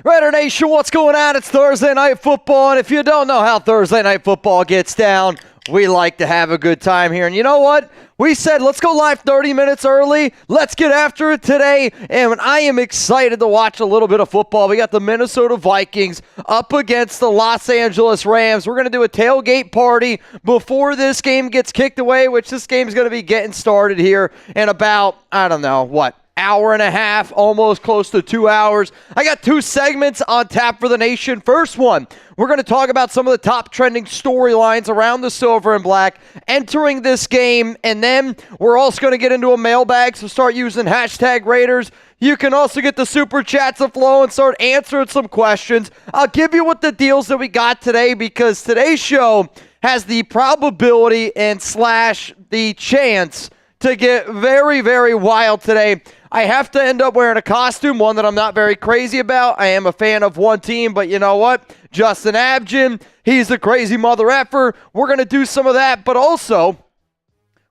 Raider Nation, what's going on? It's Thursday Night Football, and if you don't know how Thursday Night Football gets down, we like to have a good time here. And you know what? We said, let's go live 30 minutes early. Let's get after it today. And I am excited to watch a little bit of football. We got the Minnesota Vikings up against the Los Angeles Rams. We're going to do a tailgate party before this game gets kicked away, which this game is going to be getting started here in about, I don't know, hour and a half, almost close to 2 hours. I got two segments on tap for the nation. First one, we're going to talk about some of the top trending storylines around the silver and black entering this game, and then we're also going to get into a mailbag, so start using hashtag Raiders. You can also get the super chats to flow and start answering some questions. I'll give you what the deals that we got today, because today's show has the probability and / the chance to get very, very wild today. I have to end up wearing a costume, one that I'm not very crazy about. I am a fan of one team, but you know what? Justin Abgen, he's a crazy mother effer. We're going to do some of that, but also,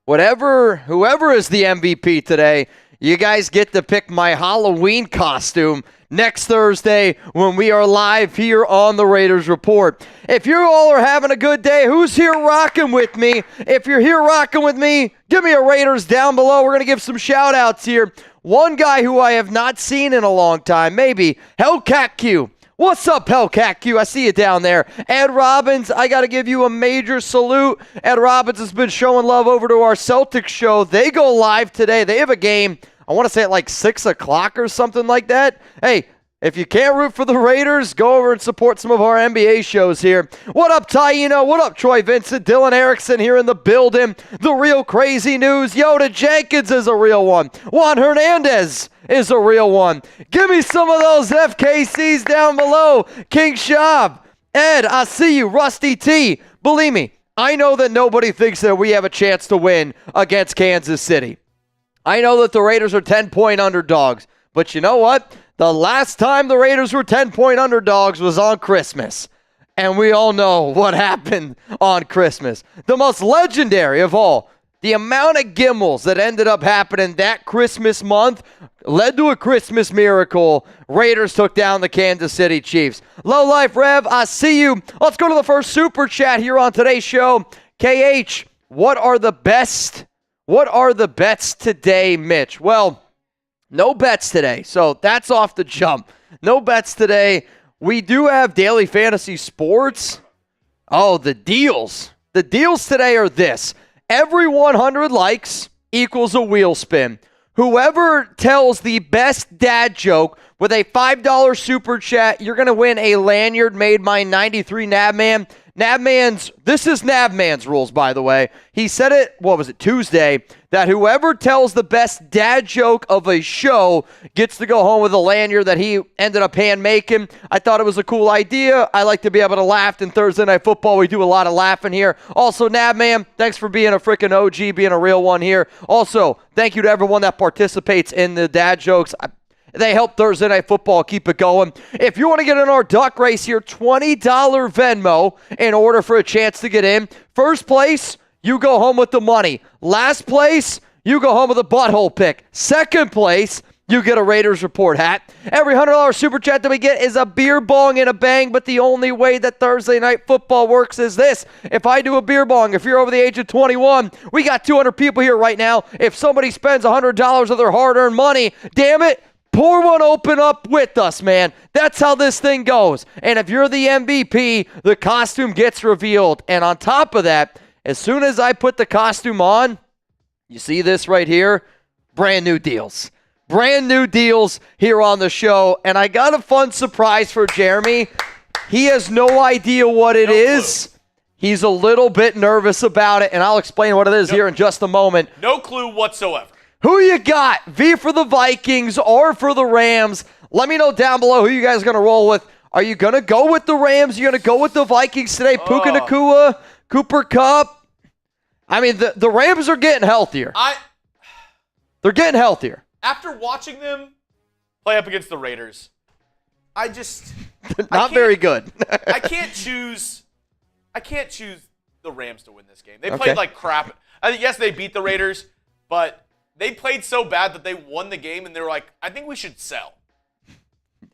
whoever is the MVP today, you guys get to pick my Halloween costume next Thursday when we are live here on the Raiders Report. If you all are having a good day, who's here rocking with me? If you're here rocking with me, give me a Raiders down below. We're going to give some shout-outs here. One guy who I have not seen in a long time, maybe, Hellcat Q. What's up, Hellcat Q? I see you down there. Ed Robbins, I got to give you a major salute. Ed Robbins has been showing love over to our Celtics show. They go live today. They have a game, I want to say at like 6 o'clock or something like that. Hey, if you can't root for the Raiders, go over and support some of our NBA shows here. What up, Taino? What up, Troy Vincent? Dylan Erickson here in the building. The real crazy news. Yoda Jenkins is a real one. Juan Hernandez is a real one. Give me some of those FKCs down below. King Shab. Ed, I see you. Rusty T. Believe me, I know that nobody thinks that we have a chance to win against Kansas City. I know that the Raiders are 10-point underdogs. But you know what? The last time the Raiders were 10-point underdogs was on Christmas. And we all know what happened on Christmas. The most legendary of all, the amount of gimmels that ended up happening that Christmas month led to a Christmas miracle. Raiders took down the Kansas City Chiefs. Low Life Rev, I see you. Let's go to the first super chat here on today's show. KH, what are the bets today, Mitch? Well, no bets today, so that's off the jump. No bets today. We do have daily fantasy sports. Oh, the deals. The deals today are this. Every 100 likes equals a wheel spin. Whoever tells the best dad joke with a $5 super chat, you're going to win a lanyard made by 93 Nabman. This is Nabman's rules, by the way. He said it, Tuesday, that whoever tells the best dad joke of a show gets to go home with a lanyard that he ended up hand-making. I thought it was a cool idea. I like to be able to laugh in Thursday Night Football. We do a lot of laughing here. Also, Nabman, thanks for being a freaking OG, being a real one here. Also, thank you to everyone that participates in the dad jokes. They help Thursday Night Football keep it going. If you want to get in our duck race here, $20 Venmo in order for a chance to get in. First place, you go home with the money. Last place, you go home with a butthole pick. Second place, you get a Raiders Report hat. Every $100 super chat that we get is a beer bong and a bang, but the only way that Thursday Night Football works is this. If I do a beer bong, if you're over the age of 21, we got 200 people here right now. If somebody spends $100 of their hard-earned money, damn it, pour one open up with us, man. That's how this thing goes. And if you're the MVP, the costume gets revealed. And on top of that, as soon as I put the costume on, you see this right here? Brand new deals. Brand new deals here on the show. And I got a fun surprise for Jeremy. He has no idea what it is. Clue. He's a little bit nervous about it, and I'll explain what it is here in just a moment. No clue whatsoever. Who you got? V for the Vikings, R for the Rams. Let me know down below who you guys are going to roll with. Are you going to go with the Rams? Are you going to go with the Vikings today? Puka Nacua, Cooper Kupp. I mean, the Rams are getting healthier. They're getting healthier. After watching them play up against the Raiders, Not very good. I can't choose the Rams to win this game. They played like crap. I think, yes, they beat the Raiders, but they played so bad that they won the game, and they were like, I think we should sell.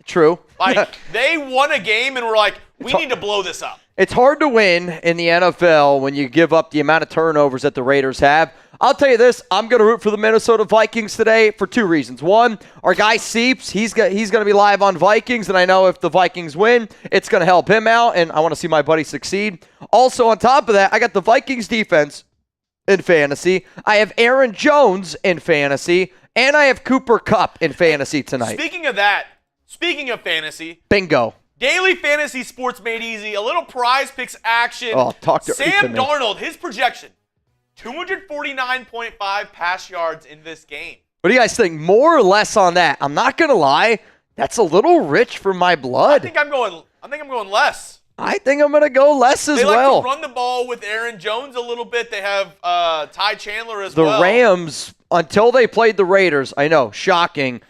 True. Like, they won a game and we're like, we need to blow this up. It's hard to win in the NFL when you give up the amount of turnovers that the Raiders have. I'll tell you this, I'm going to root for the Minnesota Vikings today for two reasons. One, our guy Seeps, he's going to be live on Vikings, and I know if the Vikings win, it's going to help him out, and I want to see my buddy succeed. Also, on top of that, I got the Vikings defense in fantasy. I have Aaron Jones in fantasy, and I have Cooper Kupp in fantasy tonight. Speaking of fantasy. Bingo. Daily fantasy sports made easy. A little PrizePicks action. Oh, talk to Sam Darnold, his projection, 249.5 pass yards in this game. What do you guys think? More or less on that? I'm not going to lie. That's a little rich for my blood. I think I'm going less. I think I'm going to go less as well. They like to run the ball with Aaron Jones a little bit. They have Ty Chandler as well. The Rams, until they played the Raiders, I know, shocking,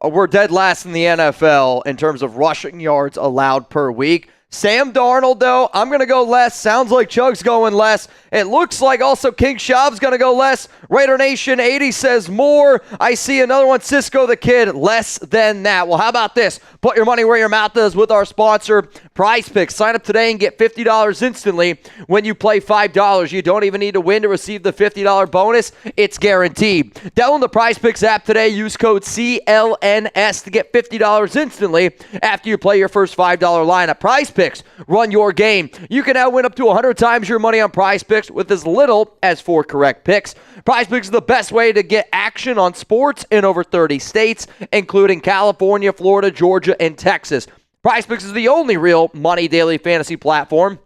we're dead last in the NFL in terms of rushing yards allowed per week. Sam Darnold, though, I'm going to go less. Sounds like Chug's going less. It looks like also King Schaub's going to go less. Raider Nation 80 says more. I see another one, Cisco the Kid, less than that. Well, how about this? Put your money where your mouth is with our sponsor, PrizePicks. Sign up today and get $50 instantly when you play $5. You don't even need to win to receive the $50 bonus. It's guaranteed. Download the PrizePicks app today. Use code CLNS to get $50 instantly after you play your first $5 lineup. PrizePicks. Run your game. You can now win up to 100 times your money on PrizePicks with as little as 4 correct picks. PrizePicks is the best way to get action on sports in over 30 states, including California, Florida, Georgia, and Texas. PrizePicks is the only real money daily fantasy platform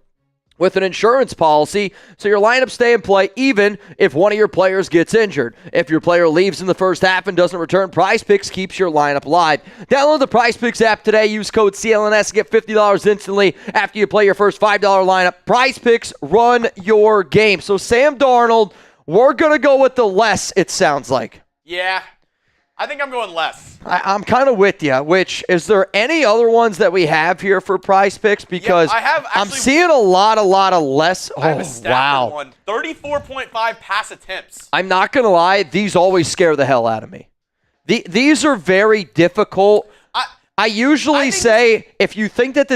with an insurance policy, so your lineups stay in play even if one of your players gets injured. If your player leaves in the first half and doesn't return, PrizePicks keeps your lineup live. Download the PrizePicks app today. Use code CLNS to get $50 instantly after you play your first $5 lineup. PrizePicks, run your game. So Sam Darnold, we're going to go with the less, it sounds like. Yeah, I think I'm going less. I'm kind of with you. Which, is there any other ones that we have here for PrizePicks? Because I'm seeing a lot of less. I have a Stafford one. 34.5 pass attempts. I'm not going to lie. These always scare the hell out of me. These are very difficult. I usually say if you think that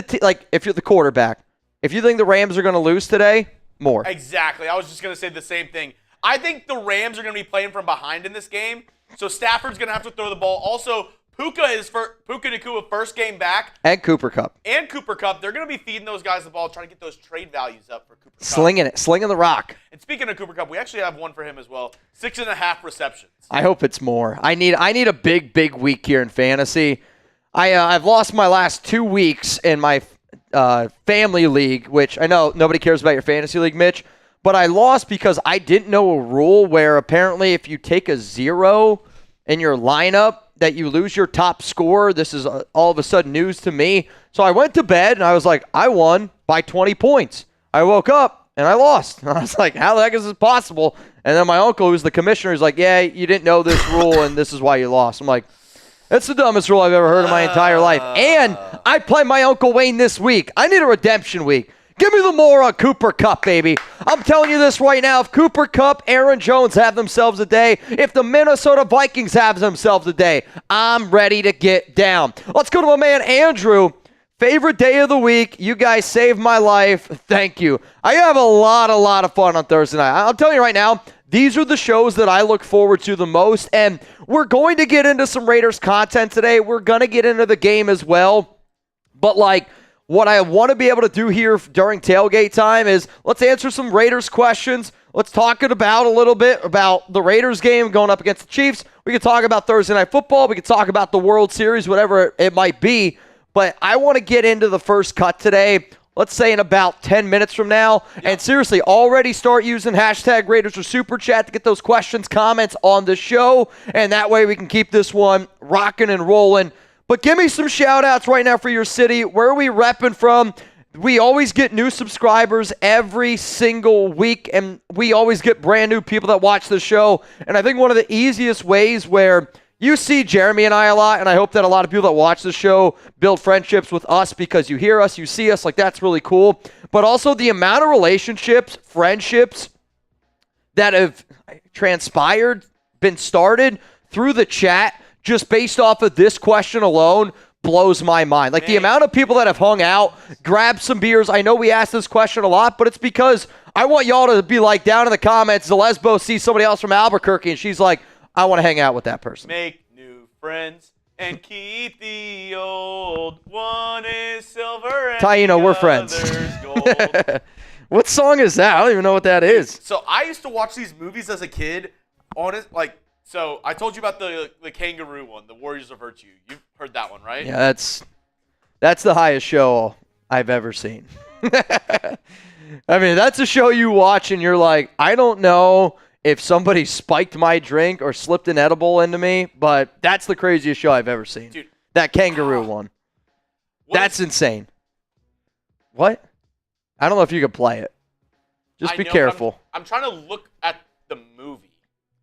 if you're the quarterback, if you think the Rams are going to lose today, more. Exactly. I was just going to say the same thing. I think the Rams are going to be playing from behind in this game. So Stafford's going to have to throw the ball. Also, Puka Nacua first game back. And Cooper Kupp. They're going to be feeding those guys the ball, trying to get those trade values up for Cooper Kupp. Slinging the rock. And speaking of Cooper Kupp, we actually have one for him as well. 6.5 receptions. I hope it's more. I need a big week here in fantasy. I've lost my last 2 weeks in my family league, which I know nobody cares about your fantasy league, Mitch. But I lost because I didn't know a rule where apparently if you take a 0 in your lineup that you lose your top scorer. This is all of a sudden news to me. So I went to bed and I was like, I won by 20 points. I woke up and I lost. And I was like, how the heck is this possible? And then my uncle, who's the commissioner, is like, yeah, you didn't know this rule and this is why you lost. I'm like, that's the dumbest rule I've ever heard in my entire life. And I play my Uncle Wayne this week. I need a redemption week. Give me the more on Cooper Kupp, baby. I'm telling you this right now. If Cooper Kupp, Aaron Jones have themselves a day, if the Minnesota Vikings have themselves a day, I'm ready to get down. Let's go to my man, Andrew. Favorite day of the week. You guys saved my life. Thank you. I have a lot of fun on Thursday night. I'll tell you right now, these are the shows that I look forward to the most, and we're going to get into some Raiders content today. We're going to get into the game as well, but what I want to be able to do here during tailgate time is let's answer some Raiders questions. Let's talk about a little bit about the Raiders game going up against the Chiefs. We can talk about Thursday Night Football. We can talk about the World Series, whatever it might be. But I want to get into the first cut today, let's say in about 10 minutes from now. Yeah. And seriously, already start using hashtag Raiders or Super Chat to get those questions, comments on the show. And that way we can keep this one rocking and rolling. But give me some shout-outs right now for your city. Where are we repping from? We always get new subscribers every single week, and we always get brand new people that watch the show. And I think one of the easiest ways where you see Jeremy and I a lot, and I hope that a lot of people that watch the show build friendships with us because you hear us, you see us, that's really cool. But also the amount of relationships, friendships that have transpired, been started through the chat, just based off of this question alone, blows my mind. Like, the amount of people that have hung out, grabbed some beers. I know we ask this question a lot, but it's because I want y'all to be like, down in the comments, Lesbo sees somebody else from Albuquerque, and she's like, I want to hang out with that person. Make new friends and keep the old. One is silver and Taino, we're friends. Gold. What song is that? I don't even know what that is. So I used to watch these movies as a kid. So I told you about the kangaroo one, the Warriors of Virtue. You've heard that one, right? Yeah, that's the highest show I've ever seen. I mean, that's a show you watch and you're like, I don't know if somebody spiked my drink or slipped an edible into me, but that's the craziest show I've ever seen. Dude, that kangaroo one. That's insane. What? I don't know if you can play it. Just be careful. I'm trying to look at the movie.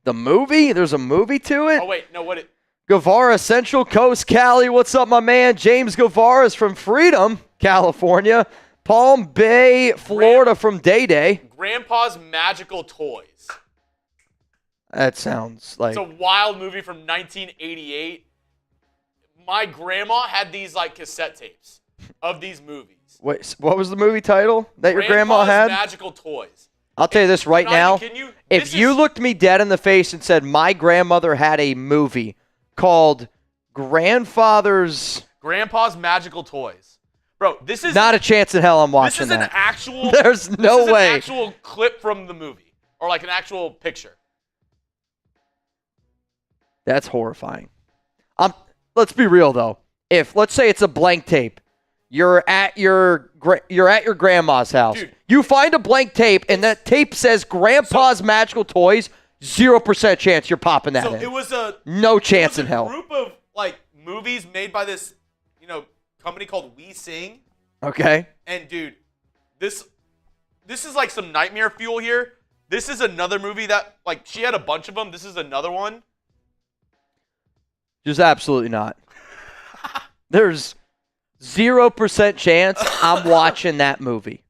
The movie? There's a movie to it? Oh, wait. No, what? Guevara, Central Coast, Cali. What's up, my man? James Guevara is from Freedom, California. Palm Bay, Florida from Day Day. Grandpa's Magical Toys. That sounds like... It's a wild movie from 1988. My grandma had these, cassette tapes of these movies. Wait, what was the movie title that your grandma had? Grandpa's Magical Toys. I'll tell you this right now. If you looked me dead in the face and said my grandmother had a movie called Grandpa's Magical Toys. Bro, this is not a chance in hell I'm watching that. This is an actual There's no way. An actual clip from the movie or an actual picture. That's horrifying. Let's be real though. If let's say it's a blank tape, you're at your grandma's house. Dude. You find a blank tape, and that tape says Grandpa's Magical Toys. 0% chance you're popping that in. So it was no chance in hell. Group of movies made by this company called We Sing. Okay. And dude, this is some nightmare fuel here. This is another movie that she had a bunch of them. This is another one. Just absolutely not. There's 0% chance I'm watching that movie.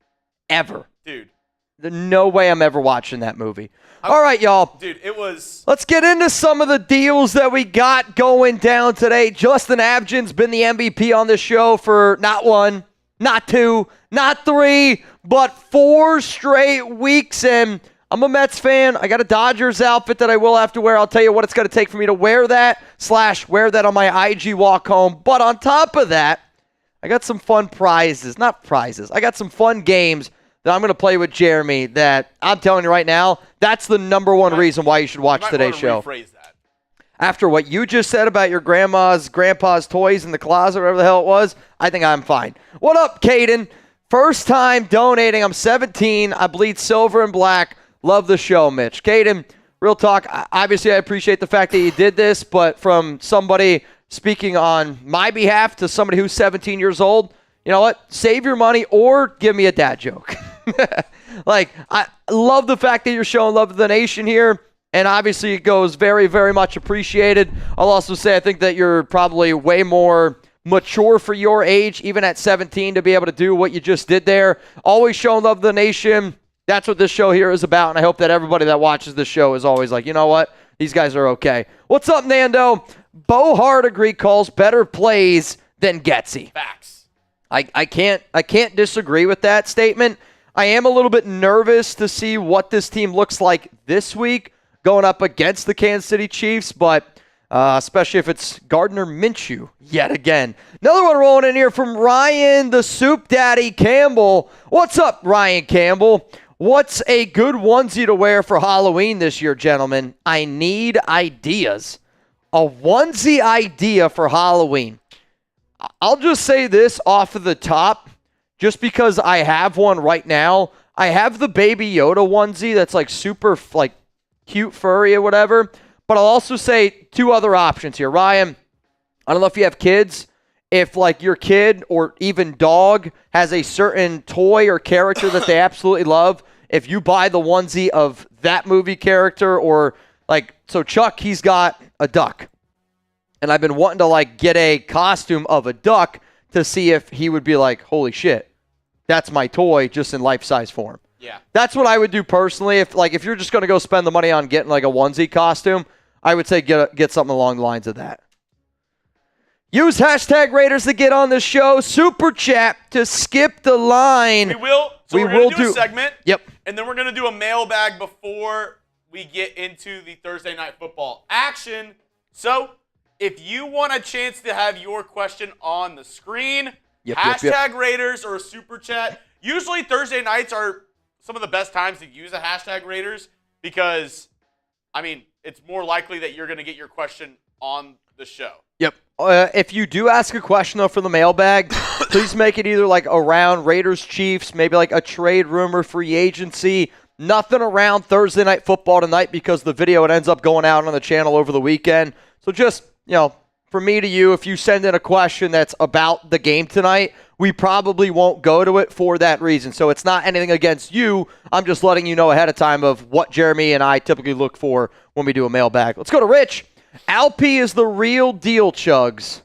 Ever. Dude. There's no way I'm ever watching that movie. All right, y'all. Dude, it was... Let's get into some of the deals that we got going down today. Justin Abgen's been the MVP on this show for not 1, not 2, not 3, but 4 straight weeks. And I'm a Mets fan. I got a Dodgers outfit that I will have to wear. I'll tell you what it's going to take for me to wear that / wear that on my IG walk home. But on top of that, I got some fun prizes. Not prizes. I got some fun games that I'm going to play with Jeremy that I'm telling you right now, that's the number one reason why you should watch today's show. Rephrase that. After what you just said about your grandpa's toys in the closet, whatever the hell it was, I think I'm fine. What up, Caden? First time donating. I'm 17. I bleed silver and black. Love the show, Mitch. Caden, real talk. Obviously, I appreciate the fact that you did this, but from somebody speaking on my behalf to somebody who's 17 years old, you know what? Save your money or give me a dad joke. I love the fact that you're showing love to the nation here, and obviously it goes very, very much appreciated. I'll also say I think that you're probably way more mature for your age, even at 17, to be able to do what you just did there. Always showing love to the nation. That's what this show here is about, and I hope that everybody that watches this show is always like, you know what? These guys are okay. What's up, Nando? Bo Hard agree calls better plays than Getsy. Facts. I can't disagree with that statement. I am a little bit nervous to see what this team looks like this week going up against the Kansas City Chiefs, but especially if it's Gardner Minshew yet again. Another one rolling in here from Ryan, the Soup Daddy Campbell. What's up, Ryan Campbell? What's a good onesie to wear for Halloween this year, gentlemen? I need ideas. A onesie idea for Halloween. I'll just say this off of the top, just because I have one right now. I have the Baby Yoda onesie that's super cute, furry or whatever. But I'll also say 2 other options here. Ryan, I don't know if you have kids. If your kid or even dog has a certain toy or character that they absolutely love, if you buy the onesie of that movie character or so Chuck, he's got a duck. And I've been wanting to get a costume of a duck to see if he would be like, holy shit, that's my toy just in life-size form. Yeah. That's what I would do personally. If you're just going to go spend the money on getting a onesie costume, I would say get something along the lines of that. Use hashtag Raiders to get on the show. Super chat to skip the line. We will. So we're going to do a segment. Yep. And then we're going to do a mailbag before we get into the Thursday Night Football action. So if you want a chance to have your question on the screen, hashtag Raiders or a super chat. Usually Thursday nights are some of the best times to use a hashtag Raiders because, I mean, it's more likely that you're going to get your question on the show. Yep. If you do ask a question, though, for the mailbag, please make it either like around Raiders Chiefs, maybe like a trade rumor, free agency. Nothing around Thursday Night Football tonight because the video, it ends up going out on the channel over the weekend. So just, from me to you, if you send in a question that's about the game tonight, we probably won't go to it for that reason. So it's not anything against you. I'm just letting you know ahead of time of what Jeremy and I typically look for when we do a mailbag. Let's go to Rich. Alpy is the real deal, Chuggs.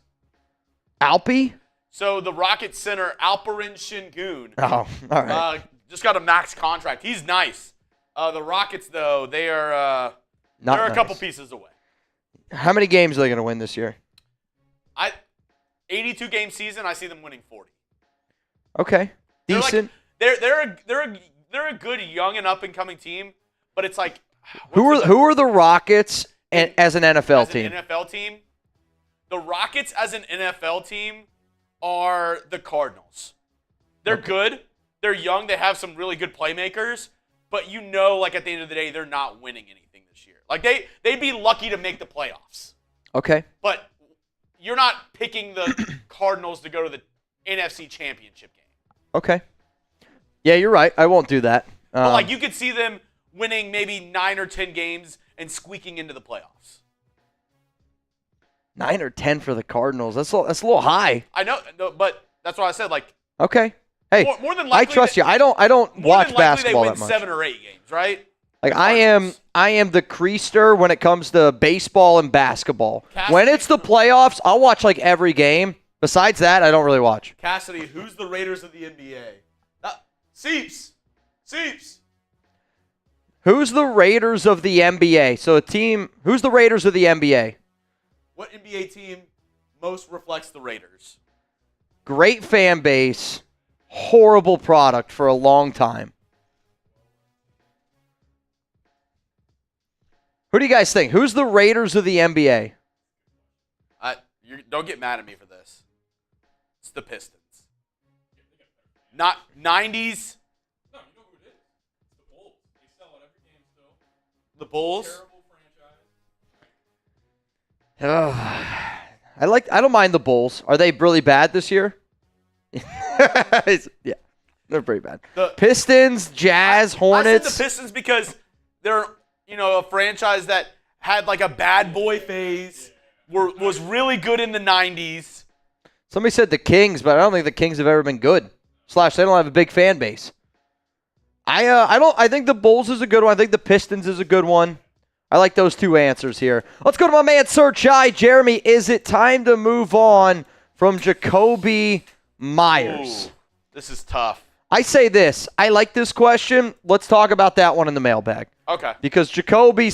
Alpy? So the Rocket Center, Alperen Şengün. Oh, all right. Just got a max contract. He's nice. The Rockets, though, they're a couple pieces away. How many games are they going to win this year? 82-game season, I see them winning 40. Okay. Decent. They're a good young and up-and-coming team, but it's like... Who are the Rockets as an NFL team? An NFL team? The Rockets as an NFL team are the Cardinals. They're good. They're young. They have some really good playmakers, but at the end of the day, they're not winning anything this year. Like, they'd be lucky to make the playoffs. Okay. But you're not picking the Cardinals to go to the NFC Championship game. Okay. Yeah, you're right. I won't do that. But, you could see them winning maybe 9 or 10 games and squeaking into the playoffs. 9 or 10 for the Cardinals. That's a little high. I know, but that's why I said, okay. Hey, more than likely, I trust you. I don't watch basketball that much. They win 7 or 8 games, right? I am the creaster when it comes to baseball and basketball. Cassidy, when it's the playoffs, I'll watch every game. Besides that, I don't really watch. Cassidy, who's the Raiders of the NBA? Seeps. Who's the Raiders of the NBA? So who's the Raiders of the NBA? What NBA team most reflects the Raiders? Great fan base, horrible product for a long time. Who do you guys think? Who's the Raiders of the NBA? Don't get mad at me for this. It's the Pistons. Not 90s. No, you know who it is. It's the Bulls. They sell out every game still. The Bulls? Terrible franchise. I don't mind the Bulls. Are they really bad this year? Yeah, they're pretty bad. The Pistons, Jazz, Hornets. I said the Pistons because they're a franchise that had a bad boy phase, was really good in the 90s. Somebody said the Kings, but I don't think the Kings have ever been good. / they don't have a big fan base. I think the Bulls is a good one. I think the Pistons is a good one. I like those two answers here. Let's go to my man Sir Chai. Jeremy, is it time to move on from Jakobi Meyers? Ooh, this is tough. I say this. I like this question. Let's talk about that one in the mailbag. Okay. Because Jakobi,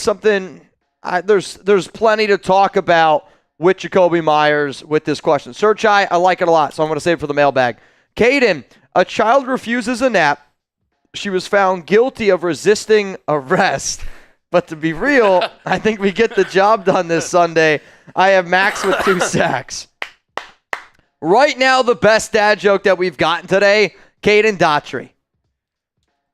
there's plenty to talk about with Jakobi Meyers with this question. Sir Chai, I like it a lot, so I'm going to save it for the mailbag. Caden, a child refuses a nap. She was found guilty of resisting arrest. But to be real, I think we get the job done this Sunday. I have Max with 2 sacks. Right now, the best dad joke that we've gotten today, Caden Daughtry.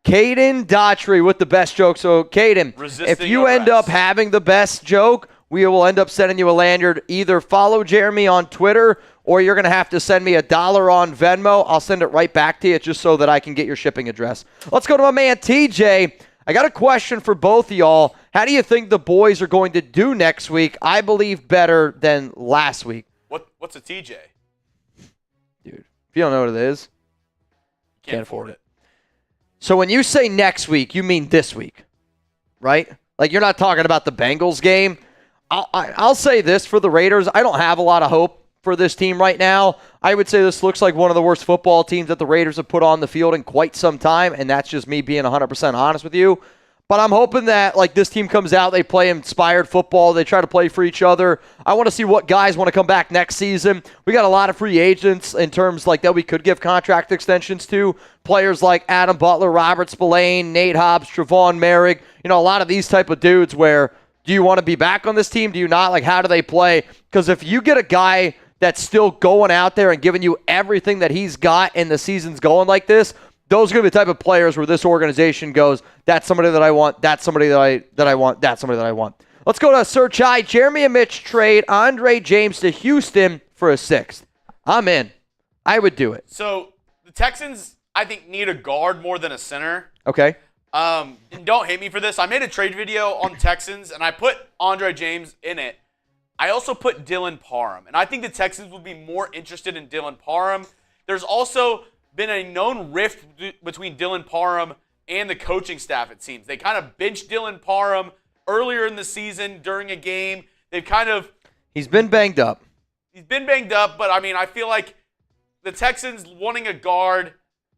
Caden Daughtry with the best joke. So, Caden, if you end up having the best joke, we will end up sending you a lanyard. Either follow Jeremy on Twitter or you're going to have to send me $1 on Venmo. I'll send it right back to you just so that I can get your shipping address. Let's go to my man TJ. I got a question for both of y'all. How do you think the boys are going to do next week? I believe better than last week. What's a TJ? Dude, if you don't know what it is, can't afford it. So when you say next week, you mean this week, right? Like you're not talking about the Bengals game. I'll say this for the Raiders. I don't have a lot of hope for this team right now. I would say this looks like one of the worst football teams that the Raiders have put on the field in quite some time, and that's just me being 100% honest with you. But I'm hoping that like this team comes out, they play inspired football, they try to play for each other. I want to see what guys want to come back next season. We got a lot of free agents in terms like that we could give contract extensions to. Players like Adam Butler, Robert Spillane, Nate Hobbs, Trevon Merrick. You know, a lot of these type of dudes where do you want to be back on this team? Do you not? Like, how do they play? Because if you get a guy that's still going out there and giving you everything that he's got and the season's going like this, those are going to be the type of players where this organization goes, that's somebody that I want, that's somebody that I want, that's somebody that I want. Let's go to Search High. Jeremy and Mitch trade Andre James to Houston for a 6th. I'm in. I would do it. So the Texans, I think, need a guard more than a center. Okay. And don't hate me for this. I made a trade video on Texans, and I put Andre James in it. I also put Dylan Parham, and I think the Texans would be more interested in Dylan Parham. There's also been a known rift between Dylan Parham and the coaching staff, it seems. They kind of benched Dylan Parham earlier in the season during a game. He's been banged up. He's been banged up, but I mean, I feel like the Texans wanting a guard,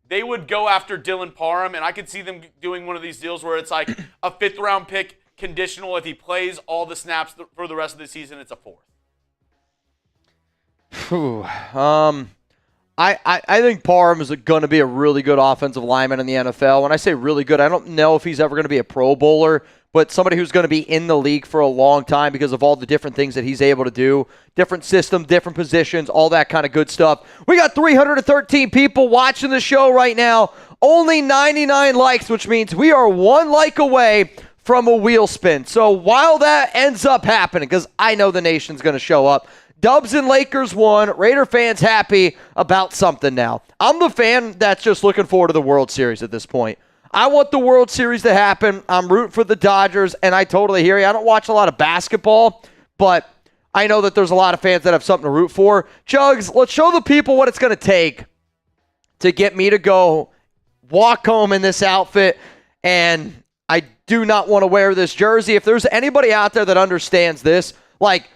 they would go after Dylan Parham, and I could see them doing one of these deals where it's like a 5th-round pick conditional. If he plays all the snaps for the rest of the season, it's a 4th. I think Parham is going to be a really good offensive lineman in the NFL. When I say really good, I don't know if he's ever going to be a Pro Bowler, but somebody who's going to be in the league for a long time because of all the different things that he's able to do, different system, different positions, all that kind of good stuff. We got 313 people watching the show right now, only 99 likes, which means we are 1 like away from a wheel spin. So while that ends up happening, because I know the nation's going to show up, Dubs and Lakers won. Raider fans happy about something now. I'm the fan that's just looking forward to the World Series at this point. I want the World Series to happen. I'm rooting for the Dodgers, and I totally hear you. I don't watch a lot of basketball, but I know that there's a lot of fans that have something to root for. Chuggs, let's show the people what it's going to take to get me to go walk home in this outfit, and I do not want to wear this jersey. If there's anybody out there that understands this, like,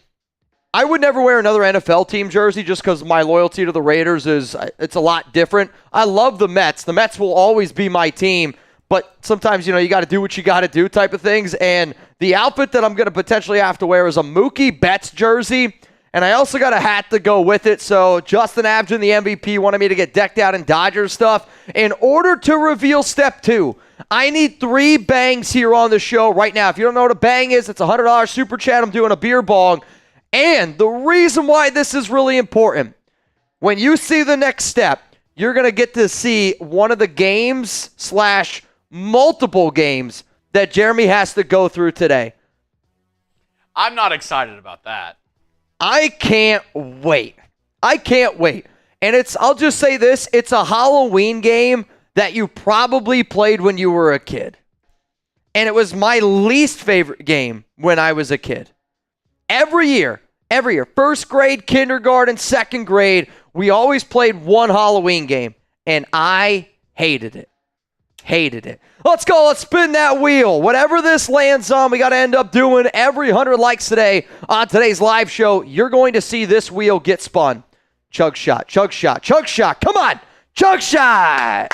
I would never wear another NFL team jersey just because my loyalty to the Raiders it's a lot different. I love the Mets. The Mets will always be my team, but sometimes, you know, you got to do what you got to do type of things. And the outfit that I'm going to potentially have to wear is a Mookie Betts jersey, and I also got a hat to go with it. So Justin Abgen, the MVP, wanted me to get decked out in Dodgers stuff. In order to reveal step 2, I need 3 bangs here on the show right now. If you don't know what a bang is, it's a $100 super chat. I'm doing a beer bong. And the reason why this is really important, when you see the next step, you're going to get to see one of the games / multiple games that Jeremy has to go through today. I'm not excited about that. I can't wait. And I'll just say this, it's a Halloween game that you probably played when you were a kid. And it was my least favorite game when I was a kid. Every year, 1st grade, kindergarten, 2nd grade, we always played one Halloween game, and I hated it. Let's go. Let's spin that wheel. Whatever this lands on, we got to end up doing every 100 likes today on today's live show. You're going to see this wheel get spun. Chug shot. Come on. Chug shot.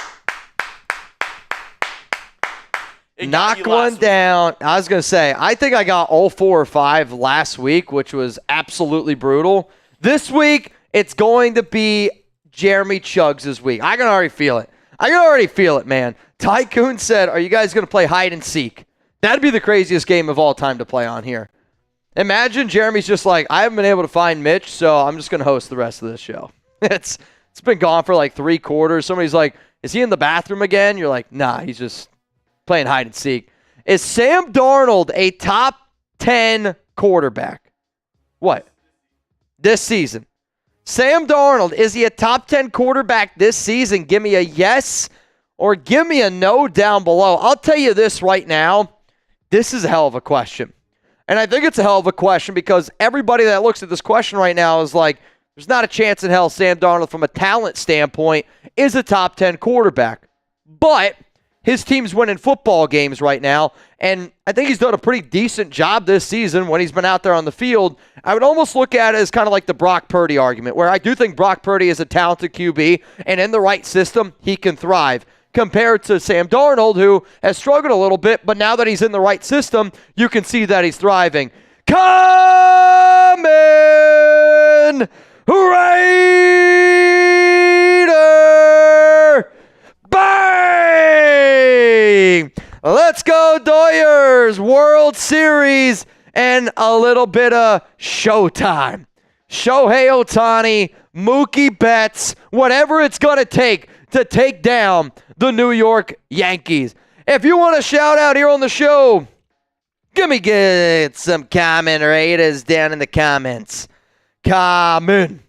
Knock one down. I was going to say, I think I got all 4 or 5 last week, which was absolutely brutal. This week, it's going to be Jeremy Chuggs' week. I can already feel it. Man. Tycoon said, are you guys going to play hide and seek? That'd be the craziest game of all time to play on here. Imagine Jeremy's just like, I haven't been able to find Mitch, so I'm just going to host the rest of this show. It's been gone for like 3 quarters. Somebody's like, is he in the bathroom again? You're like, nah, he's just playing hide and seek. Is Sam Darnold a top 10 quarterback? What? This season. Sam Darnold, is he a top 10 quarterback this season? Give me a yes or give me a no down below. I'll tell you this right now. This is a hell of a question. And I think it's a hell of a question because everybody that looks at this question right now is like, there's not a chance in hell Sam Darnold from a talent standpoint is a top 10 quarterback. But his team's winning football games right now, and I think he's done a pretty decent job this season when he's been out there on the field. I would almost look at it as kind of like the Brock Purdy argument, where I do think Brock Purdy is a talented QB, and in the right system, he can thrive. compared to Sam Darnold, who has struggled a little bit, but now that he's in the right system, you can see that he's thriving. Coming! Raider! Bang! Let's go, Doyers! World Series and a little bit of showtime. Shohei Ohtani, Mookie Betts, whatever it's going to take down the New York Yankees. If you want a shout out here on the show, get some comment Raiders down in the comments. Nothing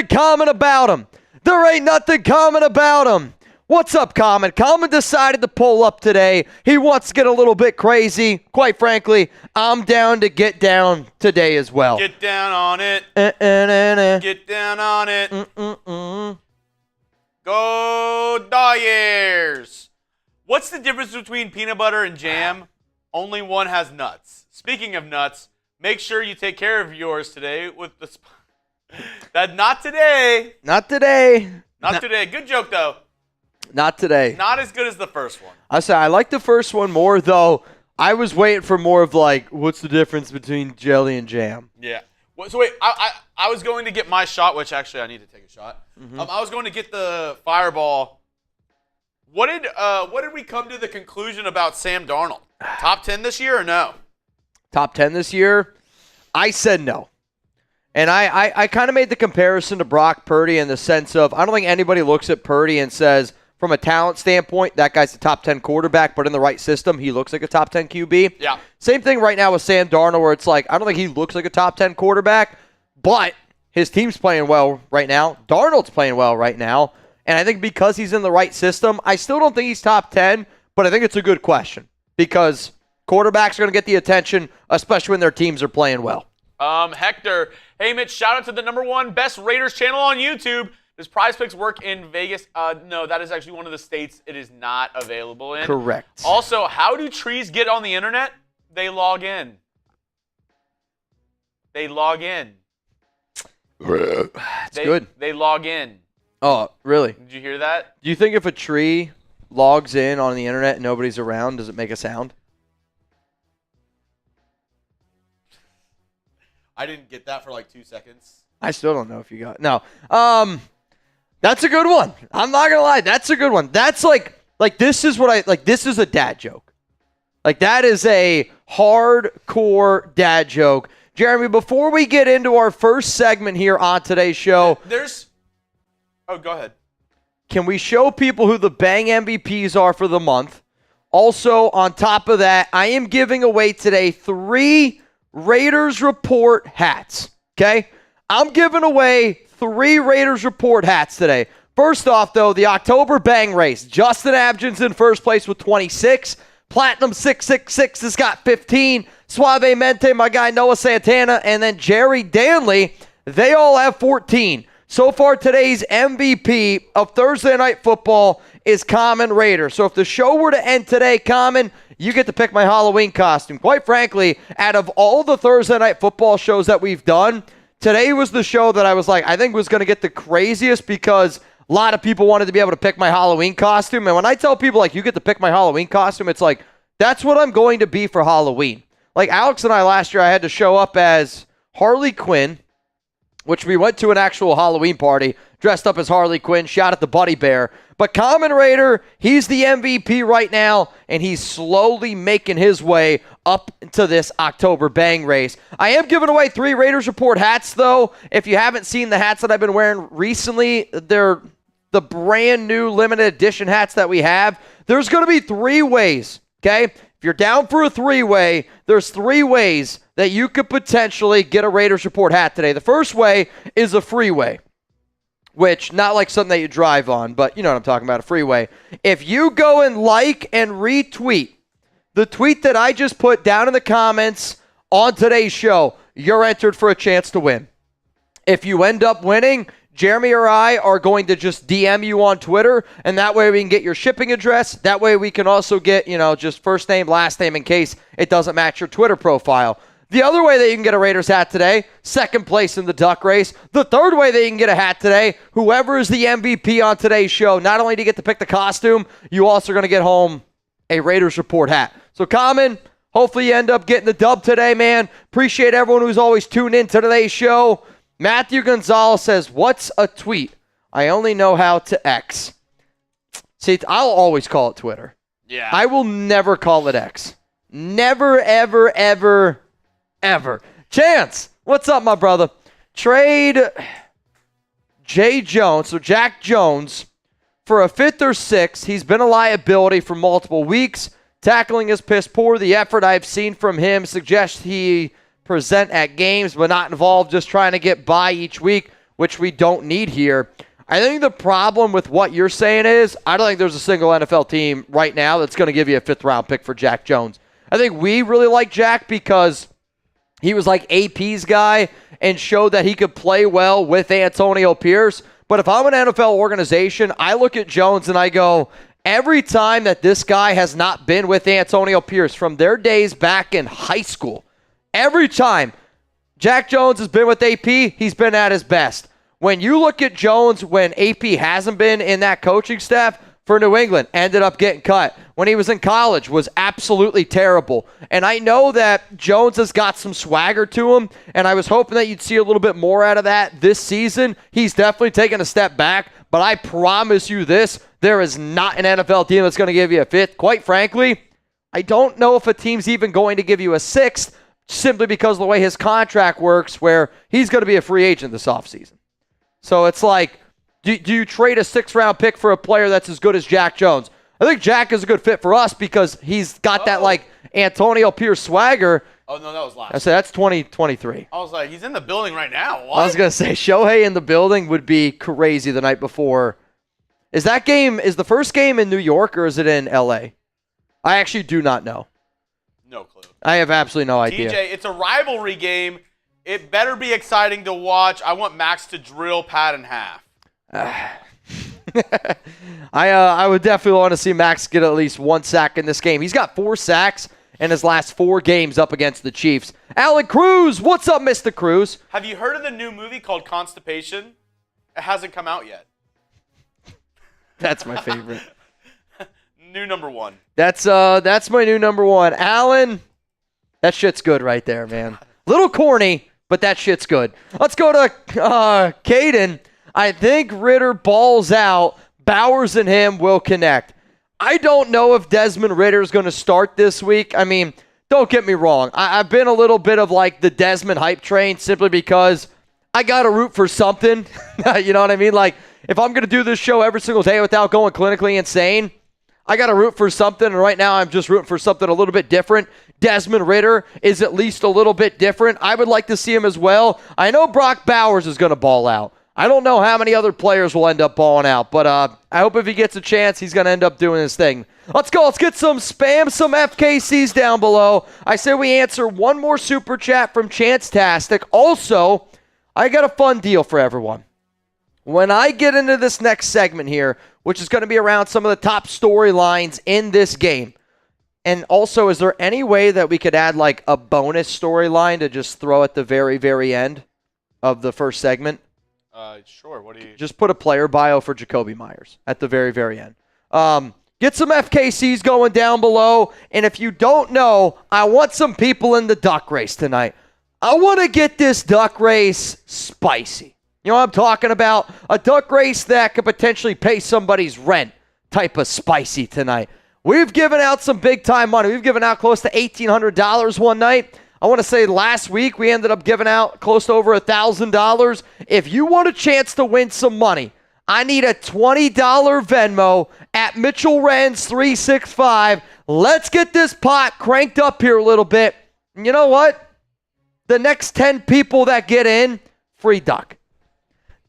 common about him. There ain't nothing common about him. What's up, Common? Common decided to pull up today. He wants to get a little bit crazy. Quite frankly, I'm down to get down today as well. Get down on it. Get down on it. Go Doyers. What's the difference between peanut butter and jam? Only one has nuts. Speaking of nuts, make sure you take care of yours today with the... Not today. Not today. Not today. Good joke, though. Not today. Not as good as the first one. I like the first one more, though. I was waiting for more of like, what's the difference between jelly and jam? Yeah. So wait, I was going to get my shot, which actually I need to take a shot. I was going to get the Fireball. What did we come to the conclusion about Sam Darnold? Top 10 this year or no? Top 10 this year? I said no. And I kind of made the comparison to Brock Purdy in the sense of I don't think anybody looks at Purdy and says, from a talent standpoint, that guy's a top 10 quarterback, but in the right system, he looks like a top 10 QB. Yeah. Same thing right now with Sam Darnold, where it's like, I don't think he looks like a top 10 quarterback, but his team's playing well right now. Darnold's playing well right now. And I think because he's in the right system, I still don't think he's top 10, but I think it's a good question because quarterbacks are going to get the attention, especially when their teams are playing well. Hector, hey Mitch, shout out to the #1 best Raiders channel on YouTube. Does PrizePicks work in Vegas? No, that is actually one of the states it is not available in. Correct. Also, how do trees get on the internet? They log in. It's good. They log in. Oh, really? Did you hear that? Do you think if a tree logs in on the internet and nobody's around, does it make a sound? I didn't get that for like 2 seconds. I still don't know if you got it. No. That's a good one. I'm not going to lie. That's a good one. That's like this is this is a dad joke. Like that is a hardcore dad joke. Jeremy, before we get into our first segment here on today's show. Oh, go ahead. Can we show people who the Bang MVPs are for the month? Also, on top of that, I am giving away today 3 Raiders Report hats. Okay? I'm giving away 3 Raiders Report hats today. First off, though, the October Bang race. Justin Abgens in first place with 26. Platinum 666 has got 15. Suave Mente, my guy Noah Santana, and then Jerry Danley, they all have 14. So far, today's MVP of Thursday Night Football is Common Raider. So if the show were to end today, Common, you get to pick my Halloween costume. Quite frankly, out of all the Thursday Night Football shows that we've done, today was the show that I was like, I think was going to get the craziest because a lot of people wanted to be able to pick my Halloween costume. And when I tell people, like, you get to pick my Halloween costume, it's like, that's what I'm going to be for Halloween. Like, Alex and I last year, I had to show up as Harley Quinn, which we went to an actual Halloween party, dressed up as Harley Quinn, shot at the Buddy Bear. But Common Raider, he's the MVP right now, and he's slowly making his way up to this October Bang race. I am giving away 3 Raiders Report hats, though. If you haven't seen the hats that I've been wearing recently, they're the brand new limited edition hats that we have. There's going to be 3 ways, okay? If you're down for a 3-way, there's 3 ways that you could potentially get a Raiders Report hat today. The first way is a freeway, which not like something that you drive on, but you know what I'm talking about, a freeway. If you go and like and retweet the tweet that I just put down in the comments on today's show, you're entered for a chance to win. If you end up winning, Jeremy or I are going to just DM you on Twitter, and that way we can get your shipping address. That way we can also get, just first name, last name in case it doesn't match your Twitter profile. The other way that you can get a Raiders hat today, second place in the duck race. The third way that you can get a hat today, whoever is the MVP on today's show, not only do you get to pick the costume, you also are going to get home a Raiders Report hat. So, Common, hopefully you end up getting the dub today, man. Appreciate everyone who's always tuned in to today's show. Matthew Gonzalez says, what's a tweet? I only know how to X. See, I'll always call it Twitter. Yeah. I will never call it X. Never, ever, ever, ever. Chance, what's up, my brother? Trade Jack Jones for a 5th or 6th. He's been a liability for multiple weeks. Tackling is piss poor. The effort I've seen from him suggests he present at games but not involved, just trying to get by each week, which we don't need here. I think the problem with what you're saying is I don't think there's a single NFL team right now that's going to give you a 5th-round pick for Jack Jones. I think we really like Jack because he was like AP's guy and showed that he could play well with Antonio Pierce. But if I'm an NFL organization, I look at Jones and I go, every time that this guy has not been with Antonio Pierce from their days back in high school, every time Jack Jones has been with AP, he's been at his best. When you look at Jones when AP hasn't been in that coaching staff for New England, ended up getting cut. When he was in college, was absolutely terrible. And I know that Jones has got some swagger to him, and I was hoping that you'd see a little bit more out of that this season. He's definitely taken a step back, but I promise you this, there is not an NFL team that's going to give you a 5th. Quite frankly, I don't know if a team's even going to give you a 6th simply because of the way his contract works, where he's going to be a free agent this offseason. So it's like, do you trade a 6th-round pick for a player that's as good as Jack Jones? I think Jack is a good fit for us because he's got that, like, Antonio Pierce swagger. Oh, no, that was last. I said that's 2023. I was like, he's in the building right now. What? I was going to say, Shohei in the building would be crazy the night before. Is the first game in New York or is it in L.A.? I actually do not know. No clue. I have absolutely no idea. TJ, it's a rivalry game. It better be exciting to watch. I want Max to drill Pat in half. I would definitely want to see Max get at least 1 sack in this game. He's got 4 sacks in his last 4 games up against the Chiefs. Alec Cruz, what's up, Mr. Cruz? Have you heard of the new movie called Constipation? It hasn't come out yet. That's my favorite. New number 1. That's my new number 1. Alan, that shit's good right there, man. Little corny, but that shit's good. Let's go to Caden. I think Ridder balls out. Bowers and him will connect. I don't know if Desmond Ridder is going to start this week. I mean, don't get me wrong. I've been a little bit of like the Desmond hype train simply because I got to root for something. You know what I mean? Like, if I'm going to do this show every single day without going clinically insane, I got to root for something. And right now I'm just rooting for something a little bit different. Desmond Ridder is at least a little bit different. I would like to see him as well. I know Brock Bowers is going to ball out. I don't know how many other players will end up balling out, but I hope if he gets a chance, he's going to end up doing his thing. Let's go. Let's get some spam, some FKCs down below. I say we answer one more super chat from Chance-tastic. Also, I got a fun deal for everyone. When I get into this next segment here, which is going to be around some of the top storylines in this game, and also, is there any way that we could add like a bonus storyline to just throw at the very, very end of the first segment? Sure. What do you... Just put a player bio for Jakobi Meyers at the very, very end. Get some FKCs going down below. And if you don't know, I want some people in the duck race tonight. I want to get this duck race spicy. You know what I'm talking about? A duck race that could potentially pay somebody's rent type of spicy tonight. We've given out some big-time money. We've given out close to $1,800 one night. I want to say last week we ended up giving out close to over $1,000. If you want a chance to win some money, I need a $20 Venmo at Mitchell Renz 365. Let's get this pot cranked up here a little bit. And you know what? The next 10 people that get in, free duck.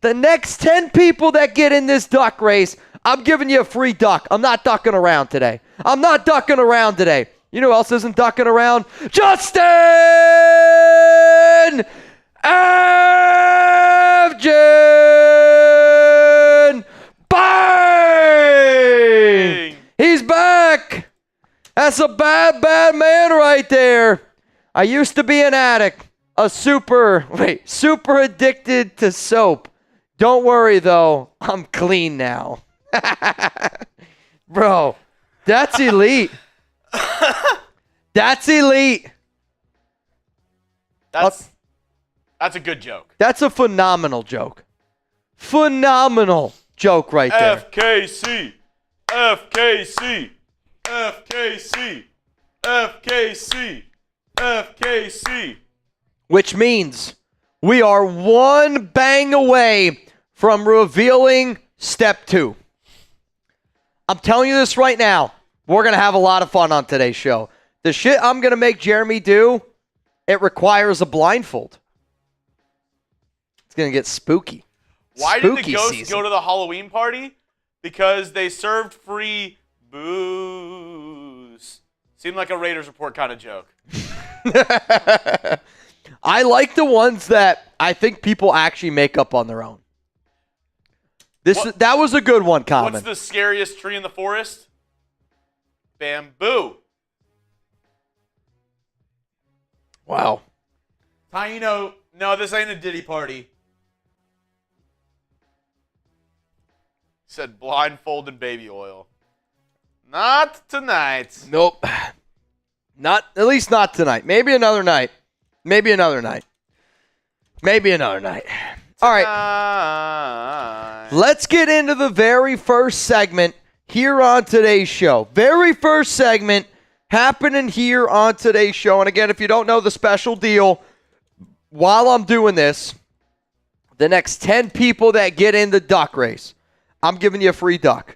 The next 10 people that get in this duck race, I'm giving you a free duck. I'm not ducking around today. You know who else isn't ducking around? Justin Afjan! Bang! He's back. That's a bad, bad man right there. I used to be an addict, super addicted to soap. Don't worry, though. I'm clean now. Bro, that's elite. That's elite. That's a good joke. That's a phenomenal joke. Phenomenal joke right there. FKC. FKC. FKC. FKC. FKC. Which means we are one bang away from revealing step 2. I'm telling you this right now. We're going to have a lot of fun on today's show. The shit I'm going to make Jeremy do, it requires a blindfold. It's going to get spooky. Why did the Spooky ghosts season. go to the Halloween party? Because they served free booze. Seemed like a Raiders Report kind of joke. I like the ones that I think people actually make up on their own. That was a good one, Common. What's the scariest tree in the forest? Bamboo. Wow. Taino. No, this ain't a Diddy party. Said blindfold and baby oil. Not tonight. Nope. At least not tonight. Maybe another night. Maybe another night. All right. Let's get into the very first segment here on today's show. Very first segment happening here on today's show. And again, if you don't know the special deal, while I'm doing this, the next 10 people that get in the duck race, I'm giving you a free duck.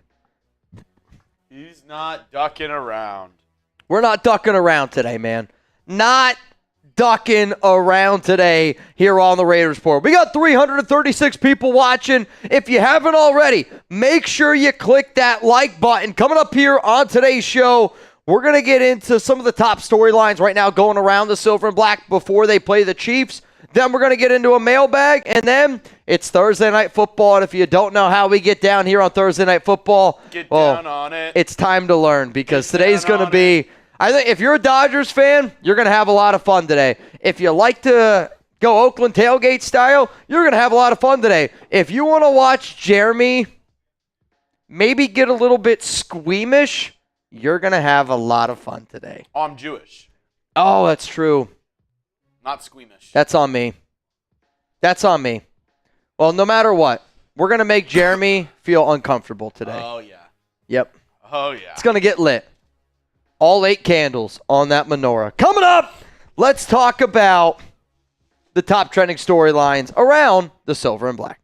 He's not ducking around. We're not ducking around today, man. Not ducking around today here on the Raiders Report. We got 336 people watching. If you haven't already, make sure you click that like button. Coming up here on today's show, we're going to get into some of the top storylines right now going around the Silver and Black before they play the Chiefs. Then we're going to get into a mailbag, and then it's Thursday Night Football. And if you don't know how we get down here on Thursday Night Football, down on it. It's time to learn because today's going to be, I think if you're a Dodgers fan, you're going to have a lot of fun today. If you like to go Oakland tailgate style, you're going to have a lot of fun today. If you want to watch Jeremy maybe get a little bit squeamish, you're going to have a lot of fun today. I'm Jewish. Oh, that's true. Not squeamish. That's on me. Well, no matter what, we're going to make Jeremy feel uncomfortable today. Oh, yeah. Yep. Oh, yeah. It's going to get lit. All 8 candles on that menorah. Coming up, let's talk about the top trending storylines around the Silver and Black.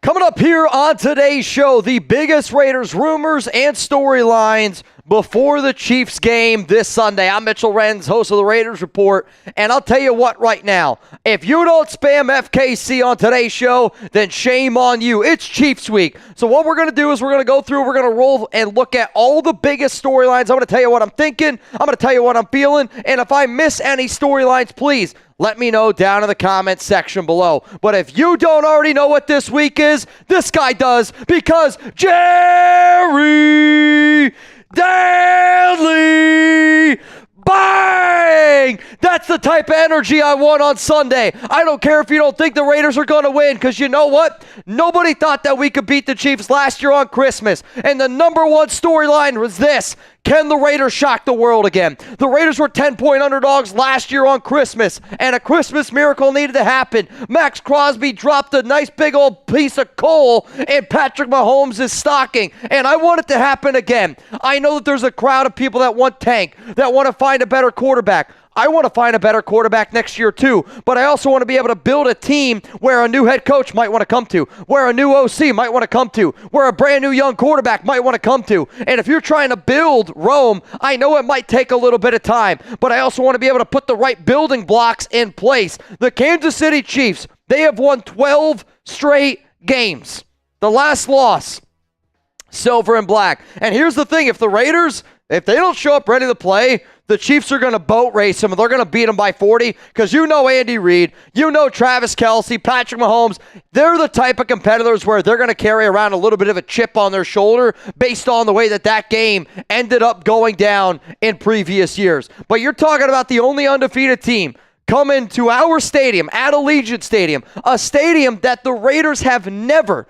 Coming up here on today's show, the biggest Raiders rumors and storylines before the Chiefs game this Sunday. I'm Mitchell Renz, host of the Raiders Report, and I'll tell you what right now, if you don't spam FKC on today's show, then shame on you. It's Chiefs week. So what we're going to do is we're going to go through, we're going to roll and look at all the biggest storylines. I'm going to tell you what I'm thinking, I'm going to tell you what I'm feeling, and if I miss any storylines, please let me know down in the comments section below. But if you don't already know what this week is, this guy does, because Jerry Daly, bang! That's the type of energy I want on Sunday. I don't care if you don't think the Raiders are going to win, because you know what? Nobody thought that we could beat the Chiefs last year on Christmas. And the number one storyline was this: can the Raiders shock the world again? The Raiders were 10-point underdogs last year on Christmas, and a Christmas miracle needed to happen. Maxx Crosby dropped a nice big old piece of coal in Patrick Mahomes' stocking, and I want it to happen again. I know that there's a crowd of people that want Tank, that want to find a better quarterback. I want to find a better quarterback next year too, but I also want to be able to build a team where a new head coach might want to come to, where a new OC might want to come to, where a brand new young quarterback might want to come to. And if you're trying to build Rome, I know it might take a little bit of time, but I also want to be able to put the right building blocks in place. The Kansas City Chiefs, they have won 12 straight games. The last loss, Silver and Black. And here's the thing, if the Raiders If they don't show up ready to play, the Chiefs are going to boat race them, and they're going to beat them by 40 because you know Andy Reid, you know Travis Kelce, Patrick Mahomes. They're the type of competitors where they're going to carry around a little bit of a chip on their shoulder based on the way that game ended up going down in previous years. But you're talking about the only undefeated team coming to our stadium, at Allegiant Stadium, a stadium that the Raiders have never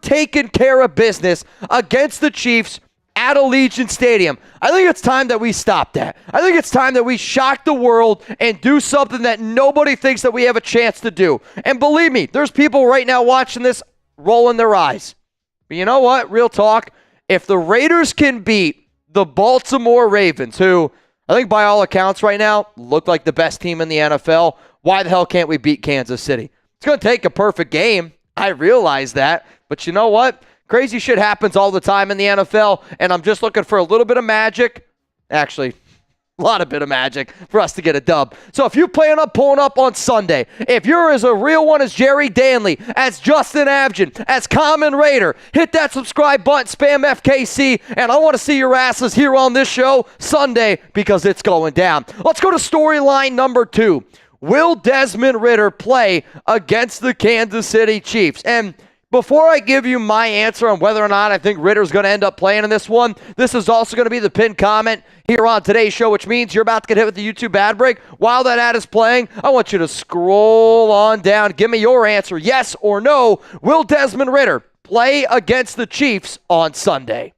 taken care of business against the Chiefs at Allegiant Stadium. I think it's time that we stop that. I think it's time that we shock the world and do something that nobody thinks that we have a chance to do. And believe me, there's people right now watching this rolling their eyes. But you know what? Real talk. If the Raiders can beat the Baltimore Ravens, who I think by all accounts right now look like the best team in the NFL, why the hell can't we beat Kansas City? It's going to take a perfect game. I realize that. But you know what? Crazy shit happens all the time in the NFL, and I'm just looking for a little bit of magic. Actually, a lot of bit of magic for us to get a dub. So if you plan on pulling up on Sunday, if you're as a real one as Jerry Danley, as Justin Abgen, as Common Raider, hit that subscribe button, spam FKC, and I want to see your asses here on this show Sunday because it's going down. Let's go to storyline number 2. Will Desmond Ridder play against the Kansas City Chiefs? And before I give you my answer on whether or not I think Ridder's going to end up playing in this one, this is also going to be the pinned comment here on today's show, which means you're about to get hit with the YouTube ad break. While that ad is playing, I want you to scroll on down. Give me your answer, yes or no. Will Desmond Ridder play against the Chiefs on Sunday?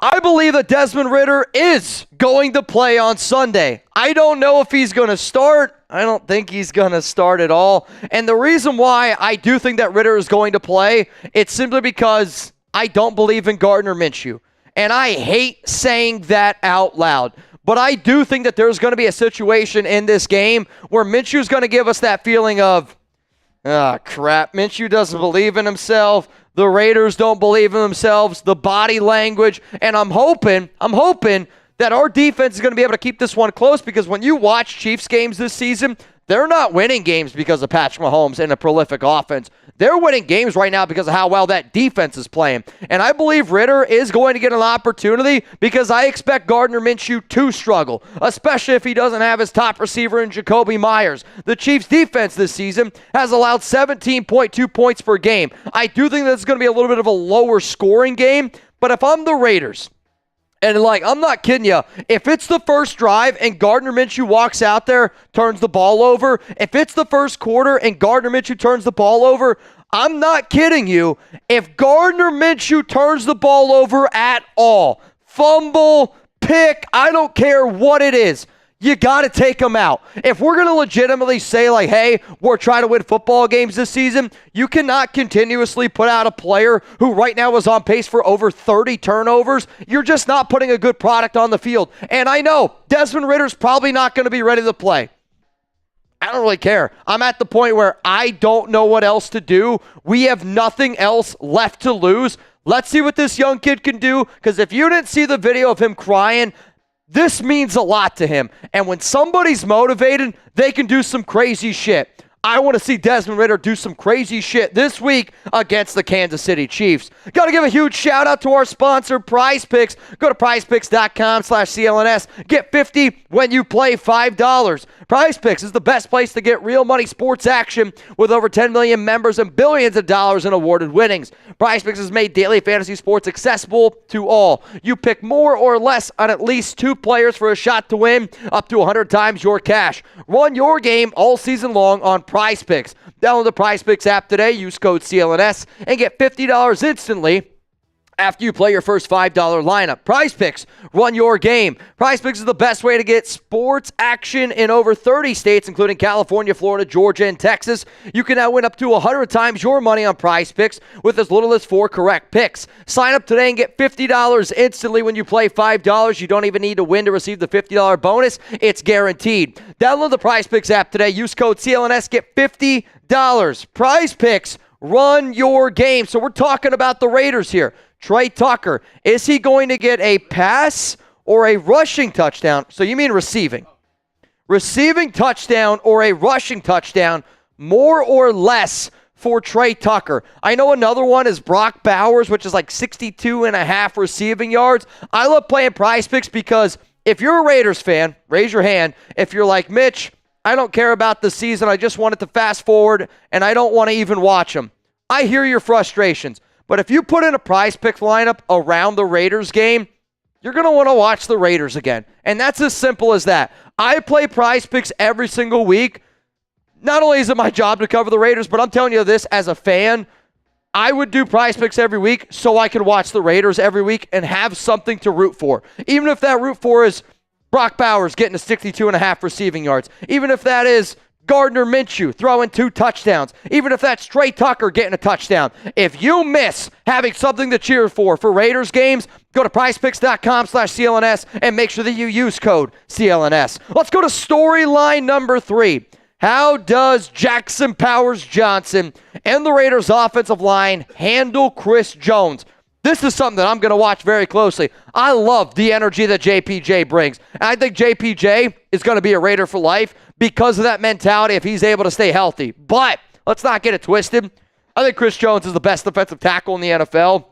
I believe that Desmond Ridder is going to play on Sunday. I don't know if he's going to start. I don't think he's going to start at all. And the reason why I do think that Ridder is going to play, it's simply because I don't believe in Gardner Minshew. And I hate saying that out loud. But I do think that there's going to be a situation in this game where Minshew's going to give us that feeling of, crap, Minshew doesn't believe in himself. The Raiders don't believe in themselves, the body language, and I'm hoping that our defense is going to be able to keep this one close because when you watch Chiefs games this season, they're not winning games because of Patrick Mahomes and a prolific offense. They're winning games right now because of how well that defense is playing. And I believe Ridder is going to get an opportunity because I expect Gardner Minshew to struggle, especially if he doesn't have his top receiver in Jakobi Meyers. The Chiefs' defense this season has allowed 17.2 points per game. I do think that's going to be a little bit of a lower scoring game, but if I'm the Raiders, and I'm not kidding you, if it's the first drive and Gardner Minshew walks out there, turns the ball over, if it's the first quarter and Gardner Minshew turns the ball over, I'm not kidding you. If Gardner Minshew turns the ball over at all, fumble, pick, I don't care what it is, you got to take him out. If we're going to legitimately say, hey, we're trying to win football games this season, you cannot continuously put out a player who right now is on pace for over 30 turnovers. You're just not putting a good product on the field. And I know Desmond Ridder's probably not going to be ready to play. I don't really care. I'm at the point where I don't know what else to do. We have nothing else left to lose. Let's see what this young kid can do, because if you didn't see the video of him crying, this means a lot to him. And when somebody's motivated, they can do some crazy shit. I want to see Desmond Ridder do some crazy shit this week against the Kansas City Chiefs. Got to give a huge shout out to our sponsor, PrizePicks. Go to prizepicks.com/CLNS. Get 50 when you play $5. PrizePicks is the best place to get real money sports action with over 10 million members and billions of dollars in awarded winnings. PrizePicks has made daily fantasy sports accessible to all. You pick more or less on at least 2 players for a shot to win up to 100 times your cash. Run your game all season long on PrizePicks. Download the PrizePicks app today, use code CLNS, and get $50 instantly after you play your first $5 lineup. PrizePicks, run your game. PrizePicks is the best way to get sports action in over 30 states, including California, Florida, Georgia, and Texas. You can now win up to 100 times your money on PrizePicks with as little as 4 correct picks. Sign up today and get $50 instantly when you play $5. You don't even need to win to receive the $50 bonus. It's guaranteed. Download the PrizePicks app today. Use code CLNS. Get $50. PrizePicks, run your game. So we're talking about the Raiders here. Tre Tucker, is he going to get a pass or a rushing touchdown? So you mean receiving. Receiving touchdown or a rushing touchdown, more or less for Tre Tucker. I know another one is Brock Bowers, which is like 62.5 receiving yards. I love playing PrizePicks because if you're a Raiders fan, raise your hand. If you're like Mitch, I don't care about the season. I just want it to fast forward, and I don't want to even watch them. I hear your frustrations. But if you put in a PrizePicks lineup around the Raiders game, you're going to want to watch the Raiders again. And that's as simple as that. I play PrizePicks every single week. Not only is it my job to cover the Raiders, but I'm telling you this as a fan, I would do PrizePicks every week so I could watch the Raiders every week and have something to root for. Even if that root for is Brock Bowers getting to 62.5 receiving yards. Even if that is Gardner Minshew throwing 2 touchdowns. Even if that's Tre Tucker getting a touchdown. If you miss having something to cheer for Raiders games, go to prizepicks.com/CLNS and make sure that you use code CLNS. Let's go to storyline number 3. How does Jackson Powers-Johnson and the Raiders offensive line handle Chris Jones? This is something that I'm going to watch very closely. I love the energy that JPJ brings. And I think JPJ is going to be a Raider for life because of that mentality if he's able to stay healthy. But let's not get it twisted. I think Chris Jones is the best defensive tackle in the NFL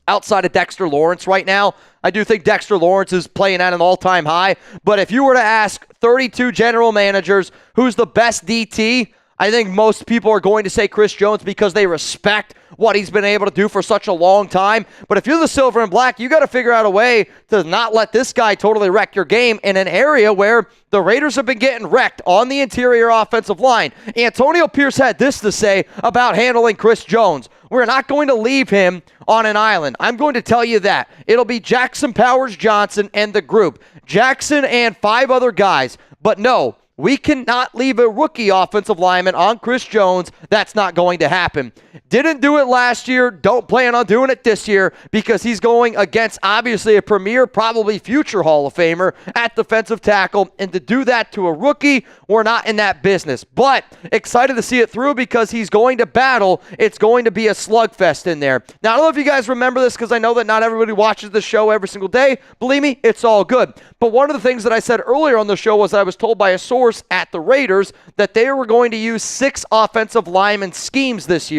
outside of Dexter Lawrence right now. I do think Dexter Lawrence is playing at an all-time high. But if you were to ask 32 general managers who's the best DT, I think most people are going to say Chris Jones because they respect what he's been able to do for such a long time. But if you're the silver and black, you got to figure out a way to not let this guy totally wreck your game in an area where the Raiders have been getting wrecked on the interior offensive line. Antonio Pierce had this to say about handling Chris Jones. We're not going to leave him on an island. I'm going to tell you that. It'll be Jackson Powers-Johnson and the group. Jackson and 5 other guys. But no, we cannot leave a rookie offensive lineman on Chris Jones. That's not going to happen. Didn't do it last year. Don't plan on doing it this year because he's going against obviously a premier, probably future Hall of Famer at defensive tackle. And to do that to a rookie, we're not in that business. But excited to see it through because he's going to battle. It's going to be a slugfest in there. Now, I don't know if you guys remember this because I know that not everybody watches the show every single day. Believe me, it's all good. But one of the things that I said earlier on the show was I was told by a source at the Raiders that they were going to use 6 offensive lineman schemes this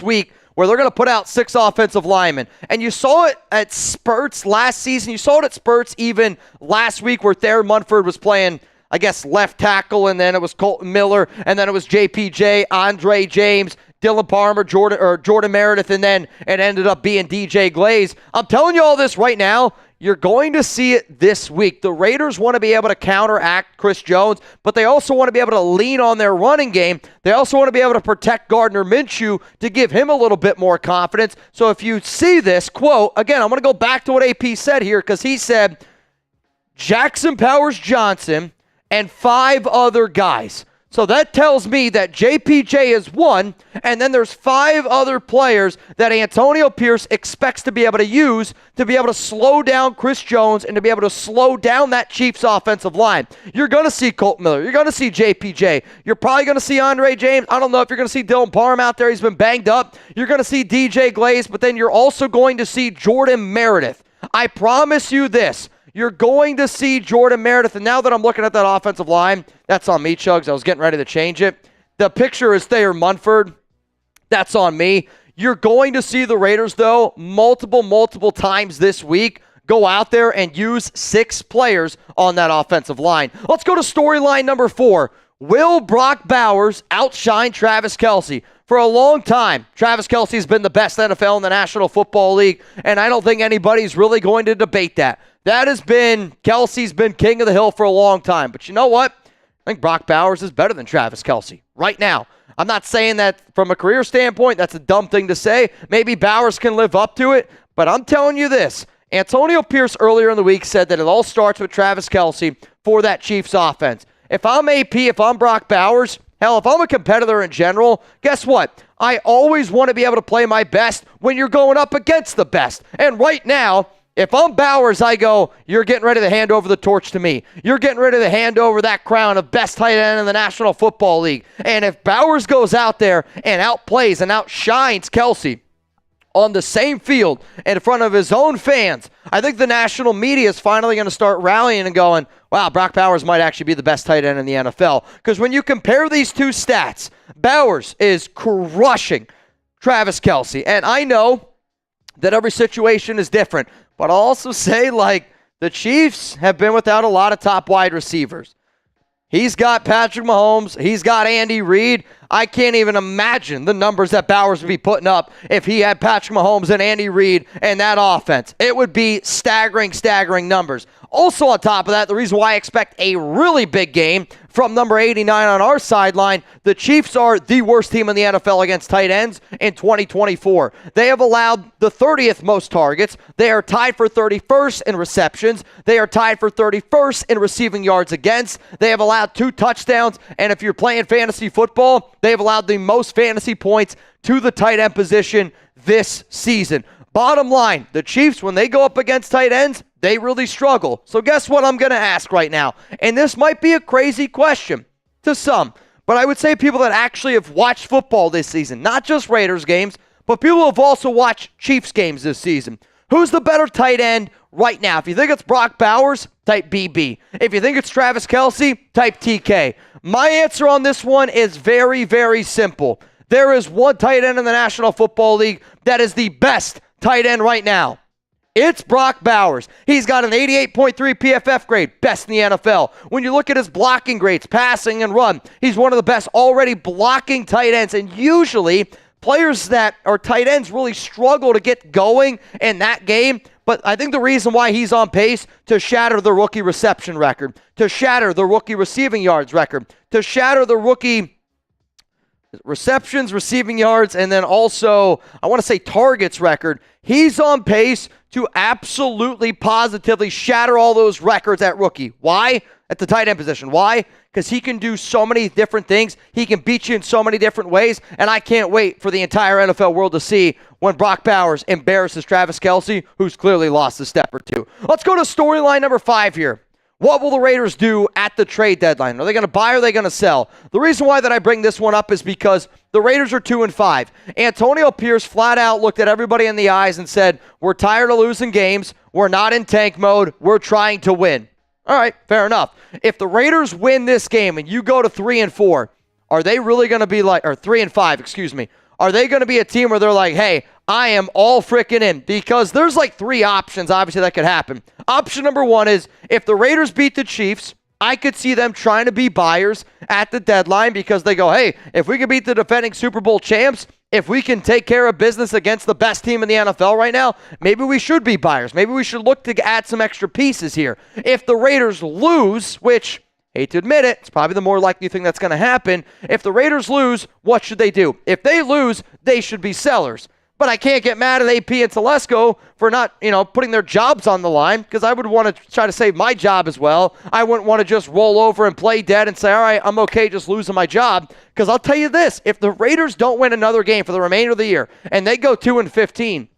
week, where they're going to put out 6 offensive linemen. And you saw it at spurts last season. You saw it at spurts even last week where Thayer Munford was playing, I guess, left tackle, and then it was Kolton Miller, and then it was JPJ, Andre James, Dylan Parham, Jordan Meredith, and then it ended up being DJ Glaze. I'm telling you all this right now. You're going to see it this week. The Raiders want to be able to counteract Chris Jones, but they also want to be able to lean on their running game. They also want to be able to protect Gardner Minshew to give him a little bit more confidence. So if you see this quote, again, I'm going to go back to what AP said here because he said Jackson Powers-Johnson and 5 other guys. So that tells me that JPJ is 1, and then there's 5 other players that Antonio Pierce expects to be able to use to be able to slow down Chris Jones and to be able to slow down that Chiefs offensive line. You're going to see Kolton Miller. You're going to see JPJ. You're probably going to see Andre James. I don't know if you're going to see Dylan Parham out there. He's been banged up. You're going to see DJ Glaze, but then you're also going to see Jordan Meredith. I promise you this. You're going to see Jordan Meredith, and now that I'm looking at that offensive line, that's on me, Chuggs. I was getting ready to change it. The picture is Thayer Munford. That's on me. You're going to see the Raiders, though, multiple times this week go out there and use 6 players on that offensive line. Let's go to storyline number 4. Will Brock Bowers outshine Travis Kelce? For a long time, Travis Kelce has been the best NFL in the National Football League, and I don't think anybody's really going to debate that. Kelce's been king of the hill for a long time. But you know what? I think Brock Bowers is better than Travis Kelce right now. I'm not saying that from a career standpoint. That's a dumb thing to say. Maybe Bowers can live up to it. But I'm telling you this. Antonio Pierce earlier in the week said that it all starts with Travis Kelce for that Chiefs offense. If I'm AP, if I'm Brock Bowers, hell, if I'm a competitor in general, guess what? I always want to be able to play my best when you're going up against the best. And right now, if I'm Bowers, I go, you're getting ready to hand over the torch to me. You're getting ready to hand over that crown of best tight end in the National Football League. And if Bowers goes out there and outplays and outshines Kelce on the same field in front of his own fans, I think the national media is finally going to start rallying and going, wow, Brock Bowers might actually be the best tight end in the NFL. Because when you compare these two stats, Bowers is crushing Travis Kelce. And I know that every situation is different, but I'll also say, the Chiefs have been without a lot of top wide receivers. He's got Patrick Mahomes. He's got Andy Reid. I can't even imagine the numbers that Bowers would be putting up if he had Patrick Mahomes and Andy Reid and that offense. It would be staggering numbers. Also on top of that, the reason why I expect a really big game from number 89 on our sideline, the Chiefs are the worst team in the NFL against tight ends in 2024. They have allowed the 30th most targets. They are tied for 31st in receptions. They are tied for 31st in receiving yards against. They have allowed 2 touchdowns, and if you're playing fantasy football, they have allowed the most fantasy points to the tight end position this season. Bottom line, the Chiefs, when they go up against tight ends, they really struggle. So guess what I'm going to ask right now? And this might be a crazy question to some, but I would say people that actually have watched football this season, not just Raiders games, but people who have also watched Chiefs games this season. Who's the better tight end right now? If you think it's Brock Bowers, type BB. If you think it's Travis Kelce, type TK. My answer on this one is very, very simple. There is one tight end in the National Football League that is the best tight end right now. It's Brock Bowers. He's got an 88.3 PFF grade, best in the NFL. When you look at his blocking grades, passing and run, he's one of the best already blocking tight ends. And usually, players that are tight ends really struggle to get going in that game. But I think the reason why he's on pace to shatter the rookie reception record, to shatter the rookie receiving yards record, to shatter the rookie receptions, receiving yards, and then also, I want to say targets record. He's on pace to absolutely positively shatter all those records at rookie. Why? At the tight end position. Why? Because he can do so many different things. He can beat you in so many different ways, and I can't wait for the entire NFL world to see when Brock Bowers embarrasses Travis Kelce, who's clearly lost a step or two. Let's go to storyline number 5 here. What will the Raiders do at the trade deadline? Are they going to buy or are they going to sell? The reason why that I bring this one up is because the Raiders are 2-5. Antonio Pierce flat out looked at everybody in the eyes and said, we're tired of losing games. We're not in tank mode. We're trying to win. All right, fair enough. If the Raiders win this game and you go to 3-4, are they really going to be like, or 3-5, excuse me, are they going to be a team where they're like, hey, I am all freaking in? Because there's like 3 options, obviously, that could happen. Option number 1 is if the Raiders beat the Chiefs, I could see them trying to be buyers at the deadline because they go, hey, if we can beat the defending Super Bowl champs, if we can take care of business against the best team in the NFL right now, maybe we should be buyers. Maybe we should look to add some extra pieces here. If the Raiders lose, which, hate to admit it, it's probably the more likely thing that's going to happen. If the Raiders lose, what should they do? If they lose, they should be sellers. But I can't get mad at AP and Telesco for not, putting their jobs on the line because I would want to try to save my job as well. I wouldn't want to just roll over and play dead and say, all right, I'm okay just losing my job. Because I'll tell you this, if the Raiders don't win another game for the remainder of the year and they go 2-15,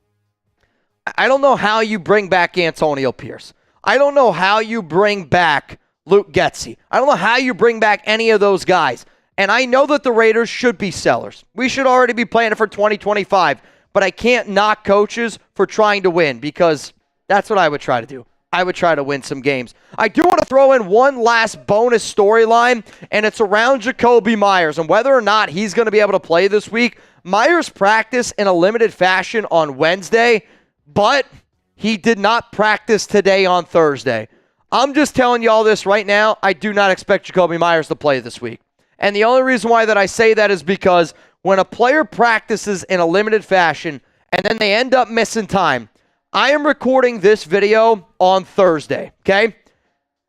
I don't know how you bring back Antonio Pierce. I don't know how you bring back Luke Getsy. I don't know how you bring back any of those guys. And I know that the Raiders should be sellers. We should already be planning for 2025. But I can't knock coaches for trying to win because that's what I would try to do. I would try to win some games. I do want to throw in one last bonus storyline, and it's around Jakobi Meyers and whether or not he's going to be able to play this week. Meyers practiced in a limited fashion on Wednesday, but he did not practice today on Thursday. I'm just telling you all this right now. I do not expect Jakobi Meyers to play this week. And the only reason why that I say that is because when a player practices in a limited fashion and then they end up missing time, I am recording this video on Thursday, okay?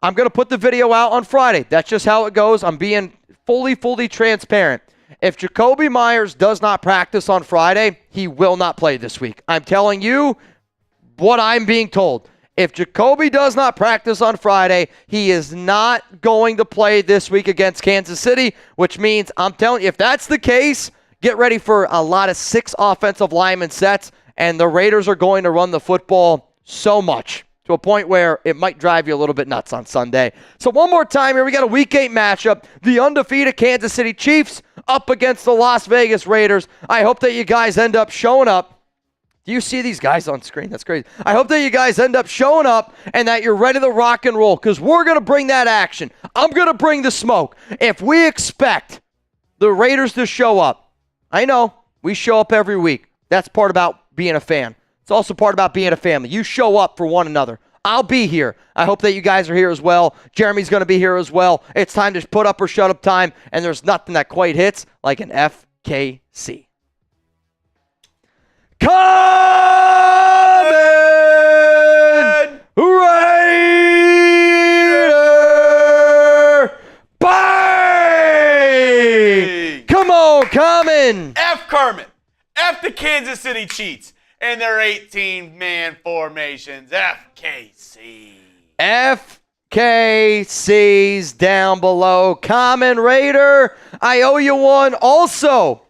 I'm going to put the video out on Friday. That's just how it goes. I'm being fully transparent. If Jakobi Meyers does not practice on Friday, he will not play this week. I'm telling you what I'm being told. If Jakobi does not practice on Friday, he is not going to play this week against Kansas City, which means, I'm telling you, if that's the case, get ready for a lot of 6 offensive lineman sets, and the Raiders are going to run the football so much to a point where it might drive you a little bit nuts on Sunday. So one more time here, we got a Week 8 matchup. The undefeated Kansas City Chiefs up against the Las Vegas Raiders. I hope that you guys end up showing up Do you see these guys on screen? That's crazy. I hope that you guys end up showing up and that you're ready to rock and roll because we're going to bring that action. I'm going to bring the smoke. If we expect the Raiders to show up, I know we show up every week. That's part about being a fan. It's also part about being a family. You show up for one another. I'll be here. I hope that you guys are here as well. Jeremy's going to be here as well. It's time to put up or shut up time, and there's nothing that quite hits like an FKC. Coming! Raider! Bang! Come on, coming! F Kermit. F the Kansas City Chiefs and their 18-man formations. FKC. FKC's down below. Common Raider, I owe you one. Also,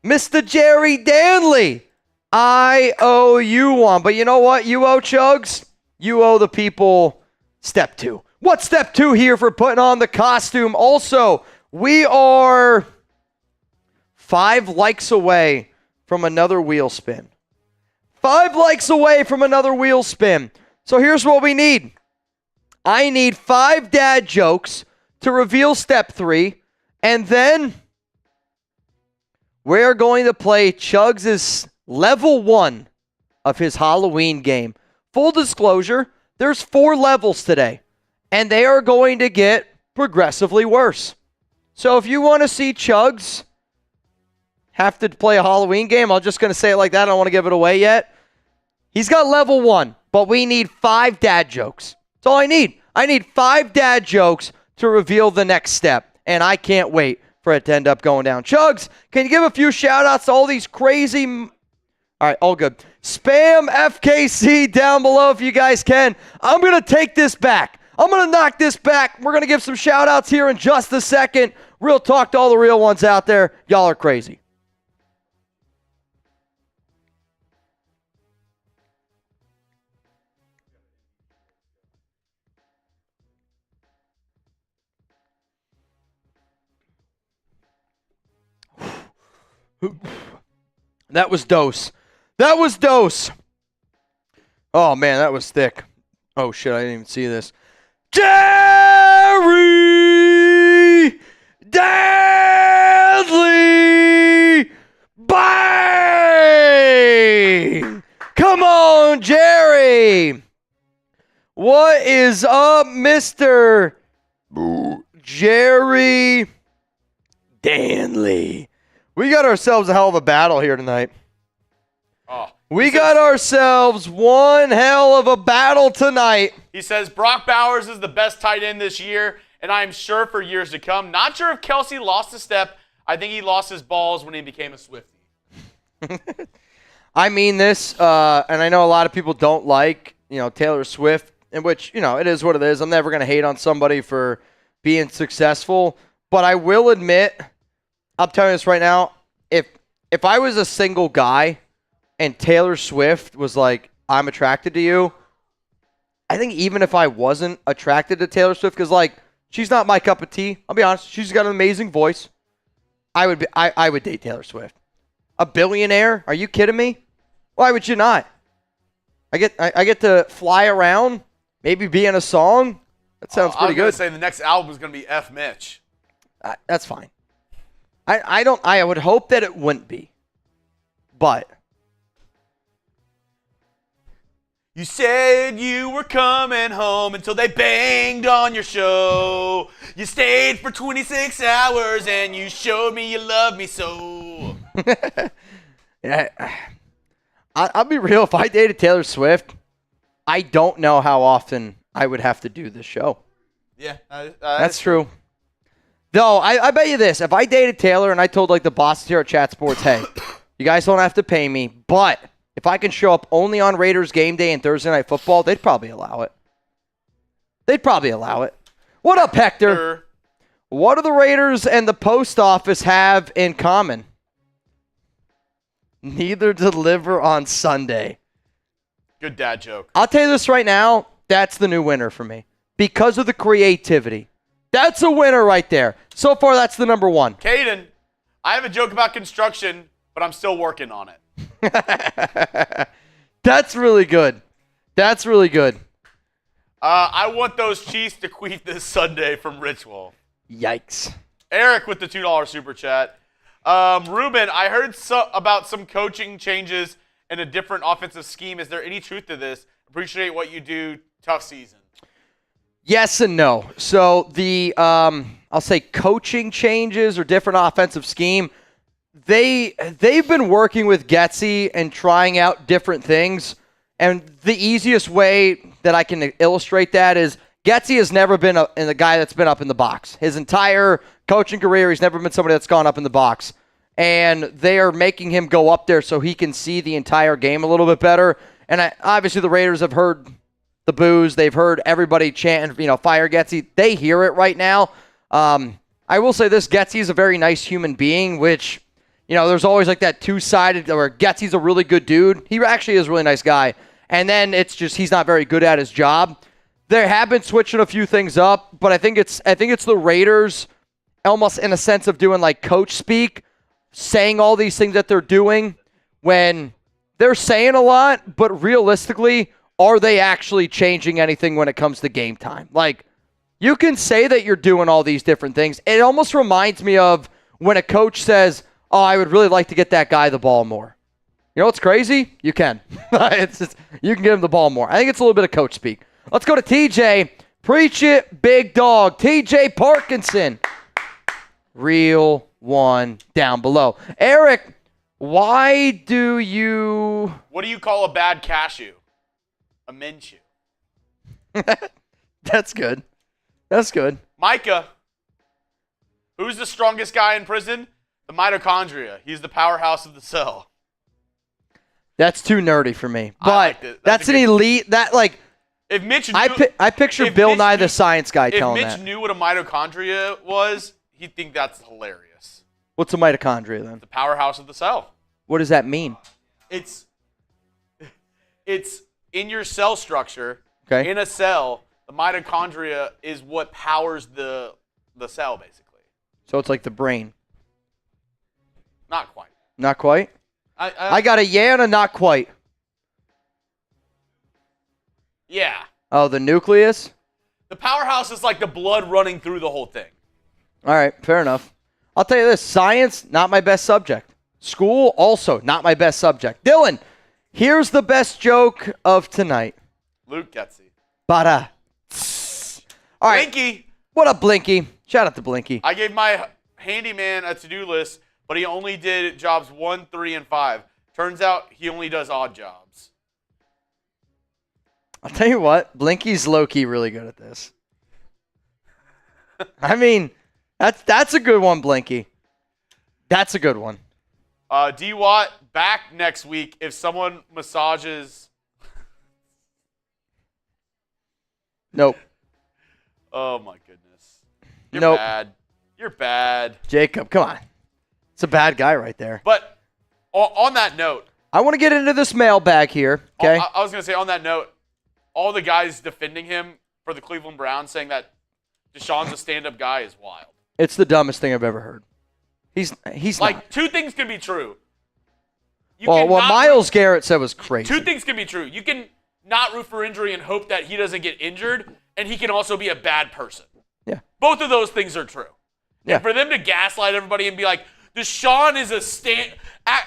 Mr. Jerry Danley, I owe you one. But you know what? You owe Chuggs. You owe the people step 2. What's step 2 here for putting on the costume? Also, we are 5 likes away from another wheel spin. 5 likes away from another wheel spin. So here's what we need. I need 5 dad jokes to reveal step 3. And then we're going to play Chuggs' level 1 of his Halloween game. Full disclosure, there's 4 levels today. And they are going to get progressively worse. So if you want to see Chuggs have to play a Halloween game, I'm just going to say it like that. I don't want to give it away yet. He's got level 1, but we need 5 dad jokes. That's all I need. I need 5 dad jokes to reveal the next step, and I can't wait for it to end up going down. Chuggs, can you give a few shout-outs to all these crazy... All right, all good. Spam FKC down below if you guys can. I'm going to take this back. I'm going to knock this back. We're going to give some shout-outs here in just a second. Real talk to all the real ones out there. Y'all are crazy. That was dose. That was dose. Oh, man, that was thick. Oh, shit, I didn't even see this. Jerry Dudley! Bang! Come on, Jerry! What is up, Mr. Jerry Danley? We got ourselves a hell of a battle here tonight. We got ourselves one hell of a battle tonight. He says Brock Bowers is the best tight end this year, and I'm sure for years to come. Not sure if Kelsey lost a step. I think he lost his balls when he became a Swiftie. I mean this, and I know a lot of people don't like, Taylor Swift, in which, it is what it is. I'm never going to hate on somebody for being successful, but I will admit, I'm telling you this right now, if I was a single guy and Taylor Swift was like, I'm attracted to you, I think even if I wasn't attracted to Taylor Swift, because, she's not my cup of tea. I'll be honest. She's got an amazing voice. I would date Taylor Swift. A billionaire? Are you kidding me? Why would you not? I get to fly around, maybe be in a song. That sounds pretty good. I was going to say the next album is going to be F. Mitch. That's fine. I would hope that it wouldn't be. But you said you were coming home until they banged on your show. You stayed for 26 hours and you showed me you love me so. Yeah, I'll be real. If I dated Taylor Swift, I don't know how often I would have to do this show. Yeah, that's true. Though, I bet you this. If I dated Taylor and I told the bosses here at Chat Sports, hey, you guys don't have to pay me, but if I can show up only on Raiders game day and Thursday Night Football, they'd probably allow it. What up, Hector? What do the Raiders and the post office have in common? Neither deliver on Sunday. Good dad joke. I'll tell you this right now. That's the new winner for me. Because of the creativity. That's a winner right there. So far, that's the number one. Caden, I have a joke about construction, but I'm still working on it. That's really good. That's really good. I want those Chiefs to queef this Sunday from Rich Wolf. Yikes. Eric with the $2 super chat. Ruben, I heard about some coaching changes and a different offensive scheme. Is there any truth to this? Appreciate what you do. Tough season. Yes and no. So the I'll say coaching changes or different offensive scheme. They've been working with Getsy and trying out different things. And the easiest way that I can illustrate that is Getsy has never been a guy that's been up in the box. His entire coaching career, he's never been somebody that's gone up in the box. And they are making him go up there so he can see the entire game a little bit better. And obviously the Raiders have heard the boos. They've heard everybody chanting, fire Getsy. They hear it right now. I will say this, Getsy is a very nice human being, which, there's always like that two-sided where Getsy's a really good dude. He actually is a really nice guy. And then it's just he's not very good at his job. They have been switching a few things up, but I think it's the Raiders almost in a sense of doing like coach speak, saying all these things that they're doing when they're saying a lot, but realistically, are they actually changing anything when it comes to game time? Like, you can say that you're doing all these different things. It almost reminds me of when a coach says, oh, I would really like to get that guy the ball more. You know what's crazy? You can. You can get him the ball more. I think it's a little bit of coach speak. Let's go to TJ. Preach it, big dog. TJ Parkinson. Real one down below. Eric, why do you... What do you call a bad cashew? A Minshew. That's good. That's good. Micah. Who's the strongest guy in prison? The mitochondria. He's the powerhouse of the cell. That's too nerdy for me. But that's an elite... If Mitch knew, I picture Bill Nye the Science Guy telling that. If Mitch knew what a mitochondria was, he'd think that's hilarious. What's a mitochondria then? The powerhouse of the cell. What does that mean? It's in your cell structure. Okay. In a cell, the mitochondria is what powers the cell, basically. So it's like the brain. Not quite. Not quite? I got a yeah and a not quite. Yeah. Oh, the nucleus? The powerhouse is like the blood running through the whole thing. All right, fair enough. I'll tell you this. Science, not my best subject. School, also not my best subject. Dylan, here's the best joke of tonight. Luke Getsy. Bada. All right. Blinky. What up, Blinky? Shout out to Blinky. I gave my handyman a to-do list, but he only did jobs 1, 3, and 5. Turns out he only does odd jobs. I'll tell you what, Blinky's low-key really good at this. I mean, that's a good one, Blinky. That's a good one. D-Watt back next week if someone massages. Nope. Oh, my goodness. You're Nope. bad. You're bad. Jacob, come on. It's a bad guy right there. But on that note. I want to get into this mailbag here, okay? I was going to say, on that note, all the guys defending him for the Cleveland Browns saying that Deshaun's a stand-up guy is wild. It's the dumbest thing I've ever heard. He's like, not. two things can be true. What Myles Garrett said was crazy. Two things can be true. You can not root for injury and hope that he doesn't get injured, and he can also be a bad person. Yeah. Both of those things are true. Yeah. And for them to gaslight everybody and be like, Deshaun is a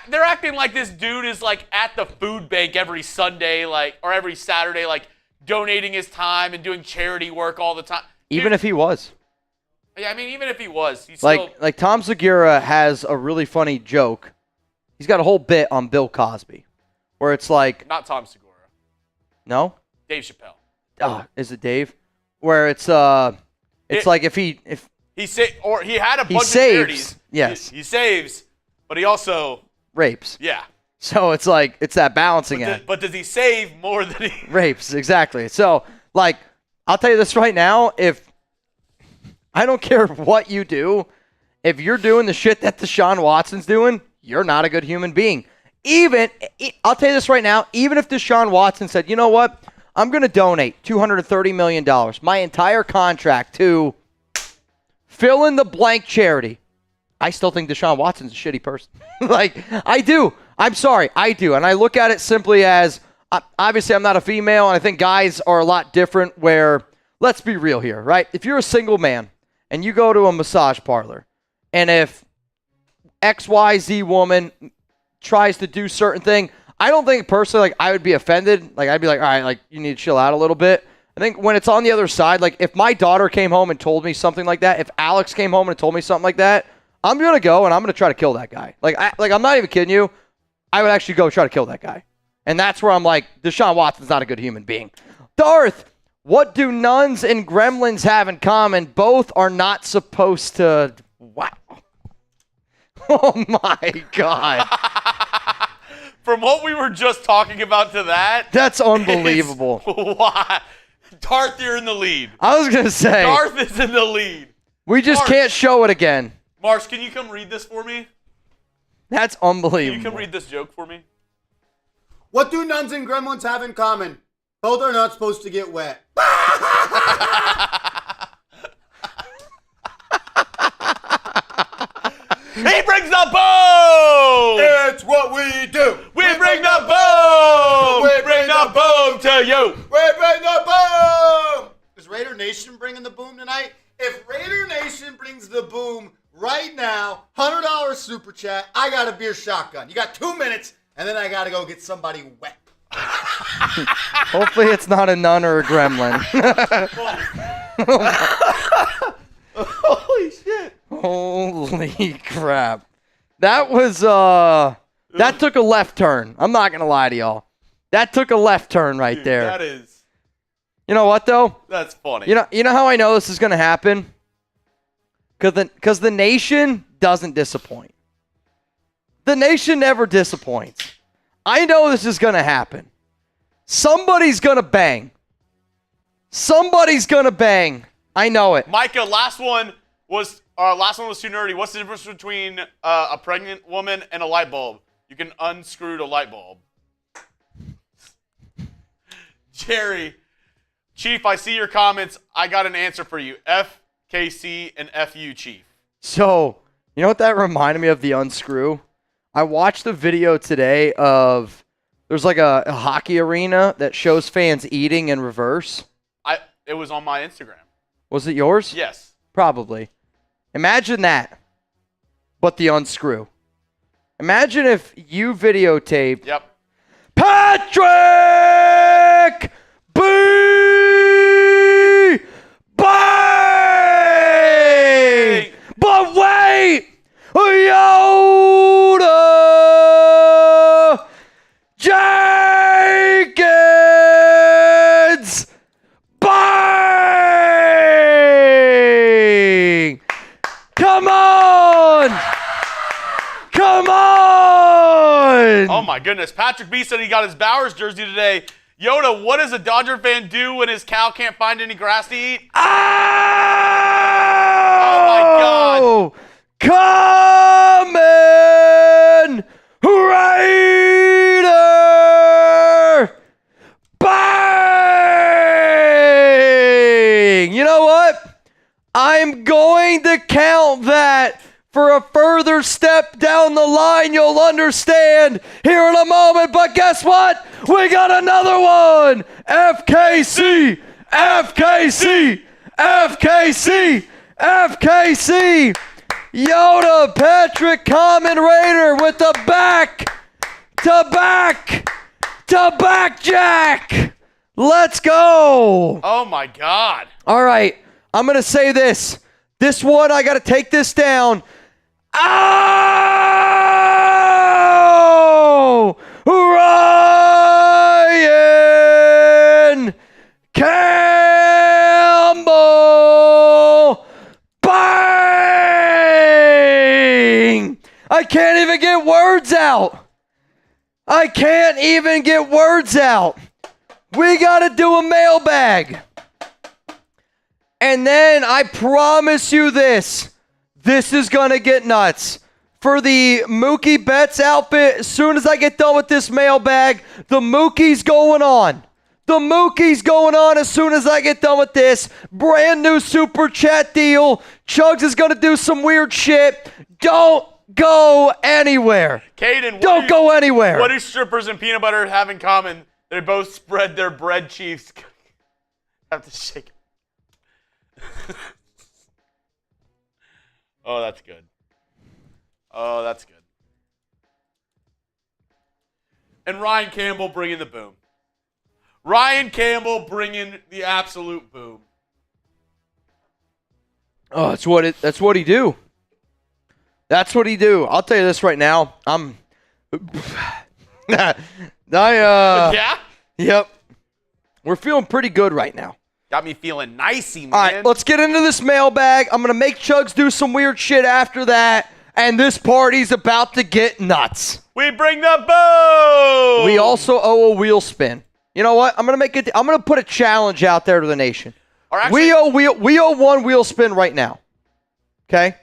they're acting like this dude is like at the food bank every Sunday, or every Saturday, donating his time and doing charity work all the time. Even if he was. Yeah, I mean, even if he was, he's like still... Tom Segura has a really funny joke. He's got a whole bit on Bill Cosby, where it's like... Not Tom Segura. No? Dave Chappelle. Oh, is it Dave? Where it's like if he had a bunch of saves, charities. Yes. He saves, but he also... rapes. Yeah. So it's like, it's that balancing act. But does he save more than he... Rapes, exactly. So, I'll tell you this right now, I don't care what you do, if you're doing the shit that Deshaun Watson's doing, you're not a good human being. I'll tell you this right now, even if Deshaun Watson said, you know what, I'm going to donate $230 million, my entire contract to fill in the blank charity, I still think Deshaun Watson's a shitty person. I do. I'm sorry, I do. And I look at it simply as obviously I'm not a female, and I think guys are a lot different where, let's be real here, right? If you're a single man and you go to a massage parlor, and if XYZ woman tries to do certain thing, I don't think personally, like, I would be offended. Like, I'd be like, all right, like, you need to chill out a little bbit. I think when it's on the other side, like, if my daughter came home and told me something like that, if Alex came home and told me something like that, I'm going to go and I'm going to try to kill that guy. Like, I'm not even kidding you. I would actually go try to kill that guy. And that's where I'm like, Deshaun Watson's not a good human being. Darth, what do nuns and gremlins have in common? Both are not supposed to... Wow. Oh, my God. From what we were just talking about to that... That's unbelievable. Why? Darth, you're in the lead. I was going to say... Darth is in the lead. We just can't show it again. Marsh, can you come read this for me? That's unbelievable. Can you come read this joke for me? What do nuns and gremlins have in common? Both are not supposed to get wet. He brings the boom! It's what we do. We bring the boom! We bring the boom to you! We bring the boom! Is Raider Nation bringing the boom tonight? If Raider Nation brings the boom right now, $100 super chat, I got a beer shotgun. You got 2 minutes, and then I got to go get somebody wet. Hopefully it's not a nun or a gremlin. Holy shit. Holy crap. That was, that took a left turn. I'm not going to lie to y'all. That took a left turn right Dude, there. That is... You know what, though? That's funny. You know how I know this is going to happen? Because the nation doesn't disappoint. The nation never disappoints. I know this is going to happen. Somebody's going to bang. Somebody's going to bang. I know it. Micah, last one was too nerdy. What's the difference between a pregnant woman and a light bulb? You can unscrew the light bulb. Jerry, Chief, I see your comments. I got an answer for you. FKC and FU, Chief. So, you know what that reminded me of, the unscrew? I watched a video today of, there's like a hockey arena that shows fans eating in reverse. It was on my Instagram. Was it yours? Yes. Probably. Imagine that, but the unscrew. Imagine if you videotaped Patrick B. Bang! But wait! Yoda Jenkins Bang! Come on! Come on! Oh my goodness. Patrick B said he got his Bowers jersey today. Yoda, what does a Dodger fan do when his cow can't find any grass to eat? Oh my God. Kamen Rider! Bang! You know what? I'm going to count that for a further step down the line. You'll understand here in a moment. But guess what? We got another one. FKC! FKC! FKC! FKC! Yoda Patrick Common Raider with the back jack. Let's go. Oh my God. All right. I'm going to say this. This one, I got to take this down. Oh! Ryan Campbell! Bang! I can't even get words out. We got to do a mailbag. And then I promise you this is going to get nuts. For the Mookie Betts outfit, as soon as I get done with this mailbag, the Mookie's going on. As soon as I get done with this. Brand new super chat deal. Chuggs is going to do some weird shit. Don't go anywhere. Caden, Don't go anywhere. What do strippers and peanut butter have in common? They both spread their bread cheeks. Have to shake it. Oh, that's good. Oh, that's good. And Ryan Campbell bringing the boom. Ryan Campbell bringing the absolute boom. Oh, that's what he do. That's what he do. I'll tell you this right now. Yeah? Yep. We're feeling pretty good right now. Got me feeling nicey, man. All right, let's get into this mailbag. I'm going to make Chuggs do some weird shit after that, and this party's about to get nuts. We bring the boom! We also owe a wheel spin. You know what? I'm going to put a challenge out there to the nation. Or actually, we owe one wheel spin right now. Okay?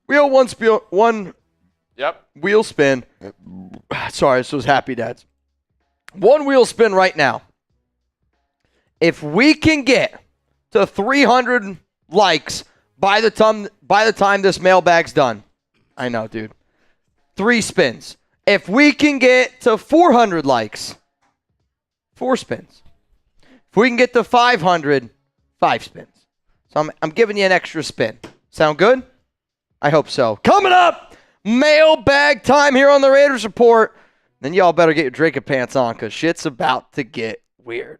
We owe one wheel spin. Sorry, this was Happy Dads. One wheel spin right now. If we can get to 300 likes by the time this mailbag's done. I know, dude. 3 spins. If we can get to 400 likes, 4 spins. If we can get to 500, 5 spins. So I'm giving you an extra spin. Sound good? I hope so. Coming up, mailbag time here on the Raiders Report. Then y'all better get your drinking pants on because shit's about to get weird.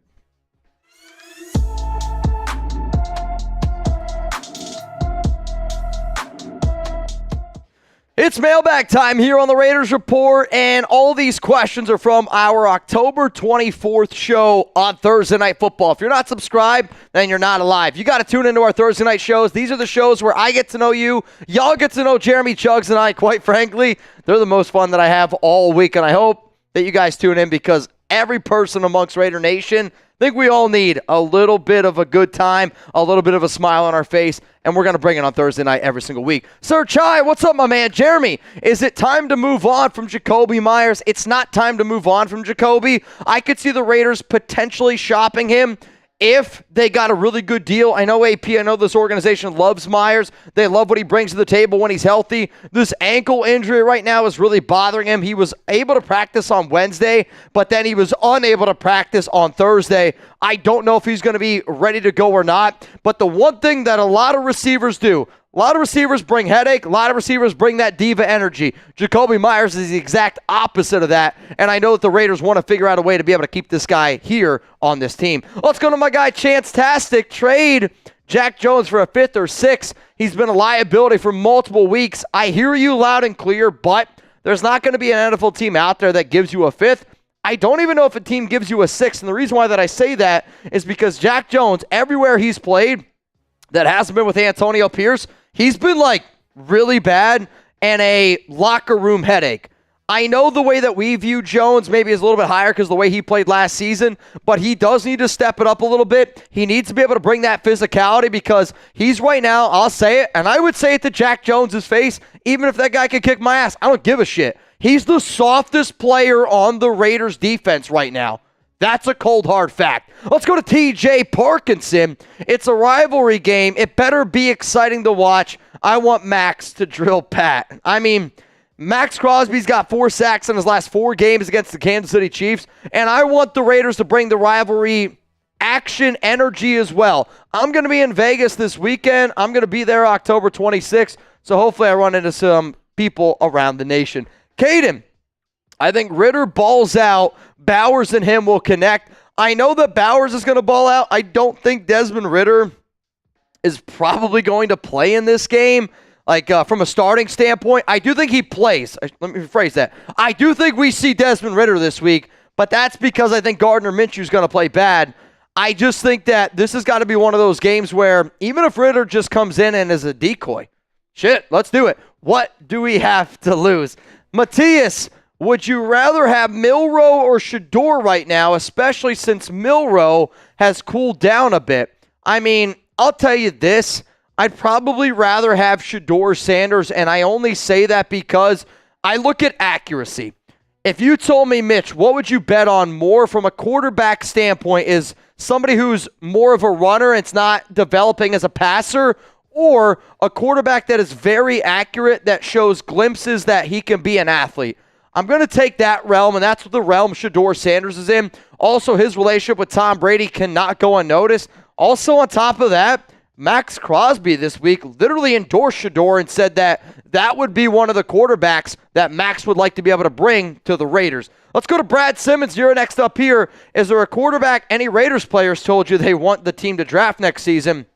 It's mailbag time here on the Raiders Report, and all these questions are from our October 24th show on Thursday Night Football. If you're not subscribed, then you're not alive. You got to tune into our Thursday night shows. These are the shows where I get to know you. Y'all get to know Jeremy, Chuggs, and I. Quite frankly, they're the most fun that I have all week, and I hope that you guys tune in because every person amongst Raider Nation, I think we all need a little bit of a good time, a little bit of a smile on our face, and we're going to bring it on Thursday night every single week. Sir Chai, what's up, my man? Jeremy, is it time to move on from Jakobi Meyers? It's not time to move on from Jakobi. I could see the Raiders potentially shopping him if they got a really good deal. I know AP, I know this organization loves Meyers. They love what he brings to the table when he's healthy. This ankle injury right now is really bothering him. He was able to practice on Wednesday, but then he was unable to practice on Thursday. I don't know if he's going to be ready to go or not, but the one thing that a lot of receivers do, a lot of receivers bring headache. A lot of receivers bring that diva energy. Jakobi Meyers is the exact opposite of that, and I know that the Raiders want to figure out a way to be able to keep this guy here on this team. Let's go to my guy, Chance-tastic. Trade Jack Jones for a 5th or 6th. He's been a liability for multiple weeks. I hear you loud and clear, but there's not going to be an NFL team out there that gives you a 5th. I don't even know if a team gives you a 6th, and the reason why that I say that is because Jack Jones, everywhere he's played that hasn't been with Antonio Pierce, he's been like really bad and a locker room headache. I know the way that we view Jones maybe is a little bit higher because of the way he played last season, but he does need to step it up a little bit. He needs to be able to bring that physicality because he's right now, I'll say it, and I would say it to Jack Jones' face, even if that guy could kick my ass. I don't give a shit. He's the softest player on the Raiders defense right now. That's a cold, hard fact. Let's go to TJ Parkinson. It's a rivalry game. It better be exciting to watch. I want Max to drill Pat. I mean, Maxx Crosby's got 4 sacks in his last 4 games against the Kansas City Chiefs, and I want the Raiders to bring the rivalry action energy as well. I'm going to be in Vegas this weekend. I'm going to be there October 26th, so hopefully I run into some people around the nation. Caden, I think Ridder balls out. Bowers and him will connect. I know that Bowers is going to ball out. I don't think Desmond Ridder is probably going to play in this game. From a starting standpoint, I do think he plays. Let me rephrase that. I do think we see Desmond Ridder this week, but that's because I think Gardner Minshew is going to play bad. I just think that this has got to be one of those games where even if Ridder just comes in and is a decoy, shit, let's do it. What do we have to lose? Matthias, would you rather have Milroe or Shador right now, especially since Milroe has cooled down a bit? I mean, I'll tell you this. I'd probably rather have Shador Sanders, and I only say that because I look at accuracy. If you told me, Mitch, what would you bet on more from a quarterback standpoint? Is somebody who's more of a runner and it's not developing as a passer, or a quarterback that is very accurate that shows glimpses that he can be an athlete? I'm going to take that realm, and that's what the realm Shedeur Sanders is in. Also, his relationship with Tom Brady cannot go unnoticed. Also, on top of that, Maxx Crosby this week literally endorsed Shedeur and said that that would be one of the quarterbacks that Max would like to be able to bring to the Raiders. Let's go to Brad Simmons. You're next up here. Is there a quarterback any Raiders players told you they want the team to draft next season?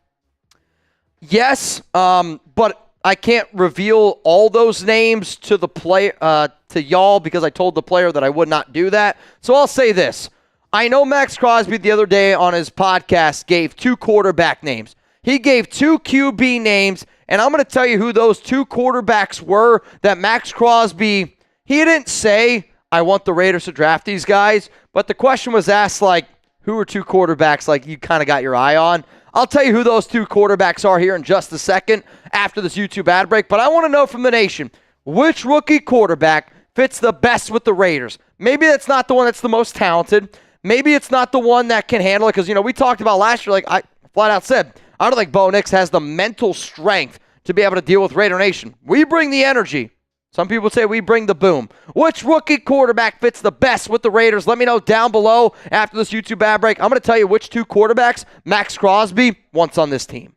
Yes, but I can't reveal all those names to the to y'all because I told the player that I would not do that. So I'll say this. I know Maxx Crosby the other day on his podcast gave 2 quarterback names. He gave 2 QB names, and I'm going to tell you who those 2 quarterbacks were that Maxx Crosby, he didn't say, I want the Raiders to draft these guys, but the question was asked, like, who are 2 quarterbacks like you kind of got your eye on? I'll tell you who those 2 quarterbacks are here in just a second after this YouTube ad break, but I want to know from the nation, which rookie quarterback fits the best with the Raiders? Maybe that's not the one that's the most talented. Maybe it's not the one that can handle it because, we talked about last year, like I flat out said, I don't think Bo Nix has the mental strength to be able to deal with Raider Nation. We bring the energy. Some people say we bring the boom. Which rookie quarterback fits the best with the Raiders? Let me know down below after this YouTube ad break. I'm going to tell you which 2 quarterbacks Maxx Crosby wants on this team.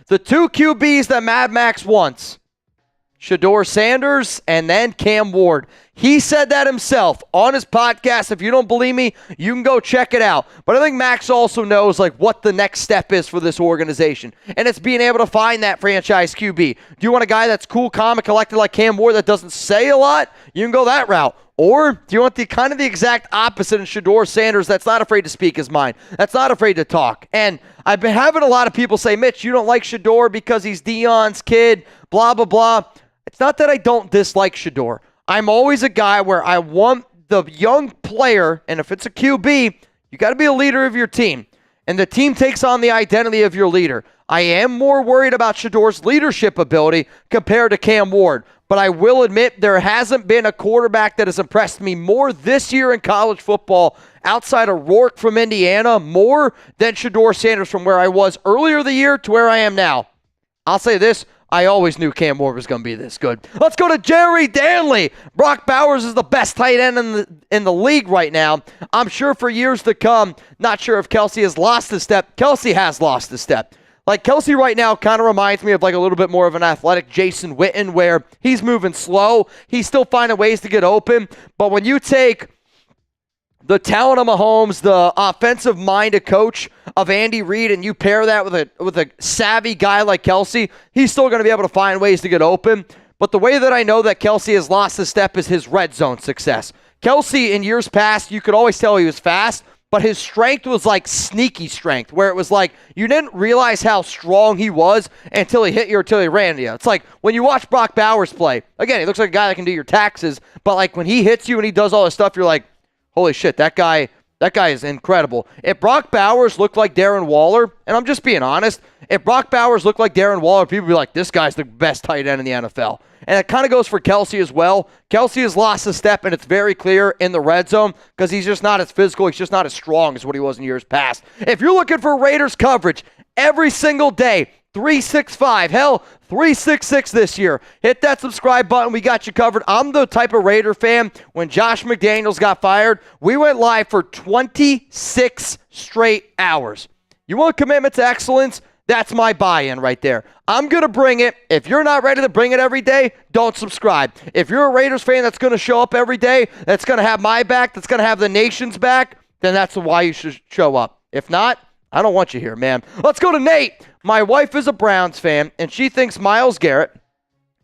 The 2 QBs that Mad Max wants, Shedeur Sanders and then Cam Ward. He said that himself on his podcast. If you don't believe me, you can go check it out. But I think Max also knows what the next step is for this organization. And it's being able to find that franchise QB. Do you want a guy that's cool, calm, and collected like Cam Ward that doesn't say a lot? You can go that route. Or do you want the kind of the exact opposite in Shedeur Sanders that's not afraid to speak his mind, that's not afraid to talk? And I've been having a lot of people say, Mitch, you don't like Shedeur because he's Deion's kid, blah, blah, blah. It's not that I don't dislike Shedeur. I'm always a guy where I want the young player, and if it's a QB, you got to be a leader of your team. And the team takes on the identity of your leader. I am more worried about Shedeur's leadership ability compared to Cam Ward. But I will admit there hasn't been a quarterback that has impressed me more this year in college football outside of Rourke from Indiana, more than Shedeur Sanders from where I was earlier the year to where I am now. I'll say this. I always knew Cam Ward was going to be this good. Let's go to Jerry Danley. Brock Bowers is the best tight end in the league right now. I'm sure for years to come, not sure if Kelsey has lost a step. Kelsey has lost a step. Kelsey right now kind of reminds me of a little bit more of an athletic Jason Witten where he's moving slow. He's still finding ways to get open. But when you take the talent of Mahomes, the offensive-minded coach of Andy Reid, and you pair that with a savvy guy like Kelsey, he's still going to be able to find ways to get open. But the way that I know that Kelsey has lost a step is his red zone success. Kelsey, in years past, you could always tell he was fast, but his strength was sneaky strength, where it was you didn't realize how strong he was until he hit you or until he ran you. It's like when you watch Brock Bowers play. Again, he looks like a guy that can do your taxes, but when he hits you and he does all this stuff, you're like, holy shit, that guy is incredible. If Brock Bowers looked like Darren Waller, and I'm just being honest, if Brock Bowers looked like Darren Waller, people would be like, this guy's the best tight end in the NFL. And it kind of goes for Kelsey as well. Kelsey has lost a step, and it's very clear in the red zone because he's just not as physical. He's just not as strong as what he was in years past. If you're looking for Raiders coverage every single day, 365, hell, 366 this year. Hit that subscribe button. We got you covered. I'm the type of Raider fan. When Josh McDaniels got fired, we went live for 26 straight hours. You want commitment to excellence? That's my buy-in right there. I'm going to bring it. If you're not ready to bring it every day, don't subscribe. If you're a Raiders fan that's going to show up every day, that's going to have my back, that's going to have the nation's back, then that's why you should show up. If not, I don't want you here, man. Let's go to Nate. My wife is a Browns fan, and she thinks Myles Garrett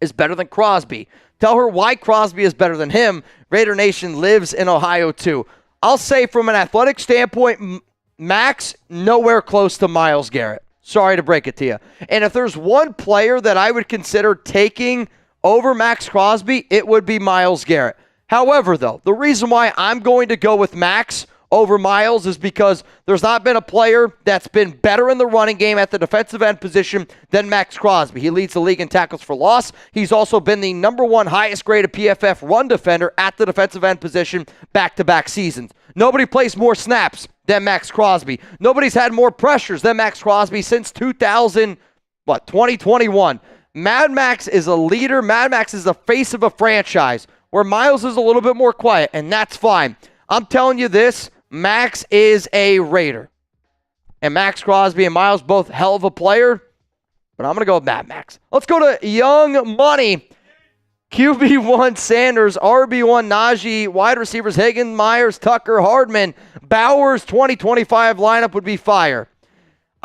is better than Crosby. Tell her why Crosby is better than him. Raider Nation lives in Ohio, too. I'll say from an athletic standpoint, Max, nowhere close to Myles Garrett. Sorry to break it to you. And if there's one player that I would consider taking over Maxx Crosby, it would be Myles Garrett. However, though, the reason why I'm going to go with Max over Myles is because there's not been a player that's been better in the running game at the defensive end position than Maxx Crosby. He leads the league in tackles for loss. He's also been the #1 highest graded PFF run defender at the defensive end position back-to-back seasons. Nobody plays more snaps than Maxx Crosby. Nobody's had more pressures than Maxx Crosby since 2021. Mad Max is a leader. Mad Max is the face of a franchise. where Miles is a little bit more quiet, and that's fine. I'm telling you this, Maxx is a Raider. And Maxx Crosby and Miles, both hell of a player, but I'm going to go with Maxx. Let's go to Young Money. QB1 Sanders, RB1 Najee, wide receivers Higgins, Meyers, Tucker, Hardman. Bowers' 2025 lineup would be fire.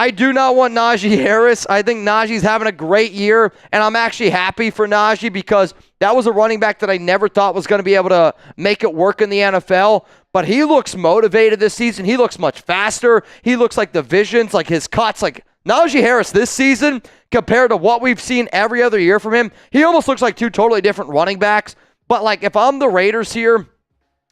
I do not want Najee Harris. I think Najee's having a great year, and I'm actually happy for Najee because that was a running back that I never thought was going to be able to make it work in the NFL, but he looks motivated this season. He looks much faster. He looks like the visions, like his cuts, like Najee Harris this season compared to what we've seen every other year from him. He almost looks like two totally different running backs, but like if I'm the Raiders here,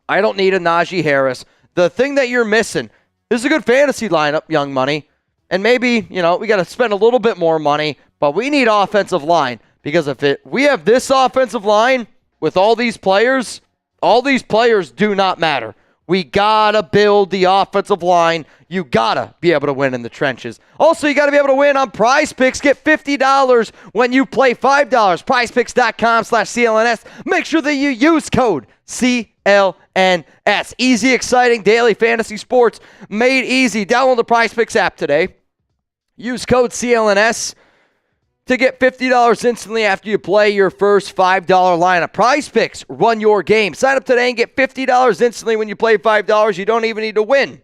I don't need a Najee Harris. The thing that you're missing, this is a good fantasy lineup, Young Money. And maybe, we got to spend a little bit more money, but we need offensive line because we have this offensive line with all these players do not matter. We got to build the offensive line. You got to be able to win in the trenches. Also, you got to be able to win on PrizePicks. Get $50 when you play $5. PrizePicks.com/CLNS. Make sure that you use code CLNS. Easy, exciting, daily fantasy sports made easy. Download the PrizePicks app today. Use code CLNS to get $50 instantly after you play your first $5 lineup. PrizePicks, run your game. Sign up today and get $50 instantly when you play $5. You don't even need to win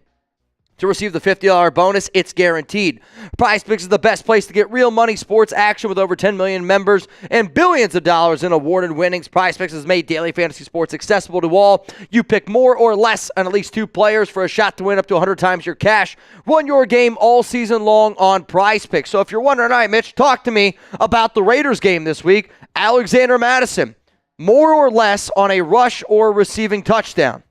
to receive the $50 bonus. It's guaranteed. PrizePicks is the best place to get real money sports action with over 10 million members and billions of dollars in awarded winnings. PrizePicks has made daily fantasy sports accessible to all. You pick more or less on at least two players for a shot to win up to 100 times your cash. Run your game all season long on PrizePicks. So if you're wondering, all right, Mitch, talk to me about the Raiders game this week. Alexander Mattison, more or less on a rush or receiving touchdown.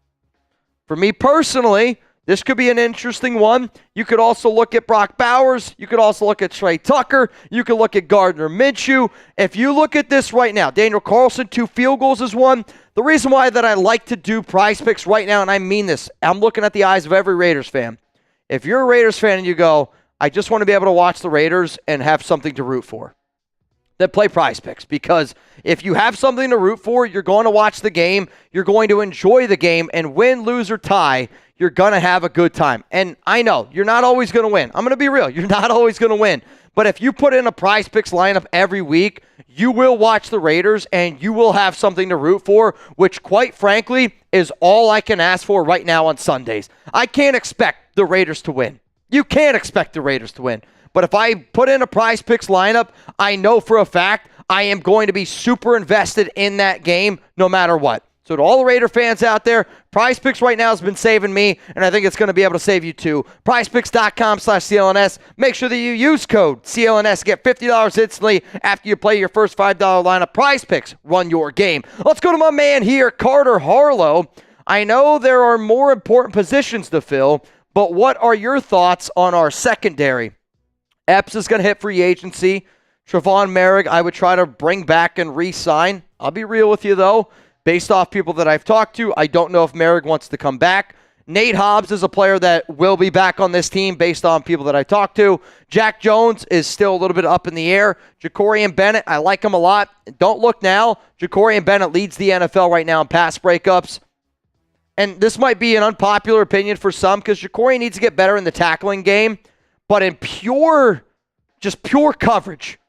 For me personally, this could be an interesting one. You could also look at Brock Bowers. You could also look at Tre Tucker. You could look at Gardner Minshew. If you look at this right now, Daniel Carlson, 2 field goals is one. The reason why that I like to do PrizePicks right now, and I mean this, I'm looking at the eyes of every Raiders fan. If you're a Raiders fan and you go, I just want to be able to watch the Raiders and have something to root for, then play PrizePicks, because if you have something to root for, you're going to watch the game, you're going to enjoy the game, and win, lose, or tie, you're going to have a good time. And I know you're not always going to win. I'm going to be real. You're not always going to win. But if you put in a PrizePicks lineup every week, you will watch the Raiders and you will have something to root for, which quite frankly is all I can ask for right now on Sundays. I can't expect the Raiders to win. You can't expect the Raiders to win. But if I put in a PrizePicks lineup, I know for a fact I am going to be super invested in that game no matter what. So to all the Raider fans out there, PrizePicks right now has been saving me, and I think it's going to be able to save you too. PrizePicks.com/CLNS. Make sure that you use code CLNS. Get $50 instantly after you play your first $5 lineup. PrizePicks, run your game. Let's go to my man here, Carter Harlow. I know there are more important positions to fill, but what are your thoughts on our secondary? Epps is going to hit free agency. Trevon Merrick, I would try to bring back and re-sign. I'll be real with you, though. Based off people that I've talked to, I don't know if Merrick wants to come back. Nate Hobbs is a player that will be back on this team based on people that I talked to. Jack Jones is still a little bit up in the air. Jacorian Bennett, I like him a lot. Don't look now. Jacorian Bennett leads the NFL right now in pass breakups. And this might be an unpopular opinion for some because Jacorian needs to get better in the tackling game. But in pure coverage,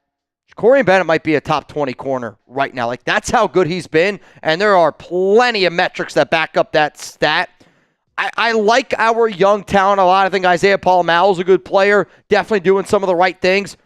Jacorian Bennett might be a top 20 corner right now. Like, that's how good he's been, and there are plenty of metrics that back up that stat. I like our young talent a lot. I think Isaiah Paul-Mao is a good player, definitely doing some of the right things.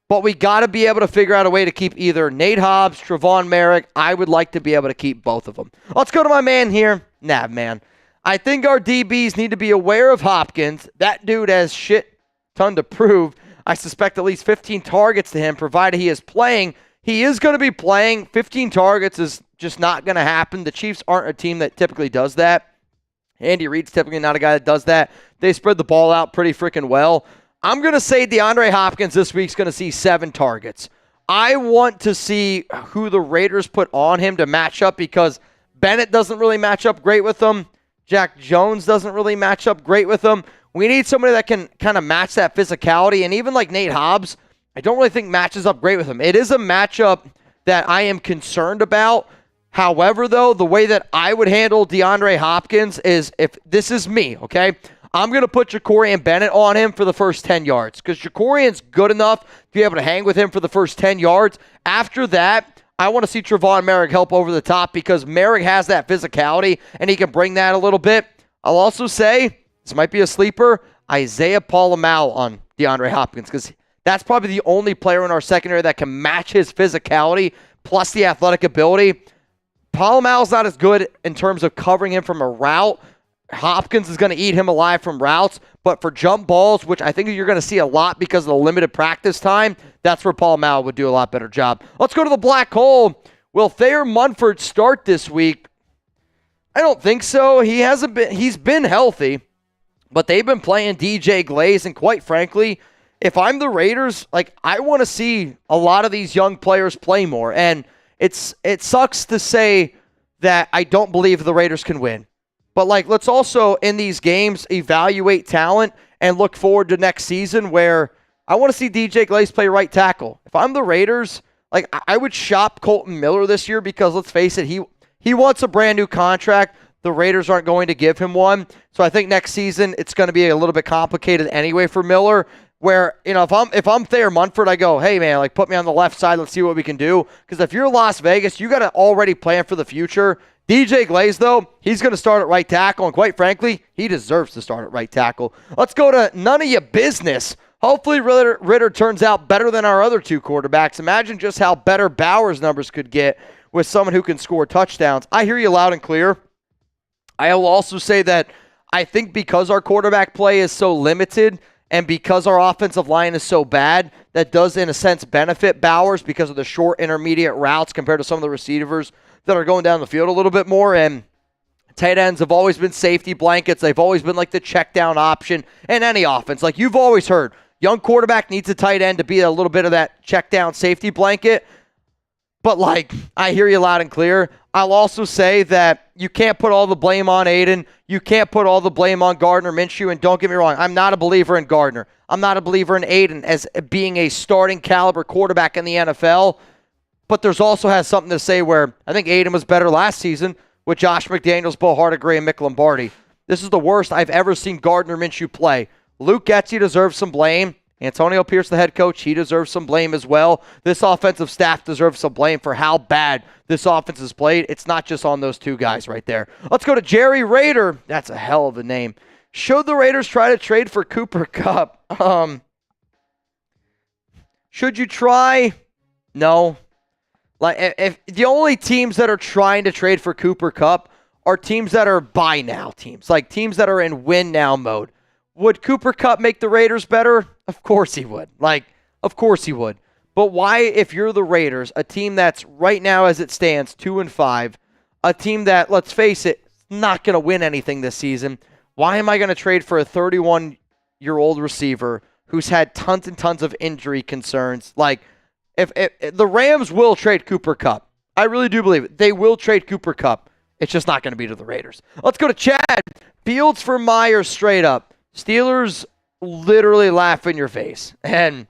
But we got to be able to figure out a way to keep either Nate Hobbs, Trevon Merrick. I would like to be able to keep both of them. Let's go to my man here. Nah, man. I think our DBs need to be aware of Hopkins. That dude has shit ton to prove. I suspect at least 15 targets to him, provided he is playing. He is going to be playing. 15 targets is just not going to happen. The Chiefs aren't a team that typically does that. Andy Reid's typically not a guy that does that. They spread the ball out pretty freaking well. I'm going to say DeAndre Hopkins this week's going to see 7 targets. I want to see who the Raiders put on him to match up because Bennett doesn't really match up great with them. Jack Jones doesn't really match up great with them. We need somebody that can kind of match that physicality. And even like Nate Hobbs, I don't really think matches up great with him. It is a matchup that I am concerned about. However, though, the way that I would handle DeAndre Hopkins is, if this is me, okay, I'm going to put Jacorian Bennett on him for the first 10 yards because Jacorian's good enough to be able to hang with him for the first 10 yards. After that, I want to see Trevon Merrick help over the top because Merrick has that physicality and he can bring that a little bit. I'll also say, this might be a sleeper, Isaiah Paul-Amal on DeAndre Hopkins because that's probably the only player in our secondary that can match his physicality plus the athletic ability. Paul-Amal's not as good in terms of covering him from a route. Hopkins is going to eat him alive from routes, but for jump balls, which I think you're going to see a lot because of the limited practice time, that's where Paul-Amal would do a lot better job. Let's go to the black hole. Will Thayer Munford start this week? I don't think so. He's been healthy, but they've been playing DJ Glaze, and quite frankly, if I'm the Raiders, I want to see a lot of these young players play more, and it sucks to say that I don't believe the Raiders can win. But let's also, in these games, evaluate talent and look forward to next season where I want to see DJ Glaze play right tackle. If I'm the Raiders, I would shop Kolton Miller this year because, let's face it, he wants a brand new contract. The Raiders aren't going to give him one. So I think next season it's going to be a little bit complicated anyway for Miller. Where, if I'm Thayer Munford, I go, hey, man, put me on the left side. Let's see what we can do. Because if you're Las Vegas, you got to already plan for the future. DJ Glaze, though, he's going to start at right tackle. And quite frankly, he deserves to start at right tackle. Let's go to none of your business. Hopefully, Ridder turns out better than our other two quarterbacks. Imagine just how better Bowers' numbers could get with someone who can score touchdowns. I hear you loud and clear. I will also say that I think because our quarterback play is so limited and because our offensive line is so bad, that does, in a sense, benefit Bowers because of the short intermediate routes compared to some of the receivers that are going down the field a little bit more. And tight ends have always been safety blankets. They've always been the check down option in any offense. You've always heard, young quarterback needs a tight end to be a little bit of that check down safety blanket. But I hear you loud and clear. I'll also say that you can't put all the blame on Aidan. You can't put all the blame on Gardner Minshew. And don't get me wrong, I'm not a believer in Gardner. I'm not a believer in Aidan as being a starting caliber quarterback in the NFL. But there's also has something to say where I think Aidan was better last season with Josh McDaniels, Bo Hardigree, and Mick Lombardi. This is the worst I've ever seen Gardner Minshew play. Luke Getsy deserves some blame. Antonio Pierce, the head coach, he deserves some blame as well. This offensive staff deserves some blame for how bad this offense has played. It's not just on those two guys right there. Let's go to Jerry Raider. That's a hell of a name. Should the Raiders try to trade for Cooper Kupp? Should you try? No. If the only teams that are trying to trade for Cooper Kupp are teams that are buy now teams, teams that are in win now mode. Would Cooper Kupp make the Raiders better? Of course he would. Of course he would. But why, if you're the Raiders, a team that's right now as it stands 2-5, a team that, let's face it, not going to win anything this season, why am I going to trade for a 31-year-old receiver who's had tons and tons of injury concerns? If the Rams will trade Cooper Kupp. I really do believe it. They will trade Cooper Kupp. It's just not going to be to the Raiders. Let's go to Chad. Fields for Meyers straight up. Steelers literally laugh in your face. And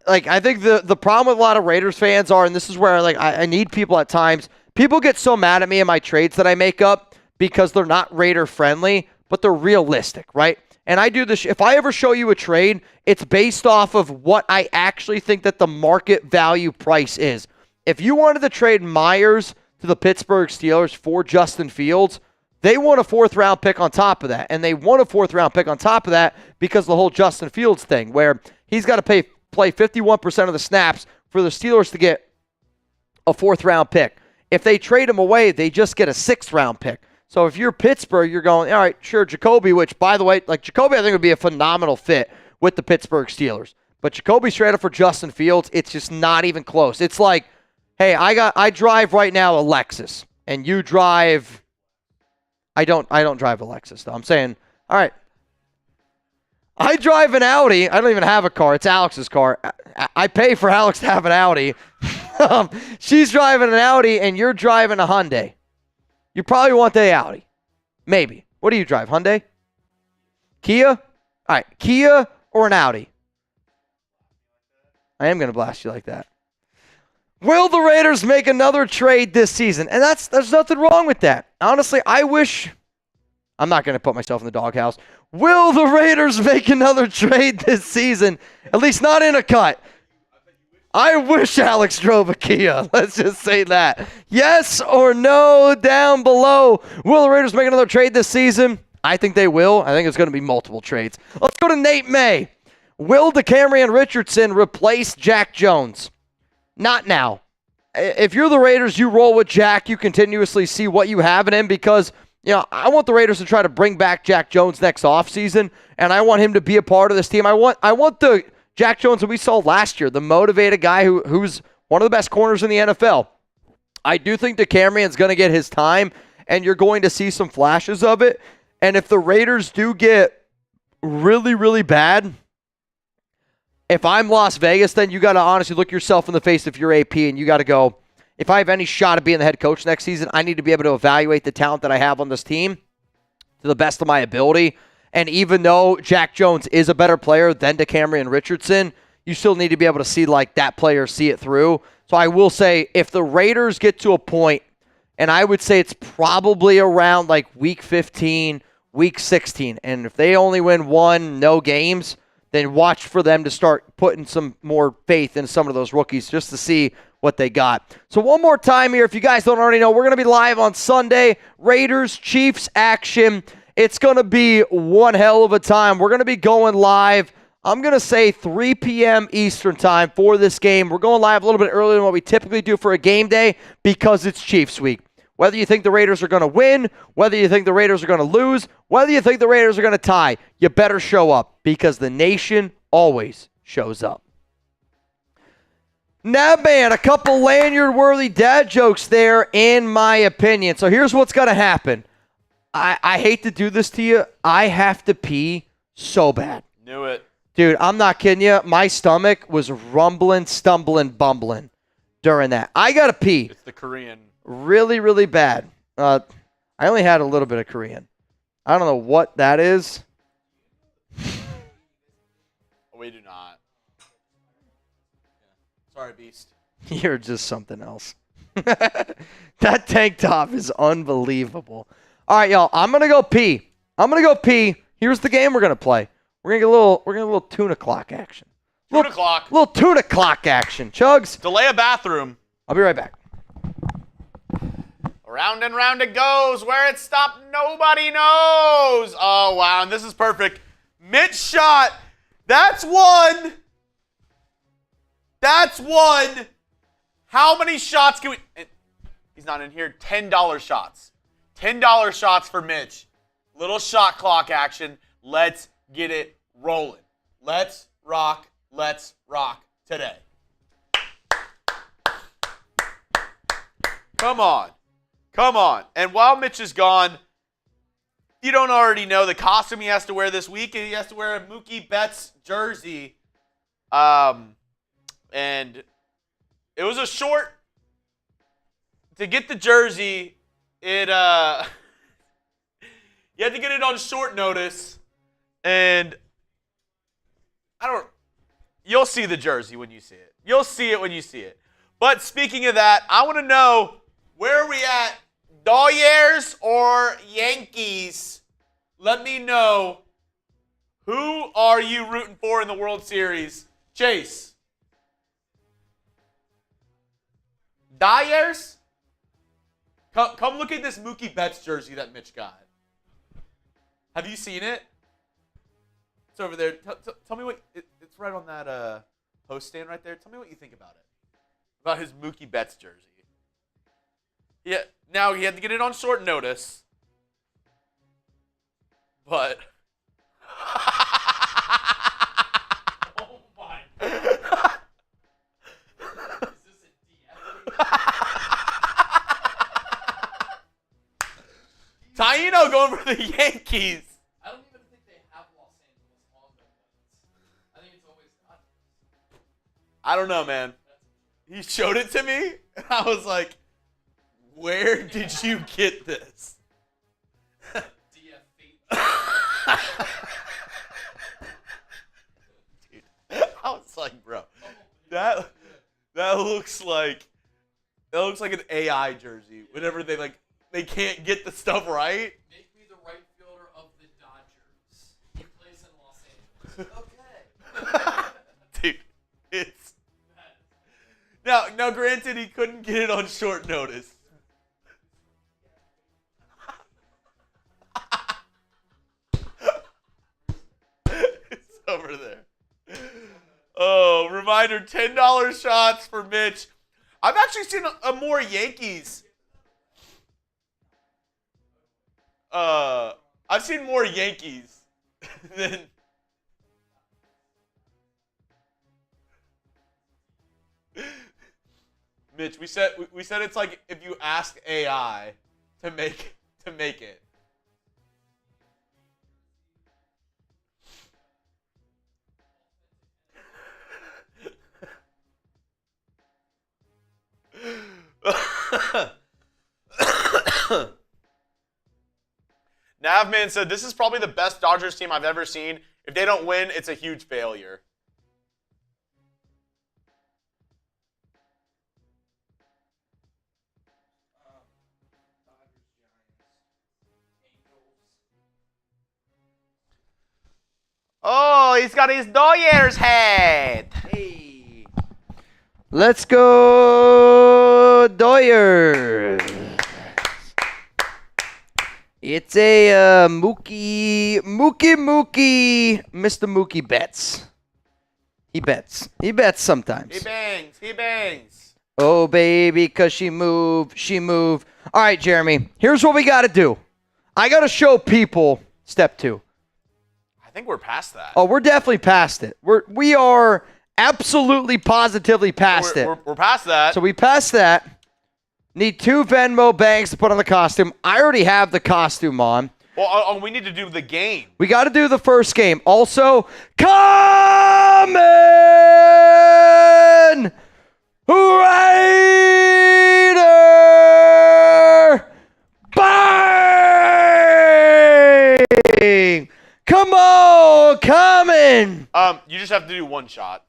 I think the problem with a lot of Raiders fans are, and this is where I need people at times, people get so mad at me in my trades that I make up because they're not Raider friendly, but they're realistic, right? And I do this, if I ever show you a trade, it's based off of what I actually think that the market value price is. If you wanted to trade Meyers to the Pittsburgh Steelers for Justin Fields, they want a 4th-round pick on top of that. And they want a 4th-round pick on top of that because of the whole Justin Fields thing, where he's got to play 51% of the snaps for the Steelers to get a 4th-round pick. If they trade him away, they just get a 6th-round pick. So if you're Pittsburgh, you're going, all right, sure, Jakobi, which, by the way, Jakobi I think would be a phenomenal fit with the Pittsburgh Steelers. But Jakobi straight up for Justin Fields, it's just not even close. It's like, hey, I drive right now a Lexus, and you drive... I don't drive a Lexus, though. I'm saying, all right, I drive an Audi. I don't even have a car. It's Alex's car. I pay for Alex to have an Audi. She's driving an Audi, and you're driving a Hyundai. You probably want the Audi. Maybe. What do you drive, Hyundai? Kia? All right, Kia or an Audi? I am going to blast you like that. Will the Raiders make another trade this season? And there's nothing wrong with that. Honestly, I'm not going to put myself in the doghouse. Will the Raiders make another trade this season? At least not in a cut. I wish Alex drove a Kia. Let's just say that. Yes or no down below. Will the Raiders make another trade this season? I think they will. I think it's going to be multiple trades. Let's go to Nate May. Will DeCamerion Richardson replace Jack Jones? Not now. If you're the Raiders, you roll with Jack. You continuously see what you have in him because, I want the Raiders to try to bring back Jack Jones next offseason, and I want him to be a part of this team. I want the Jack Jones that we saw last year, the motivated guy who's one of the best corners in the NFL. I do think DeCamerion's going to get his time, and you're going to see some flashes of it. And if the Raiders do get really, really bad, if I'm Las Vegas, then you got to honestly look yourself in the face if you're AP, and you got to go, if I have any shot at being the head coach next season, I need to be able to evaluate the talent that I have on this team to the best of my ability. And even though Jack Jones is a better player than DeCamerion Richardson, you still need to be able to see that player see it through. So I will say, if the Raiders get to a point, and I would say it's probably around week 15, week 16, and if they only win no games, then watch for them to start putting some more faith in some of those rookies just to see what they got. So one more time here, if you guys don't already know, we're going to be live on Sunday. Raiders, Chiefs action. It's going to be one hell of a time. We're going to be going live, I'm going to say 3 p.m. Eastern time for this game. We're going live a little bit earlier than what we typically do for a game day because it's Chiefs week. Whether you think the Raiders are going to win, whether you think the Raiders are going to lose, whether you think the Raiders are going to tie, you better show up because the nation always shows up. Now, man, a couple lanyard-worthy dad jokes there, in my opinion. So here's what's going to happen. I hate to do this to you. I have to pee so bad. Knew it. Dude, I'm not kidding you. My stomach was rumbling, stumbling, bumbling during that. I got to pee. It's the Korean. Really, really bad. I only had a little bit of Korean. I don't know what that is. We do not. Sorry, Beast. You're just something else. That tank top is unbelievable. All right, y'all. I'm gonna go pee. Here's the game we're gonna play. We're gonna get a little tuna clock action. Tuna clock. Little tuna clock action. Chuggs. Delay a bathroom. I'll be right back. Round and round it goes. Where it stopped, nobody knows. Oh, wow. And this is perfect. Mitch shot. That's one. How many shots can we... He's not in here. $10 shots. $10 shots for Mitch. Little shot clock action. Let's get it rolling. Let's rock today. Come on. And while Mitch is gone, you don't already know the costume he has to wear this week. He has to wear a Mookie Betts jersey. And it was a short. To get the jersey, you had to get it on short notice. And you'll see the jersey when you see it. You'll see it when you see it. But speaking of that, I want to know, where are we at? Dodgers or Yankees? Let me know. Who are you rooting for in the World Series? Chase. Dodgers? Come look at this Mookie Betts jersey that Mitch got. Have you seen it? It's over there. Tell me what... It's right on that host stand right there. Tell me what you think about it. About his Mookie Betts jersey. Yeah, now he had to get it on short notice. But... Oh my God. Is this a DF? Taino going for the Yankees. I don't even think they have Los Angeles on their buttons. I think it's always not. I don't know, man. He showed it to me, and I was like, where did you get this? Dude, I was like, bro, that looks like That looks like an AI jersey. Whenever they can't get the stuff right. Make me the right fielder of the Dodgers. He plays in Los Angeles. Okay. Dude, it's now. Granted, he couldn't get it on short notice. It's over there. Oh, reminder: $10 shots for Mitch. I've actually seen a more Yankees. I've seen more Yankees than. Mitch, we said it's like if you ask AI to make it. Navman said, this is probably the best Dodgers team I've ever seen. If they don't win, it's a huge failure. Oh, he's got his Doyer's head. Hey. Let's go, Doyer. It's a Mookie, Mr. Mookie bets. He bets sometimes. He bangs. Oh, baby, because she moved. All right, Jeremy, here's what we got to do. I got to show people step 2. I think we're past that. Oh, we're definitely past it. We are absolutely positively past it. We're past that. So we passed that. Need 2 Venmo banks to put on the costume. I already have the costume on. Well, we need to do the game. We got to do the first game. Also, come in, Raider! Bang! Come on, coming. You just have to do one shot.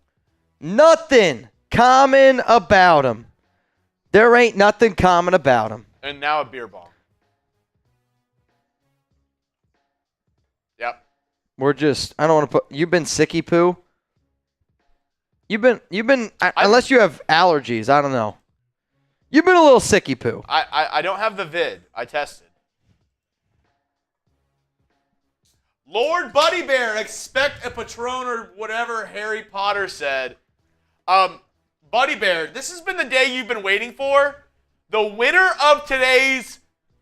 Nothing common about him. There ain't nothing common about him. And now a beer bong. Yep. We're just, I don't want to put, you've been sicky poo. You've been, unless you have allergies, I don't know. You've been a little sicky poo. I don't have the vid. I tested. Lord Buddy Bear, expect a Patron or whatever Harry Potter said. Buddy Bear, this has been the day you've been waiting for. The winner of today's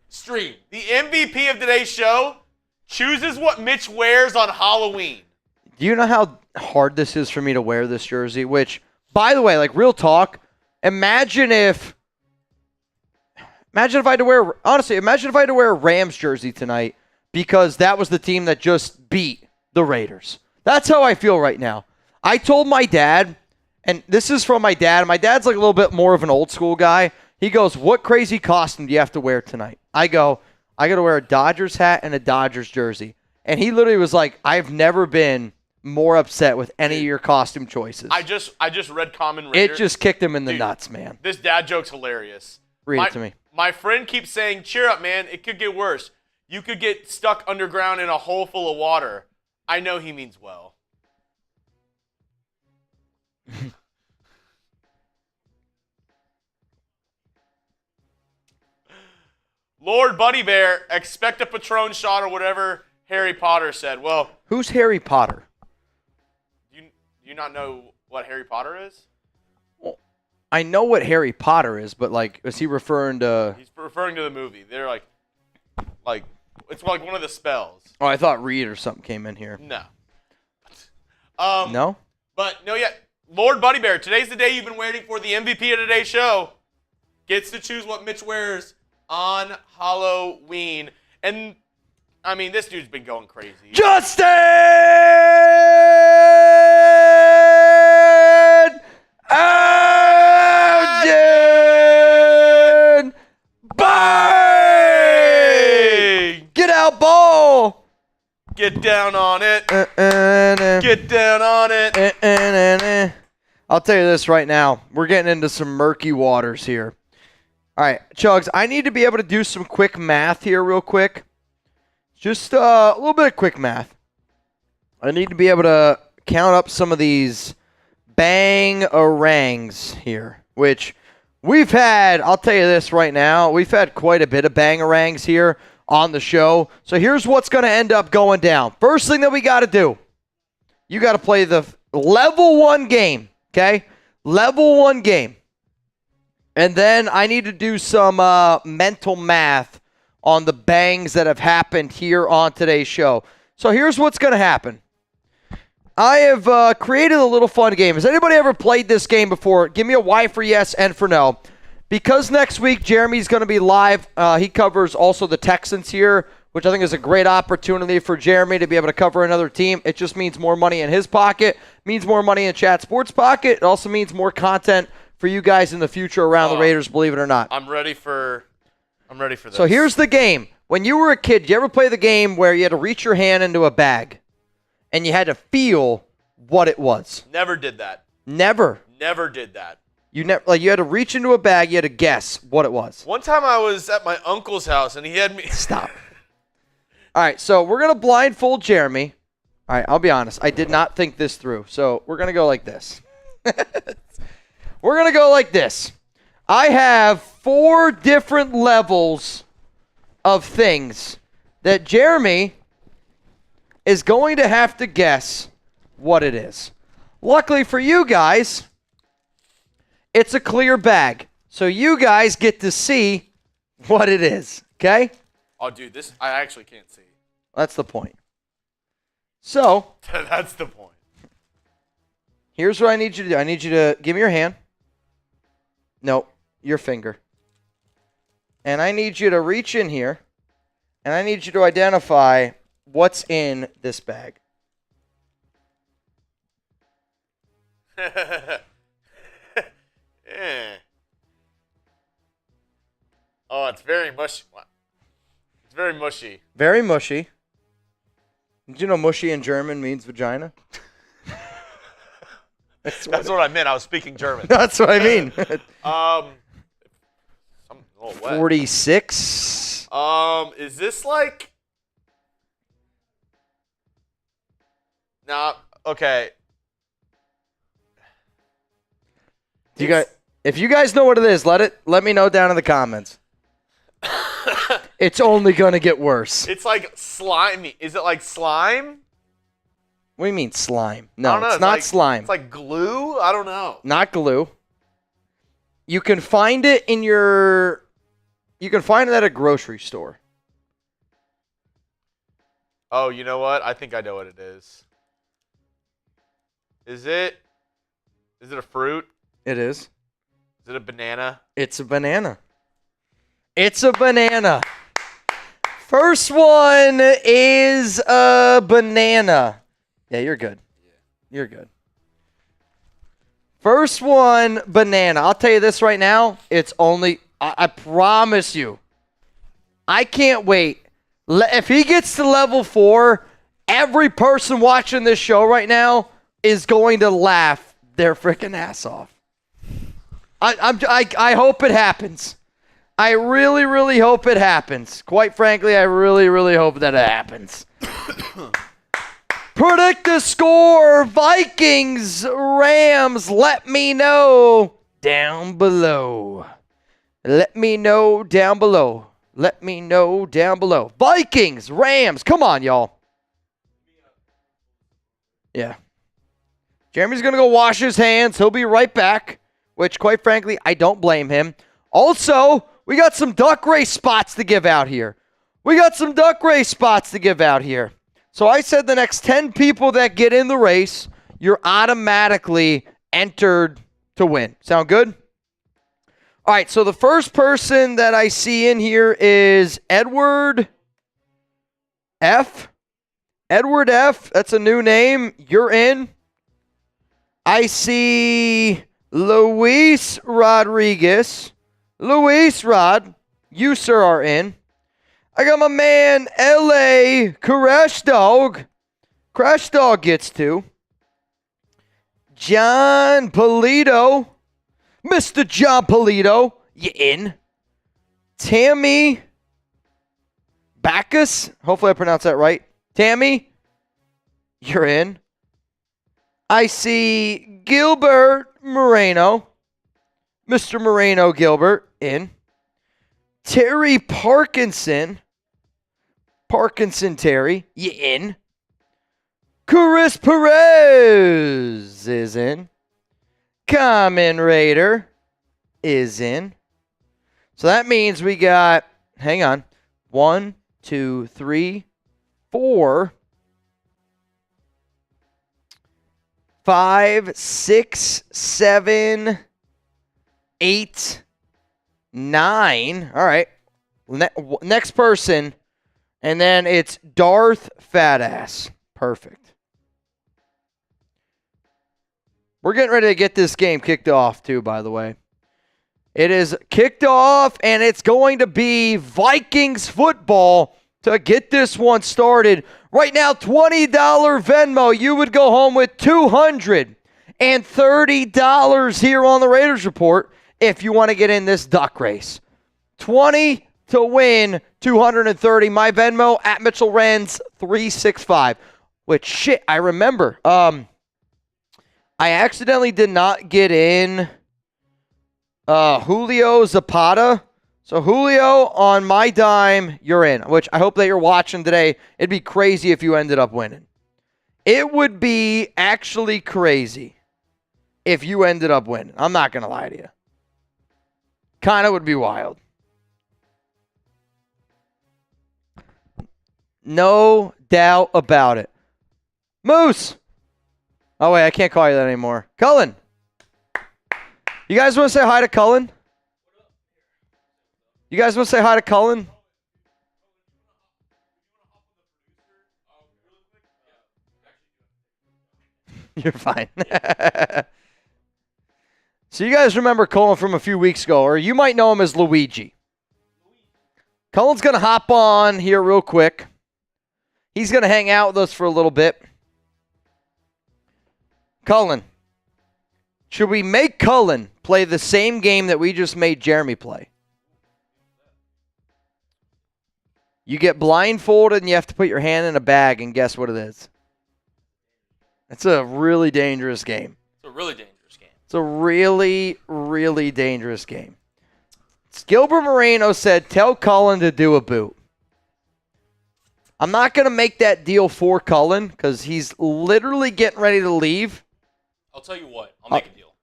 stream, the MVP of today's show, chooses what Mitch wears on Halloween. Do you know how hard this is for me to wear this jersey? Which, by the way, like real talk, imagine if I had to wear, honestly, imagine if I had to wear a Rams jersey tonight because that was the team that just beat the Raiders. That's how I feel right now. I told my dad, and this is from my dad. My dad's like a little bit more of an old school guy. He goes, what crazy costume do you have to wear tonight? I go, I got to wear a Dodgers hat and a Dodgers jersey. And he literally was like, I've never been more upset with any of your costume choices. I just read Common Raider. It just kicked him in the nuts, man. This dad joke's hilarious. Read it to me. My friend keeps saying, cheer up, man. It could get worse. You could get stuck underground in a hole full of water. I know he means well. Lord Buddy Bear, expect a Patron shot or whatever Harry Potter said. Well, who's Harry Potter? Do you not know what Harry Potter is? Well, I know what Harry Potter is, but like, is he referring to? He's referring to the movie. They're like it's like one of the spells. Oh, I thought Reed or something came in here. No. No? But no, yeah. Lord Buddy Bear, today's the day you've been waiting for. The MVP of today's show gets to choose what Mitch wears on Halloween. And, I mean, this dude's been going crazy. Justin Arden! Bang! Get out, ball! Get down on it. Get down on it. I'll tell you this right now. We're getting into some murky waters here. All right, Chuggs, I need to be able to do some quick math here real quick. Just a little bit of quick math. I need to be able to count up some of these bang-a-rangs here, which we've had, I'll tell you this right now, we've had quite a bit of bang-a-rangs here on the show. So here's what's going to end up going down. First thing that we got to do, you got to play the level 1 game, okay? Level 1 game. And then I need to do some mental math on the bangs that have happened here on today's show. So here's what's going to happen. I have created a little fun game. Has anybody ever played this game before? Give me a Y for yes and for no. Because next week Jeremy's going to be live, he covers also the Texans here, which I think is a great opportunity for Jeremy to be able to cover another team. It just means more money in his pocket, means more money in Chat Sports' pocket. It also means more content for you guys in the future around the Raiders, believe it or not. I'm ready for this. So here's the game. When you were a kid, did you ever play the game where you had to reach your hand into a bag and you had to feel what it was? Never did that. Never. Never did that. You had to reach into a bag, you had to guess what it was. One time I was at my uncle's house and he had me. Stop. All right, so we're going to blindfold Jeremy. All right, I'll be honest. I did not think this through. So we're going to go like this. We're going to go like this. I have 4 different levels of things that Jeremy is going to have to guess what it is. Luckily for you guys, it's a clear bag. So you guys get to see what it is, okay? Oh, dude, this I actually can't see. That's the point. So, That's the point. here's what I need you to do. I need you to give me your hand. No, your finger. And I need you to reach in here, and I need you to identify what's in this bag. Yeah. Oh, it's very mushy. It's very mushy. Very mushy. Did you know mushy in German means vagina? That's what I meant. I was speaking German. That's what I mean. Something a little wet. 46. Is this like? Nah. Okay. If you guys know what it is, let me know down in the comments. It's only gonna get worse. It's like slimy. Is it like slime? What do you mean slime? I No, don't know. it's not like, slime. It's like glue. I don't know. Not glue. You can find it at a grocery store. Oh, you know what? I think I know what it is. Is it a fruit? It is. Is it a banana? It's a banana. It's a banana. First one is a banana. Yeah, you're good. You're good. First one, banana. I'll tell you this right now. It's only, I promise you, I can't wait. If he gets to level 4, every person watching this show right now is going to laugh their freaking ass off. I hope it happens. I really, really hope it happens. Quite frankly, I really, really hope that it happens. Predict the score. Vikings, Rams. Let me know down below. Let me know down below. Let me know down below. Vikings, Rams. Come on, y'all. Yeah. Jeremy's going to go wash his hands. He'll be right back, which, quite frankly, I don't blame him. Also, we got some duck race spots to give out here. So I said the next 10 people that get in the race, you're automatically entered to win. Sound good? All right, so the first person that I see in here is Edward F. Edward F. That's a new name. You're in. I see Luis Rodriguez. Luis Rod, you, sir, are in. I got my man, L.A. Crash Dog. Crash Dog gets 2. John Polito. Mr. John Polito, you in. Tammy Backus. Hopefully I pronounced that right. Tammy, you're in. I see Gilbert Moreno. Mr. Moreno Gilbert in. Terry Parkinson. Parkinson Terry, you in. Chris Perez is in. Common Raider is in. So that means we got, hang on, 1, 2, 3, 4, 5, 6, 7, 8, 9. All right. Next person. And then it's Darth Fatass. Perfect. We're getting ready to get this game kicked off, too, by the way. It is kicked off, and it's going to be Vikings football to get this one started. Right now, $20 Venmo. You would go home with $230 here on the Raiders Report if you want to get in this duck race. 20 to win, 230. My Venmo at Mitchell Renz 365. Which shit, I remember. I accidentally did not get in Julio Zapata. So Julio, on my dime, you're in. Which I hope that you're watching today. It'd be crazy if you ended up winning. It would be actually crazy if you ended up winning. I'm not gonna lie to you. Kind of would be wild. No doubt about it. Moose. Oh, wait, I can't call you that anymore. Cullen. You guys want to say hi to Cullen? You guys want to say hi to Cullen? You're fine. So you guys remember Cullen from a few weeks ago, or you might know him as Luigi. Cullen's going to hop on here real quick. He's going to hang out with us for a little bit. Cullen, should we make Cullen play the same game that we just made Jeremy play? You get blindfolded and you have to put your hand in a bag and guess what it is. It's a really dangerous game. It's a really dangerous game. It's a really, really dangerous game. Gilbert Moreno said, tell Cullen to do a boot. I'm not going to make that deal for Cullen because he's literally getting ready to leave. I'll tell you what. I'll make a deal.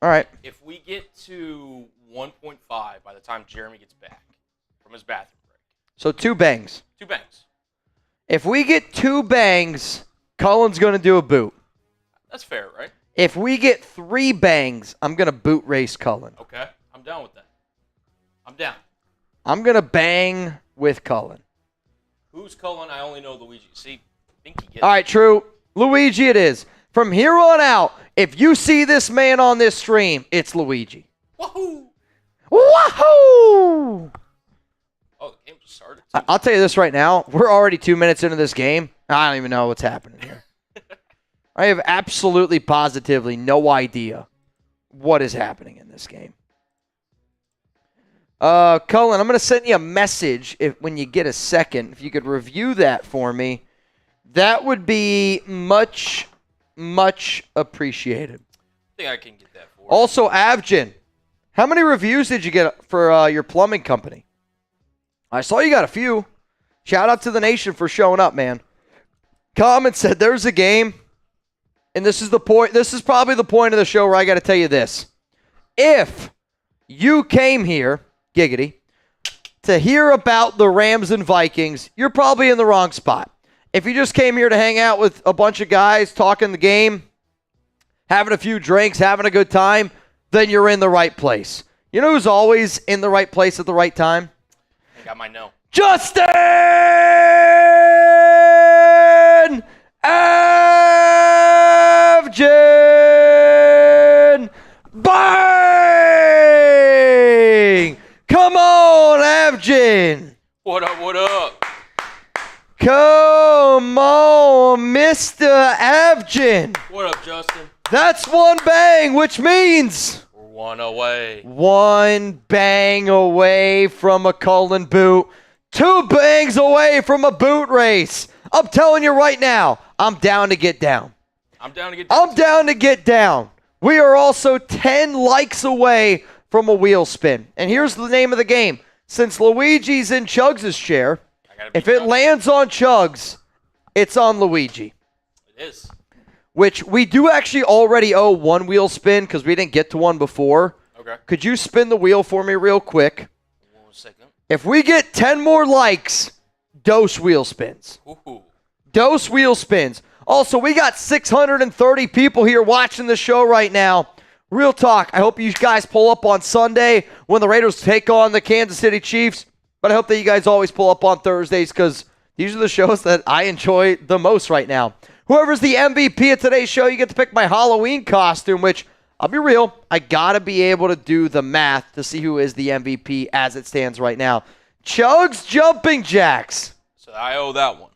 All right. If we get to 1.5 by the time Jeremy gets back from his bathroom break. So 2 bangs. 2 bangs. If we get 2 bangs, Cullen's going to do a boot. That's fair, right? If we get 3 bangs, I'm going to boot race Cullen. Okay. I'm down with that. I'm down. I'm going to bang with Cullen. Who's Cullen? I only know Luigi. See, I think he gets All right, true. Luigi it is. From here on out, if you see this man on this stream, it's Luigi. Woohoo! Woohoo! Oh, the game just started. I'll tell you this right now. We're already 2 minutes into this game. I don't even know what's happening here. I have absolutely, positively no idea what is happening in this game. Cullen, I'm going to send you a message when you get a second. If you could review that for me, that would be much, much appreciated. I think I can get that for you. Also, Avjin, how many reviews did you get for your plumbing company? I saw you got a few. Shout out to the nation for showing up, man. Comment said there's a game, and this is the point. This is probably the point of the show where I got to tell you this. If you came here, giggity, to hear about the Rams and Vikings, you're probably in the wrong spot. If you just came here to hang out with a bunch of guys, talking the game, having a few drinks, having a good time, then you're in the right place. You know who's always in the right place at the right time? I think I might know. Justin Avjin! Bang! Come on, Avjin! What up, what up? Come on, Mr. Avjin! What up, Justin? That's 1 bang, which means We're One away. One bang away from a Cullen boot. 2 bangs away from a boot race. I'm telling you right now, I'm down to get down. I'm down to get down. I'm down to get down. We are also 10 likes away from a wheel spin. And here's the name of the game. Since Luigi's in Chuggs' chair, if it lands on Chuggs, it's on Luigi. It is. Which we do actually already owe 1 wheel spin because we didn't get to one before. Okay. Could you spin the wheel for me real quick? 1 second. If we get 10 more likes, dose wheel spins. Ooh. Dose wheel spins. Also, we got 630 people here watching the show right now. Real talk, I hope you guys pull up on Sunday when the Raiders take on the Kansas City Chiefs. But I hope that you guys always pull up on Thursdays because these are the shows that I enjoy the most right now. Whoever's the MVP of today's show, you get to pick my Halloween costume, which, I'll be real, I got to be able to do the math to see who is the MVP as it stands right now. Chuggs Jumping Jacks. So I owe that one.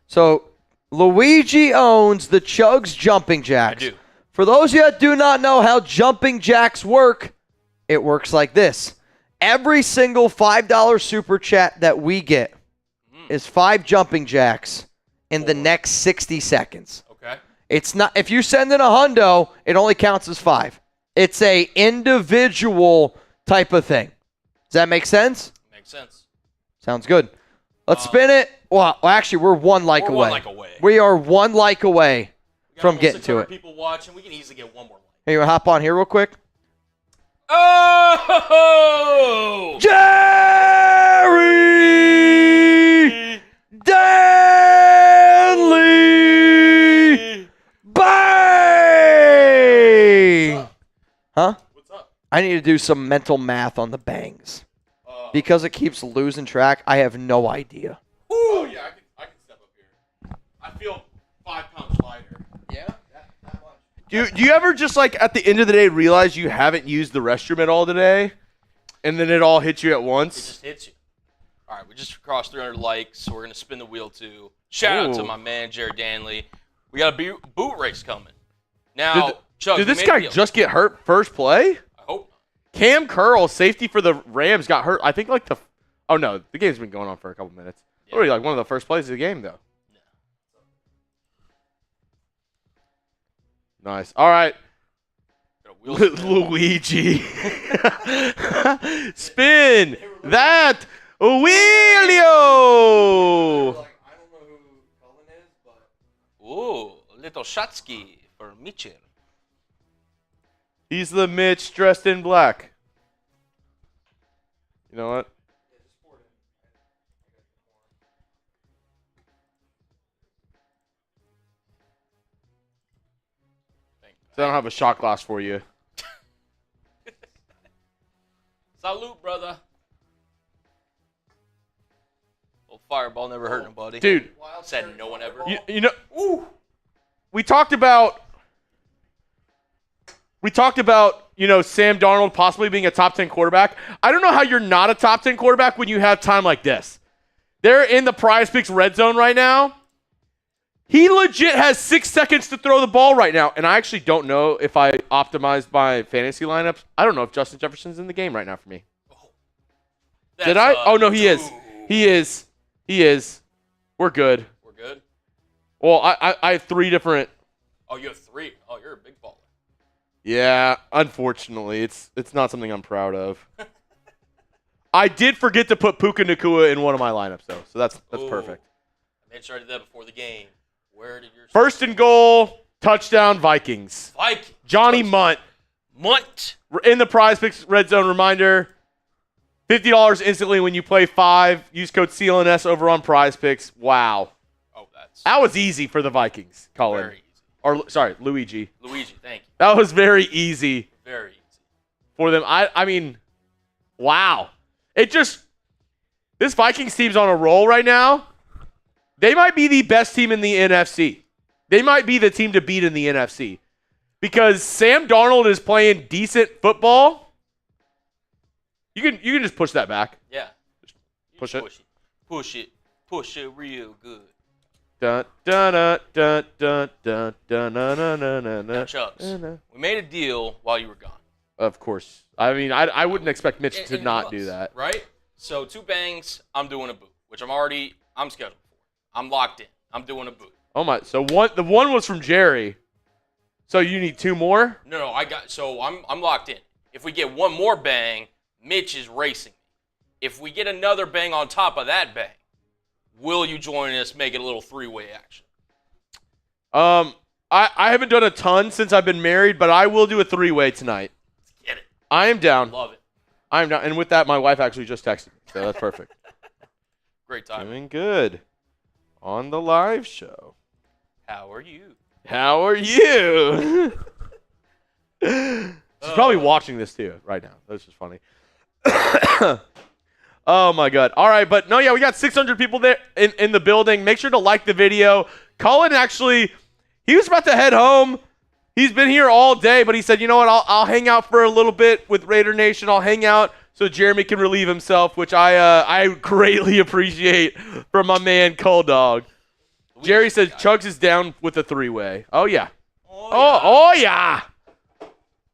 So Luigi owns the Chuggs Jumping Jacks. I do. For those of you that do not know how Jumping Jacks work, it works like this. Every single $5 super chat that we get is 5 Jumping Jacks in the next 60 seconds. Okay. It's not, if you send in a hundo, it only counts as 5. It's a individual type of thing. Does that make sense? Makes sense. Sounds good. Let's spin it. Well, actually, we're 1 like away. 1 like away. We are 1 like away We got from almost getting to 600 it. people watching. We can easily get 1 more like. Hey, you want to hop on here real quick? Oh! Jerry Danley Bang! Huh? What's up? I need to do some mental math on the bangs. Because it keeps losing track, I have no idea. Oh, yeah, I can step up here. I feel 5 pounds lighter. Yeah? That much. Do you ever just, like, at the end of the day realize you haven't used the restroom at all today? And then it all hits you at It once? just hits you. All right, we just crossed 300 likes, so we're going to spin the wheel, too. Shout out to Ooh. my man, Jared Danley. We got a boot race coming. Now, Chuggs, Did we this made a guy deal. just get hurt first play? I hope not. Cam Curl, safety for the Rams, got hurt. I think like oh no, the game's been going on for a couple minutes. Yeah. Already like one of the first plays of the game though. Nice. All right, Got a wheel spin. Luigi, spin that wheelio. I don't know who Cullen is, but Ooh, little Shatsky for Mitchell. He's the Mitch dressed in black. You know what? So I don't have a shot glass for you. Salute, brother. Old fireball never hurt nobody. Dude, Said no one ever. you know, we talked about, you know, Sam Darnold possibly being a top 10 quarterback. I don't know how you're not a top 10 quarterback when you have time like this. They're in the PrizePicks red zone right now. He legit has 6 seconds to throw the ball right now. And I actually don't know if I optimized my fantasy lineups. I don't know if Justin Jefferson's in the game right now for me. Did I? Oh, no, he is. He is. He is. We're good. We're good? Well, I have 3 different. Oh, you have 3. Oh, you're a big baller. Yeah, unfortunately, it's not something I'm proud of. I did forget to put Puka Nacua in one of my lineups, though, so that's Ooh. perfect. I made sure I did that before the game. Where did your First and goal, touchdown, Vikings. Vikings? Johnny Munt Munt. in the PrizePicks red zone reminder. $50 instantly when you play 5. Use code CLNS over on PrizePicks. Wow, Oh, that's that was easy for the Vikings, Colin. very easy. Or sorry, Luigi. Luigi, thank you. That was very easy Very easy. for them. I mean, wow. This Vikings team's on a roll right now. They might be the best team in the NFC. They might be the team to beat in the NFC. Because Sam Darnold is playing decent football. You can just push that back. Yeah. You Push just it. Push it. Push it real good. Dun, dun, dun, dun, dun, dun, dun, dun, dun, dun, Now, dun. Chuggs, we made a deal while you were gone. Of course. I mean, I wouldn't expect Mitch to And not who do else, that. Right? So 2 bangs, I'm doing a boot, which I'm scheduled for. I'm locked in. I'm doing a boot. Oh my! So the one was from Jerry. So you need 2 more? No, I'm locked in. If we get one more bang, Mitch is racing me. If we get another bang on top of that bang, will you join us, make it a little 3-way action? I haven't done a ton since I've been married, but I will do a 3-way tonight. Let's get it. I am down. Love it. I am down. And with that, my wife actually just texted me, so that's perfect. Great time. Doing good on the live show. How are you? How are you? She's probably watching this too right now. That's just funny. Oh my god. All right, but no, yeah, we got 600 people there in the building. Make sure to like the video. Colin actually, he was about to head home. He's been here all day, but he said, you know what, I'll hang out for a little bit with Raider Nation. I'll hang out so Jeremy can relieve himself, which I greatly appreciate from my man Cold Dog. Jerry says Chuggs is down with a 3-way. Oh yeah. Oh yeah.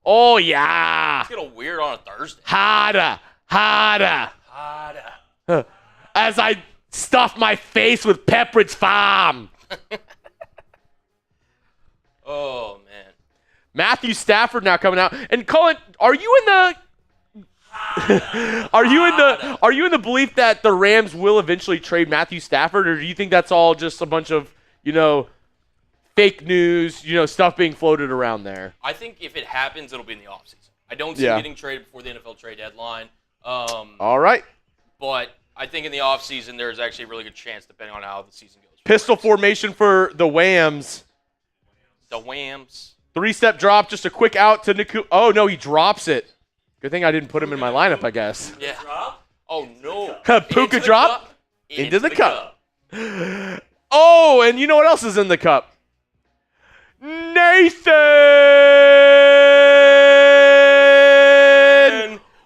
Oh yeah. It's a little weird on a Thursday. Harder. As I stuff my face with Pepperidge Farm. Oh man. Matthew Stafford now coming out. And Colin, are you in the belief that the Rams will eventually trade Matthew Stafford, or do you think that's all just a bunch of, fake news, stuff being floated around there? I think if it happens, it'll be in the offseason. I don't see him getting traded before the NFL trade deadline. All right. But I think in the offseason, there's actually a really good chance, depending on how the season goes. Pistol formation for the Whams. The Whams. 3-step drop, just a quick out to Niku. Oh, no, he drops it. Good thing I didn't put him in my lineup, I guess. Yeah. Oh, no. Puka drop into the cup. Oh, and you know what else is in the cup? Nathan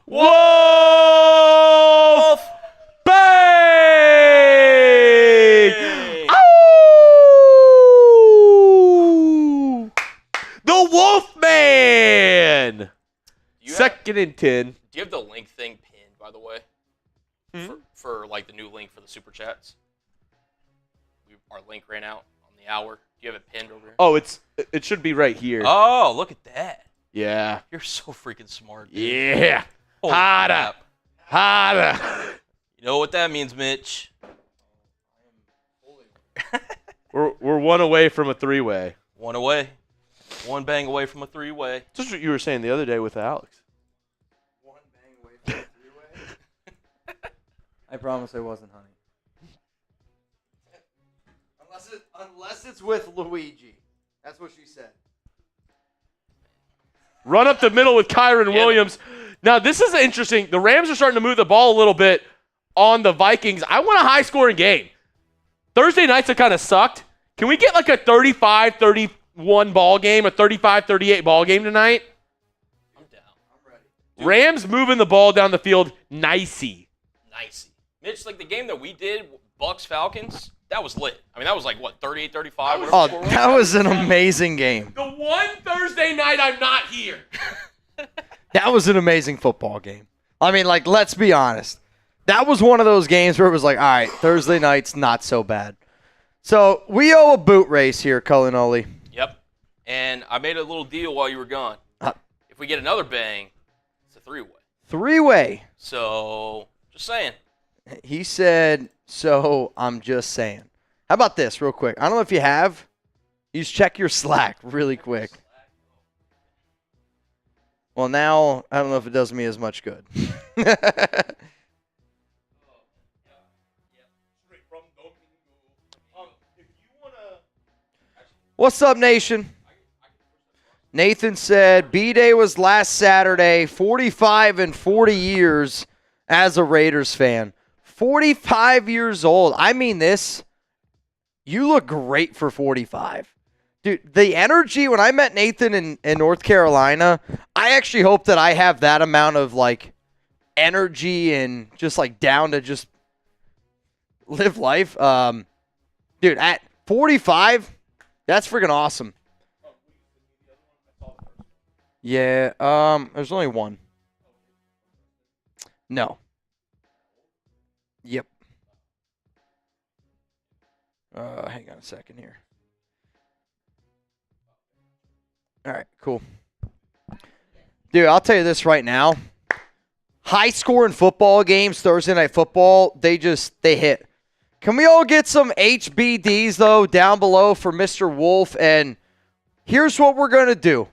Wolf Bang! Ow! The Wolfman! Second and 10. Do you have the link thing pinned, by the way? For like the new link for the Super Chats? Our link ran out on the hour. Do you have it pinned over here? Oh, it should be right here. Oh, look at that. Yeah. You're so freaking smart, dude. Yeah. Holy Harder. crap. Harder. You know what that means, Mitch? We're one away from a 3-way. One away. One bang away from a 3-way. Just what you were saying the other day with Alex. One bang away from a 3-way. I promise I wasn't, honey. Unless it's with Luigi. That's what she said. Run up the middle with Kyron Williams. Now, this is interesting. The Rams are starting to move the ball a little bit on the Vikings. I want a high-scoring game. Thursday nights have kind of sucked. Can we get like a 35-31 ball game, a 35-38 ball game tonight? I'm down. I'm ready. Rams moving the ball down the field, nicey. Mitch, like the game that we did, Bucks-Falcons, that was lit. I mean, that was like, what, 38-35? Oh, that was an amazing game. The one Thursday night I'm not here. That was an amazing football game. I mean, like, let's be honest. That was one of those games where it was like, all right, Thursday night's not so bad. So we owe a boot race here, Cullen Ollie. Yep. And I made a little deal while you were gone. If we get another bang, it's a 3-way. 3-way. So, just saying. He said, so I'm just saying. How about this real quick? I don't know if you have. You just check your Slack really quick. Well, now, I don't know if it does me as much good. What's up, Nation? Nathan said, B-Day was last Saturday, 45 and 40 years as a Raiders fan. 45 years old. I mean this. You look great for 45. Dude, the energy, when I met Nathan in North Carolina, I actually hope that I have that amount of, like, energy and just, like, down to just live life. Dude, at 45, that's freaking awesome. Yeah, there's only one. No. Yep. Hang on a second here. All right, cool. Dude, I'll tell you this right now. High-scoring football games, Thursday Night Football, they hit. Can we all get some HBDs, though, down below for Mr. Wolf? And here's what we're going to do.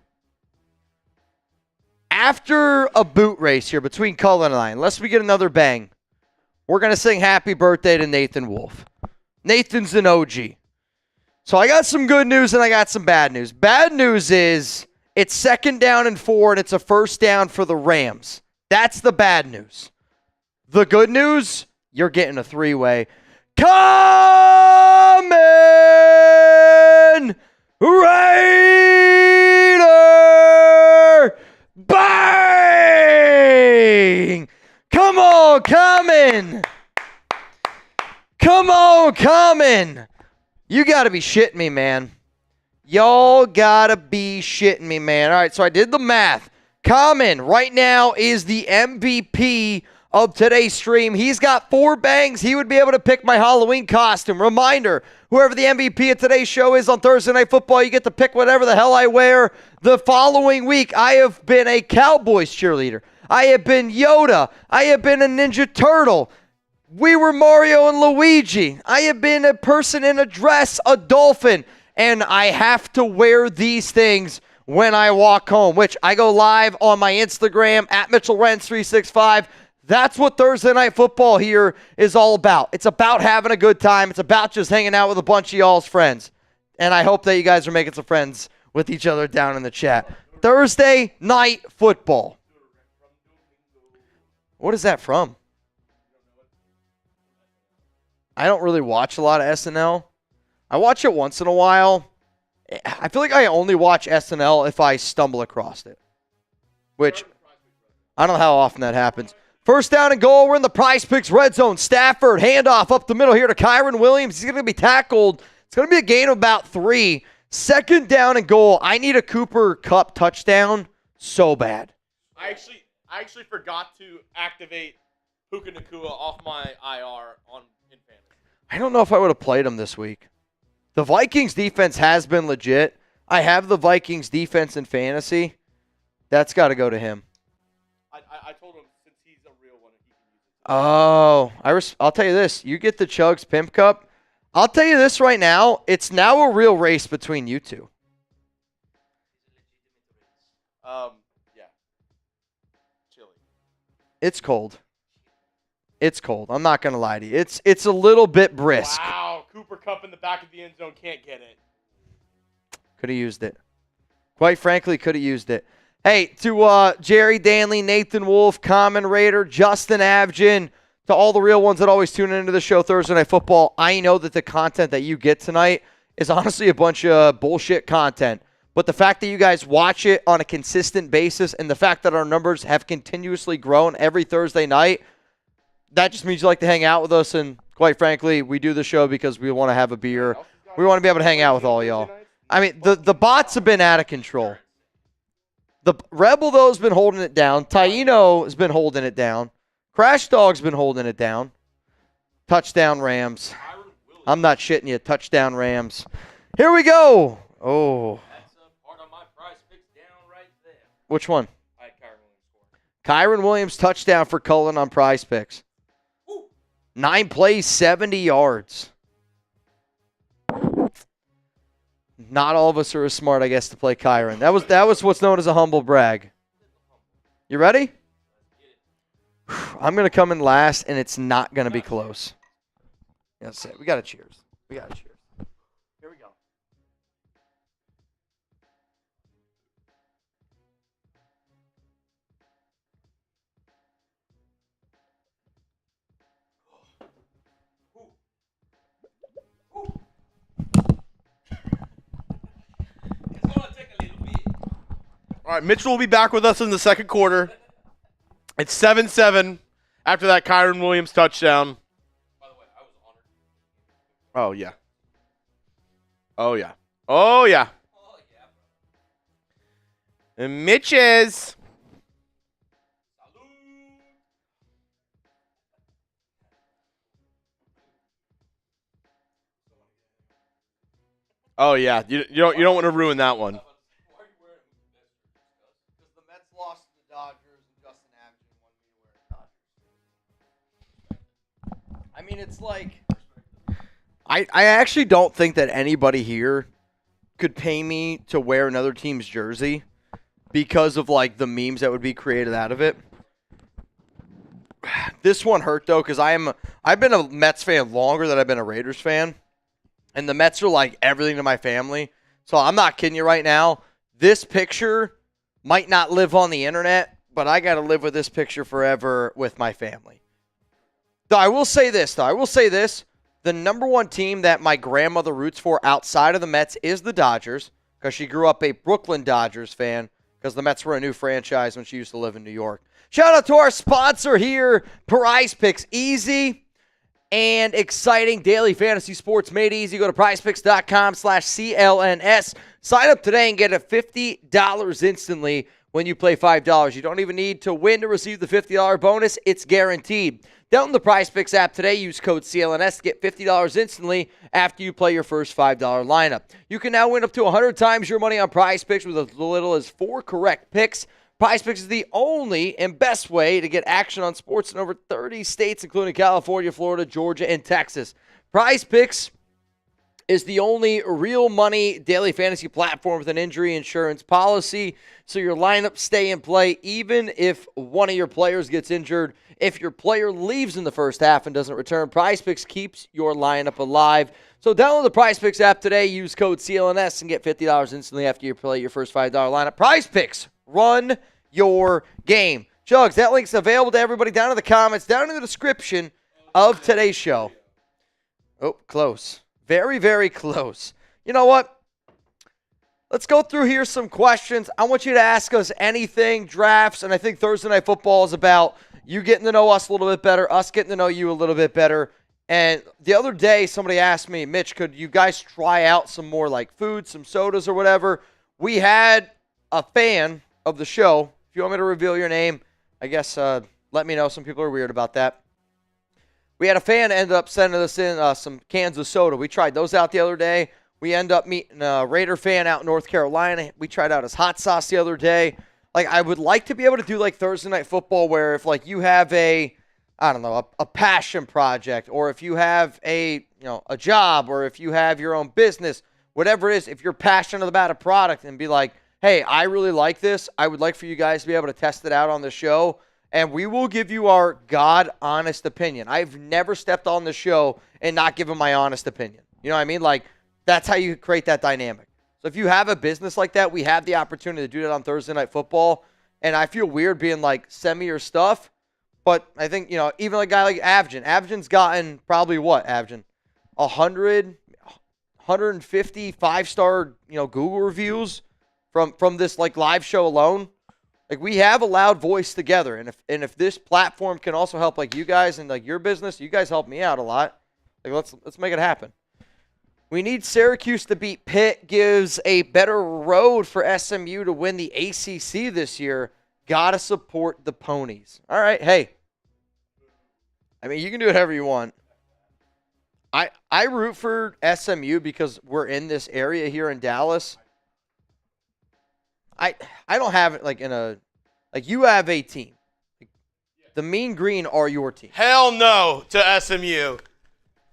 After a boot race here between Cullen and I, unless we get another bang, we're going to sing happy birthday to Nathan Wolf. Nathan's an OG. So I got some good news and I got some bad news. Bad news is it's 2nd down and 4 and it's a 1st down for the Rams. That's the bad news. The good news, you're getting a 3-way. Coming! Raider! Bang! Come on, coming! Come on, coming! You got to be shitting me, man. Y'all got to be shitting me, man. All right, so I did the math. Common right now is the MVP of today's stream. He's got 4 bangs. He would be able to pick my Halloween costume. Reminder, whoever the MVP of today's show is on Thursday Night Football, you get to pick whatever the hell I wear the following week. I have been a Cowboys cheerleader. I have been Yoda. I have been a Ninja Turtle. We were Mario and Luigi. I have been a person in a dress, a dolphin, and I have to wear these things when I walk home, which I go live on my Instagram at Mitchell Renz 365. That's what Thursday Night Football here is all about. It's about having a good time. It's about just hanging out with a bunch of y'all's friends. And I hope that you guys are making some friends with each other down in the chat. Thursday Night Football. What is that from? I don't really watch a lot of SNL. I watch it once in a while. I feel like I only watch SNL if I stumble across it. Which, I don't know how often that happens. 1st down and goal. We're in the PrizePicks red zone. Stafford, handoff up the middle here to Kyron Williams. He's going to be tackled. It's going to be a gain of about 3. 2nd down and goal. I need a Cooper Kupp touchdown so bad. I actually forgot to activate Puka Nacua off my IR in fantasy. I don't know if I would have played him this week. The Vikings defense has been legit. I have the Vikings defense in fantasy. That's got to go to him. I told him since he's a real one, he can use it. Oh, I'll tell you this. You get the Chuggs Pimp Cup. I'll tell you this right now. It's now a real race between you two. Yeah. Chilly. It's cold. It's cold. I'm not going to lie to you. It's a little bit brisk. Wow, Cooper Kupp in the back of the end zone can't get it. Could have used it. Quite frankly, could have used it. Hey, to Jerry Danley, Nathan Wolf, Common Raider, Justin Avgin, to all the real ones that always tune into the show Thursday Night Football, I know that the content that you get tonight is honestly a bunch of bullshit content. But the fact that you guys watch it on a consistent basis and the fact that our numbers have continuously grown every Thursday night, that just means you like to hang out with us. And quite frankly, we do the show because we want to have a beer. We want to be able to hang out with all y'all. I mean, the bots have been out of control. The Rebel, though, has been holding it down. Taino has been holding it down. Crash Dog's been holding it down. Touchdown Rams. I'm not shitting you. Touchdown Rams. Here we go. Oh. That's a part of my PrizePicks down right there. Which one? I had Kyron Williams scoring. Kyron Williams touchdown for Cullen on PrizePicks. 9 plays, 70 yards. Not all of us are as smart, I guess, to play Kyron. That was what's known as a humble brag. You ready? I'm going to come in last, and it's not going to be close. That's it. We got to cheers. Here we go. It's going to take a little bit. All right, Mitchell will be back with us in the second quarter. It's 7-7 after that Kyron Williams touchdown. By the way, I was honored. Oh, yeah. Oh, yeah. Oh, yeah, bro. Mitches. Oh yeah, you don't want to ruin that one. Because the Mets lost to the Dodgers and Justin Abington wanted me to wear Dodgers. I mean, it's like I actually don't think that anybody here could pay me to wear another team's jersey because of like the memes that would be created out of it. This one hurt though because I've been a Mets fan longer than I've been a Raiders fan. And the Mets are like everything to my family. So I'm not kidding you right now. This picture might not live on the internet, but I got to live with this picture forever with my family. Though I will say this. The number one team that my grandmother roots for outside of the Mets is the Dodgers because she grew up a Brooklyn Dodgers fan because the Mets were a new franchise when she used to live in New York. Shout out to our sponsor here, PrizePicks. Easy and exciting daily fantasy sports made easy. Go to prizepicks.com/CLNS. Sign up today and get a $50 instantly when you play $5. You don't even need to win to receive the $50 bonus. It's guaranteed. Download the PrizePicks app today. Use code CLNS to get $50 instantly after you play your first $5 lineup. You can now win up to 100 times your money on PrizePicks with as little as 4 correct picks. PrizePicks is the only and best way to get action on sports in over 30 states, including California, Florida, Georgia, and Texas. PrizePicks is the only real money daily fantasy platform with an injury insurance policy, so your lineups stay in play even if one of your players gets injured. If your player leaves in the first half and doesn't return, PrizePicks keeps your lineup alive. So download the PrizePicks app today. Use code CLNS and get $50 instantly after you play your first $5 lineup. PrizePicks. Run your game. Chuggs, that link's available to everybody down in the comments, down in the description of today's show. Oh, close. Very, very close. You know what? Let's go through here some questions. I want you to ask us anything, drafts, and I think Thursday Night Football is about you getting to know us a little bit better, us getting to know you a little bit better. And the other day, somebody asked me, Mitch, could you guys try out some more like food, some sodas or whatever? We had a fan of the show. If you want me to reveal your name, I guess let me know. Some people are weird about that. We had a fan end up sending us in some cans of soda. We tried those out the other day. We end up meeting a Raider fan out in North Carolina. We tried out his hot sauce the other day. Like, I would like to be able to do like Thursday Night Football where if like you have a passion project, or if you have a job, or if you have your own business, whatever it is, if you're passionate about a product and be like, hey, I really like this. I would like for you guys to be able to test it out on the show, and we will give you our God-honest opinion. I've never stepped on the show and not given my honest opinion. You know what I mean? Like, that's how you create that dynamic. So if you have a business like that, we have the opportunity to do that on Thursday Night Football, and I feel weird being like, send me your stuff, but I think, even a guy like Avgen. Avgen's gotten probably what, Avgen? 150 5-star, Google reviews from this like live show alone. Like, we have a loud voice together, and if this platform can also help like you guys and like your business, you guys help me out a lot. Like, let's make it happen. We need Syracuse to beat Pitt. Gives a better road for SMU to win the ACC this year. Gotta support the Ponies. All right, hey. I mean, you can do whatever you want. I root for SMU because we're in this area here in Dallas. I don't have it like you have a team. The Mean Green are your team. Hell no to SMU.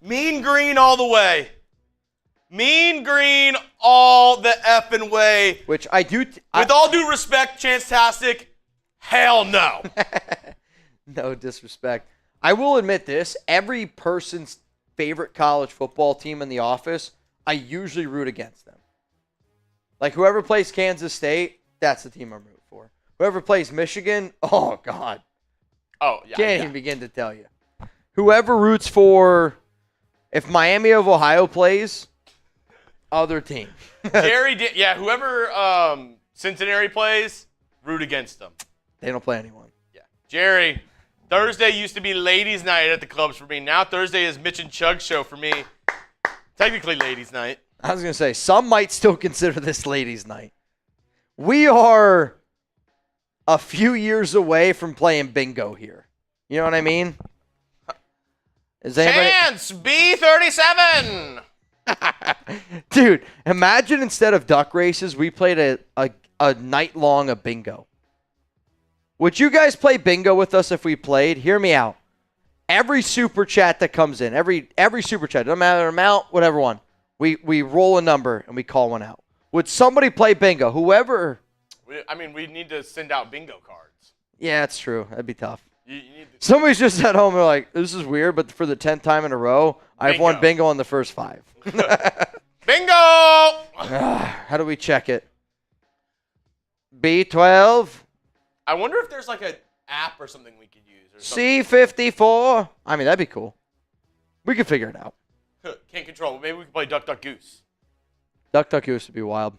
Mean Green all the way. Mean Green all the effing way. Which I do. With all due respect, Chance-tastic, hell no. No disrespect. I will admit this. Every person's favorite college football team in the office, I usually root against them. Like, whoever plays Kansas State, that's the team I'm rooting for. Whoever plays Michigan, oh, God. Oh, yeah. Can't even begin to tell you. Whoever roots for, if Miami of Ohio plays, other team. Whoever Cincinnati plays, root against them. They don't play anyone. Yeah. Jerry, Thursday used to be ladies' night at the clubs for me. Now Thursday is Mitch and Chug show for me. Technically ladies' night. I was going to say, some might still consider this ladies' night. we are a few years away from playing bingo here. You know what I mean? Is anybody... Chance B37. Dude, imagine instead of duck races, we played a night long of bingo. Would you guys play bingo with us if we played? Hear me out. Every super chat that comes in, every super chat, no matter the amount, whatever one, we roll a number and we call one out. Would somebody play bingo? Whoever. We need to send out bingo cards. Yeah, that's true. That'd be tough. You need to... Somebody's just at home. They're like, this is weird, but for the 10th time in a row, I've won bingo on the first 5. Bingo! How do we check it? B12. I wonder if there's like an app or something we could use. Or C54. I mean, that'd be cool. We could figure it out. Can't control. Maybe we can play Duck Duck Goose. Duck Duck Goose would be wild.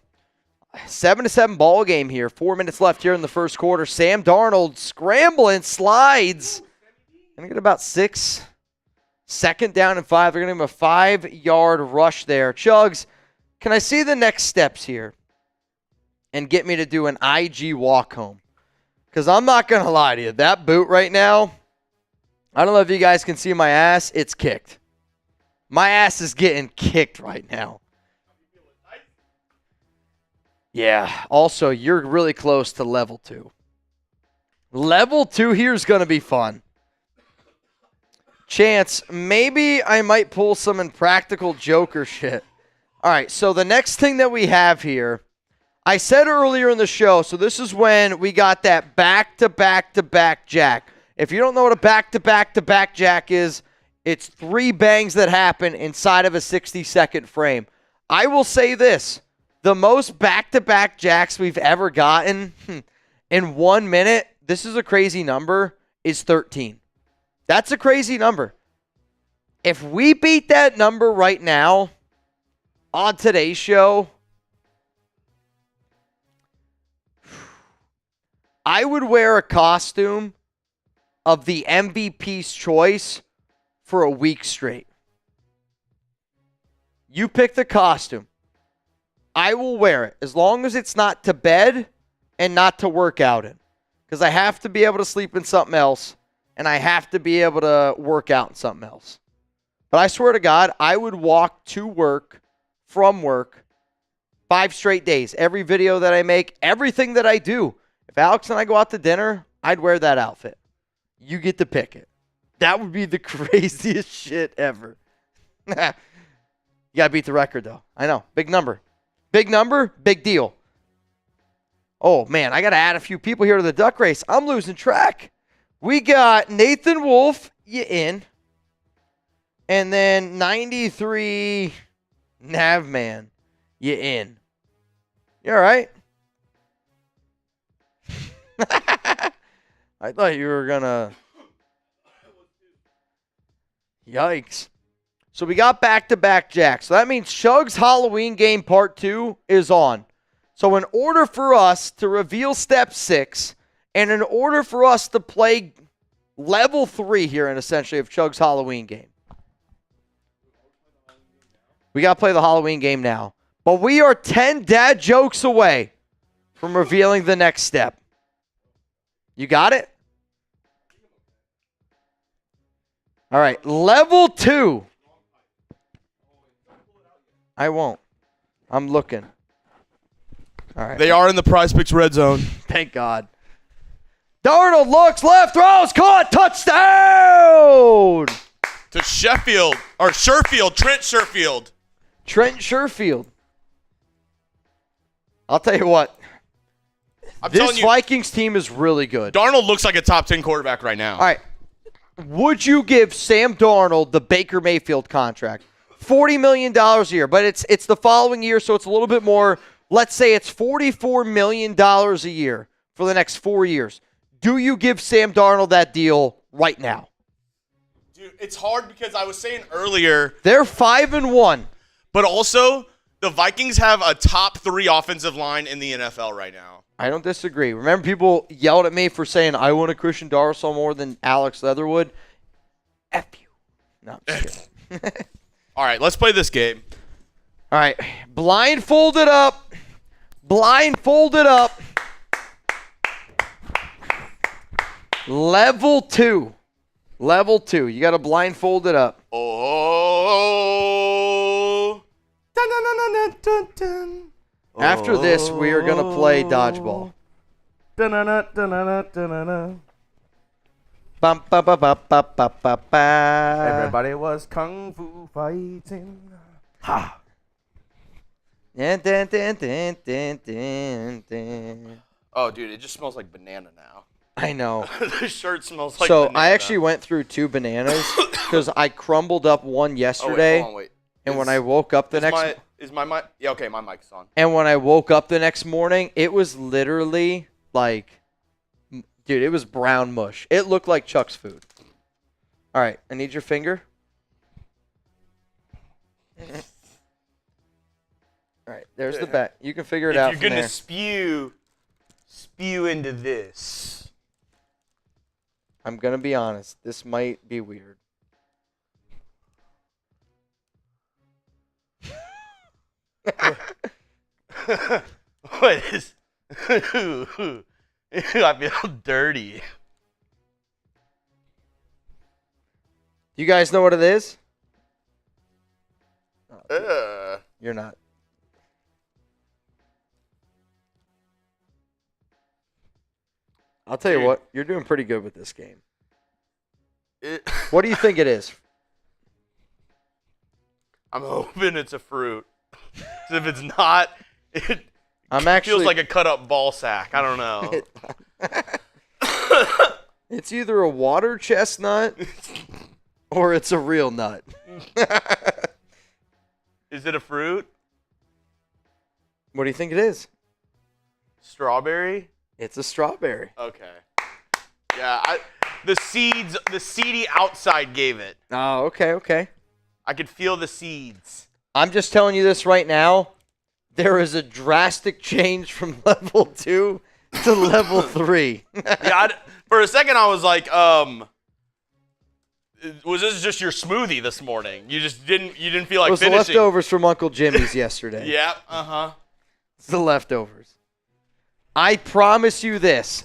7-7 ball game here. 4 minutes left here in the first quarter. Sam Darnold scrambling, slides. Gonna get about 6. Second down and 5. They're gonna give him a 5-yard rush there. Chuggs, can I see the next steps here and get me to do an IG walk home? Because I'm not gonna lie to you, that boot right now, I don't know if you guys can see my ass. It's kicked. My ass is getting kicked right now. Yeah. Also, you're really close to level 2. Level 2 here is going to be fun. Chance, maybe I might pull some impractical Joker shit. All right, so the next thing that we have here, I said earlier in the show, so this is when we got that back-to-back-to-back jack. If you don't know what a back-to-back-to-back jack is, it's 3 bangs that happen inside of a 60-second frame. I will say this. The most back-to-back jacks we've ever gotten in 1 minute, this is a crazy number, is 13. That's a crazy number. If we beat that number right now on today's show, I would wear a costume of the MVP's choice for a week straight. You pick the costume. I will wear it as long as it's not to bed and not to work out in. Because I have to be able to sleep in something else and I have to be able to work out in something else. But I swear to God, I would walk to work, from work, 5 straight days. Every video that I make, everything that I do. If Alex and I go out to dinner, I'd wear that outfit. You get to pick it. That would be the craziest shit ever. You got to beat the record, though. I know. Big number. Big number, big deal. Oh, man, I got to add a few people here to the duck race. I'm losing track. We got Nathan Wolf, you in. And then 93 Navman, you in. You all right? I thought you were going to. Yikes. So we got back-to-back jacks. So that means Chug's Halloween game part 2 is on. So in order for us to reveal step 6, and in order for us to play level 3 here in essentially of Chug's Halloween game, we got to play the Halloween game now. But we are 10 dad jokes away from revealing the next step. You got it? All right, level 2. I won't. I'm looking. All right. They are in the PrizePicks red zone. Thank God. Darnold looks left, throws, caught, touchdown! To Sheffield, or Sherfield, Trent Sherfield. Trent Sherfield. I'll tell you what. This Vikings team is really good. Darnold looks like a top 10 quarterback right now. All right. Would you give Sam Darnold the Baker Mayfield contract? $40 million a year, but it's the following year, so it's a little bit more. Let's say it's $44 million a year for the next 4 years. Do you give Sam Darnold that deal right now? Dude, it's hard because I was saying earlier. They're 5-1. But also, the Vikings have a top 3 offensive line in the NFL right now. I don't disagree. Remember people yelled at me for saying I want a Christian Darrisaw more than Alex Leatherwood? F you. No, I'm just kidding. All right, let's play this game. All right, blindfolded up. Blindfolded up. Level 2. Level 2. You got to blindfold it up. Oh. Dun, dun, dun, dun, dun, dun. After this, we are going to play dodgeball. Dun, dun, dun, dun, dun, dun, dun, dun. Bum, ba, ba, ba, ba, ba, ba, ba. Everybody was kung fu fighting. Ha. Dun, dun, dun, dun, dun, dun, dun. Oh, dude, it just smells like banana now. I know. The shirt smells like So banana. I actually went through 2 bananas because I crumbled up one yesterday, wait. and when I woke up the next Is my mic? Yeah, okay, my mic's on. and when I woke up the next morning, it was literally like, dude, it was brown mush. It looked like Chuck's food. All right, I need your finger. All right, there's the bet. You can figure it out If from you're gonna there. spew into this. I'm gonna be honest. This might be weird. What is? I feel dirty. You guys know what it is? Ugh. You're not. I'll tell you Dude. what. You're doing pretty good with this game. It- What do you think it is? I'm hoping it's a fruit. 'Cause if it's not, it I'm actually. feels like a cut up ball sack. I don't know. It's either a water chestnut or it's a real nut. Is it a fruit? What do you think it is? Strawberry? It's a strawberry. Okay. Yeah, the seedy outside gave it. Oh, okay, okay. I could feel the seeds. I'm just telling you this right now. There is a drastic change from level 2 to level 3. Yeah, for a second I was like, was this just your smoothie this morning? You didn't feel like It was the finishing. leftovers from Uncle Jimmy's yesterday. Yeah, uh-huh. It's the leftovers. I promise you this.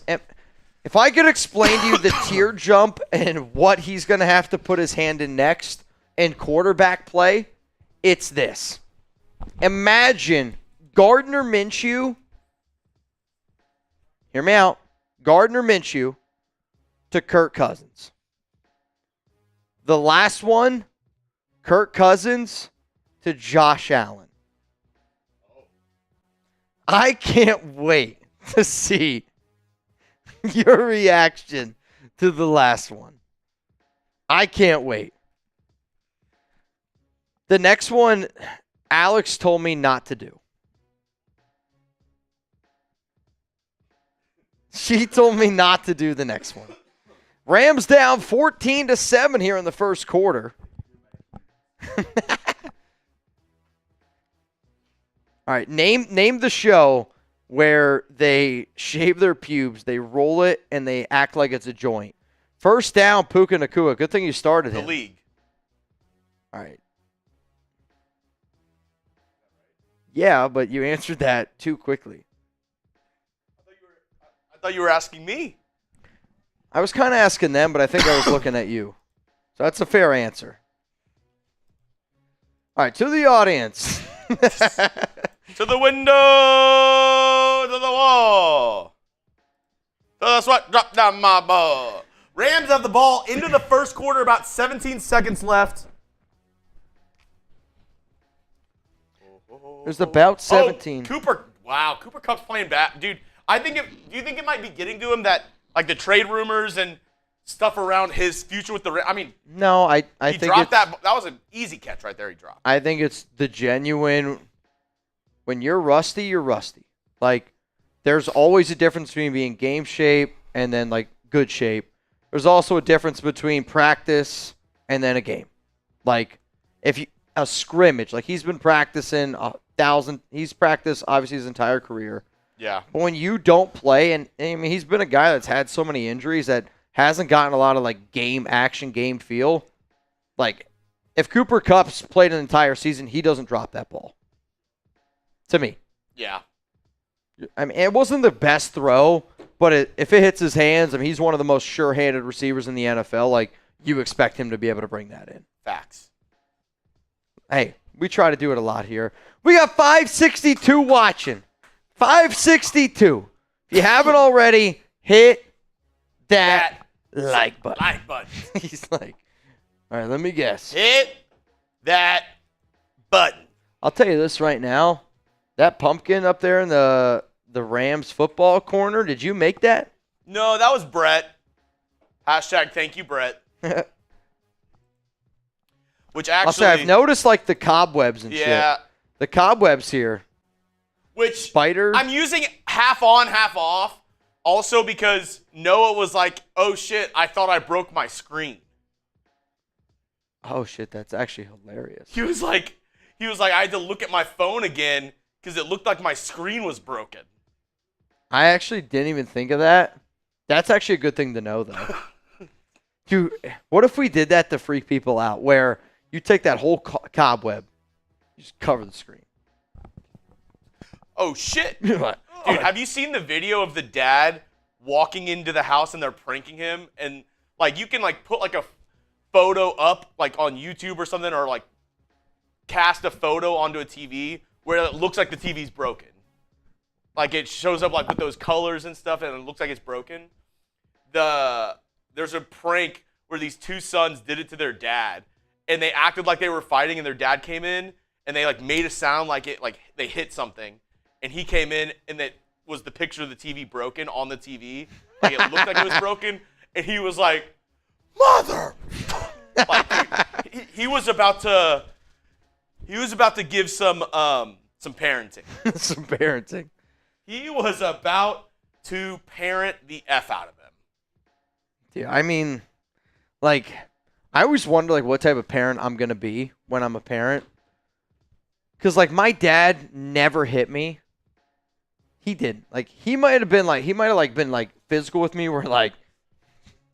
If I could explain to you the tier jump and what he's going to have to put his hand in next in quarterback play, it's this. Imagine Gardner Minshew. Hear me out. Gardner Minshew to Kirk Cousins. The last one, Kirk Cousins to Josh Allen. I can't wait to see your reaction to the last one. I can't wait. The next one, Alex told me not to do. She told me not to do the next one. Rams down 14-7 here in the first quarter. All right, name the show where they shave their pubes, they roll it, and they act like it's a joint. First down, Puka Nacua. Good thing you started The him. league. All right. Yeah, but you answered that too quickly. I thought you were asking me. I was kind of asking them, but I think I was looking at you. So that's a fair answer. All right, to the audience. To the window, to the wall. To the sweat drop down my ball. Rams have the ball into the first quarter, about 17 seconds left. There's about 17. Oh, Cooper. Wow, Cooper Kupp's playing bad. Dude, do you think it might be getting to him that, like, the trade rumors and stuff around his future with the Rams? I mean, No, I he think dropped it's, that. That was an easy catch right there he dropped. I think it's the genuine. When you're rusty, you're rusty. Like, there's always a difference between being game shape and then, like, good shape. There's also a difference between practice and then a game. Like, a scrimmage, like he's been practicing he's practiced obviously his entire career. Yeah. But when you don't play, and I mean, he's been a guy that's had so many injuries that hasn't gotten a lot of like game action, game feel. Like, if Cooper Kupp's played an entire season, he doesn't drop that ball. To me. Yeah. I mean, it wasn't the best throw, but if it hits his hands, I mean, he's one of the most sure-handed receivers in the NFL. Like, you expect him to be able to bring that in. Facts. Hey, we try to do it a lot here. We got 562 watching. 562. If you haven't already, hit that like button. Like button. He's like, all right, let me guess. Hit that button. I'll tell you this right now. That pumpkin up there in the Rams football corner, did you make that? No, that was Brett. Hashtag thank you, Brett. Which actually, I'll say I've noticed like the cobwebs and yeah, shit. The cobwebs here. which Spider. I'm using half on, half off. Also because Noah was like, "Oh shit, I thought I broke my screen." Oh shit, that's actually hilarious. He was like, I had to look at my phone again because it looked like my screen was broken. I actually didn't even think of that. That's actually a good thing to know, though. Dude, what if we did that to freak people out, where you take that whole cobweb, you just cover the screen. Oh shit. You're like, Dude, have you seen the video of the dad walking into the house and they're pranking him? And like you can like put like a photo up like on YouTube or something, or like cast a photo onto a TV where it looks like the TV's broken. Like it shows up like with those colors and stuff and it looks like it's broken. There's a prank where these two sons did it to their dad and they acted like they were fighting and their dad came in and they like made a sound like it like they hit something. And he came in, and that was the picture of the TV broken on the TV. Like, it looked like it was broken. And he was like, "Mother!" Like, dude, he was about to give some parenting. Some parenting. He was about to parent the F out of him. Dude, I mean, like, I always wonder, like, what type of parent I'm going to be when I'm a parent. Because, like, my dad never hit me. He didn't. Like, he might have been physical with me where, like,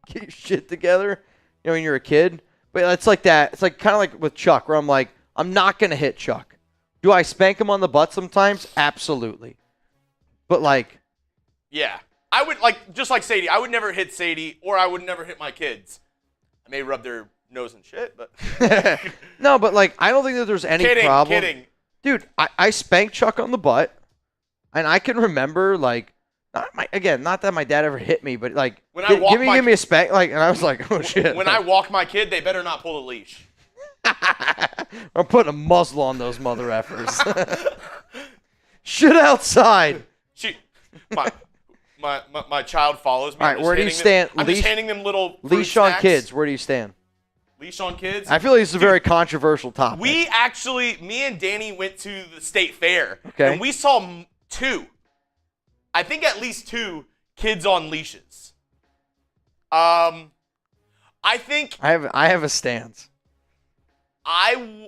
get your shit together, you know, when you're a kid. But it's like that. It's like kind of like with Chuck, where I'm like, I'm not going to hit Chuck. Do I spank him on the butt sometimes? Absolutely. But, like. Yeah. I would, like, just like Sadie, I would never hit Sadie, or I would never hit my kids. I may rub their nose and shit, but. No, but, like, I don't think that there's any problem. Kidding. Dude, I spanked Chuck on the butt. And I can remember, like, not that my dad ever hit me, but, like, When I walk give me a spank. Like, and I was like, oh, shit. When I walk my kid, they better not pull a leash. I'm putting a muzzle on those mother effers. Shit outside. My child follows me. All right, where do you stand? I'm just handing them little fruit Leash on snacks. kids. Where do you stand? Leash on kids? I feel like this is a very controversial topic. Me and Danny went to the state fair. Okay. And we saw at least two kids on leashes. I think I have a stance. I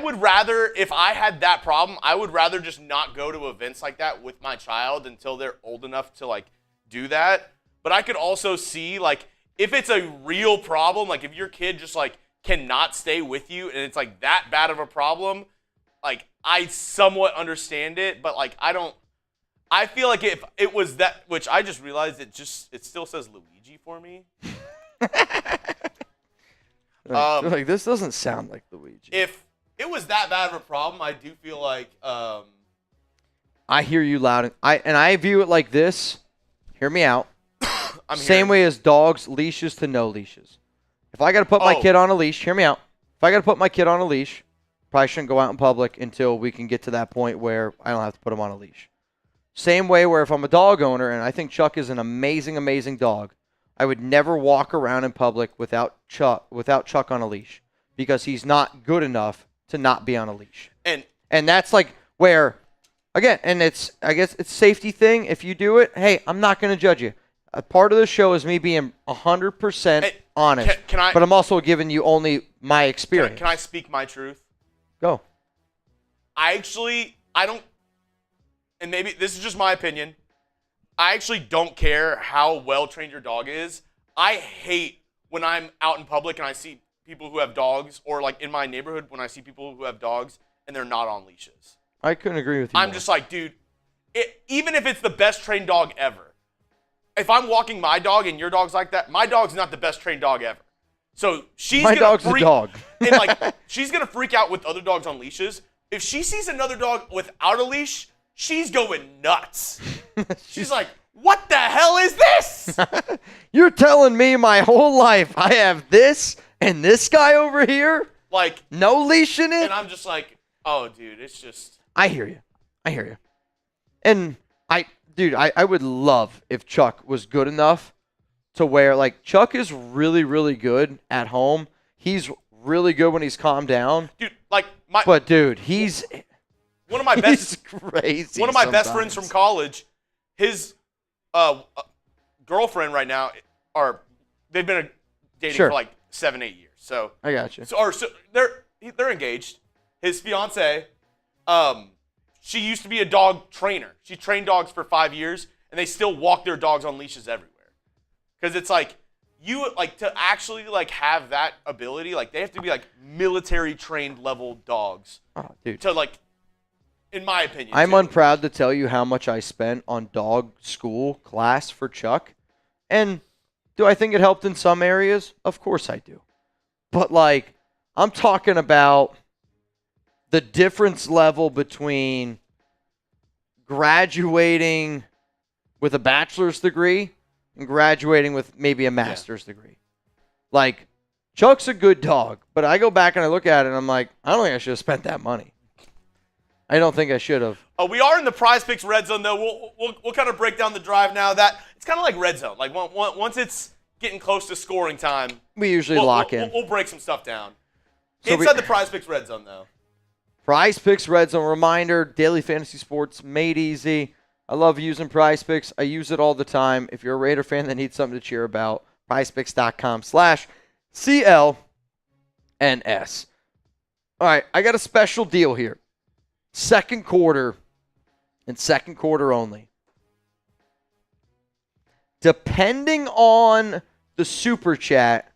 would rather, if I had that problem, I would rather just not go to events like that with my child until they're old enough to, like, do that. But I could also see, like, if it's a real problem, like, if your kid just, like, cannot stay with you and it's, like, that bad of a problem, like, I somewhat understand it. But, like, I feel like if it was that, which I just realized it still says Luigi for me. Like, this doesn't sound like Luigi. If it was that bad of a problem, I do feel like I hear you loud, and I view it like this. Hear me out. Same way as dogs, leashes to no leashes. If I got to put my kid on a leash, hear me out. If I got to put my kid on a leash, probably shouldn't go out in public until we can get to that point where I don't have to put him on a leash. Same way where if I'm a dog owner, and I think Chuck is an amazing, amazing dog, I would never walk around in public without Chuck on a leash because he's not good enough to not be on a leash. And that's like where, again, and I guess it's a safety thing. If you do it, hey, I'm not going to judge you. A part of the show is me being 100% honest, but I'm also giving you only my experience. Can I speak my truth? Go. I don't, and maybe this is just my opinion, I actually don't care how well-trained your dog is. I hate when I'm out in public and I see people who have dogs, or like in my neighborhood when I see people who have dogs and they're not on leashes. I couldn't agree with you. I'm just like, dude, even if it's the best trained dog ever, if I'm walking my dog and your dog's like that, my dog's not the best trained dog ever. So she's My gonna dog's freak, a dog. and like she's gonna freak out with other dogs on leashes. If she sees another dog without a leash, she's going nuts. She's like, what the hell is this? You're telling me my whole life I have this and this guy over here? Like, No leash in it? and I'm just like, oh, dude, it's just. I hear you. And I would love if Chuck was good enough to where, like, Chuck is really, really good at home. He's really good when he's calmed down. Dude, like, But, dude, he's one of my best crazy. One of my best friends sometimes. from college, his girlfriend right now, they've been dating Sure. for like 7-8 years. So I got you. so they're engaged. His fiance, she used to be a dog trainer. She trained dogs for 5 years, and they still walk their dogs on leashes everywhere. Because it's like you like to actually like have that ability. Like they have to be like military trained level dogs Oh, dude. to like. In my opinion, I'm too. unproud to tell you how much I spent on dog school class for Chuck. And do I think it helped in some areas? Of course I do. But, like, I'm talking about the difference level between graduating with a bachelor's degree and graduating with maybe a master's degree. Like, Chuck's a good dog, but I go back and I look at it and I'm like, I don't think I should have spent that money. I don't think I should have. We are in the PrizePicks red zone, though. We'll kind of break down the drive now. That it's kind of like red zone. Like once it's getting close to scoring time, We usually lock in. We'll break some stuff down. So Inside the PrizePicks red zone, though. PrizePicks Red Zone reminder, daily fantasy sports made easy. I love using PrizePicks. I use it all the time. If you're a Raider fan that needs something to cheer about, prizepicks.com/CLNS. All right, I got a special deal here. Second quarter and second quarter only. Depending on the super chat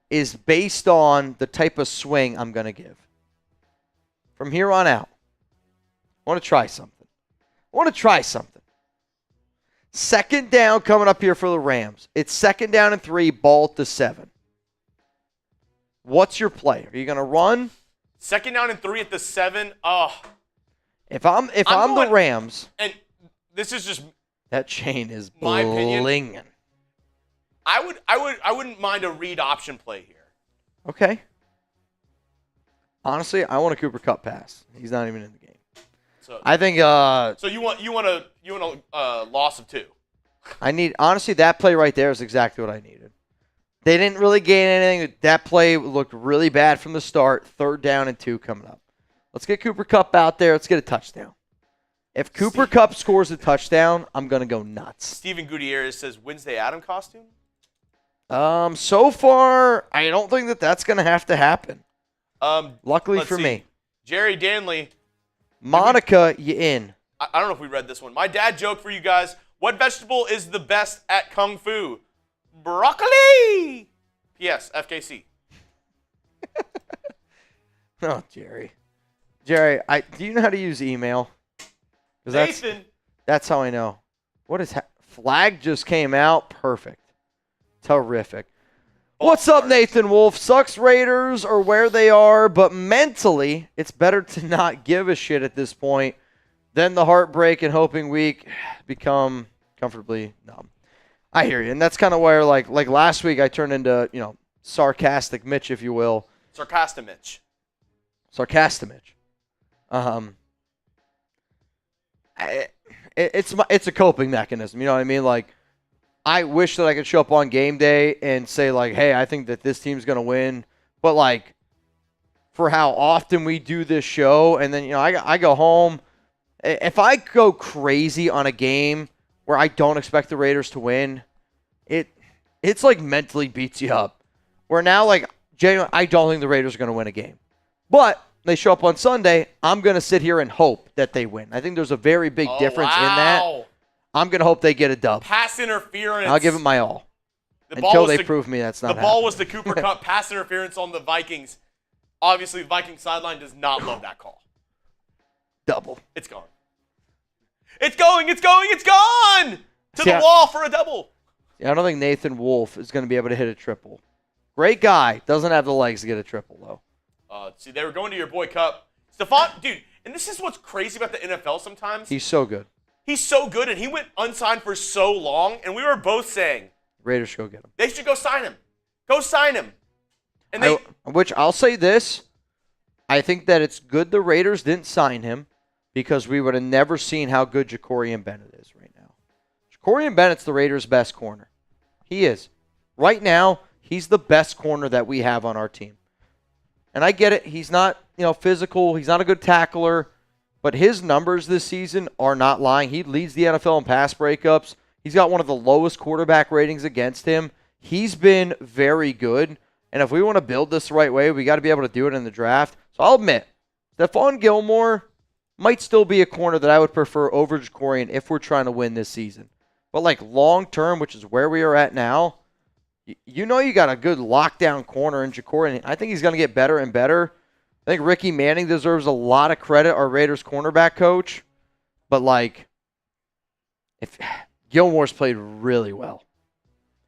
is based on the type of swing I'm going to give. From here on out, I want to try something. Second down coming up here for the Rams. It's second down and 3, ball at the 7. What's your play? Are you going to run? Second down and 3 at the 7. Oh, If I'm going- the Rams, and this is just that chain is My opinion. blinging. I wouldn't mind a read option play here. Okay. Honestly, I want a Cooper Kupp pass. He's not even in the game. So I think so you want a loss of 2. I need, honestly, that play right there is exactly what I needed. They didn't really gain anything. That play looked really bad from the start. Third down and 2 coming up. Let's get Cooper Kupp out there. Let's get a touchdown. If Cooper Kupp scores a touchdown, I'm going to go nuts. Steven Gutierrez says Wednesday Adam costume. So far, I don't think that's going to have to happen. Luckily Let's for see. me. Jerry Danley. Monica, you in. I don't know if we read this one. My dad joke for you guys. What vegetable is the best at Kung Fu? Broccoli! P.S. FKC. Oh, Jerry. Jerry, do you know how to use email? 'Cause Nathan. That's how I know. What is flag just came out? Perfect. Terrific. What's up, Nathan Wolf? Sucks Raiders are where they are, but mentally, it's better to not give a shit at this point than the heartbreak and hoping week become comfortably numb. I hear you, and that's kind of where, like last week, I turned into, sarcastic Mitch, if you will. Sarcastic Mitch. It's a coping mechanism. You know what I mean? Like, I wish that I could show up on game day and say, like, hey, I think that this team's going to win. But, like, for how often we do this show, and then, I go home. If I go crazy on a game where I don't expect the Raiders to win, it's like mentally beats you up. Where now, like, genuinely, I don't think the Raiders are going to win a game. But they show up on Sunday, I'm going to sit here and hope that they win. I think there's a very big difference in that. I'm going to hope they get a dub. Pass interference. I'll give it my all. Until they prove me that's not happening. The ball happening. was the Cooper Kupp pass interference on the Vikings. Obviously, the Vikings sideline does not love that call. Double. It's gone. It's going. It's gone! To the wall for a double. I don't think Nathan Wolf is going to be able to hit a triple. Great guy. Doesn't have the legs to get a triple, though. See, they were going to your boy Cup. Stephon, dude, and this is what's crazy about the NFL sometimes. He's so good. He's so good, and he went unsigned for so long, and we were both saying, Raiders should go get him. they should go sign him. Go sign him. And Which I'll say this. I think that it's good the Raiders didn't sign him because we would have never seen how good Jacorian Bennett is right now. Jacorian Bennett's the Raiders' best corner. He is. Right now, he's the best corner that we have on our team. And I get it. He's not, physical. He's not a good tackler. But his numbers this season are not lying. He leads the NFL in pass breakups. He's got one of the lowest quarterback ratings against him. He's been very good. And if we want to build this the right way, we got to be able to do it in the draft. So I'll admit, Stephon Gilmore might still be a corner that I would prefer over Jacorian if we're trying to win this season. But like long term, which is where we are at now, you got a good lockdown corner in Jacorian. I think he's going to get better and better. I think Ricky Manning deserves a lot of credit, our Raiders cornerback coach. But if Gilmore's played really well.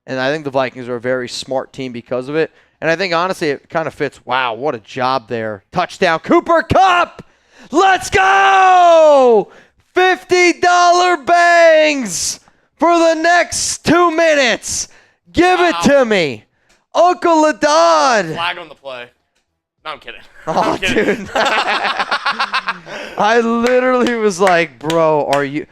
And I think the Vikings are a very smart team because of it. And I think, honestly, it kind of fits. Wow, what a job there. Touchdown, Cooper Kupp! Let's go! $50 bangs for the next 2 minutes. Give it to me. Uncle Ladon. flag on the play. No, I'm kidding. Oh, I'm kidding. dude. I literally was like, bro, are you...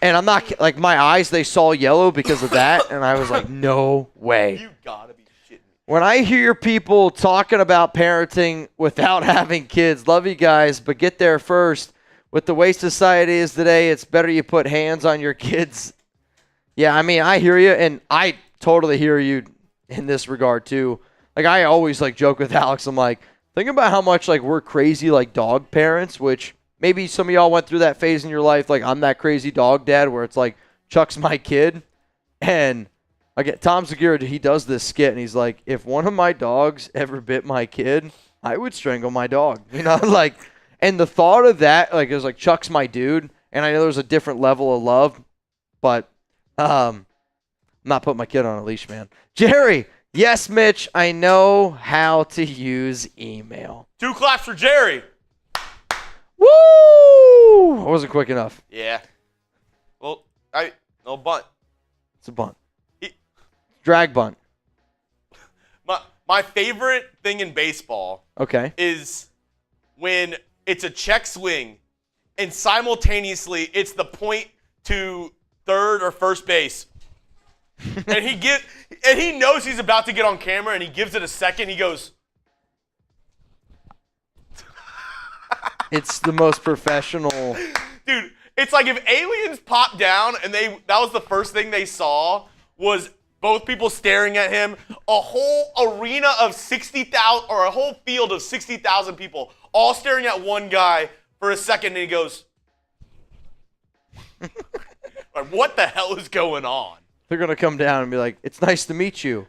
And I'm not... my eyes, they saw yellow because of that. And I was like, no way. You gotta be shitting me. When I hear people talking about parenting without having kids, love you guys, but get there first. With the way society is today, it's better you put hands on your kids. Yeah, I hear you, and I totally hear you in this regard, too. I always, joke with Alex. I'm like, think about how much, we're crazy, dog parents, which maybe some of y'all went through that phase in your life. I'm that crazy dog dad where it's Chuck's my kid. And I get Tom Segura, he does this skit, and he's like, if one of my dogs ever bit my kid, I would strangle my dog. And the thought of that, it was Chuck's my dude. And I know there's a different level of love, but I'm not putting my kid on a leash, man. Jerry, yes, Mitch, I know how to use email. 2 claps for Jerry. Woo! I wasn't quick enough. Yeah. Well, no bunt. It's a bunt. Drag bunt. My favorite thing in baseball is when it's a check swing and simultaneously it's the point to third or first base. and he knows he's about to get on camera and he gives it a second. He goes, it's the most professional. Dude, it's like if aliens popped down and that was the first thing they saw was both people staring at him, a whole arena of 60,000 or a whole field of 60,000 people all staring at one guy for a second, and he goes, what the hell is going on? They're going to come down and be like, it's nice to meet you.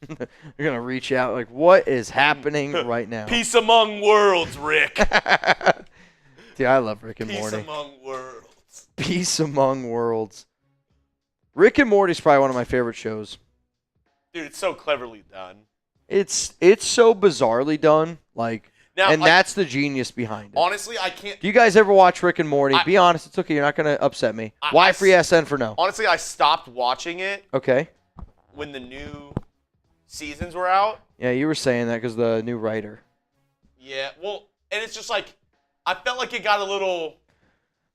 They're going to reach out what is happening right now? Peace among worlds, Rick. Dude, I love Rick and Morty. Peace among worlds. Peace among worlds. Rick and Morty's probably one of my favorite shows. Dude, it's so cleverly done. It's so bizarrely done. That's the genius behind it. Honestly, I can't. Do you guys ever watch Rick and Morty? Be honest, it's okay. You're not going to upset me. Why free SN for no? Honestly, I stopped watching it. Okay. When the new seasons were out. Yeah, you were saying that because the new writer. Yeah, well, and it's just I felt like it got a little...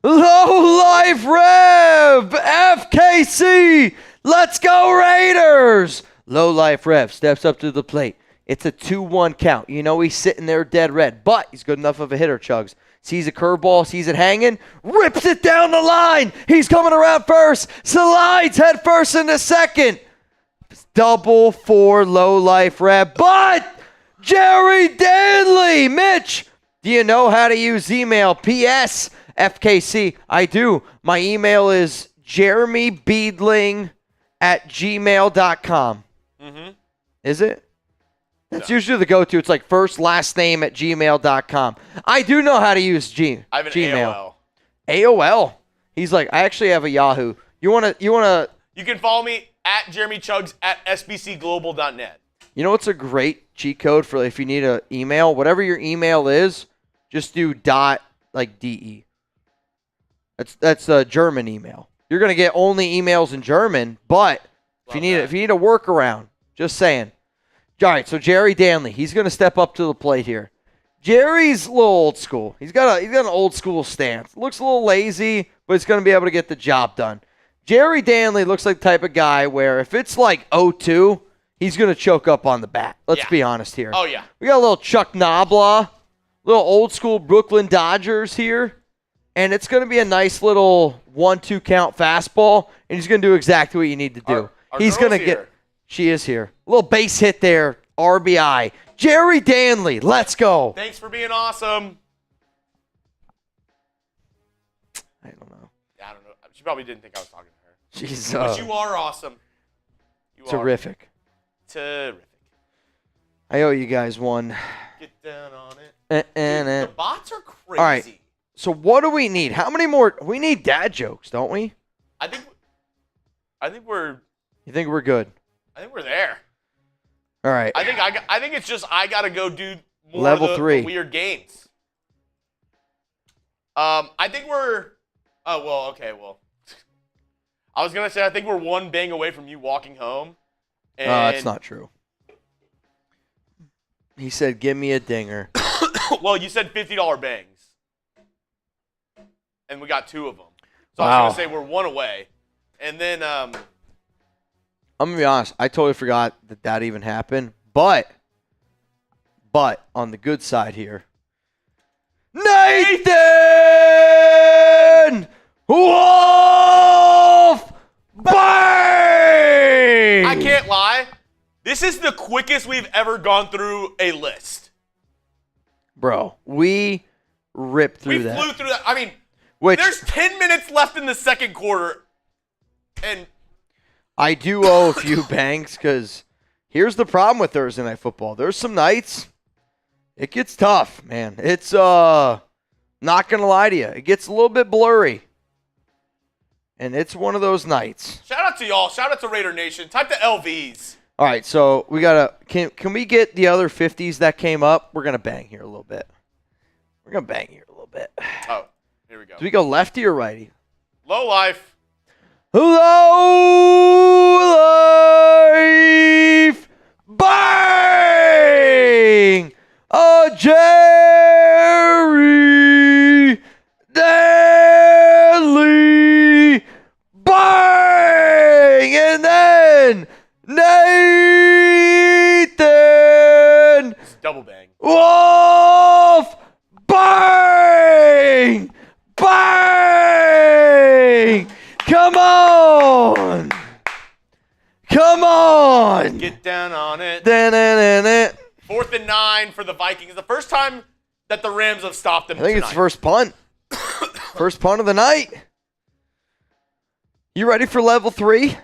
Low Life Rev! FKC! Let's go Raiders! Low Life Rev steps up to the plate. It's a 2-1 count. He's sitting there dead red, but he's good enough of a hitter, Chuggs. Sees a curveball, sees it hanging, rips it down the line. He's coming around first, slides head first into second. Double for Low Life Rev, but Jerry Danley! Mitch, do you know how to use email? P.S. FKC, I do. My email is jeremybeedling@gmail.com. Mm-hmm. Is it? That's usually the go-to. It's first, last name @gmail.com. I do know how to use I have an Gmail. AOL. AOL. He's like, I actually have a Yahoo. You wanna? You can follow me at Jeremy Chuggs at sbcglobal.net. You know what's a great cheat code for if you need an email? Whatever your email is, just do .de. That's a German email. You're gonna get only emails in German, but if you need a workaround, just saying. All right, so Jerry Danley, he's gonna step up to the plate here. Jerry's a little old school. He's got an old school stance. Looks a little lazy, but he's gonna be able to get the job done. Jerry Danley looks like the type of guy where if it's like 0-2, he's going to choke up on the bat. Let's be honest here. Oh, yeah. We got a little Chuck Knobloch, little old school Brooklyn Dodgers here, and it's going to be a nice little 1-2 count fastball, and he's going to do exactly what you need to do. He's going to get – she is here. A little base hit there, RBI. Jerry Danley, let's go. Thanks for being awesome. I don't know. I don't know. She probably didn't think I was talking to her. She's But you are awesome. You terrific. Are terrific. I owe you guys one. Get down on it. Dude, the bots are crazy. All right. So what do we need? How many more? We need dad jokes, don't we? I think we're You think we're good? there. All right. I think it's just I gotta go do more Level of the 3. weird games. I think we're. Oh well, okay, well. I was gonna say I think we're one bang away from you walking home. And That's not true. He said, "Give me a dinger." well, you said $50 bangs, and we got 2 of them. So Wow. I was gonna say we're one away, and then I'm gonna be honest. I totally forgot that even happened. But on the good side here, Nathan Wolf Bang! I can't lie. This is the quickest we've ever gone through a list. Bro, we ripped through We that. flew through that. I mean, Which there's 10 minutes left in the second quarter, and I do owe a few banks because here's the problem with Thursday Night Football. There's some nights it gets tough, man. It's not gonna lie to you. It gets a little bit blurry. And it's one of those nights. shout out to y'all. Shout out to Raider Nation. Type the LVs. All right, so we gotta can we get the other 50s that came up? We're gonna bang here a little bit. Oh, here we go. Do we go lefty or righty? Low life. Hello, life, bang! Jerry Danley, bang! And then Nathan It's double bang. Wolf, bang! Bang! Come on! Get down on it. Da-na-na-na. 4th and 9 for the Vikings. The first time that the Rams have stopped them I think tonight. it's first punt. First punt of the night. You ready for level 3?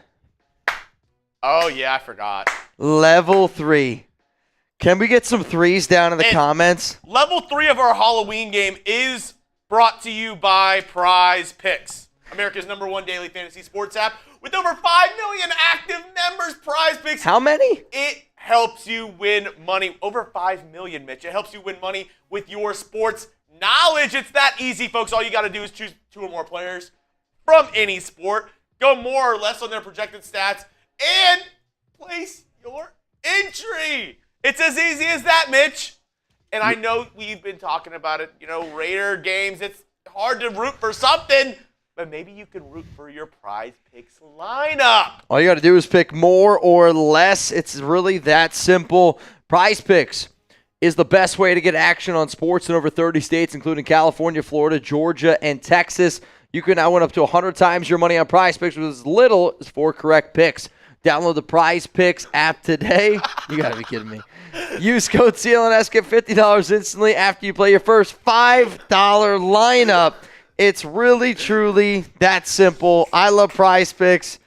Oh, yeah, I forgot. Level 3. Can we get some threes down in the And- comments? Level 3 of our Halloween game is brought to you by PrizePicks, America's #1 daily fantasy sports app. With over 5 million active members, PrizePicks, How many? it helps you win money. Over 5 million, Mitch. It helps you win money with your sports knowledge. It's that easy, folks. All you got to do is choose 2 or more players from any sport, go more or less on their projected stats, and place your entry. It's as easy as that, Mitch. And I know we've been talking about it, Raider games. It's hard to root for something, but maybe you can root for your PrizePicks lineup. All you got to do is pick more or less. It's really that simple. PrizePicks is the best way to get action on sports in over 30 states, including California, Florida, Georgia, and Texas. You can now win up to 100 times your money on PrizePicks with as little as 4 correct picks. Download the PrizePicks app today. You got to be kidding me. Use code CLNS, get $50 instantly after you play your first $5 lineup. It's really, truly that simple. I love PrizePicks.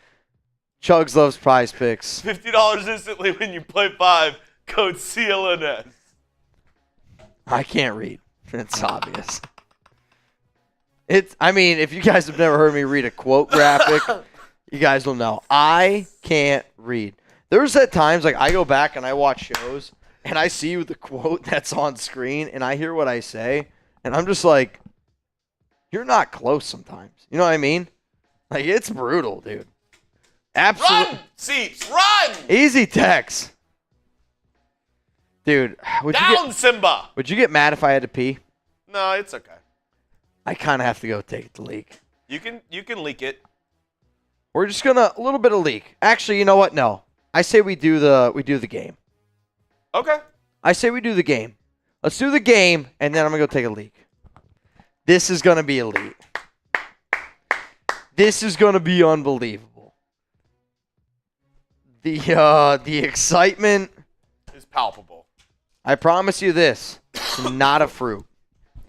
Chuggs loves PrizePicks. $50 instantly when you play 5. Code CLNS. I can't read. It's obvious. I mean, if you guys have never heard me read a quote graphic, you guys will know. I can't read. There's at times, like, I go back and I watch shows, and I see the quote that's on screen, and I hear what I say, and I'm just like, you're not close sometimes. You know what I mean? Like, it's brutal, dude. Absolutely. Run, Seeps, run! Easy text. Dude, Down, Simba! would you get mad if I had to pee? No, it's okay. I kind of have to go take the leak. You can leak it. We're just gonna a little bit of leak. Actually, you know what? No. I say we do the game. Okay. I say we do the game. Let's do the game, and then I'm gonna go take a leak. This is gonna be elite. This is gonna be unbelievable. The excitement It's palpable. I promise you this. It's not a fruit.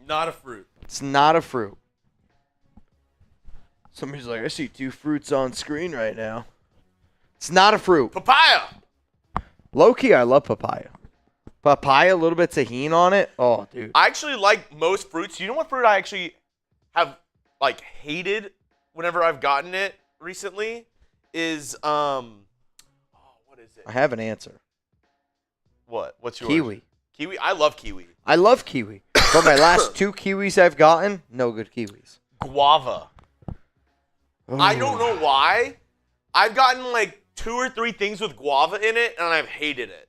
Not a fruit. It's not a fruit. Somebody's like, I see 2 fruits on screen right now. It's not a fruit. Papaya! Low-key, I love papaya. Papaya, a little bit tahini on it. Oh, dude. I actually like most fruits. You know what fruit I actually have, like, hated whenever I've gotten it recently? Is, what is it? I have an answer. What? What's yours? Kiwi. Kiwi? I love kiwi. I love kiwi. But my last 2 kiwis I've gotten, no good kiwis. Guava. I don't know why. I've gotten, like, 2 or 3 things with guava in it, and I've hated it.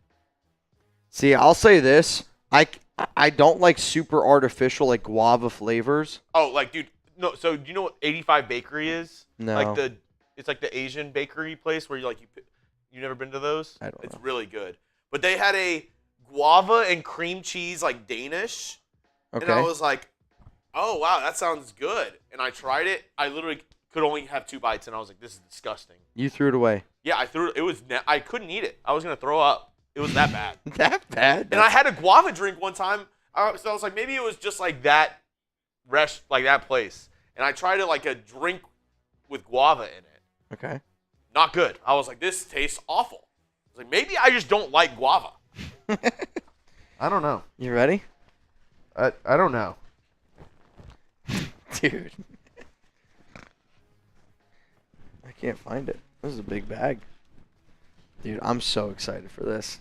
See, I'll say this. I don't like super artificial, like, guava flavors. Oh, like, dude, no. So, do you know what 85 Bakery is? No. Like it's like the Asian bakery place where you never been to those? I don't know. It's really good. But they had a guava and cream cheese, like, Danish. Okay. And I was like, oh, wow, that sounds good. And I tried it. I literally could only have 2 bites, and I was like, this is disgusting. You threw it away. Yeah, I threw it. It was. I couldn't eat it. I was gonna throw up. It was that bad. That bad? And I had a guava drink one time, so I was like, maybe it was just like that that place. And I tried it like a drink with guava in it. Okay. Not good. I was like, this tastes awful. I was like, maybe I just don't like guava. I don't know. You ready? I don't know. Dude. I can't find it. This is a big bag. Dude, I'm so excited for this.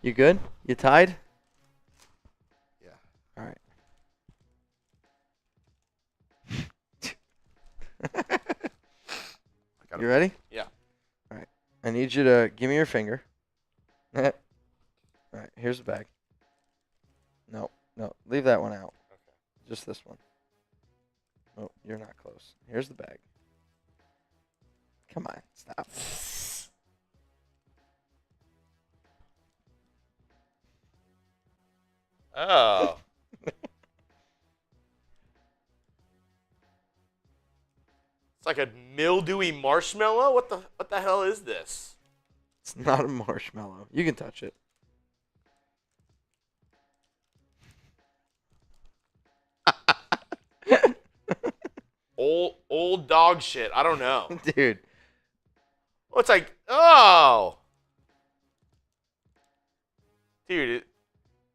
You good? You tied? Yeah. All right. You ready? Yeah. All right. I need you to give me your finger. All right. Here's the bag. No. Leave that one out. Okay. Just this one. Oh, you're not close. Here's the bag. Come on. Stop. Oh. It's like a mildewy marshmallow. What the hell is this? It's not a marshmallow. You can touch it. Old dog shit. I don't know. Dude. Oh, it's like, oh. Dude,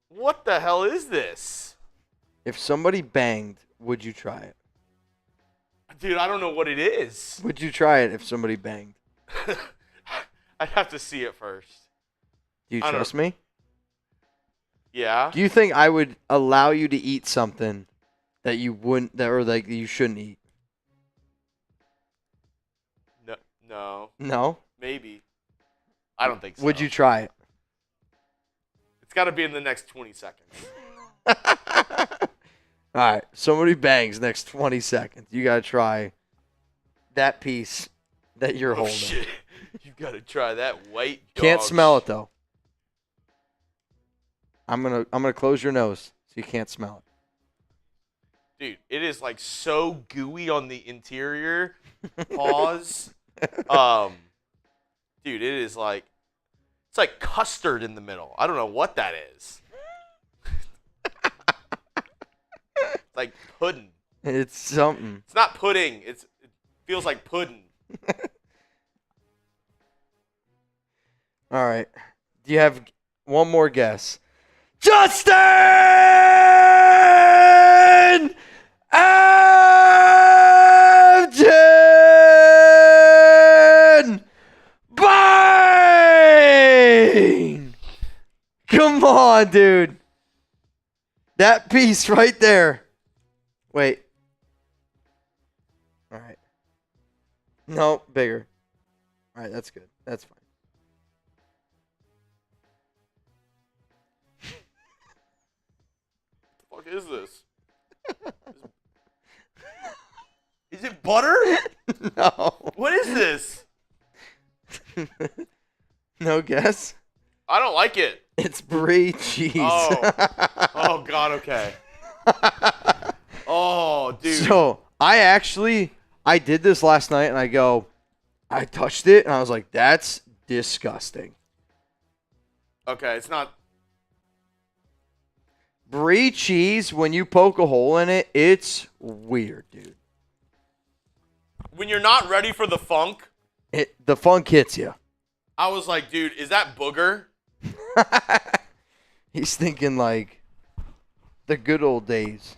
what the hell is this? If somebody banged, would you try it? Dude, I don't know what it is. Would you try it if somebody banged? I'd have to see it first. Do you I don't- trust me? Yeah. Do you think I would allow you to eat something that you wouldn't, or like you shouldn't eat? No. No? Maybe. I don't think so. Would you try it? It's got to be in the next 20 seconds. All right. Somebody bangs next 20 seconds. You got to try that piece that you're Oh, holding. shit. You got to try that white dog. Can't smell it though. I'm gonna close your nose so you can't smell it. Dude, it is like so gooey on the interior. Pause. Dude, it is like, it's like custard in the middle. I don't know what that is. It's like pudding. It's something. It's not pudding. It feels like pudding. All right. Do you have one more guess? Justin Afton! Bang! Come on, dude. That piece right there. Wait. All right. No, bigger. All right, that's good. That's fine. What the fuck is this? Is it butter? No. What is this? No guess? I don't like it. It's brie cheese. Oh. Oh, God, okay. Oh, dude. So, I did this last night, and I touched it, and I was like, that's disgusting. Okay, it's not. Brie cheese, when you poke a hole in it, it's weird, dude. When you're not ready for the funk, The funk hits you. I was like, dude, is that booger? He's thinking like the good old days.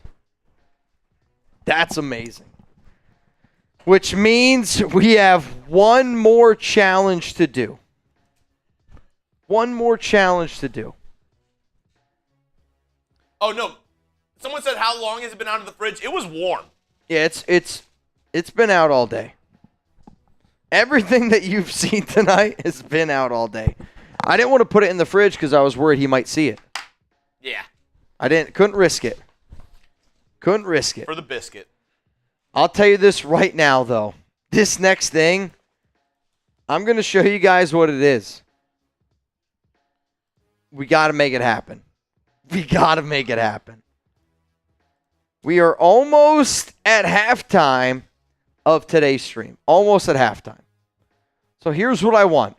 That's amazing. Which means we have one more challenge to do. One more challenge to do. Oh, no. Someone said, how long has it been out of the fridge? It was warm. Yeah, it's been out all day. Everything that you've seen tonight has been out all day. I didn't want to put it in the fridge because I was worried he might see it. Yeah. Couldn't risk it. Couldn't risk it. For the biscuit. I'll tell you this right now, though. This next thing, I'm going to show you guys what it is. We got to make it happen. We got to make it happen. We are almost at halftime of today's stream. Almost at halftime. So here's what I want.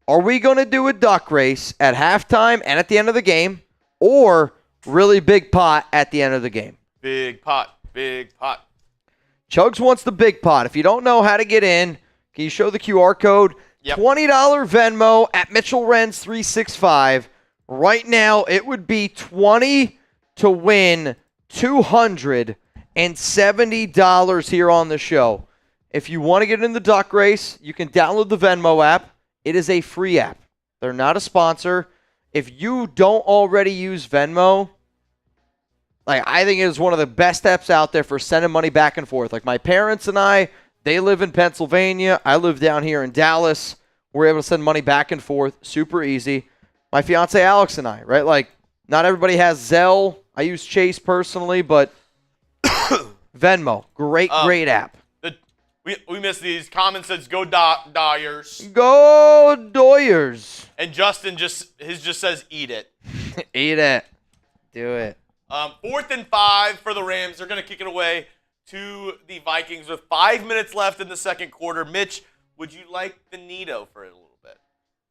Are we going to do a duck race at halftime and at the end of the game, or really big pot at the end of the game? Big pot. Big pot. Chuggs wants the big pot. If you don't know how to get in, can you show the QR code? Yep. $20 Venmo at Mitchell Renz 365. Right now, it would be $20 to win $270 here on the show. If you want to get in the duck race, you can download the Venmo app. It is a free app. They're not a sponsor. If you don't already use Venmo, I think it is one of the best apps out there for sending money back and forth. Like my parents and I, they live in Pennsylvania. I live down here in Dallas. We're able to send money back and forth. Super easy. My fiance Alex and I, right? Like, not everybody has Zelle. I use Chase personally, but Venmo, great app. We missed these. Comment says, go Dyers. Go Doyers. And Justin just says, eat it. Eat it. Do it. 4th and 5 for the Rams. They're going to kick it away to the Vikings with 5 minutes left in the second quarter. Mitch, would you like the Nito for it a little bit?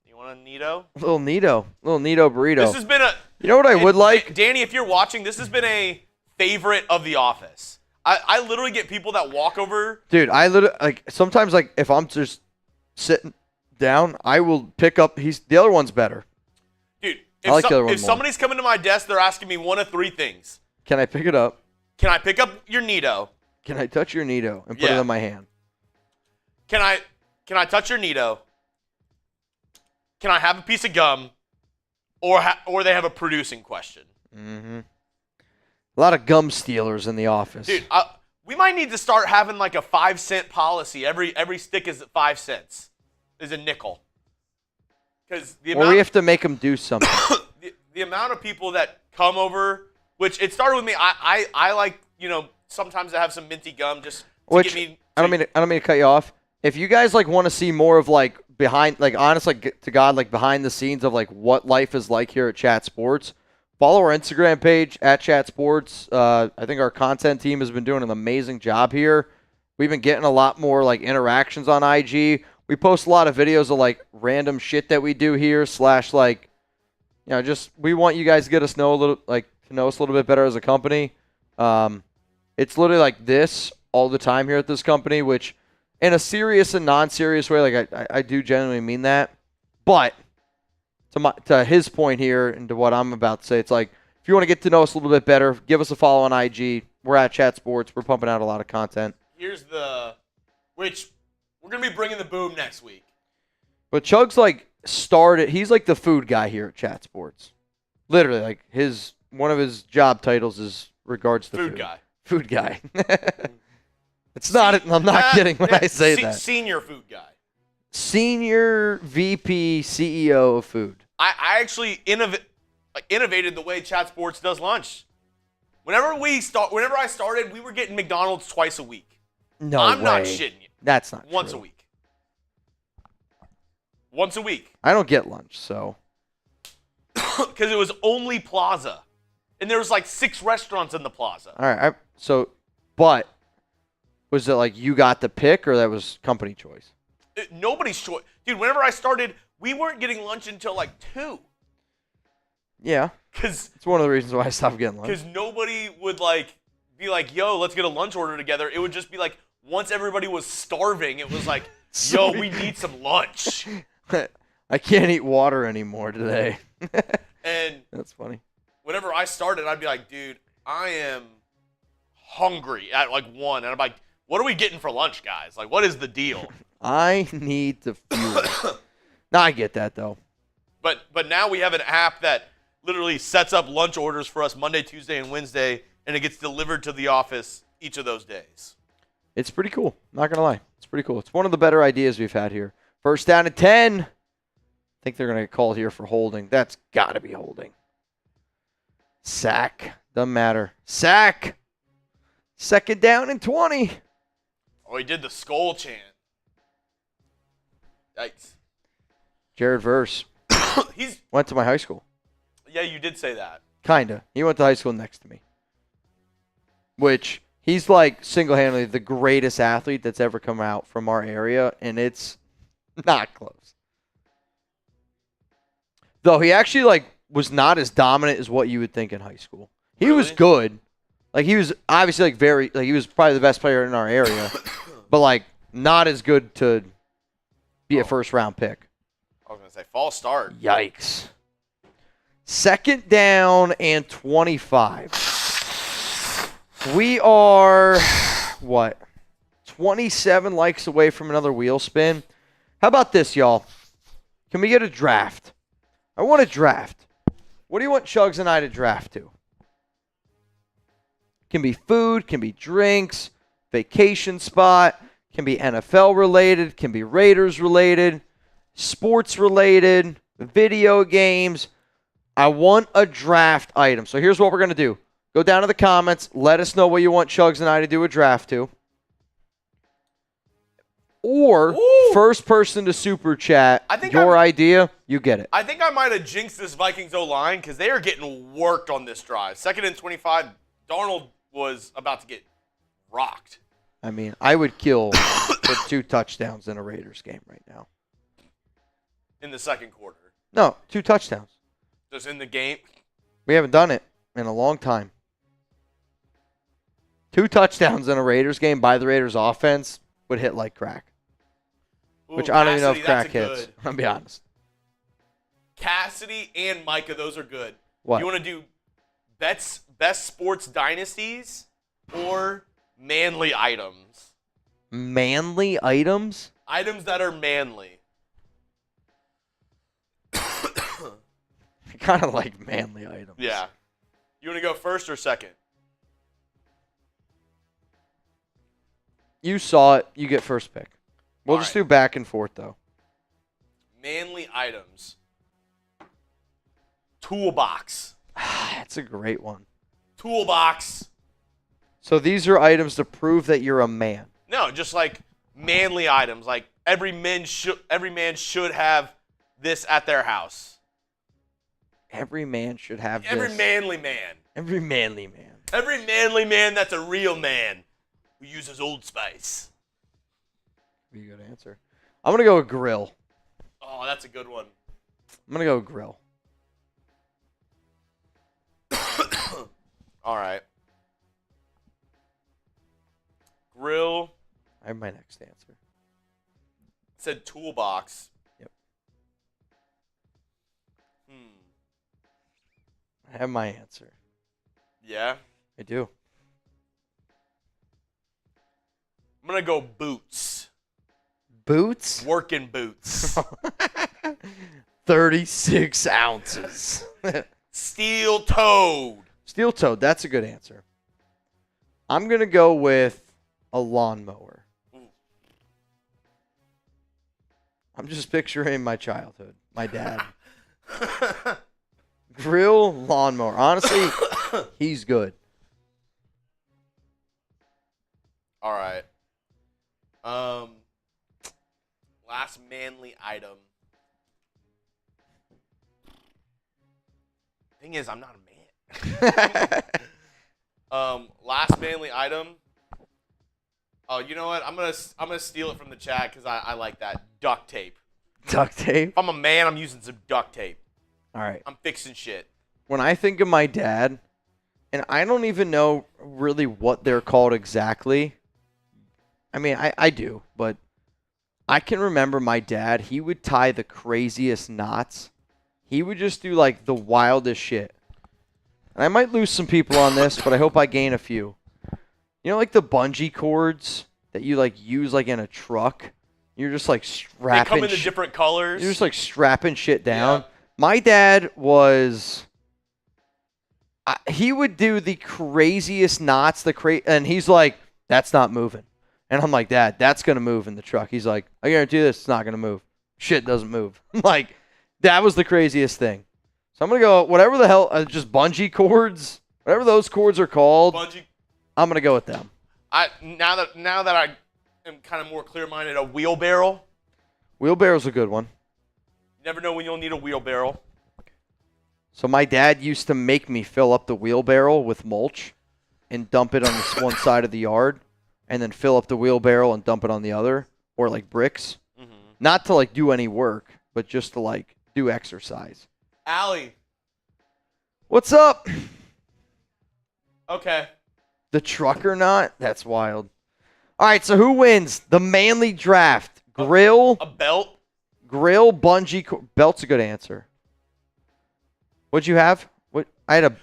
You want a Nito? Little Nito burrito. This has been a... You know what I would like? Danny, if you're watching, this has been a favorite of The Office. I literally get people that walk over. Dude, I literally, sometimes, if I'm just sitting down, I will pick up, the other one's better. Dude, if somebody's coming to my desk, they're asking me one of three things. Can I pick it up? Can I pick up your Nito? Can I touch your Nito and put it in my hand? Can I touch your Nito? Can I have a piece of gum? Or they have a producing question. Mm-hmm. A lot of gum stealers in the office. Dude, we might need to start having a 5-cent policy. Every stick is 5 cents. Is a nickel. Because we have to make them do something. the amount of people that come over, which it started with me. I like, sometimes I have some minty gum just to get me. I don't mean to cut you off. If you guys want to see more of behind, honest, to God, behind the scenes of what life is like here at Chat Sports, follow our Instagram page at Chat Sports. I think our content team has been doing an amazing job here. We've been getting a lot more interactions on IG. We post a lot of videos of random shit that we do here / just we want you guys to get us know a little to know us a little bit better as a company. It's literally like this all the time here at this company, which in a serious and non-serious way, I do genuinely mean that. But to his point here and to what I'm about to say, it's like, if you want to get to know us a little bit better, give us a follow on IG. We're at Chat Sports. We're pumping out a lot of content. Which we're going to be bringing the boom next week. But Chug's he's like the food guy here at Chat Sports. Literally, one of his job titles is regards to food. Food guy. It's not. I'm not kidding when I say that. Senior food guy. Senior VP CEO of food. I actually innovated the way Chat Sports does lunch. Whenever I started, we were getting McDonald's twice a week. No I'm way. not shitting you. That's not Once true. a week. Once a week. I don't get lunch, so. Because it was only Plaza. And there was 6 restaurants in the Plaza. All right. But was it you got the pick or that was company choice? Nobody's choice. Dude, whenever I started, we weren't getting lunch until 2. Yeah. Because it's one of the reasons why I stopped getting lunch. Because nobody would be like, yo, let's get a lunch order together. It would just be once everybody was starving, it was yo, we need some lunch. I can't eat water anymore today. And that's funny. Whenever I started, I'd be like, dude, I am hungry at 1. And I'm like, what are we getting for lunch, guys? What is the deal? I need to fuel. No, I get that, though. But now we have an app that literally sets up lunch orders for us Monday, Tuesday, and Wednesday, and it gets delivered to the office each of those days. It's pretty cool. Not going to lie. It's pretty cool. It's one of the better ideas we've had here. First down and 10. I think they're going to get called here for holding. That's got to be holding. Sack. Doesn't matter. Sack. Second down and 20. Oh, he did the skull chant. Yikes. Jared Verse. Went to my high school. Yeah, you did say that. Kinda. He went to high school next to me. Which, he's single-handedly the greatest athlete that's ever come out from our area, and it's not close. Though he actually, was not as dominant as what you would think in high school. He was good. He was obviously, he was probably the best player in our area, but, not as good to be a first-round pick. I was going to say, false start. Yikes. Second down and 25. We are, 27 likes away from another wheel spin. How about this, y'all? Can we get a draft? I want a draft. What do you want Chuggs and I to draft to? Can be food, can be drinks, vacation spot, can be NFL related, can be Raiders related, sports related, video games. I want a draft item. So here's what we're going to do. Go down to the comments. Let us know what you want Chuggs and I to do a draft to. Or first person to super chat your idea, you get it. I think I might have jinxed this Vikings O-line because they are getting worked on this drive. Second and 25, Darnold was about to get rocked. I mean, I would kill for 2 touchdowns in a Raiders game right now. In the second quarter. No, 2 touchdowns. Just in the game. We haven't done it in a long time. 2 touchdowns in a Raiders game by the Raiders offense would hit like crack. Ooh, which I don't even know if Cassidy, crack hits. I'll be honest. Cassidy and Micah, those are good. What? You want to do best sports dynasties or manly items? Manly items? Items that are manly. I kind of like manly items. Yeah. You want to go first or second? You saw it. You get first pick. We'll All just right. do back and forth, though. Manly items. Toolbox. That's a great one. Toolbox. So these are items to prove that you're a man. No, just manly items. Every man should have this at their house. Every man should have Every this. manly man. Every manly man. Every manly man that's a real man who uses Old Spice. Be a good answer. I'm going to go with grill. Oh, that's a good one. I'm going to go with grill. All right. Grill. I have my next answer. Said toolbox. Yep. I have my answer. Yeah. I do. I'm going to go boots. Boots? Working boots. 36 ounces. Steel-toed. Steel-toed. That's a good answer. I'm going to go with a lawnmower. I'm just picturing my childhood. My dad. Grill lawnmower. Honestly, he's good. All right. Last manly item. Thing is, I'm not a man. Last manly item. Oh, you know what? I'm gonna steal it from the chat because I like that. Duct tape. Duct tape? If I'm a man, I'm using some duct tape. All right. I'm fixing shit. When I think of my dad, and I don't even know really what they're called exactly. I mean, I do, but I can remember my dad. He would tie the craziest knots. He would just do like the wildest shit. And I might lose some people on this, but I hope I gain a few. You know, like the bungee cords that you like use like in a truck. You're just like They strapping. come in the different colors. You're just like strapping shit down. Yeah. My dad was. He would do the craziest knots, and he's like, "That's not moving," and I'm like, "Dad, that's gonna move in the truck." He's like, "I guarantee this, it's not gonna move. Shit doesn't move." I'm like, that was the craziest thing. So I'm gonna go whatever the hell, just bungee cords, whatever those cords are called. Bungee. I'm gonna go with them. Now that I am kind of more clear-minded, a wheelbarrow. Wheelbarrow's a good one. You never know when you'll need a wheelbarrow. So my dad used to make me fill up the wheelbarrow with mulch and dump it on this one side of the yard, and then fill up the wheelbarrow and dump it on the other, or like bricks. Mm-hmm. Not to like do any work, but just to like do exercise. Allie. What's up? Okay. The trucker knot? That's wild. All right, so who wins the manly draft? Grill, A belt. bungee, belt's a good answer. What'd you have? What I had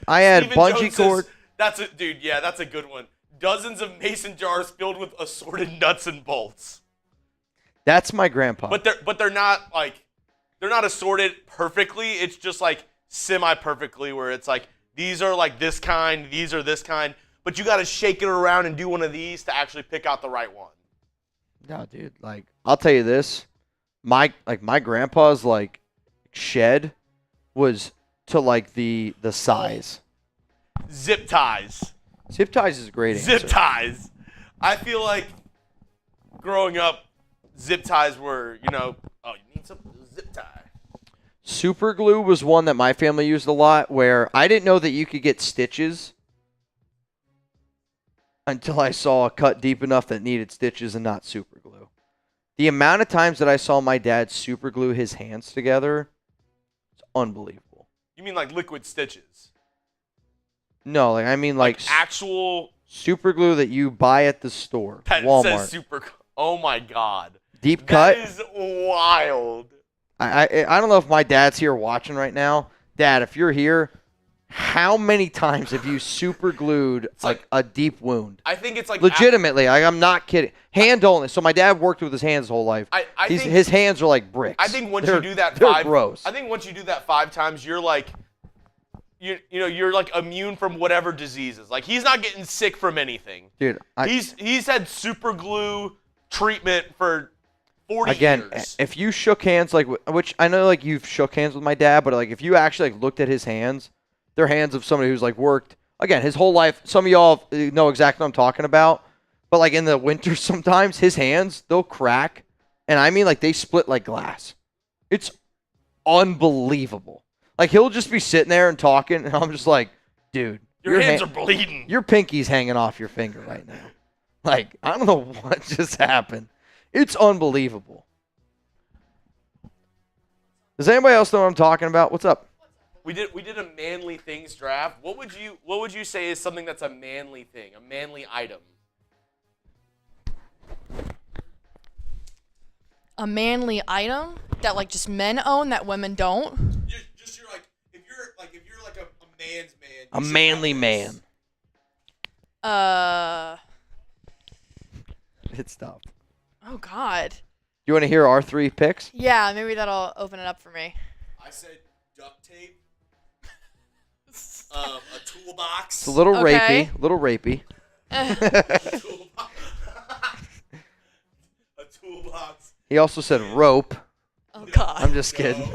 Steven bungee Jones cord. says, that's a dude. Yeah, that's a good one. Dozens of mason jars filled with assorted nuts and bolts. That's my grandpa. But they're not like they're not assorted perfectly. It's just like semi-perfectly where it's like these are like this kind, these are this kind. But you got to shake it around and do one of these to actually pick out the right one. No, dude. Like, I'll tell you this. My grandpa's like shed was to like the size. Zip ties. Zip ties is a great answer. Zip ties. I feel like growing up, zip ties were, you need some zip tie. Super glue was one that my family used a lot, where I didn't know that you could get stitches until I saw a cut deep enough that needed stitches and not super glue. The amount of times that I saw my dad super glue his hands together, it's unbelievable. You mean like liquid stitches? No, like I mean like actual super glue that you buy at the store, that Walmart. says super. Oh my God. Deep cut. That is wild. I don't know if my dad's here watching right now. Dad, if you're here, how many times have you super glued like a deep wound? I think it's like legitimately. I'm not kidding. Hand only. So my dad worked with his hands his whole life. I think his hands are like bricks. I think once they're, you do that they're five, gross. I think once you do that 5 times, you're like, you're like immune from whatever diseases. Like he's not getting sick from anything. Dude, he's had super glue treatment for 40 again, years. if you shook hands like, which I know like you've shook hands with my dad, but like if you actually like looked at his hands, they're hands of somebody who's like worked again his whole life. Some of y'all know exactly what I'm talking about. But like in the winter, sometimes his hands they'll crack, and I mean like they split like glass. It's unbelievable. Like he'll just be sitting there and talking, and I'm just like, dude, your hands are bleeding. Your pinky's hanging off your finger right now. Like I don't know what just happened. It's unbelievable. Does anybody else know what I'm talking about? What's up? We did a manly things draft. What would you say is something that's a manly thing, a manly item? A manly item that like just men own that women don't. Just you're like if you're like a man's man. A manly man. It's tough. Oh God. You want to hear our 3 picks? Yeah, maybe that'll open it up for me. I said duct tape. A toolbox. It's a little Okay. rapey. A little rapey. A toolbox. He also said rope. Oh God. I'm just kidding.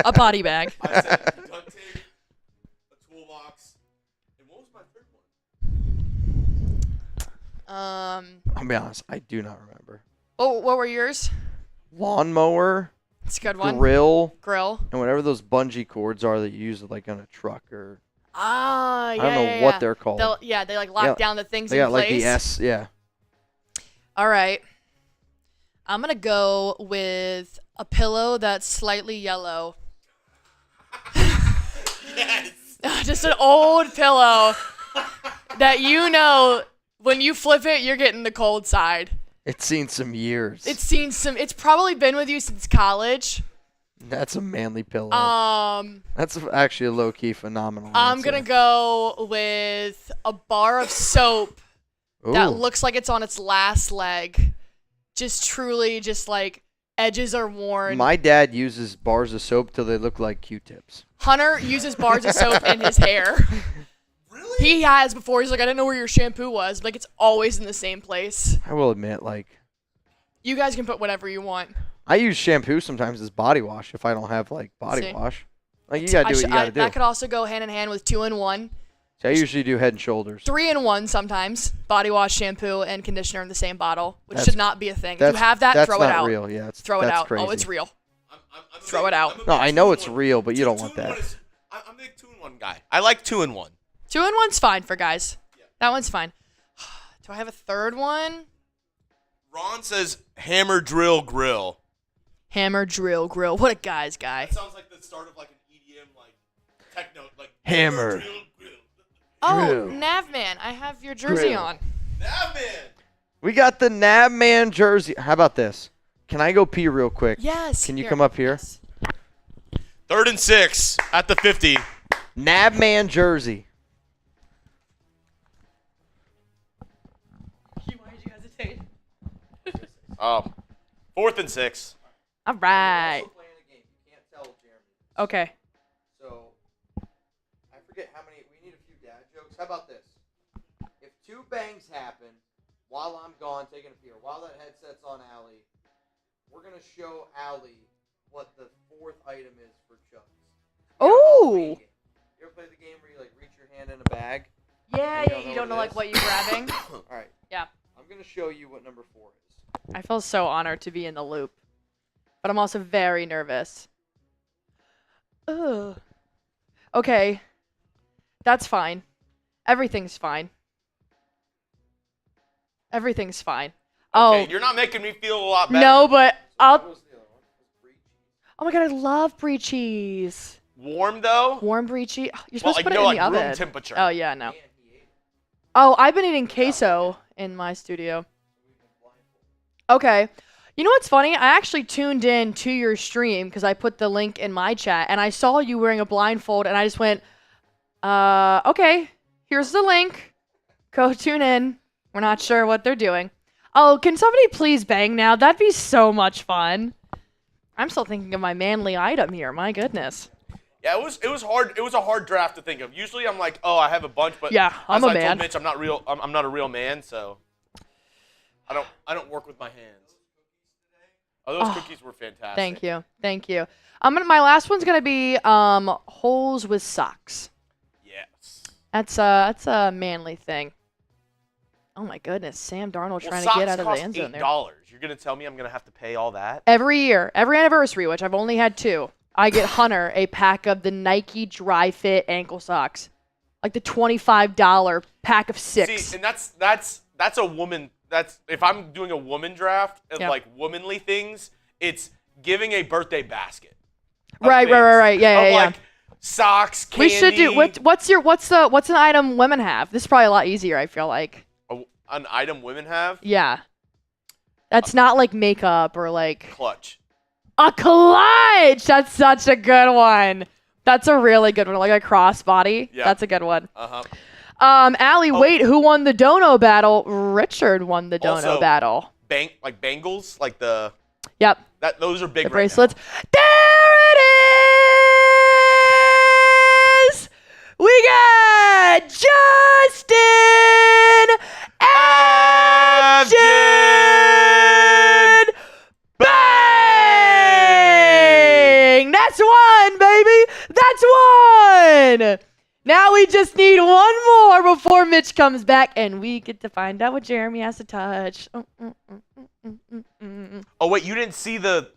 A body bag. I said duct tape, a toolbox, and what was my third one? I'll be honest, I do not remember. Oh, what were yours? Lawnmower, It's a good one. grill, Grill. and whatever those bungee cords are that you use like on a truck or Ah, yeah. I don't know yeah, what yeah. they're called. They like lock Yeah. down the things They in got place. like the S, yeah. All right. I'm gonna go with a pillow that's slightly yellow. Yes. Just an old pillow that when you flip it, you're getting the cold side. It's seen some years. It's probably been with you since college. That's a manly pillow. That's actually a low-key phenomenal I'm answer. gonna go with a bar of soap that Ooh. looks like it's on its last leg. Just truly, just like edges are worn. My dad uses bars of soap till they look like Q-tips. Hunter uses bars of soap in his hair. Really? He has before. He's like, I didn't know where your shampoo was. Like, it's always in the same place. I will admit, like, You guys can put whatever you want. I use shampoo sometimes as body wash if I don't have, like, body See? wash. Like, you gotta do what you gotta do. That could also go hand in hand with 2-in-1. So I usually do Head and Shoulders. 3-in-1 sometimes. Body wash, shampoo, and conditioner in the same bottle, which That's- should not be a thing. If you have that, that's throw it not out. real. Yeah, Throw it that's out. Crazy. Oh, it's real. I'm Throw it out. No, I know it's real, but you don't want that. I'm a big 2-in-1 guy. I like 2-in-1. 2-in-1's fine for guys. That one's fine. Do I have a third one? Ron says hammer, drill, grill. Hammer, drill, grill. What a guy's guy. That sounds like the start of like an EDM like techno like Hammer. drill, grill. Oh, Grill. Navman, I have your jersey Grill. on. Nah, man. We got the Nabman jersey. How about this? Can I go pee real quick? Yes. Can you come up here? Yes. 3rd and 6 at the 50. Nabman jersey. Why did you hesitate? 4th and 6. All right. Okay. So, I forget how many. We need a few dad jokes. How about this? If 2 bangs happen while I'm gone taking a pee, or while that headset's on Allie, we're going to show Allie what the 4th item is for Chuggs. Oh. You ever play the game where you like reach your hand in a bag? Yeah, You you don't don't know know what it like is? what you're grabbing. All right. Yeah. I'm going to show you what number 4 is. I feel so honored to be in the loop, but I'm also very nervous. Ugh. Okay. That's fine. Everything's fine. Everything's fine. Okay, Oh, you're not making me feel a lot better. no, but I'll. What was the other one? It was brie cheese. Oh my god, I love brie cheese. Warm though? Warm brie cheese. You're Well, supposed like to put no, it in like the room oven. temperature. Oh yeah, no. And he ate it. Oh, I've been eating queso in my studio. Okay. You know what's funny? I actually tuned in to your stream because I put the link in my chat and I saw you wearing a blindfold and I just went, okay, here's the link. Go tune in. We're not sure what they're doing. Oh, can somebody please bang now? That'd be so much fun. I'm still thinking of my manly item here. My goodness. Yeah, it was hard. It was a hard draft to think of. Usually I'm like, oh, I have a bunch, but Yeah, I'm as a I man. told Mitch, I'm not real. I'm not a real man, so I don't work with my hands. Oh, those cookies were fantastic. Thank you. Thank you. My last one's gonna be holes with socks. Yes. That's a manly thing. Oh my goodness, Sam Darnold trying to get out of the end zone there. $8. You're gonna tell me I'm gonna have to pay all that? Every year, every anniversary, which I've only had 2, I get Hunter a pack of the Nike Dry Fit ankle socks, like the $25 pack of 6. See, and that's a woman. That's if I'm doing a woman draft of Yeah. like womanly things, it's giving a birthday basket. of Right. things. Yeah, Of yeah. like socks, candy. We should do what's an item women have? This is probably a lot easier. I feel like. An item women have. Yeah. That's not like makeup or like Clutch. a clutch. That's such a good one. That's a really good one, like a crossbody. Yeah. That's a good one. Uh-huh. Allie, wait, who won the dono battle? Richard won the dono Also, battle. Like bangles, like the Yep. those are big The right bracelets. There it is! We got Justin Abjin! Bang! That's one, baby! That's one! Now we just need one more before Mitch comes back, and we get to find out what Jeremy has to touch. Oh wait, you didn't see the.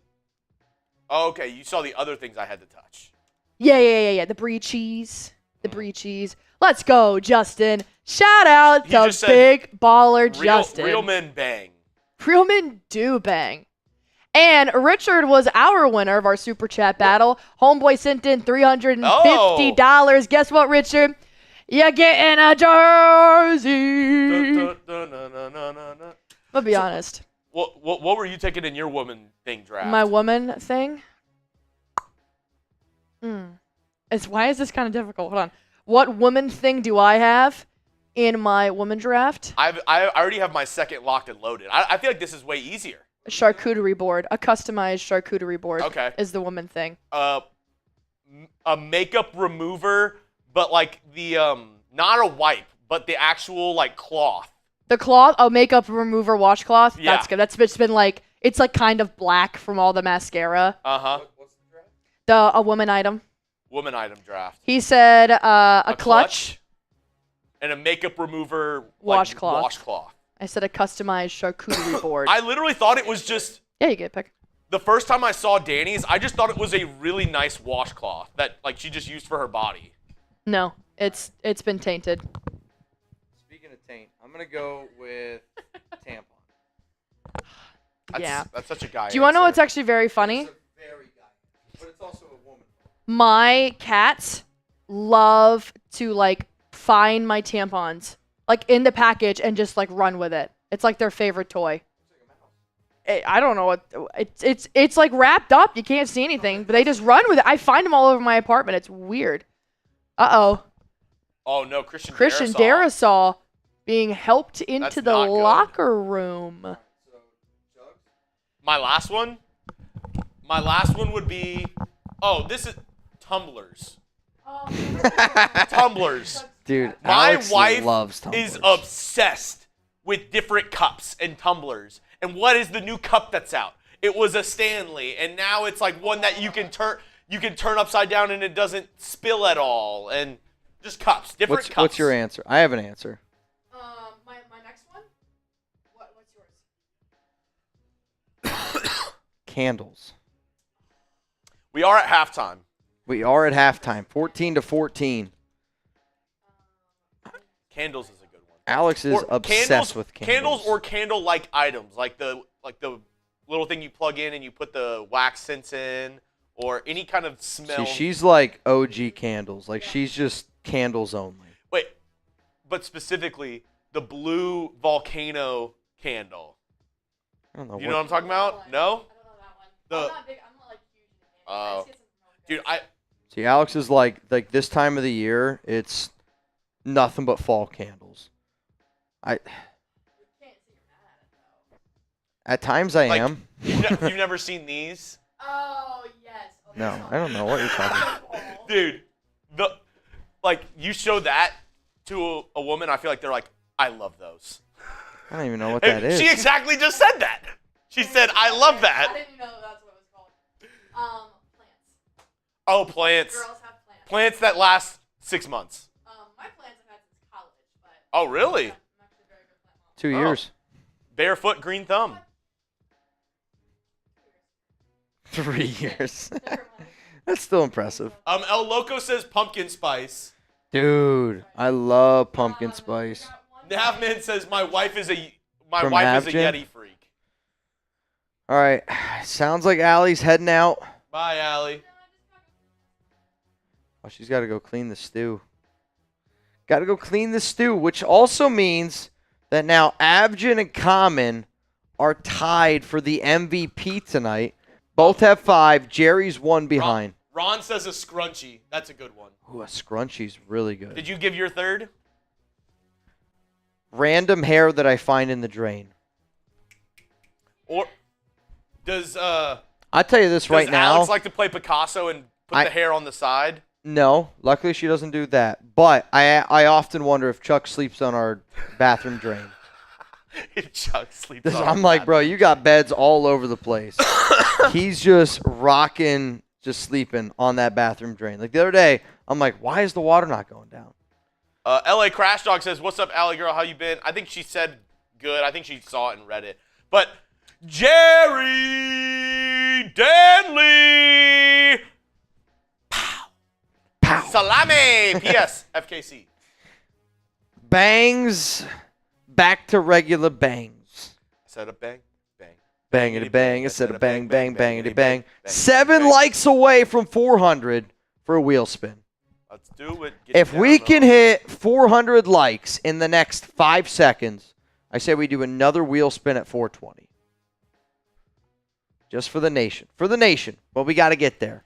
Oh, okay, you saw the other things I had to touch. Yeah. The brie cheese. The brie cheese. Let's go, Justin. Shout out He to just said Big Baller Justin. Real men bang. Real men do bang. And Richard was our winner of our Super Chat battle. Homeboy sent in $350. Guess what, Richard? You're getting a jersey. I'll be honest. What were you taking in your woman thing draft? My woman thing? Why is this kind of difficult? Hold on. What woman thing do I have in my woman draft? I already have my second locked and loaded. I feel like this is way easier. A charcuterie board. A customized charcuterie board. Okay. Is the woman thing. A makeup remover, but like the not a wipe, but the actual like cloth. The cloth, makeup remover washcloth. Yeah. That's good. It's been like, it's like kind of black from all the mascara. Uh-huh. A woman item. Woman item draft. He said a clutch. And a makeup remover Washcloth. washcloth. I said a customized charcuterie board. I literally thought it was just Yeah, you get a pick. the first time I saw Danny's, I just thought it was a really nice washcloth that like she just used for her body. No, it's been tainted. Speaking of taint, I'm going to go with tampon. Yeah. That's such a guy. Do you want to know what's answer. actually very funny? Very guy. But it's also a woman. My cats love to like find my tampons like in the package and just like run with it. It's like their favorite toy. I don't know what it's like wrapped up. You can't see anything, but they just run with it. I find them all over my apartment. It's weird. Uh-oh. Oh no, Christian Darrisaw being helped into That's the not good. locker room. My last one would be this is tumblers. Tumblers. Dude, My Alex wife loves tumblers. is obsessed with different cups and tumblers. And what is the new cup that's out? It was a Stanley, and now it's like one that you can turn upside down and it doesn't spill at all. And just cups, different cups. What's your answer? I have an answer. My next one? What's yours? Candles. We are at halftime. We are at halftime, 14-14. Candles is a good one. Alex is obsessed with candles. Candles or candle-like items, like the little thing you plug in and you put the wax scents in, or any kind of smell. See, she's like OG candles. Like she's just candles only. Wait, but specifically the blue volcano candle. I don't know. You know what I'm talking about? No? I don't know that one. The- I'm not like huge into candles. I just get some Dude, See, Alex is like this time of the year, it's nothing but fall candles. At times I Like- am. you've never seen these? Oh, yes. Okay, No, I don't know what you're talking about. Dude, you show that to a woman, I feel like they're like, I love those. I don't even know what And that is. She exactly just said that. She said, I love I that. didn't know that's what it was called. Plants. Oh, plants. Girls have plants. Plants that last 6 months. My plants I've had since college, but Oh, really? I'm actually a very good plant mom. 2 years. Barefoot, green thumb. 3 years. That's still impressive. El Loco says pumpkin spice. Dude, I love pumpkin spice. Navman says my wife is a From Yeti Avgin? freak. All right. Sounds like Allie's heading out. Bye, Allie. Oh, she's got to go clean the stew. Got to go clean the stew, which also means that now Avgin and Common are tied for the MVP tonight. Both have 5. Jerry's 1 behind. Ron says a scrunchie. That's a good one. Ooh, a scrunchie's really good. Did you give your third? Random hair that I find in the drain. Or does I'll tell you this right now. Alex like to play Picasso and put the hair on the side? No, luckily she doesn't do that. But I often wonder if Chuck sleeps on our bathroom drain. Chuck sleeps on I'm like, bro, you got beds all over the place. He's just rocking, just sleeping on that bathroom drain. Like the other day, I'm like, why is the water not going down? LA Crash Dog says, "What's up, Allie girl? How you been?" I think she said good. I think she saw it and read it. But Jerry Danley, pow, Pow. salami. P.S. FKC. Bangs, back to regular bangs. Said a bang, bang. Bangity bang, instead of bang, bang, bangity bang. bang. 7 likes away from 400 for a wheel spin. Let's do it. Get If down we low. can hit 400 likes in the next 5 seconds, I say we do another wheel spin at 420. Just for the nation. For the nation. But we got to get there.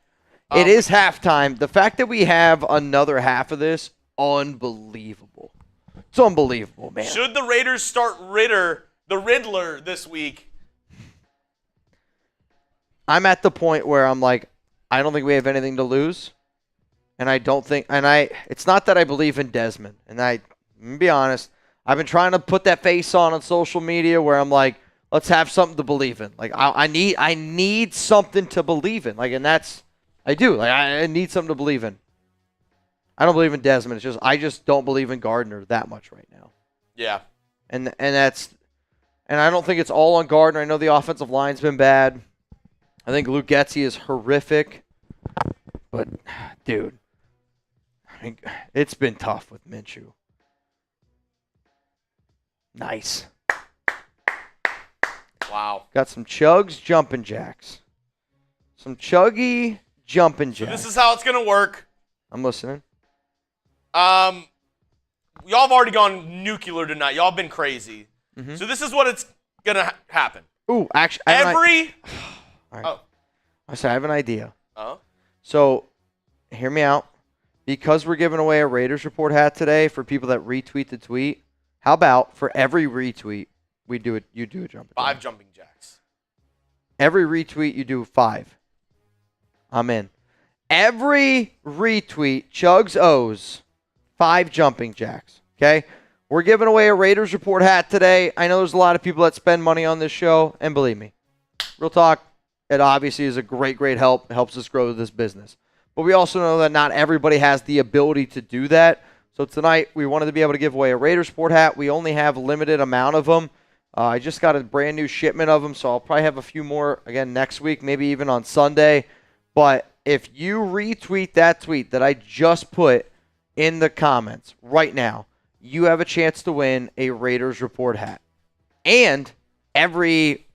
It is halftime. The fact that we have another half of this, unbelievable. It's unbelievable, man. Should the Raiders start the Riddler this week? I'm at the point where I'm like, I don't think we have anything to lose. And I don't think, it's not that I believe in Desmond. And I'm gonna be honest, I've been trying to put that face on social media where I'm like, let's have something to believe in. Like I need something to believe in. Like, and I do. Like I need something to believe in. I don't believe in Desmond. It's just I just don't believe in Gardner that much right now. Yeah. And I don't think it's all on Gardner. I know the offensive line's been bad. I think Luke Getsy is horrific. But dude, I mean, it's been tough with Minshew. Nice. Wow. Got some Chuggs jumping jacks. Some Chuggy jumping So jacks. this is how it's gonna work. I'm listening. Y'all have already gone nuclear tonight. Y'all have been crazy. Mhm. So this is what it's gonna happen. Ooh, actually, I have an idea. Oh. So, hear me out. Because we're giving away a Raiders Report hat today for people that retweet the tweet, how about for every retweet, you do a jumping 5 jack? jumping jacks. Every retweet, you do 5. I'm in. Every retweet, Chuggs owes 5 jumping jacks. Okay? We're giving away a Raiders Report hat today. I know there's a lot of people that spend money on this show, and believe me, real talk, it obviously is a great, great help. It helps us grow this business. But we also know that not everybody has the ability to do that. So tonight, we wanted to be able to give away a Raiders Report hat. We only have a limited amount of them. I just got a brand new shipment of them, so I'll probably have a few more again next week, maybe even on Sunday. But if you retweet that tweet that I just put in the comments right now, you have a chance to win a Raiders Report hat. And every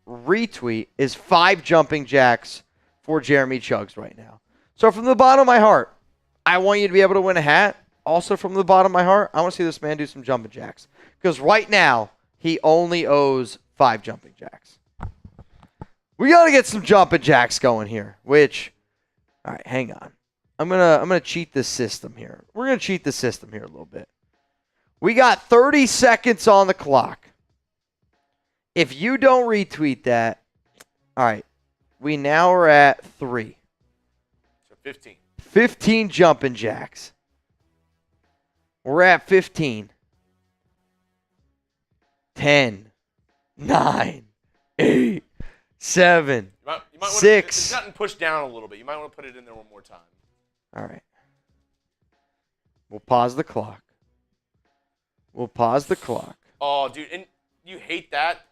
retweet is 5 jumping jacks for Jeremy Chuggs right now. So from the bottom of my heart, I want you to be able to win a hat. Also from the bottom of my heart, I want to see this man do some jumping jacks. Because right now, he only owes 5 jumping jacks. We got to get some jumping jacks going here, which, all right, hang on. I'm gonna cheat this system here. We're going to cheat the system here a little bit. We got 30 seconds on the clock. If you don't retweet that, all right, we now are at 3. So 15. 15 jumping jacks. We're at 15. 10, 9, 8, 7, You might wanna, 6. It's gotten pushed down a little bit. You might want to put it in there one more time. All right. We'll pause the clock. Oh, dude, and you hate that.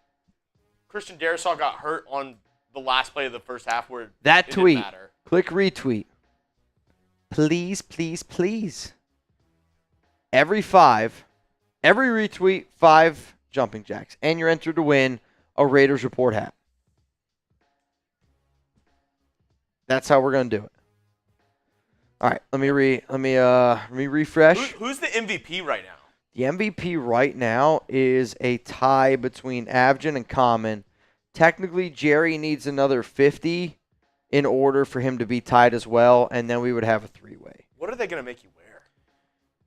Christian Darrisaw got hurt on the last play of the first half where That it tweet. didn't matter. Click retweet. Please, please, please. Every retweet, 5 jumping jacks. And you're entered to win a Raiders Report hat. That's how we're going to do it. All right, let me refresh. Who's the MVP right now? The MVP right now is a tie between Abjan and Common. Technically, Jerry needs another 50 in order for him to be tied as well, and then we would have a 3-way. What are they gonna make you wear?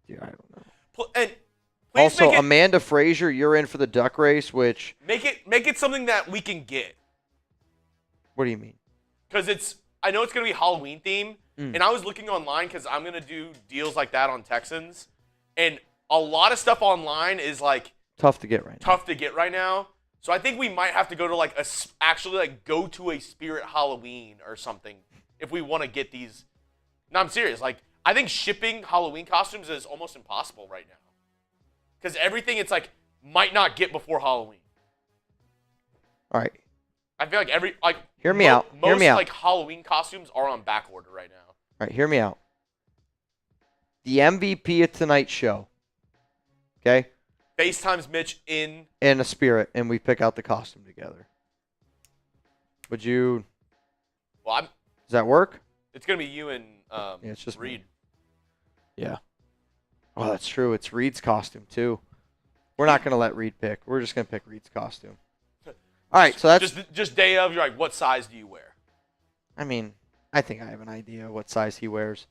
Dude, I don't know. And please Also, make it, Amanda Frazier, you're in for the duck race, which... make it something that we can get. What do you mean? Because I know it's gonna be Halloween theme, and I was looking online because I'm gonna do deals like that on Texans, and a lot of stuff online is like Tough to get right now. So I think we might have to go to go to a Spirit Halloween or something if we want to get these. No, I'm serious. Like, I think shipping Halloween costumes is almost impossible right now. Because everything might not get before Halloween. All right. I feel like Hear me out. Most Halloween costumes are on back order right now. All right, hear me out. The MVP of tonight's show, okay? FaceTimes Mitch in a Spirit, and we pick out the costume together. Would you... Well, Does that work? it's going to be you and it's just Reed. Yeah. Oh, that's true. It's Reed's costume, too. We're not going to let Reed pick. We're just going to pick Reed's costume. All right, so that's... Just day of, you're like, what size do you wear? I mean, I think I have an idea what size he wears.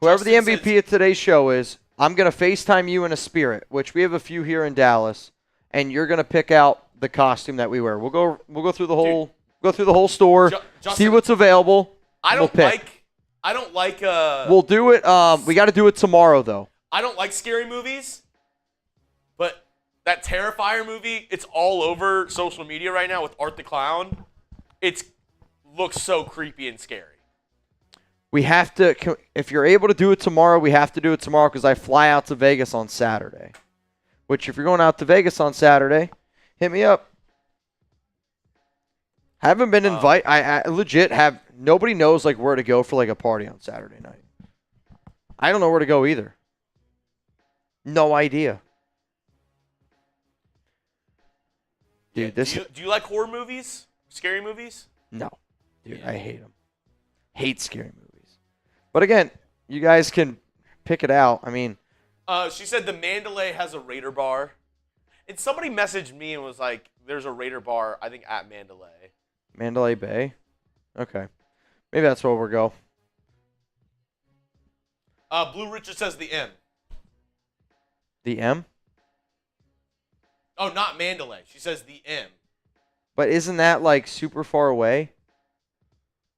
Whoever Justin the MVP says- of today's show is, I'm going to FaceTime you in a Spirit, which we have a few here in Dallas, and you're going to pick out the costume that we wear. We'll go through the whole store, Justin, see what's available. I we'll don't pick. like We'll do it. We got to do it tomorrow, though. I don't like scary movies, but that Terrifier movie, it's all over social media right now with Art the Clown. It looks so creepy and scary. We have to, if you're able to do it tomorrow, we have to do it tomorrow because I fly out to Vegas on Saturday. Which, if you're going out to Vegas on Saturday, hit me up. Haven't been invited. I legit have, nobody knows where to go for a party on Saturday night. I don't know where to go either. No idea. Dude, Do you like horror movies? Scary movies? No. Dude, I hate them. Hate scary movies. But again, you guys can pick it out. I mean... she said the Mandalay has a Raider bar. And somebody messaged me and was like, there's a Raider bar, I think, at Mandalay. Mandalay Bay? Okay. Maybe that's where we'll go. Blue Richard says the M. The M? Oh, not Mandalay. She says the M. But isn't that super far away?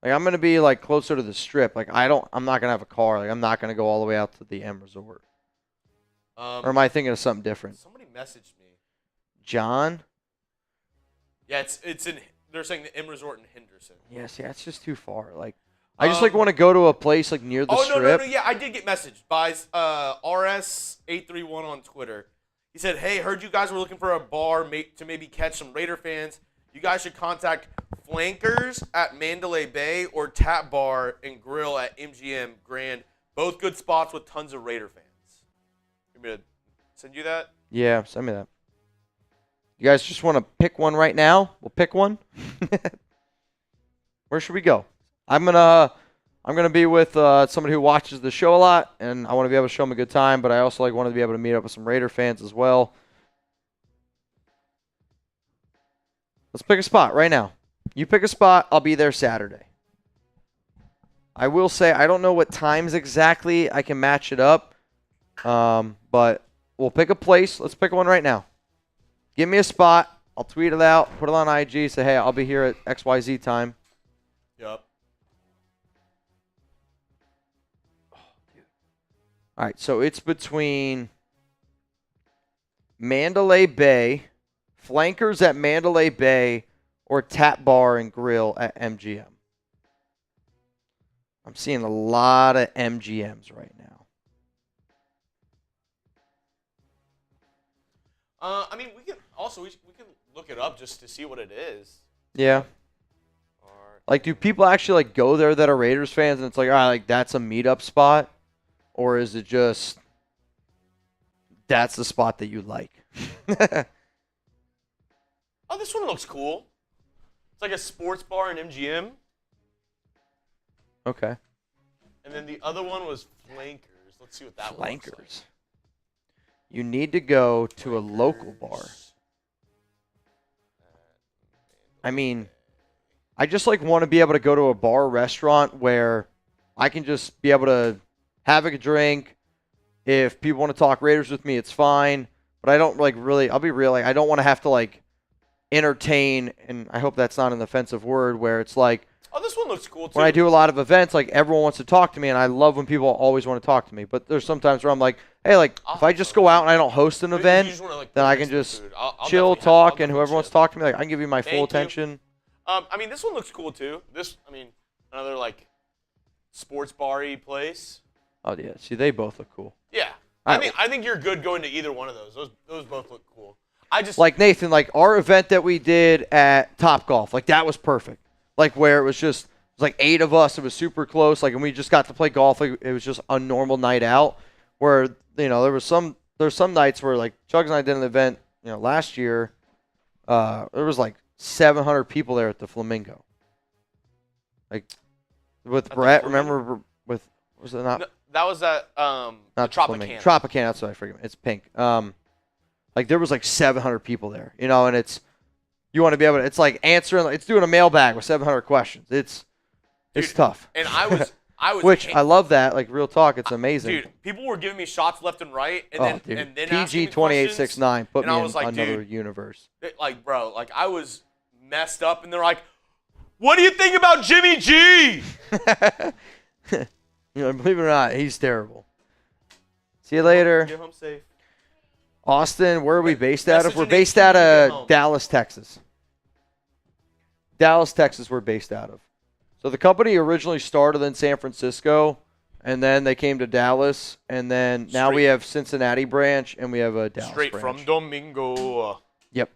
I'm gonna be closer to the Strip. I'm not gonna have a car. I'm not gonna go all the way out to the M Resort. Or am I thinking of something different? Somebody messaged me. John? Yeah, it's in. They're saying the M Resort in Henderson. Yes, yeah, it's just too far. I just want to go to a place near the Strip. No. Yeah, I did get messaged by RS831 on Twitter. He said, "Hey, heard you guys were looking for a bar to maybe catch some Raider fans. You guys should contact Flankers at Mandalay Bay or Tap Bar and Grill at MGM Grand. Both good spots with tons of Raider fans." You want me to send you that? Yeah, send me that. You guys just want to pick one right now? We'll pick one. Where should we go? I'm gonna be with somebody who watches the show a lot, and I want to be able to show them a good time. But I also want to be able to meet up with some Raider fans as well. Let's pick a spot right now. You pick a spot. I'll be there Saturday. I will say I don't know what times exactly I can match it up, but we'll pick a place. Let's pick one right now. Give me a spot. I'll tweet it out, put it on IG, say, hey, I'll be here at XYZ time. Yep. All right, so it's between Mandalay Bay, Flankers at Mandalay Bay, or Tap Bar and Grill at MGM. I'm seeing a lot of MGMs right now. I mean, we can look it up just to see what it is. Yeah. Do people actually go there that are Raiders fans and it's all right, that's a meetup spot? Or is it just that's the spot that you like? Oh, this one looks cool. It's like a sports bar in MGM. Okay. And then the other one was Flankers. Let's see what that one looks like. Flankers. You need to go to a local bar. I mean, I just like want to be able to go to a bar or restaurant where I can just be able to have a drink. If people want to talk Raiders with me, it's fine. But I don't like really, I'll be real, like I don't want to have to like entertain, and I hope that's not an offensive word, where it's like, Oh, this one looks cool too. when I do a lot of events, like everyone wants to talk to me, and I love when people always want to talk to me. But there's sometimes where I'm like, hey, like if I just go out and I don't host an You event, just wanna, like, then I taste can the just food. I'll chill, definitely talk, I'll and whoever definitely wants to chill. talk to me, like I can give you my Thank full you. attention. I mean, this one looks cool too. Another like sports bar-y place. Oh yeah, see, they both look cool. Yeah, I think you're good going to either one of those. Those both look cool. I just Like Nathan, like our event that we did at Top Golf, like that was perfect. Like where it was like 8 of us. It was super close. Like, and we just got to play golf. Like it was just a normal night out. Where there's some nights where like Chuggs and I did an event, last year. There was like 700 people there at the Flamingo. Like with the Brett, Flamingo? remember was it not? No, that was at Not the the Flamingo. Tropicana. Tropicana, that's what I forget. It's pink. Like there was like 700 people there, and you want to be able to, it's like it's doing a mailbag with 700 questions. It's Dude, tough. And I was Which I love that. Like real talk, it's amazing. Dude, people were giving me shots left and right, and Oh, then dude. and then PG asking me 2869 put and me I in was like, another dude, universe. like bro, like I was messed up, and they're like, "What do you think about Jimmy G?" Believe it or not, he's terrible. See you later. Get home safe. Austin, where are we based out of? Message We're an based HTTP out at of home. Dallas, Texas. Dallas, Texas, we're based out of. So the company originally started in San Francisco, and then they came to Dallas, and then now we Straight- have Cincinnati branch, and we have a Dallas Straight branch. from Domingo. Yep.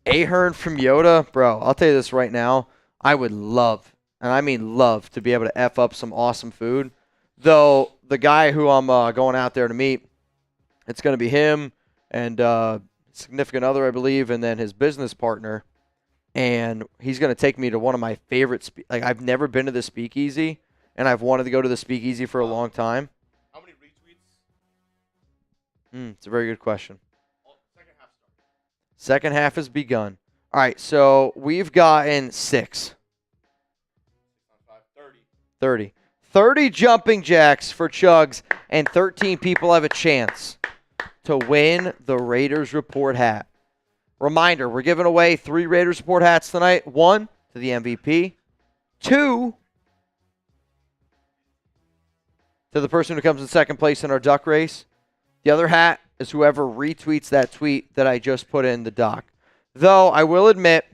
Ahern from Yoda, bro, I'll tell you this right now. I would love, and I mean love, to be able to F up some awesome food. Though the guy who I'm going out there to meet, it's going to be him and significant other, I believe, and then his business partner. And he's going to take me to one of my favorite, I've never been to the Speakeasy, and I've wanted to go to the Speakeasy for a long time. How many retweets? It's a very good question. Second half start. Second half has begun. All right, so we've gotten 6. 30. 30. 30 jumping jacks for Chuggs, and 13 people have a chance to win the Raiders Report hat. Reminder, we're giving away 3 Raiders Report hats tonight. 1 to the MVP. 2 to the person who comes in second place in our duck race. The other hat is whoever retweets that tweet that I just put in the doc. Though, I will admit,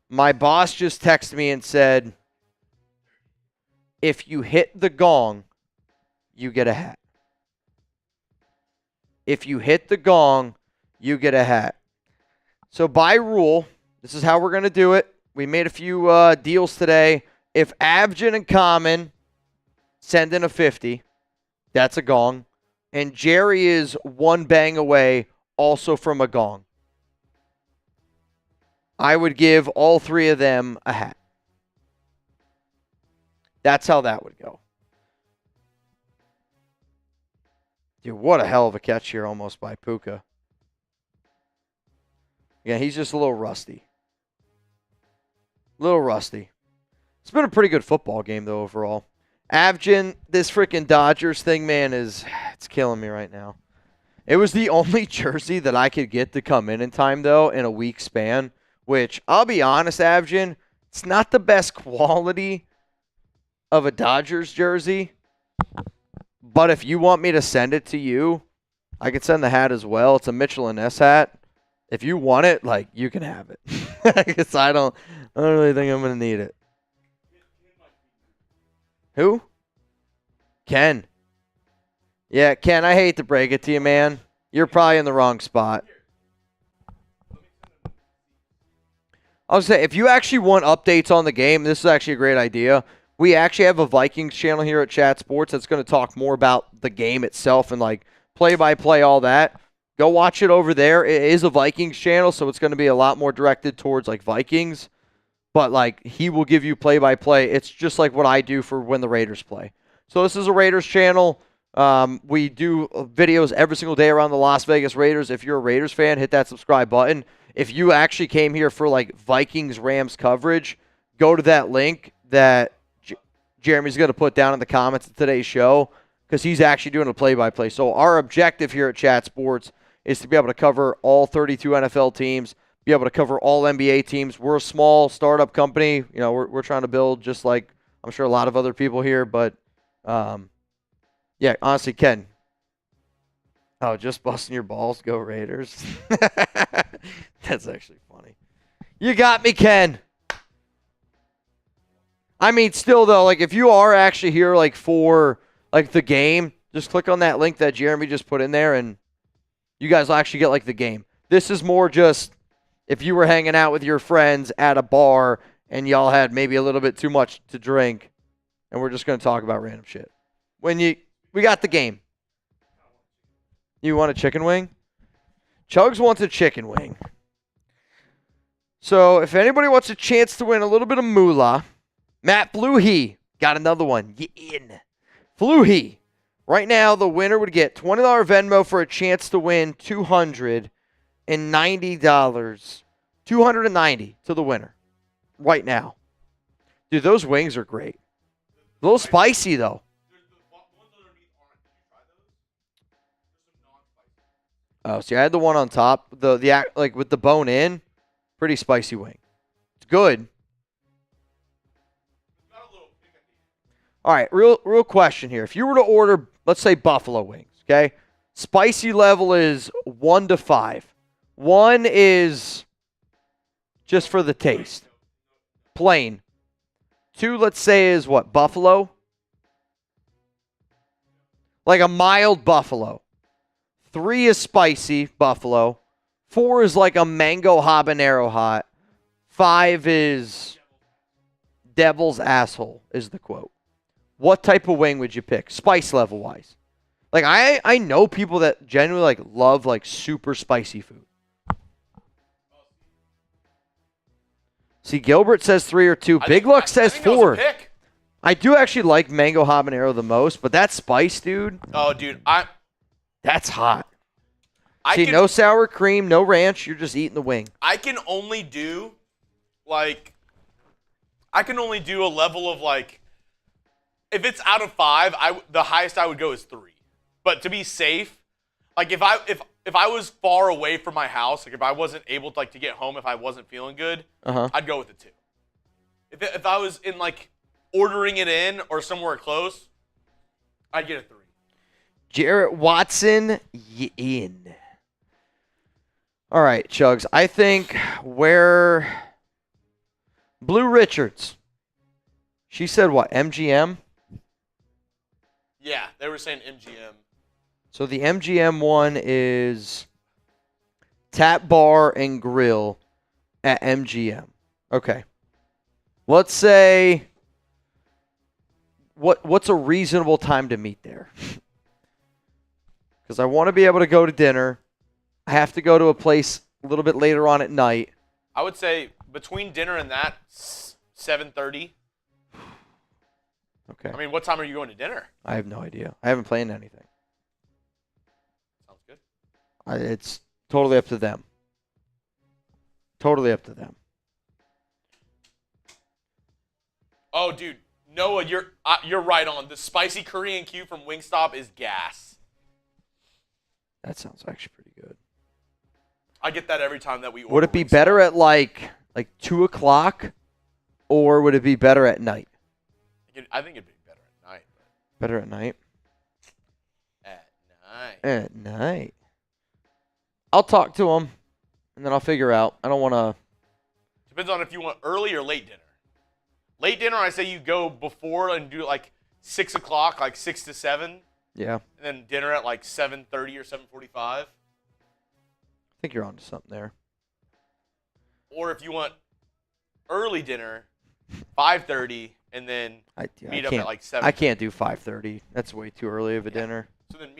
my boss just texted me and said, if you hit the gong, you get a hat. If you hit the gong, you get a hat. So by rule, this is how we're going to do it. We made a few deals today. If Abjin and Common send in a 50, that's a gong. And Jerry is 1 bang away also from a gong. I would give all 3 of them a hat. That's how that would go. Dude, what a hell of a catch here almost by Puka. Yeah, he's just a little rusty. It's been a pretty good football game, though, overall. Avgin, this freaking Dodgers thing, man, it's killing me right now. It was the only jersey that I could get to come in time, though, in a week span, which, I'll be honest, Avgin, it's not the best quality of a Dodgers jersey, but if you want me to send it to you, I can send the hat as well. It's a Mitchell and S hat. If you want it, like, you can have it. Because I don't really think I'm gonna need it. Who? Ken. Yeah, Ken, I hate to break it to you, man. You're probably in the wrong spot. I was saying, if you actually want updates on the game, this is actually a great idea. We actually have a Vikings channel here at Chat Sports that's going to talk more about the game itself and like play-by-play, all that. Go watch it over there. It is a Vikings channel, so it's going to be a lot more directed towards like Vikings. But like he will give you play-by-play. It's just like what I do for when the Raiders play. So this is a Raiders channel. We do videos every single day around the Las Vegas Raiders. If you're a Raiders fan, hit that subscribe button. If you actually came here for like Vikings Rams coverage, go to that link that Jeremy's going to put down in the comments of today's show because he's actually doing a play-by-play. So our objective here at Chat Sports is to be able to cover all 32 NFL teams, be able to cover all NBA teams. We're a small startup company. You know, we're trying to build just like I'm sure a lot of other people here, but yeah, honestly, Ken. Oh, just busting your balls, go Raiders. That's actually funny. You got me, Ken. I mean, still though, like if you are actually here like for like the game, just click on that link that Jeremy just put in there and you guys will actually get like the game. This is more just if you were hanging out with your friends at a bar and y'all had maybe a little bit too much to drink and we're just going to talk about random shit. We got the game. You want a chicken wing? Chuggs wants a chicken wing. So if anybody wants a chance to win a little bit of moolah, Matt Fluhey got another one. You in. Fluhey. Right now, the winner would get $20 Venmo for a chance to win $290. $290 to the winner. Right now. Dude, those wings are great. A little spicy, though. Oh, see, I had the one on top, the like with the bone in, pretty spicy wing. It's good. All right, real question here. If you were to order, let's say buffalo wings, okay? Spicy level is 1 to 5. 1 is just for the taste, plain. 2, let's say, is what, buffalo? Like a mild buffalo. 3 is spicy, buffalo. 4 is like a mango habanero hot. 5 is devil's asshole, is the quote. What type of wing would you pick, spice level wise? Like I know people that genuinely like love like super spicy food. See, Gilbert says 3 or 2. Big Luck says 4. I do actually like mango habanero the most, but that spice, dude. Oh, dude, that's hot. No sour cream, no ranch. You're just eating the wing. I can only do a level of like, if it's out of 5, the highest I would go is 3. But to be safe, like if I was far away from my house, like if I wasn't able to like to get home, if I wasn't feeling good, I'd go with a 2. If I was in like ordering it in or somewhere close, I'd get a 3. Jarrett Watson, you in. All right, Chuggs. I think where Blue Richards. She said what? MGM? Yeah, they were saying MGM. So the MGM one is Tap Bar and Grill at MGM. Okay. Let's say what's a reasonable time to meet there? Because I want to be able to go to dinner. I have to go to a place a little bit later on at night. I would say between dinner and that, 7:30. Okay. I mean, what time are you going to dinner? I have no idea. I haven't planned anything. Sounds good. It's totally up to them. Totally up to them. Oh, dude, Noah, you're right on. The spicy Korean Q from Wingstop is gas. That sounds actually pretty good. I get that every time that we order. Would it be Wingstop. better at like 2 o'clock, or would it be better at night? I think it'd be better at night. Better at night? At night. At night. I'll talk to them, and then I'll figure out. I don't want to... Depends on if you want early or late dinner. Late dinner, I say you go before and do it like 6 o'clock, like 6 to 7. Yeah. And then dinner at like 7:30 or 7:45. I think you're onto something there. Or if you want early dinner, 5:30, and then meet up at like 7. I can't do 5:30. That's way too early of a dinner. So then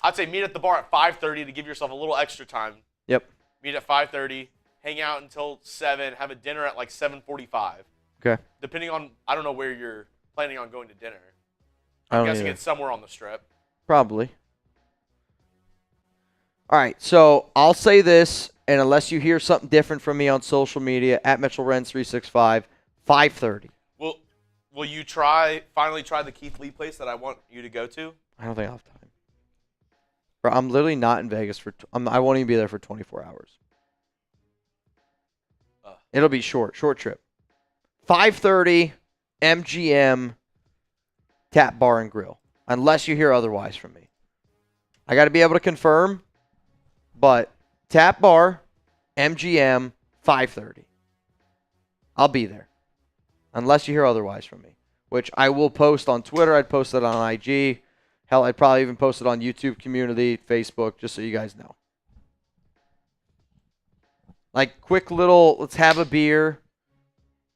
I'd say meet at the bar at 5:30 to give yourself a little extra time. Yep. Meet at 5:30, hang out until 7, have a dinner at like 7:45. Okay. Depending on, I don't know where you're planning on going to dinner. I I'm don't guessing either. it's somewhere on the strip. Probably. All right, so I'll say this, and unless you hear something different from me on social media, at Mitchell Renz 365, 5:30. Will you finally try the Keith Lee place that I want you to go to? I don't think I'll have time. Bro, I'm literally not in Vegas I won't even be there for 24 hours. It'll be short trip. 5:30, MGM, Tap Bar and Grill. Unless you hear otherwise from me. I got to be able to confirm, but Tap Bar, MGM, 5:30. I'll be there. Unless you hear otherwise from me, which I will post on Twitter. I'd post it on IG. Hell, I'd probably even post it on YouTube community, Facebook, just so you guys know. Like, quick little, let's have a beer,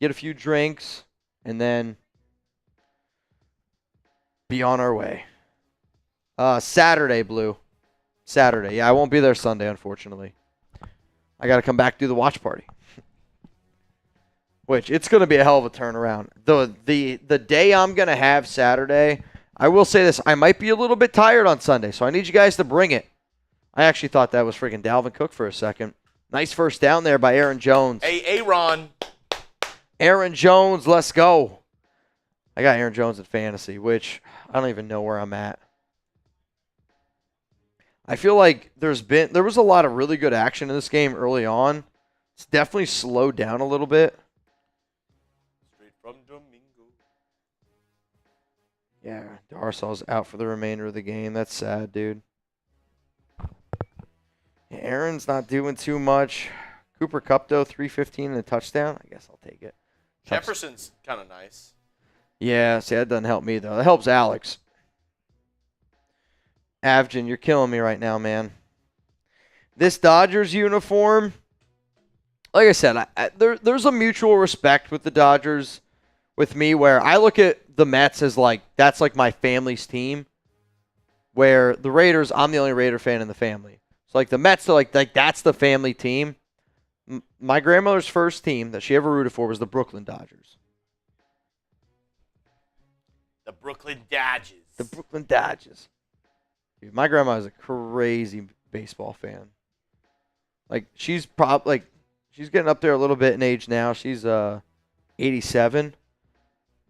get a few drinks, and then be on our way. Saturday, Blue. Saturday. Yeah, I won't be there Sunday, unfortunately. I got to come back do the watch party. Which, it's going to be a hell of a turnaround. The day I'm going to have Saturday, I will say this, I might be a little bit tired on Sunday, so I need you guys to bring it. I actually thought that was freaking Dalvin Cook for a second. Nice first down there by Aaron Jones. Hey, Aaron. Aaron Jones, let's go. I got Aaron Jones in fantasy, which I don't even know where I'm at. I feel like there was a lot of really good action in this game early on. It's definitely slowed down a little bit. Straight from Domingo. Yeah, Darsal's out for the remainder of the game. That's sad, dude. Aaron's not doing too much. Cooper Kupp, though, 315 and a touchdown. I guess I'll take it. Jefferson's kind of nice. Yeah, see, that doesn't help me, though. That helps Alex. Avgin, you're killing me right now, man. This Dodgers uniform, like I said, there's a mutual respect with the Dodgers with me where I look at the Mets as like, that's like my family's team, where the Raiders, I'm the only Raider fan in the family. So like the Mets are like that's the family team. My grandmother's first team that she ever rooted for was the Brooklyn Dodgers. The Brooklyn Dodgers. The Brooklyn Dodgers. Dude, my grandma is a crazy baseball fan. Like she's getting up there a little bit in age now. She's 87.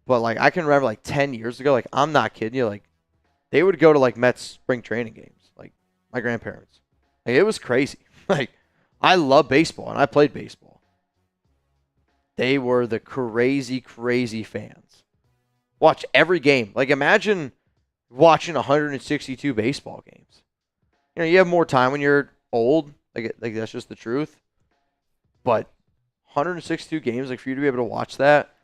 But like I can remember like 10 years ago, like I'm not kidding you, like they would go to like Mets spring training games, like my grandparents. Like, it was crazy. Like I love baseball and I played baseball. They were the crazy, crazy fans. Watch every game. Like imagine watching 162 baseball games. You know, you have more time when you're old. Like that's just the truth. But 162 games, like for you to be able to watch that,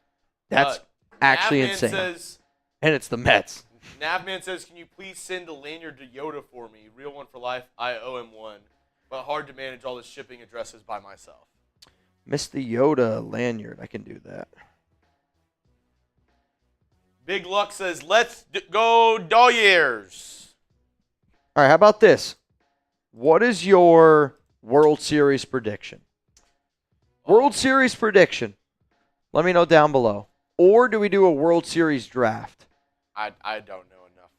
that's actually Navman insane. Says, and it's the Mets. Navman says, can you please send a lanyard to Yoda for me? Real one for life. I owe him one. But hard to manage all the shipping addresses by myself. Mr. Yoda lanyard. I can do that. Big Luck says, let's go Dodgers. All right, how about this? What is your World Series prediction? World Series prediction. Let me know down below. Or do we do a World Series draft? I don't know enough.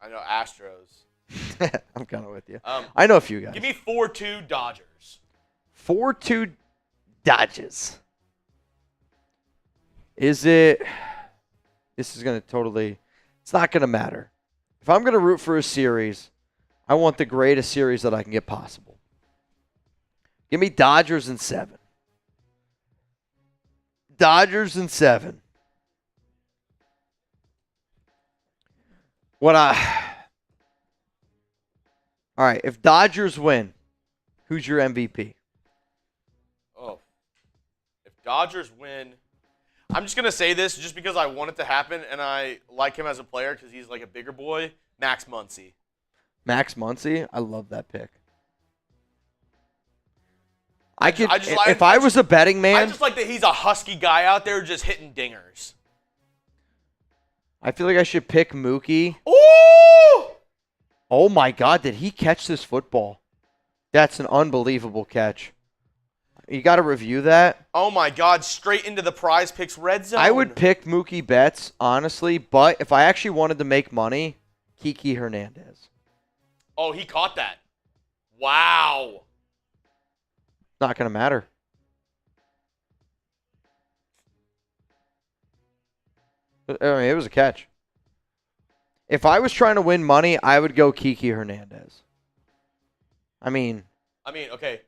I know Astros. I'm kind of with you. I know a few guys. Give me 4-2 Dodgers. 4-2 Dodgers. Is it... This is going to totally... It's not going to matter. If I'm going to root for a series, I want the greatest series that I can get possible. Give me Dodgers in 7. Dodgers in 7. All right, if Dodgers win, who's your MVP? Oh. If Dodgers win, I'm just going to say this just because I want it to happen and I like him as a player because he's like a bigger boy. Max Muncy. Maxx Muncy? I love that pick. If I was a betting man, I just like that he's a husky guy out there just hitting dingers. I feel like I should pick Mookie. Ooh! Oh my God, did he catch this football? That's an unbelievable catch. You got to review that. Oh my God! Straight into the PrizePicks red zone. I would pick Mookie Betts, honestly, but if I actually wanted to make money, Kiki Hernandez. Oh, he caught that. Wow. Not going to matter. I mean, it was a catch. If I was trying to win money, I would go Kiki Hernandez. I mean, okay.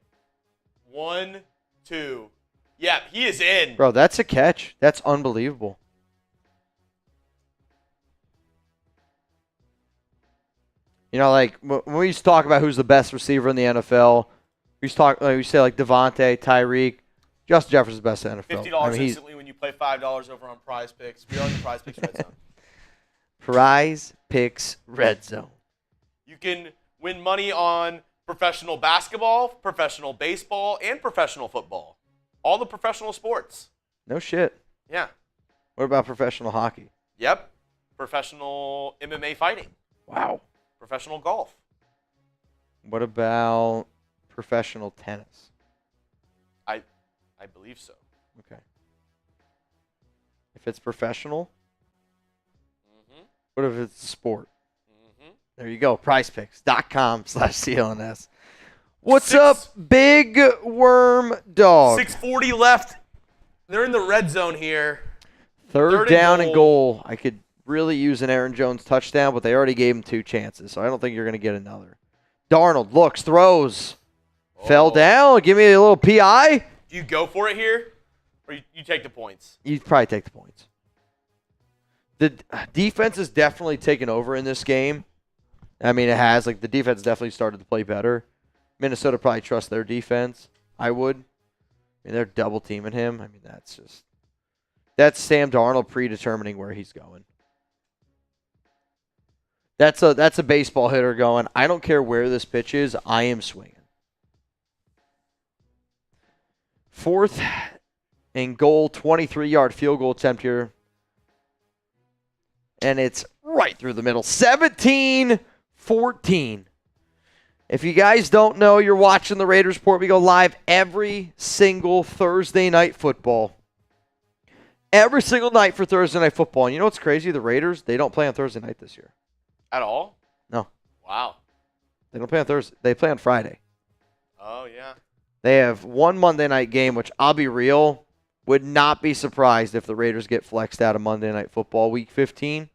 1, 2. Yeah, he is in. bro, that's a catch. That's unbelievable. You know, like when we used to talk about who's the best receiver in the NFL, we say like Devontae, Tyreek, Justin Jefferson's the best in the NFL. $50 instantly when you play $5 over on PrizePicks. We are in the PrizePicks red zone. PrizePicks red zone. You can win money on professional basketball, professional baseball, and professional football. All the professional sports. No shit. Yeah. What about professional hockey? Yep. Professional MMA fighting. Wow. Professional golf. What about professional tennis? I believe so. Okay. If it's professional, what if it's a sport? There you go. PrizePicks.com/CLNS. What's up, Big Worm Dog? 6:40 left. They're in the red zone here. Third down and goal. I could really use an Aaron Jones touchdown, but they already gave him 2 chances, so I don't think you're going to get another. Darnold looks, throws, fell down. Give me a little PI. Do you go for it here, or you take the points? You'd probably take the points. The defense has definitely taken over in this game. I mean, it has. Like, the defense definitely started to play better. Minnesota probably trusts their defense. I would. I mean, they're double teaming him. I mean, that's Sam Darnold predetermining where he's going. That's a baseball hitter going, I don't care where this pitch is, I am swinging. 4th and goal, 23-yard field goal attempt here. And it's right through the middle. 17-14. If you guys don't know, you're watching the Raiders Report. We go live every single Thursday night football. Every single night for Thursday night football. And you know what's crazy? The Raiders, they don't play on Thursday night this year. At all? No. Wow. They don't play on Thursday. They play on Friday. Oh, yeah. They have one Monday night game, which I'll be real, would not be surprised if the Raiders get flexed out of Monday Night Football Week 15.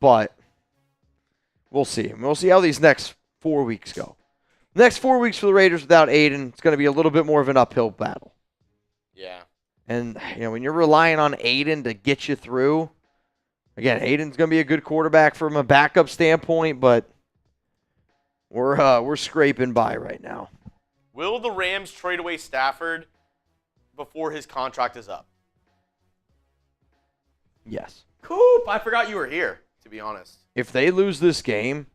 But we'll see. We'll see how these next 4 weeks go. Next 4 weeks for the Raiders without Aidan, it's going to be a little bit more of an uphill battle. Yeah. And, you know, when you're relying on Aidan to get you through, again, Aidan's going to be a good quarterback from a backup standpoint, but we're scraping by right now. Will the Rams trade away Stafford before his contract is up? Yes. Coop, I forgot you were here, to be honest. If they lose this game,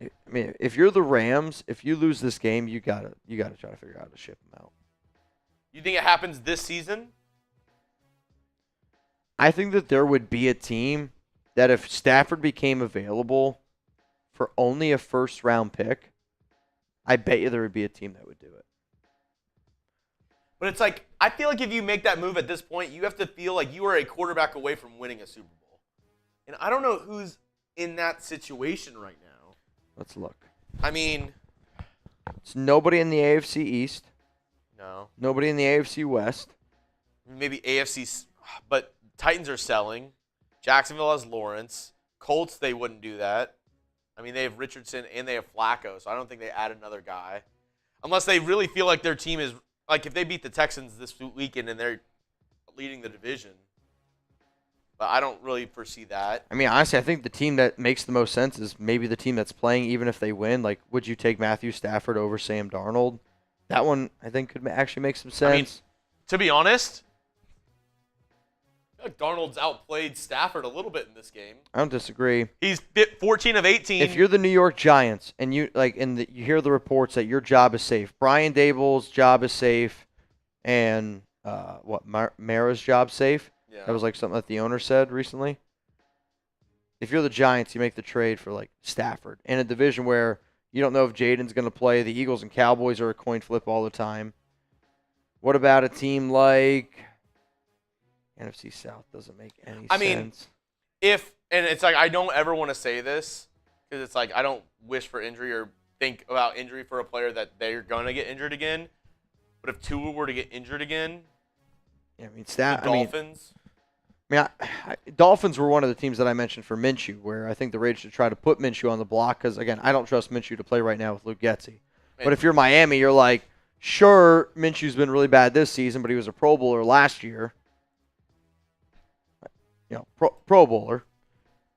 I mean, if you're the Rams, if you lose this game, you gotta try to figure out how to ship them out. You think it happens this season? I think that there would be a team that if Stafford became available for only a first-round pick, I bet you there would be a team that would do it. But it's like, I feel like if you make that move at this point, you have to feel like you are a quarterback away from winning a Super Bowl. And I don't know who's in that situation right now. Let's look. I mean, It's nobody in the AFC East. no. Nobody in the AFC West. Maybe AFC, but Titans are selling. Jacksonville has Lawrence. Colts, they wouldn't do that. I mean, they have Richardson and they have Flacco, so I don't think they add another guy. Unless they really feel like their team is, like if they beat the Texans this weekend and they're leading the division. But I don't really foresee that. I mean, honestly, I think the team that makes the most sense is maybe the team that's playing, even if they win. Like, would you take Matthew Stafford over Sam Darnold? That one, I think, could actually make some sense. I mean, to be honest, I feel like Darnold's outplayed Stafford a little bit in this game. I don't disagree. He's 14 of 18. If you're the New York Giants and you you hear the reports that your job is safe, Brian Daboll's job is safe, and Mara's job safe. Yeah. That was like something that the owner said recently. If you're the Giants, you make the trade for like Stafford in a division where You don't know if Jaden's going to play. The Eagles and Cowboys are a coin flip all the time. What about a team like NFC South? Doesn't make any sense. And it's like, I don't ever want to say this because it's like I don't wish for injury or think about injury for a player that they're going to get injured again. But if Tua were to get injured again, Yeah, I mean, the Dolphins. Dolphins were one of the teams that I mentioned for Minshew, where I think the Raiders should try to put Minshew on the block because, again, I don't trust Minshew to play right now with Luke Getsy. But if you're Miami, you're like, sure, Minshew's been really bad this season, but he was a Pro Bowler last year. Pro Bowler.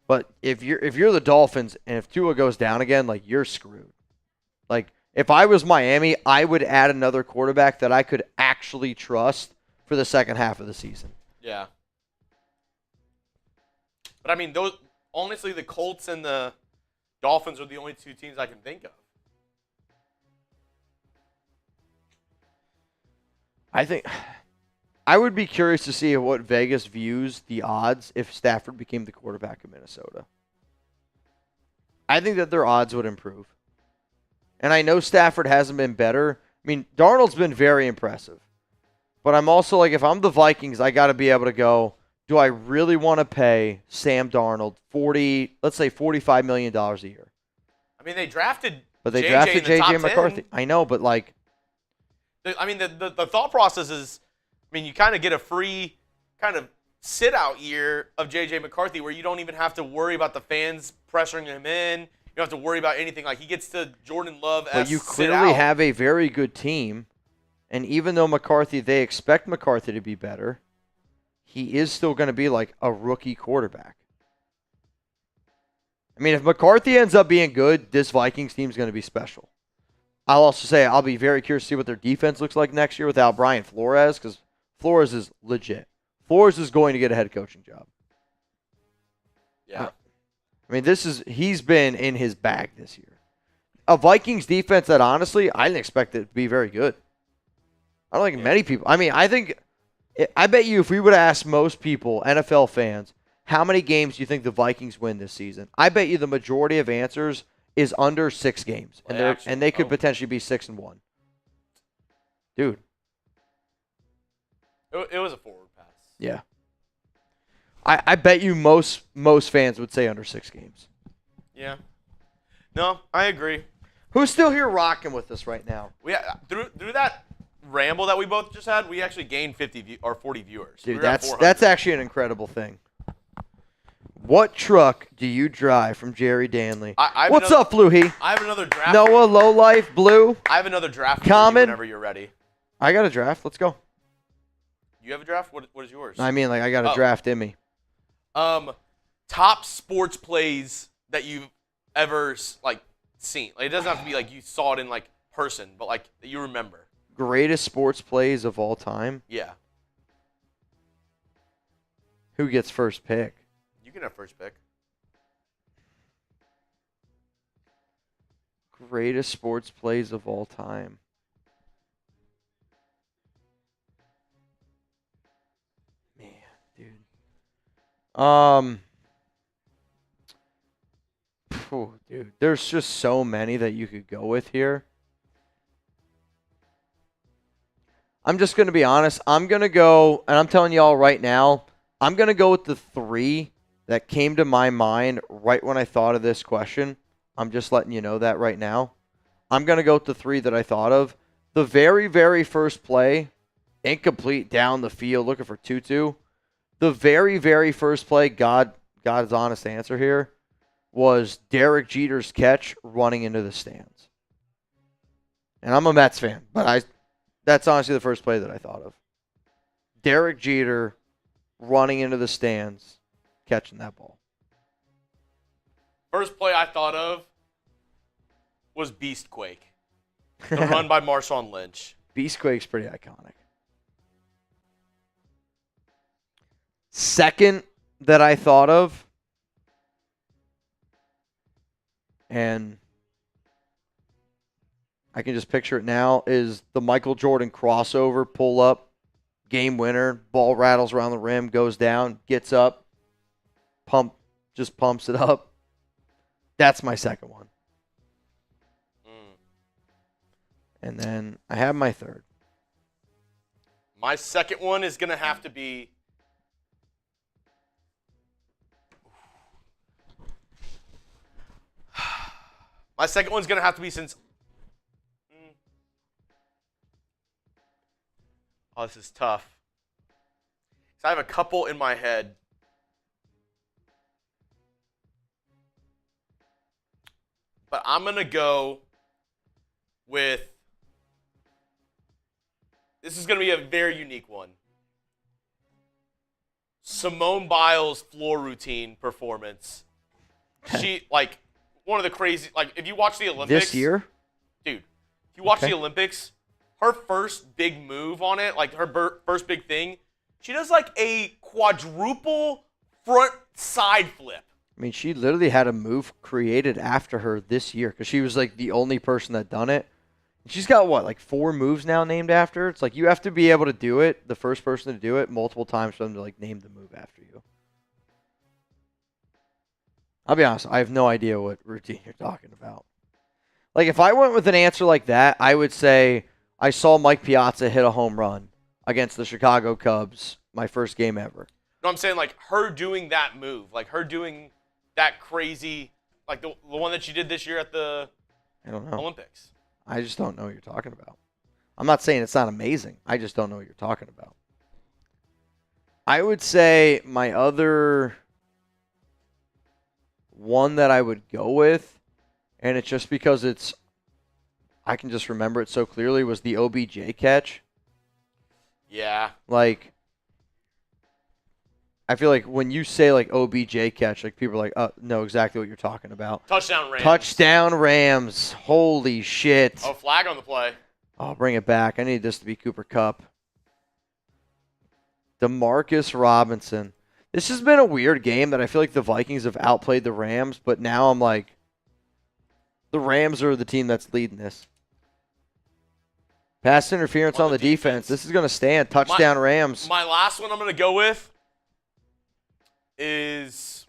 But if you're the Dolphins and if Tua goes down again, like, you're screwed. Like, if I was Miami, I would add another quarterback that I could actually trust for the second half of the season. Yeah. But I mean, honestly, the Colts and the Dolphins are the only two teams I can think of. I think I would be curious to see what Vegas views the odds if Stafford became the quarterback of Minnesota. I think that their odds would improve. And I know Stafford hasn't been better. I mean, Darnold's been very impressive. But I'm also like, if I'm the Vikings, I got to be able to go, do I really want to pay Sam Darnold $45 million a year? I mean, they drafted J.J. McCarthy. I know, but like, I mean, the thought process is, I mean, you kind of get a free kind of sit-out year of J.J. McCarthy where you don't even have to worry about the fans pressuring him in. You don't have to worry about anything. Like, he gets to Jordan Love as but you clearly have a very good team. And even though they expect McCarthy to be better, he is still going to be like a rookie quarterback. I mean, if McCarthy ends up being good, this Vikings team is going to be special. I'll also say I'll be very curious to see what their defense looks like next year without Brian Flores, because Flores is legit. Flores is going to get a head coaching job. Yeah. I mean, he's been in his bag this year. A Vikings defense that, honestly, I didn't expect it to be very good. I don't think many people. I mean, I bet you if we would ask most people, NFL fans, how many games do you think the Vikings win this season? I bet you the majority of answers is under 6 games, and they could potentially be 6-1. Dude, it was a forward pass. Yeah, I bet you most fans would say under 6 games. Yeah, no, I agree. Who's still here rocking with us right now? Through that ramble that we both just had, we actually gained 40 viewers. Dude, that's actually an incredible thing. What truck do you drive from Jerry Danley? What's up, Fluhey? I have another draft. Noah, Lowlife, Blue. I have another draft. Common. Whenever you're ready. I got a draft. Let's go. You have a draft? What is yours? I mean, like, I got a draft in me. Top sports plays that you've ever seen. Like, it doesn't have to be like you saw it in like person, but like that you remember. Greatest sports plays of all time? Yeah. Who gets first pick? You can have first pick. Greatest sports plays of all time. Man, dude. Dude, there's just so many that you could go with here. I'm just going to be honest. I'm going to go, and I'm telling y'all right now, I'm going to go with the 3 that came to my mind right when I thought of this question. I'm just letting you know that right now. I'm going to go with the 3 that I thought of. The very, very first play, incomplete down the field, looking for Tutu. The very, very first play, God's honest answer here, was Derek Jeter's catch running into the stands. And I'm a Mets fan, but that's honestly the first play that I thought of. Derek Jeter running into the stands, catching that ball. First play I thought of was Beastquake. The run by Marshawn Lynch. Beastquake's pretty iconic. Second that I thought of, and I can just picture it now, is the Michael Jordan crossover, pull up, game winner, ball rattles around the rim, goes down, gets up, pumps it up. That's my second one. And then I have my third. My second one is going to have to be since oh, this is tough. So I have a couple in my head. But I'm going to go with, this is going to be a very unique one. Simone Biles' floor routine performance. She, like, one of the crazy, like, if you watch the Olympics. This year? Dude, if you watch the Olympics, her first big move on it, like her first big thing, she does like a quadruple front side flip. I mean, she literally had a move created after her this year because she was like the only person that done it. She's got what, like 4 moves now named after her? It's like you have to be able to do it, the first person to do it, multiple times for them to like name the move after you. I'll be honest, I have no idea what routine you're talking about. Like if I went with an answer like that, I would say I saw Mike Piazza hit a home run against the Chicago Cubs, my first game ever. No, I'm saying like her doing that move, like her doing that crazy, like the one that she did this year at the I don't know. Olympics. I just don't know what you're talking about. I'm not saying it's not amazing. I just don't know what you're talking about. I would say my other one that I would go with, and it's just because I can just remember it so clearly, was the OBJ catch. Yeah. Like, I feel like when you say like OBJ catch, like people are like, know exactly what you're talking about. Touchdown Rams. Touchdown Rams. Holy shit. Oh, flag on the play. I'll bring it back. I need this to be Cooper Kupp. DeMarcus Robinson. This has been a weird game that I feel like the Vikings have outplayed the Rams, but now I'm like, the Rams are the team that's leading this. Pass interference on the defense. This is going to stand. Touchdown Rams. My last one I'm going to go with is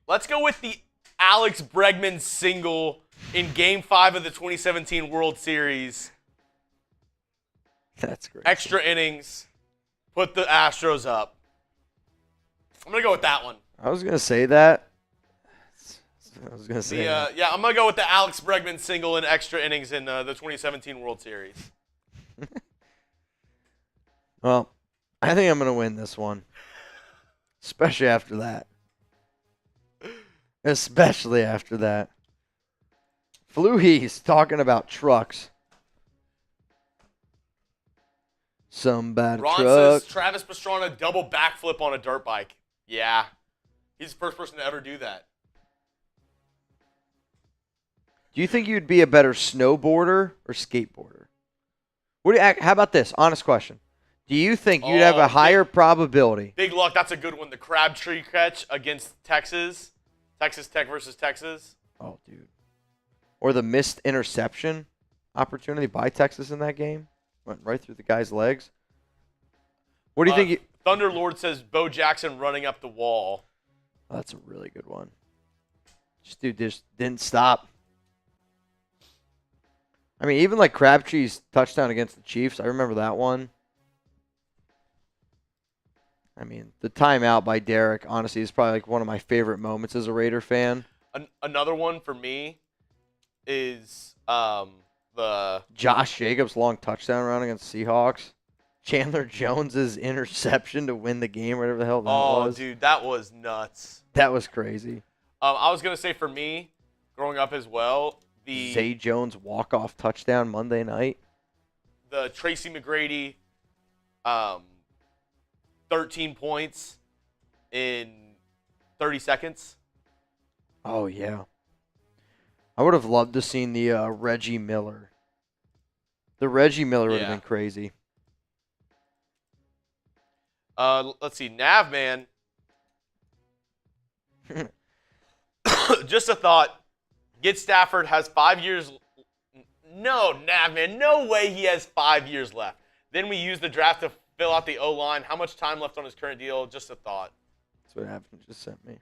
let's go with the Alex Bregman single in Game 5 of the 2017 World Series. That's great. Extra innings. Put the Astros up. I'm going to go with that one. I was going to say that. I was going to say that. Yeah, I'm going to go with the Alex Bregman single in extra innings in the 2017 World Series. Well, I think I'm going to win this one. Especially after that. Especially after that. Fluhy's talking about trucks. Somebody Ron truck. says Travis Pastrana double backflip on a dirt bike. Yeah. He's the first person to ever do that. Do you think you'd be a better snowboarder or skateboarder? How about this? Honest question. Do you think you'd have a higher probability? Big luck. That's a good one. The Crabtree catch against Texas. Texas Tech versus Texas. Oh, dude. Or the missed interception opportunity by Texas in that game. Went right through the guy's legs. What do you think? Thunderlord says Bo Jackson running up the wall. Oh, that's a really good one. Dude just didn't stop. I mean, even like Crabtree's touchdown against the Chiefs, I remember that one. I mean, the timeout by Derek, honestly, is probably like one of my favorite moments as a Raider fan. Another one for me is the Josh Jacobs' long touchdown run against Seahawks. Chandler Jones's interception to win the game, whatever the hell that was. Oh, dude, that was nuts. That was crazy. I was going to say for me, growing up as well, the Zay Jones walk-off touchdown Monday night. The Tracy McGrady 13 points in 30 seconds. Oh, yeah. I would have loved to seen the Reggie Miller. The Reggie Miller would have been crazy. Let's see. Navman. Just a thought. Get Stafford has 5 years. No, Navman. No way he has 5 years left. Then we use the draft to fill out the O-line. How much time left on his current deal? Just a thought. That's what happened. Just sent me.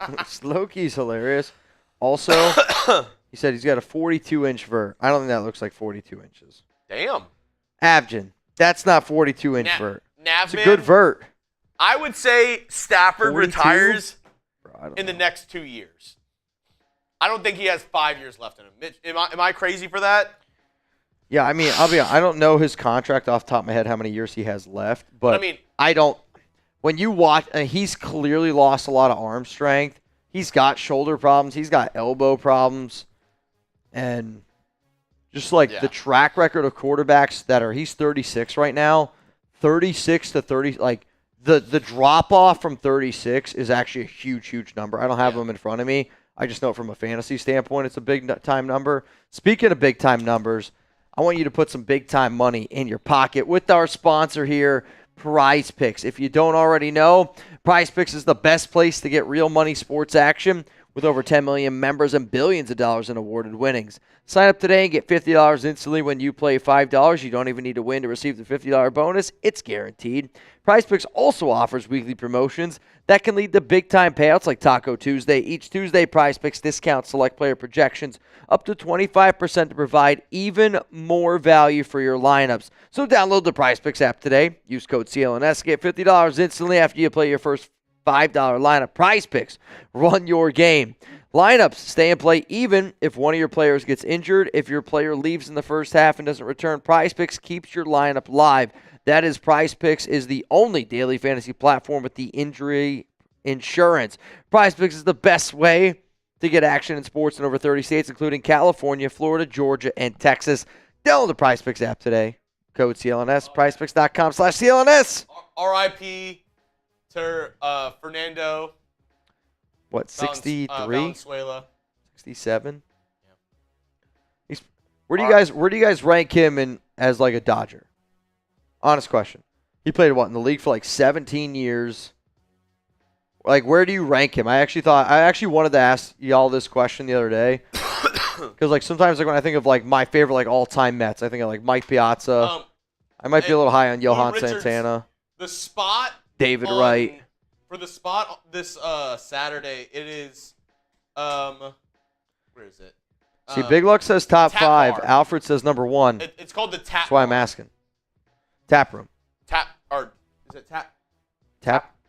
Slokey's hilarious. Also, he said he's got a 42-inch vert. I don't think that looks like 42 inches. Damn. Avgin, that's not 42-inch vert. It's a good vert. I would say Stafford 42? retires Bro, I don't in the know. next 2 years. I don't think he has 5 years left in him. Mitch, am I crazy for that? Yeah, I mean, I'll be honest, I don't know his contract off the top of my head how many years he has left, but I mean, I don't. When you watch, he's clearly lost a lot of arm strength. He's got shoulder problems. He's got elbow problems, and just like the track record of quarterbacks that are, he's 36 right now, 36 to 30. Like the drop off from 36 is actually a huge number. I don't have them in front of me. I just know from a fantasy standpoint, it's a big time number. Speaking of big time numbers, I want you to put some big time money in your pocket with our sponsor here, PrizePicks. If you don't already know, PrizePicks is the best place to get real money sports action with over 10 million members and billions of dollars in awarded winnings. Sign up today and get $50 instantly when you play $5. You don't even need to win to receive the $50 bonus. It's guaranteed. PrizePicks also offers weekly promotions that can lead to big-time payouts like Taco Tuesday. Each Tuesday, PrizePicks discounts select player projections up to 25% to provide even more value for your lineups. So download the PrizePicks app today. Use code CLNS. Get $50 instantly after you play your first $5 lineup. PrizePicks. Run your game. Lineups stay in play even if one of your players gets injured. If your player leaves in the first half and doesn't return, PrizePicks keeps your lineup live. That is, PrizePicks is the only daily fantasy platform with the injury insurance. PrizePicks is the best way to get action in sports in over 30 states, including California, Florida, Georgia, and Texas. Download the PrizePicks app today. Code CLNS. PrizePicks.com/CLNS. R.I.P. to Fernando. What, 63? Valenzuela. 67? Yeah. Where do you guys rank him in as like a Dodger? Honest question. He played what in the league for like 17 years. Like, where do you rank him? I actually wanted to ask y'all this question the other day. Because like sometimes like when I think of like my favorite like all-time Mets, I think of like Mike Piazza. I might be a little high on Johan Richards, Santana. The spot. David Wright. For the spot this Saturday, it is where is it? See, Big Luck says top Tap 5. Bar. Alfred says number 1. It's called the Tap. That's why I'm Bar. asking. Tap room. Tap or is it Tap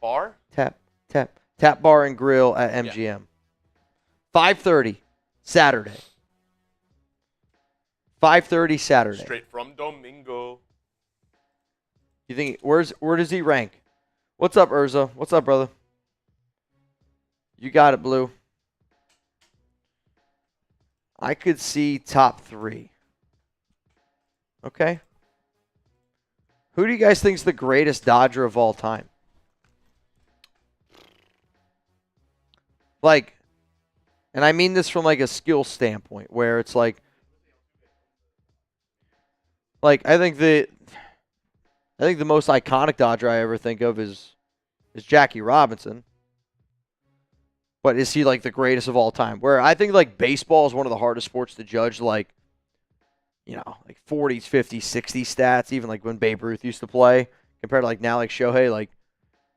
Bar? Tap bar and grill at MGM. 5:30 Saturday. 5:30 Saturday. Straight from Domingo. You think where does he rank? What's up, Urza? What's up, brother? You got it, Blue. I could see top 3. Okay. Who do you guys think is the greatest Dodger of all time? Like, and I mean this from like a skill standpoint, where it's like I think the most iconic Dodger I ever think of is Jackie Robinson. But is he like the greatest of all time? Where I think like baseball is one of the hardest sports to judge, like, you know, like 40s, 50s, 60s stats, even like when Babe Ruth used to play, compared to like now, like Shohei. Like,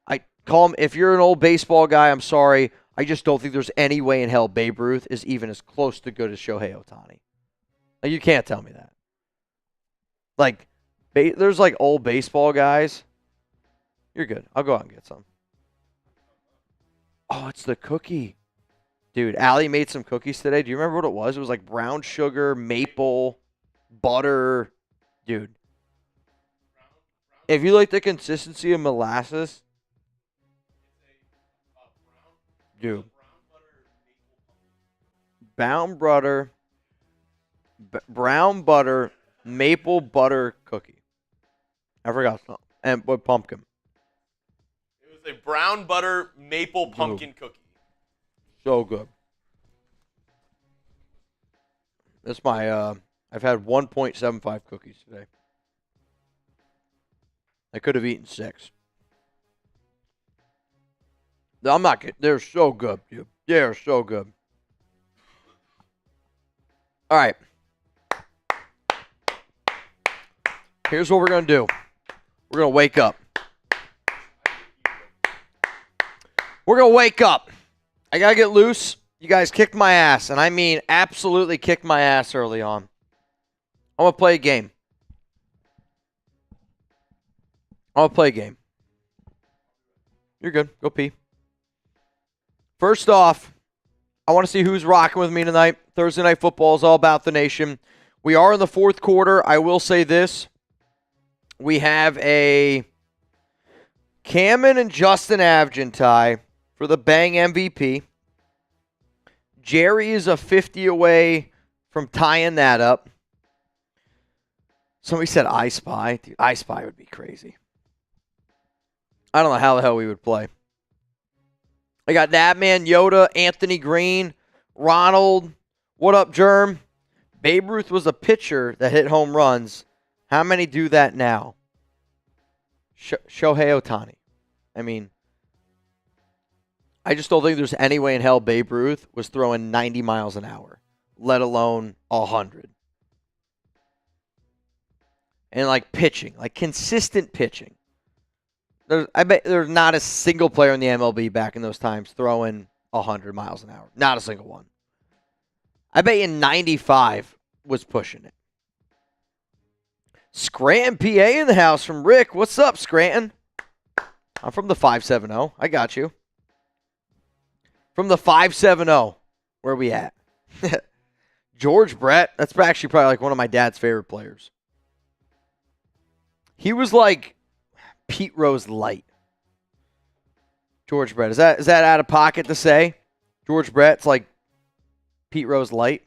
I call him, if you're an old baseball guy, I'm sorry. I just don't think there's any way in hell Babe Ruth is even as close to good as Shohei Ohtani. Like, you can't tell me that. Like, there's like old baseball guys. You're good. I'll go out and get some. Oh, it's the cookie. Dude, Allie made some cookies today. Do you remember what it was? It was like brown sugar, maple, butter. Dude. If you like the consistency of molasses. Dude. Brown butter, maple butter cookie. I forgot something. And with pumpkin. It was a brown butter maple pumpkin cookie. So good. That's my, I've had 1.75 cookies today. I could have eaten 6. I'm not kidding. They're so good, dude. They're so good. All right. Here's what we're going to do. We're going to wake up. We're going to wake up. I got to get loose. You guys kicked my ass, and I mean absolutely kicked my ass early on. I'm going to play a game. You're good. Go pee. First off, I want to see who's rocking with me tonight. Thursday Night Football is all about the nation. We are in the fourth quarter. I will say this. We have a Cameron and Justin Avgin tie for the Bang MVP. Jerry is a 50 away from tying that up. Somebody said I Spy. Dude, I Spy would be crazy. I don't know how the hell we would play. I got that man, Yoda, Anthony Green, Ronald. What up, Germ? Babe Ruth was a pitcher that hit home runs. How many do that now? Shohei Ohtani. I mean, I just don't think there's any way in hell Babe Ruth was throwing 90 miles an hour, let alone 100. And like pitching, like consistent pitching. I bet there's not a single player in the MLB back in those times throwing 100 miles an hour. Not a single one. I bet you 95 was pushing it. Scranton, PA in the house from Rick. What's up, Scranton? I'm from the 570. I got you. From the 570. Where we at? George Brett. That's actually probably like one of my dad's favorite players. He was like Pete Rose light. George Brett. Is that out of pocket to say? George Brett's like Pete Rose light.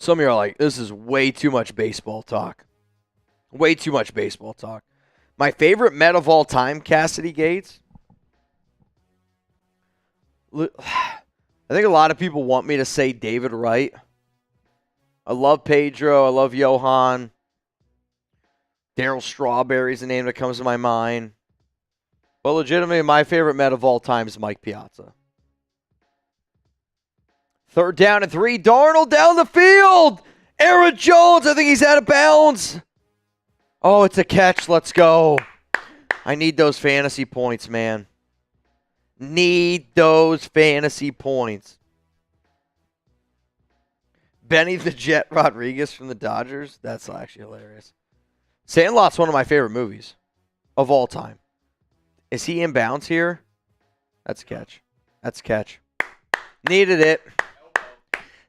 Some of you are like, this is way too much baseball talk. Way too much baseball talk. My favorite Met of all time, Cassidy Gates. I think a lot of people want me to say David Wright. I love Pedro. I love Johan. Darryl Strawberry's the name that comes to my mind. But legitimately, my favorite Met of all time is Mike Piazza. 3rd down and 3. Darnold down the field. Aaron Jones, I think he's out of bounds. Oh, it's a catch. Let's go. I need those fantasy points, man. Need those fantasy points. Benny the Jet Rodriguez from the Dodgers. That's actually hilarious. Sandlot's one of my favorite movies of all time. Is he in bounds here? That's a catch. That's a catch. Needed it.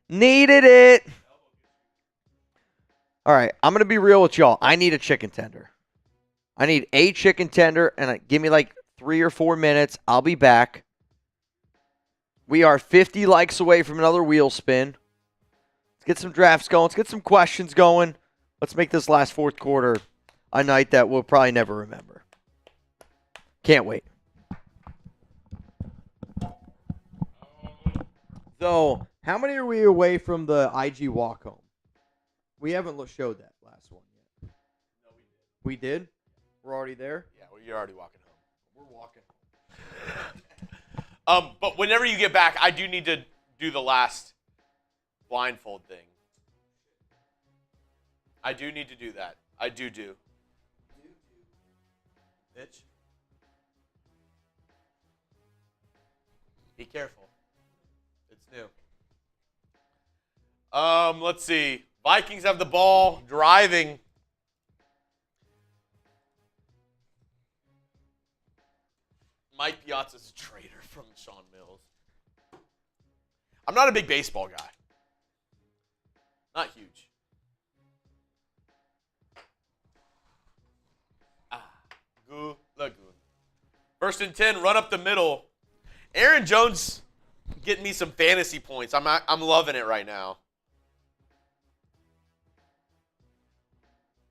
Needed it. All right, I'm going to be real with y'all. I need a chicken tender. I need a chicken tender, and give me like 3 or 4 minutes. I'll be back. We are 50 likes away from another wheel spin. Let's get some drafts going. Let's get some questions going. Let's make this last fourth quarter a night that we'll probably never remember. Can't wait. So, how many are we away from the IG walk home? We haven't showed that last one yet. No, we did. We did? We're already there? Yeah, well, you're already walking home. We're walking. But whenever you get back, I do need to do the last blindfold thing. I do need to do that. I do. Bitch. Be careful. It's new. Let's see. Vikings have the ball, driving. Mike Piazza's a traitor from Sean Mills. I'm not a big baseball guy. Not huge. Goo Lagoon. 1st and 10, run up the middle. Aaron Jones getting me some fantasy points. I'm loving it right now.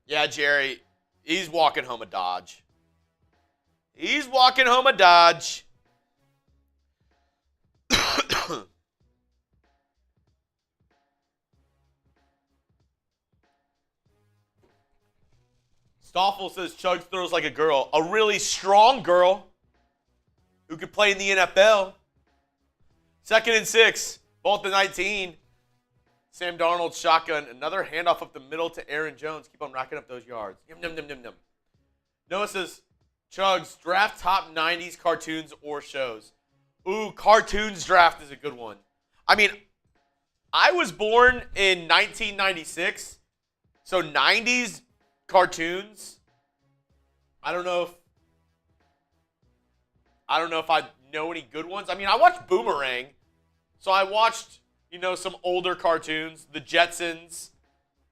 Yeah, Jerry, he's walking home a Dodge. He's walking home a Dodge. Stoffel says Chuggs throws like a girl. A really strong girl who could play in the NFL. 2nd and 6, both the 19. Sam Darnold shotgun. Another handoff up the middle to Aaron Jones. Keep on racking up those yards. Yum. Noah says, Chuggs, draft top 90s cartoons or shows. Ooh, cartoons draft is a good one. I mean, I was born in 1996, so 90s cartoons. I don't know if I know any good ones. I mean, I watched Boomerang, so I watched some older cartoons, the Jetsons.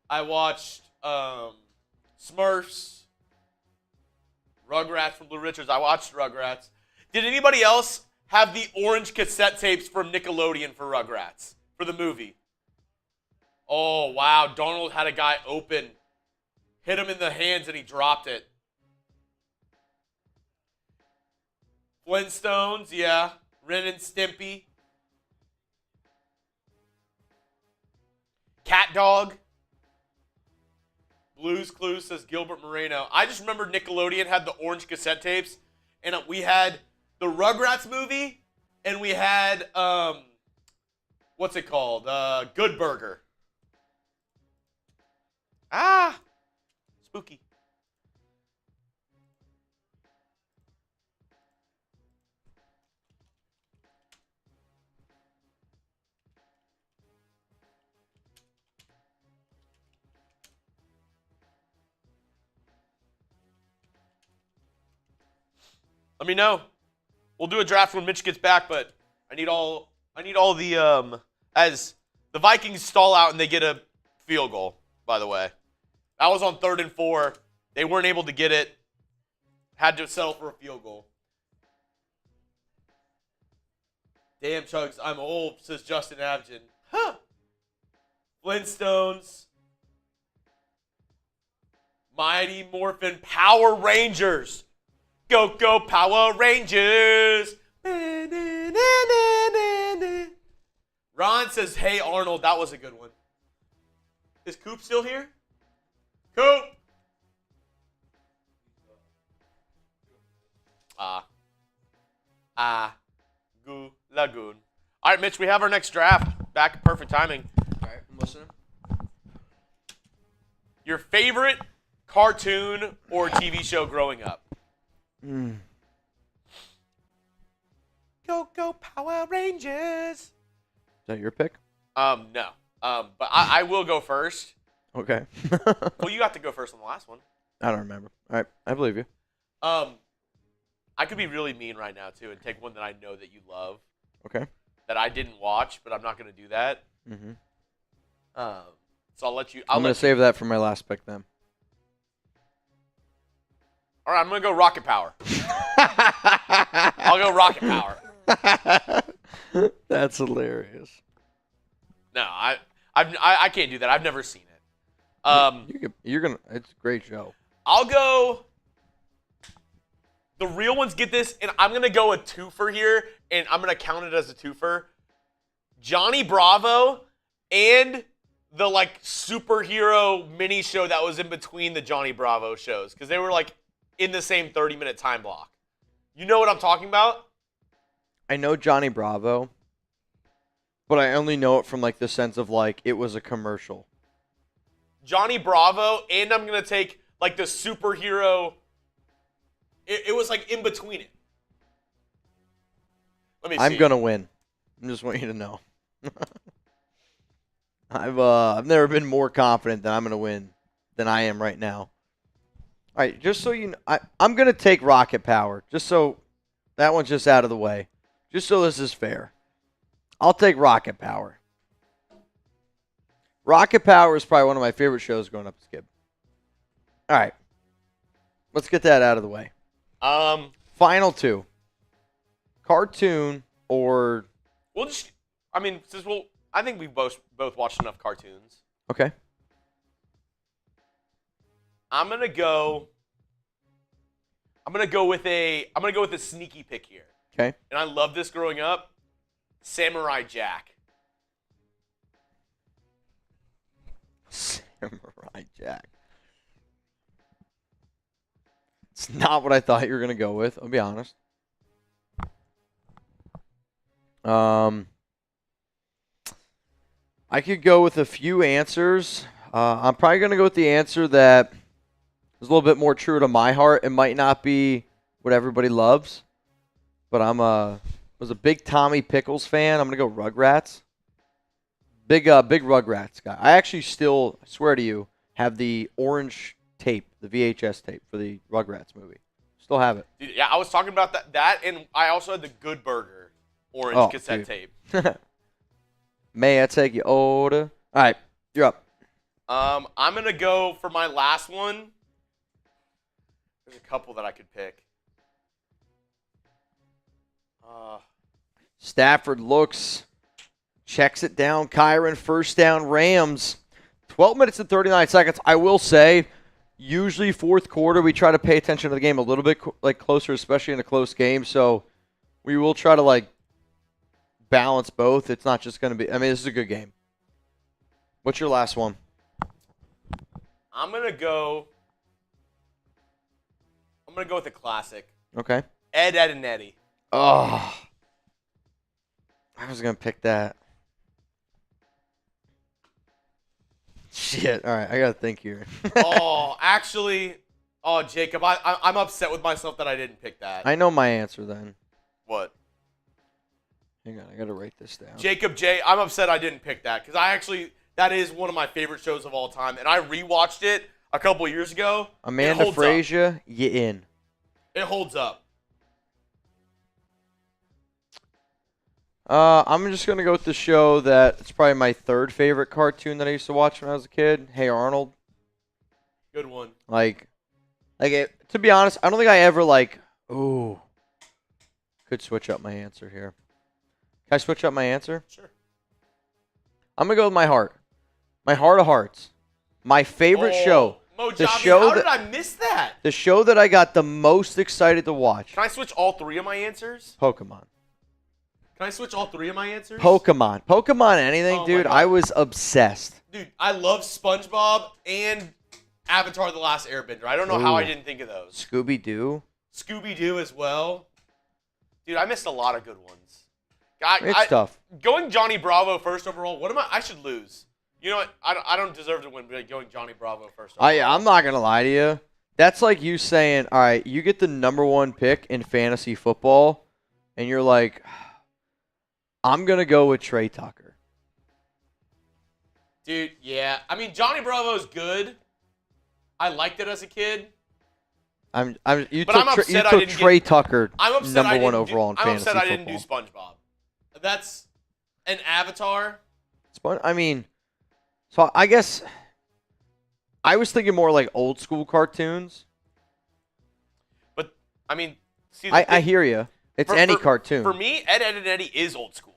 I watched Smurfs, Rugrats from Blue Richards. I watched Rugrats. Did anybody else have the orange cassette tapes from Nickelodeon for Rugrats, for the movie? Oh, wow. Darnold had a guy open, hit him in the hands, and he dropped it. Flintstones, yeah. Ren and Stimpy. Cat Dog. Blue's Clues, says Gilbert Moreno. I just remember Nickelodeon had the orange cassette tapes, and we had the Rugrats movie, and we had, what's it called? Good Burger. Ah, spooky. Let me know. We'll do a draft when Mitch gets back, but I need all the as the Vikings stall out and they get a field goal, by the way. That was on 3rd and 4. They weren't able to get it. Had to settle for a field goal. Damn, Chuggs, I'm old, says Justin Abgen. Huh. Flintstones. Mighty Morphin Power Rangers. Go, go, Power Rangers. Ron says, hey, Arnold. That was a good one. Is Coop still here? Coop. Goo Lagoon. All right, Mitch, we have our next draft. Back at perfect timing. All right, I'm listening. Your favorite cartoon or TV show growing up? Go, go, Power Rangers. Is that your pick? No. But I will go first. Okay. Well, you got to go first on the last one. I don't remember. All right, I believe you. I could be really mean right now, too, and take one that I know that you love. Okay. That I didn't watch, but I'm not going to do that. Mm-hmm. So I'll let you. I'm going to save that for my last pick then. All right, I'm going to go Rocket Power. I'll go Rocket Power. That's hilarious. No, I can't do that. I've never seen it. It's a great show. I'll go. The real ones get this, and I'm gonna go a twofer here, and I'm gonna count it as a twofer. Johnny Bravo and the superhero mini show that was in between the Johnny Bravo shows, because they were in the same 30-minute time block. You know what I'm talking about? I know Johnny Bravo, but I only know it from the sense of it was a commercial. Johnny Bravo, and I'm gonna take the superhero. It was in between it. Let me see. I'm gonna win. I just want you to know. I've never been more confident that I'm gonna win than I am right now. All right, just so you know, I'm gonna take Rocket Power. Just so that one's just out of the way. Just so this is fair. I'll take Rocket Power. Rocket Power is probably one of my favorite shows growing up, Skip. All right. Let's get that out of the way. Final two. Cartoon or... I think we both watched enough cartoons. Okay. I'm gonna go with a sneaky pick here. Okay. And I love this growing up. Samurai Jack. Samurai Jack. It's not what I thought you were going to go with, I'll be honest. I could go with a few answers. I'm probably going to go with the answer that is a little bit more true to my heart. It might not be what everybody loves, but I'm Was a big Tommy Pickles fan. I'm gonna go Rugrats. Big Rugrats guy. I actually still, I swear to you, have the orange tape, the VHS tape for the Rugrats movie. Still have it. Dude, yeah, I was talking about that, and I also had the Good Burger orange cassette tape. May I take your order? All right, you're up. I'm gonna go for my last one. There's a couple that I could pick. Stafford looks, checks it down. Kyron, first down, Rams. 12 minutes and 39 seconds. I will say, usually fourth quarter, we try to pay attention to the game a little bit closer, especially in a close game. So we will try to balance both. It's not just going to be, this is a good game. What's your last one? I'm gonna go with a classic. Okay. Ed, and Eddie. Oh. I was going to pick that. Shit. All right. I got to think here. Jacob, I'm upset with myself that I didn't pick that. I know my answer then. What? Hang on. I got to write this down. Jacob J, I'm upset I didn't pick that because that is one of my favorite shows of all time. And I rewatched it a couple years ago. Amanda Frazier, you in. It holds up. I'm just going to go with the show that it's probably my third favorite cartoon that I used to watch when I was a kid. Hey Arnold. Good one. To be honest, I don't think I ever could switch up my answer here. Can I switch up my answer? Sure. I'm going to go with my heart. My heart of hearts. My favorite show. How did I miss that? The show that I got the most excited to watch. Can I switch all three of my answers? Pokemon. Can I switch all three of my answers? Pokemon anything, dude. God. I was obsessed. Dude, I love SpongeBob and Avatar The Last Airbender. I don't know how I didn't think of those. Scooby-Doo. Scooby-Doo as well. Dude, I missed a lot of good ones. It's tough. Going Johnny Bravo first overall, I should lose. You know what? I don't deserve to win, but going Johnny Bravo first overall. I'm not going to lie to you. That's like you saying, all right, you get the number one pick in fantasy football, and you're like, I'm going to go with Tre Tucker. Dude, yeah. Johnny Bravo's good. I liked it as a kid. You took Tre Tucker number one overall in fantasy football. I'm upset I didn't do SpongeBob. That's an Avatar. So I guess I was thinking more like old school cartoons. But, I hear you. It's any cartoon. For me, Ed, and Eddie is old school.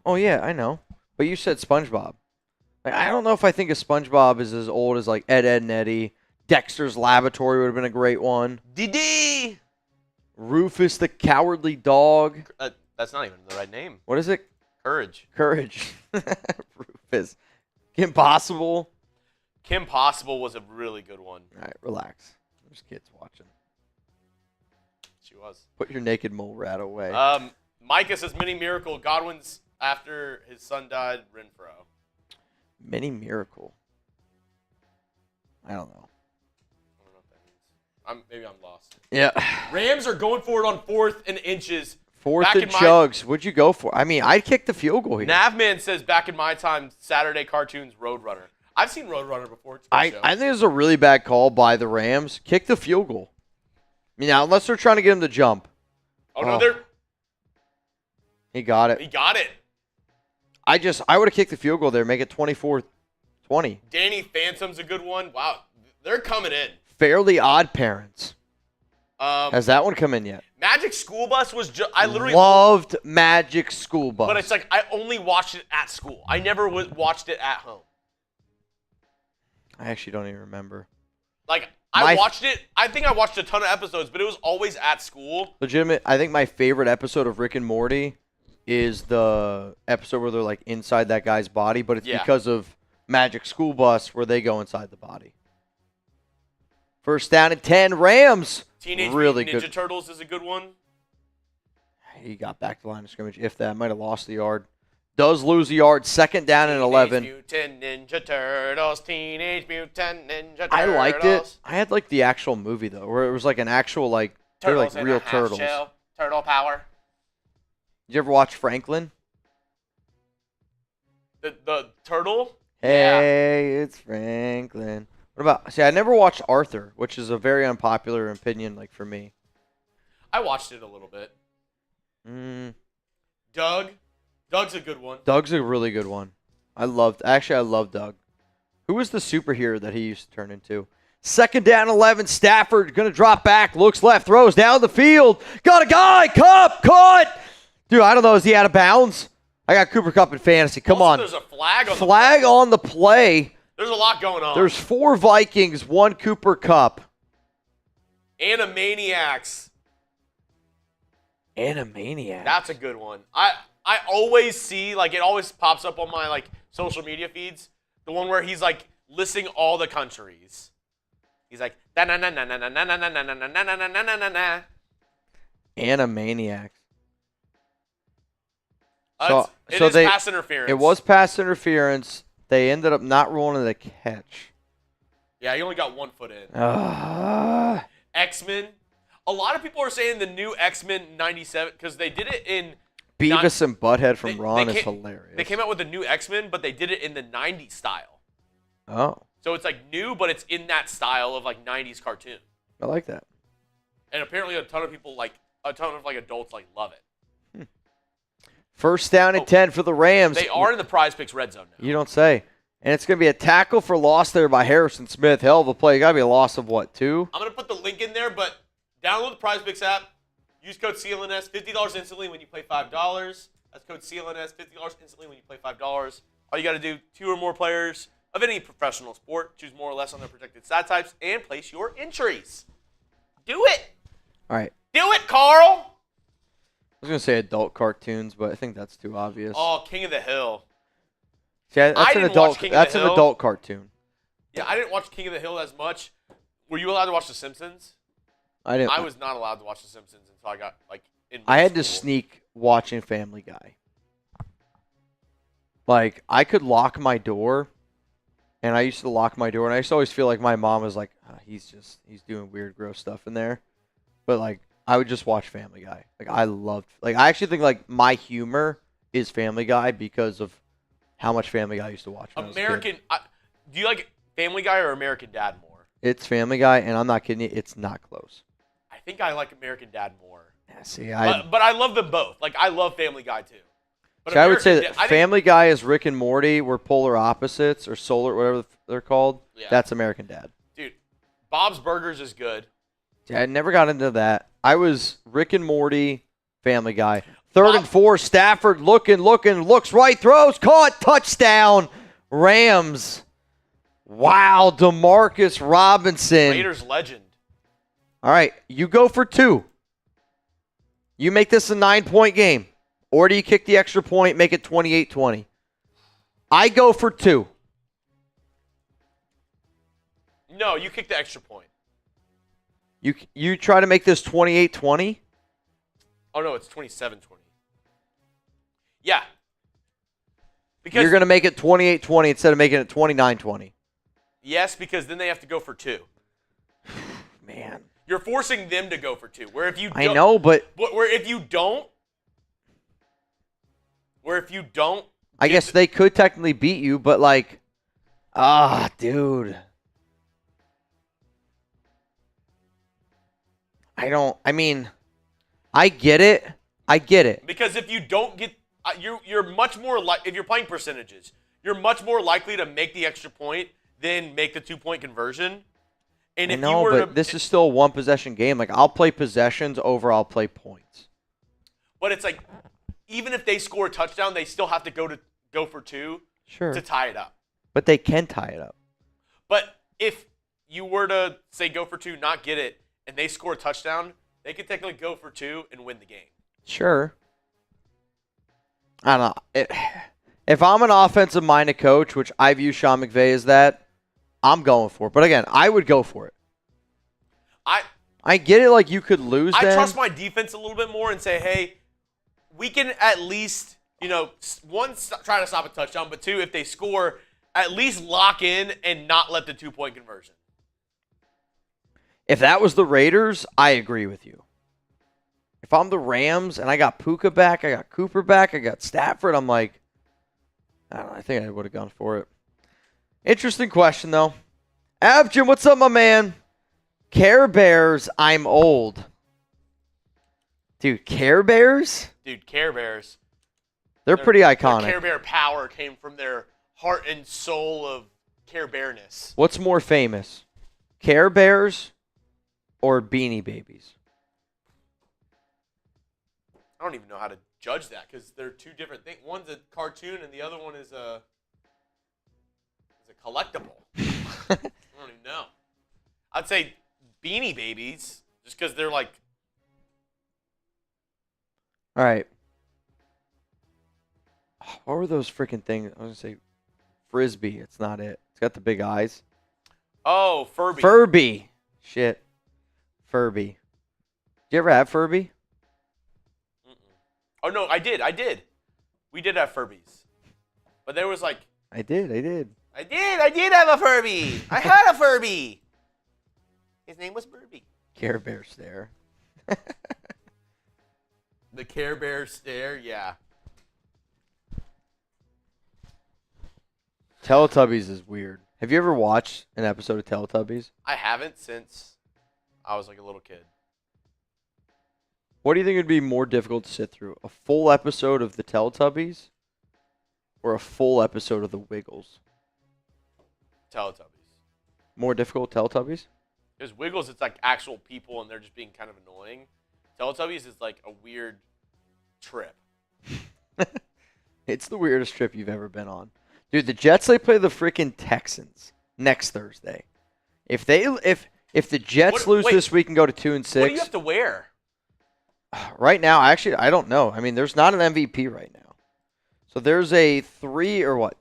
Oh, yeah, I know. But you said SpongeBob. I don't know if I think of SpongeBob is as old as Ed, and Eddie. Dexter's Laboratory would have been a great one. Dee. Rufus the Cowardly Dog. That's not even the right name. What is it? Courage. Rufus. Kim Possible. Kim Possible was a really good one. All right, relax. There's kids watching. She was. Put your naked mole rat away. Micah says, Mini Miracle, Godwin's after his son died, Renfro. Mini Miracle. I don't know. I don't know what that means. Maybe I'm lost. Yeah. Rams are going for it on 4th and inches. Fourth and Chuggs. What'd you go for? I'd kick the field goal here. Navman says, back in my time, Saturday cartoons, Roadrunner. I've seen Roadrunner before. It's a good show. I think it was a really bad call by the Rams. Kick the field goal. Now, unless they're trying to get him to jump. No, he got it. He got it. I would have kicked the field goal there, make it 24-20. Danny Phantom's a good one. Wow, they're coming in. Fairly Odd Parents. Has that one come in yet? Magic School Bus was I literally loved Magic School Bus. But it's I only watched it at school. I never watched it at home. I actually don't even remember. I watched it. I think I watched a ton of episodes, but it was always at school. Legitimate. I think my favorite episode of Rick and Morty is the episode where they're inside that guy's body, but it's because of Magic School Bus where they go inside the body. First down and 10, Rams. Teenage really Mutant Ninja good. Turtles is a good one. He got back to the line of scrimmage. If that, might have lost the yard. Does lose the yard. Second down and 11. Mutant Ninja Turtles. Teenage Mutant Ninja Turtles. I liked it. I had the actual movie though, where it was an actual they were real turtles. Shell, turtle power. Did you ever watch Franklin? The turtle? Hey, it's Franklin. What about? See, I never watched Arthur, which is a very unpopular opinion, like for me. I watched it a little bit. Doug's a good one. Doug's a really good one. I love Doug. Who was the superhero that he used to turn into? 2nd down 11. Stafford going to drop back. Looks left. Throws down the field. Got a guy. Cup. Caught. Dude, I don't know. Is he out of bounds? I got Cooper Kupp in fantasy. Come on. There's a flag on Flag on the play. There's a lot going on. There's 4 Vikings, 1 Cooper Kupp. Animaniacs. Animaniacs. That's a good one. I always see, like, it always pops up on my, like, social media feeds. The one where he's, like, listing all the countries. He's like, na-na-na-na-na-na-na-na-na-na-na-na-na-na-na. Animaniacs. It is pass interference. It was pass interference. They ended up not ruling it a catch. Yeah, he only got 1 foot in. X-Men. A lot of people are saying the new X-Men 97, because they did it in... Beavis and Butthead from Ron is hilarious. They came out with the new X-Men, but they did it in the 90s style. Oh. So it's like new, but it's in that style of like 90s cartoon. I like that. And apparently a ton of adults like love it. 1st down and 10 for the Rams. They are in the PrizePicks red zone now. You don't say. And it's going to be a tackle for loss there by Harrison Smith. Hell of a play. Got to be a loss of what, 2? I'm going to put the link in there, but download the PrizePicks app. Use code CLNS, $50 instantly when you play $5. That's code CLNS, $50 instantly when you play $5. All you got to do, 2 or more players of any professional sport, choose more or less on their protected stat types, and place your entries. Do it. All right. Do it, Carl. I was going to say adult cartoons, but I think that's too obvious. Oh, King of the Hill. See, that's an adult cartoon. Yeah, I didn't watch King of the Hill as much. Were you allowed to watch The Simpsons? I didn't. I was not allowed to watch The Simpsons until I got in middle I had to school. sneak watching Family Guy. Like, I could lock my door, and I used to lock my door, and I used to always feel like my mom was like, he's doing weird, gross stuff in there. But, like, I would just watch Family Guy. Like, I actually think, like, my humor is Family Guy because of how much Family Guy I used to watch when I was a kid. Do you like Family Guy or American Dad more? It's Family Guy, and I'm not kidding you, it's not close. I think I like American Dad more. Yeah, see, but I love them both. Like, I love Family Guy, too. But I would say that Family Guy is Rick and Morty. We're polar opposites, or solar, whatever they're called. Yeah. That's American Dad. Dude, Bob's Burgers is good. Yeah, I never got into that. I was Rick and Morty, Family Guy. 3rd and 4, Stafford looking, looks right, throws, caught, touchdown, Rams. Wow, DeMarcus Robinson. Raiders legend. All right, you go for 2. You make this a 9-point game. Or do you kick the extra point, make it 28-20? I go for 2. No, you kick the extra point. You try to make this 28-20? Oh, no, it's 27-20. Yeah. Because You're going to make it 28-20 instead of making it 29-20. Yes, because then they have to go for 2. Man. You're forcing them to go for 2. Where if you I know, but where if you don't I guess they could technically beat you, but like, dude. I get it. Because if you don't get you're much more like if you're playing percentages, you're much more likely to make the extra point than make the 2-point conversion. And if this is still a 1-possession game. Like, I'll play possessions over I'll play points. But it's like, even if they score a touchdown, they still have to go for 2 to tie it up. But they can tie it up. But if you were to say go for 2, not get it, and they score a touchdown, they could technically go for 2 and win the game. Sure. I don't know. If I'm an offensive-minded coach, which I view Sean McVay as that, I'm going for it. But again, I would go for it. I get it, like, you could lose I then. trust my defense a little bit more and say, hey, we can at least, one, try to stop a touchdown, but 2, if they score, at least lock in and not let the 2-point conversion. If that was the Raiders, I agree with you. if I'm the Rams and I got Puka back, I got Cooper back, I got Stafford, I'm like, I don't know, I think I would have gone for it. Interesting question, though. Abjin, what's up, my man? Care Bears, I'm old. Dude, Care Bears? Dude, Care Bears. They're pretty Their iconic. Care Bear power came from their heart and soul of Care Bearness. What's more famous? Care Bears or Beanie Babies? I don't even know how to judge that because they're two different things. One's a cartoon and the other one is a collectible. I don't even know. I'd say Beanie Babies just because they're like. All right. What were those freaking things? I was going to say Frisbee. It's not it. It's got the big eyes. Oh, Furby. Furby. Shit. Furby. Did you ever have Furby? Oh, no, I did. We did have Furbies. But there was like. I did. I did have a Furby. I had a Furby. His name was Furby. Care Bear stare. The Care Bear stare, yeah. Teletubbies is weird. Have you ever watched an episode of Teletubbies? I haven't since I was like a little kid. What do you think would be more difficult to sit through? A full episode of the Teletubbies or a full episode of the Wiggles? Teletubbies. More difficult, Teletubbies? Because Wiggles, it's like actual people and they're just being kind of annoying. Teletubbies is like a weird trip. It's the weirdest trip you've ever been on. Dude, the Jets, they play the freaking Texans next Thursday. If the Jets lose this week and go to 2-6. What do you have to wear? Right now, actually, I don't know. I mean, there's not an MVP right now. So there's a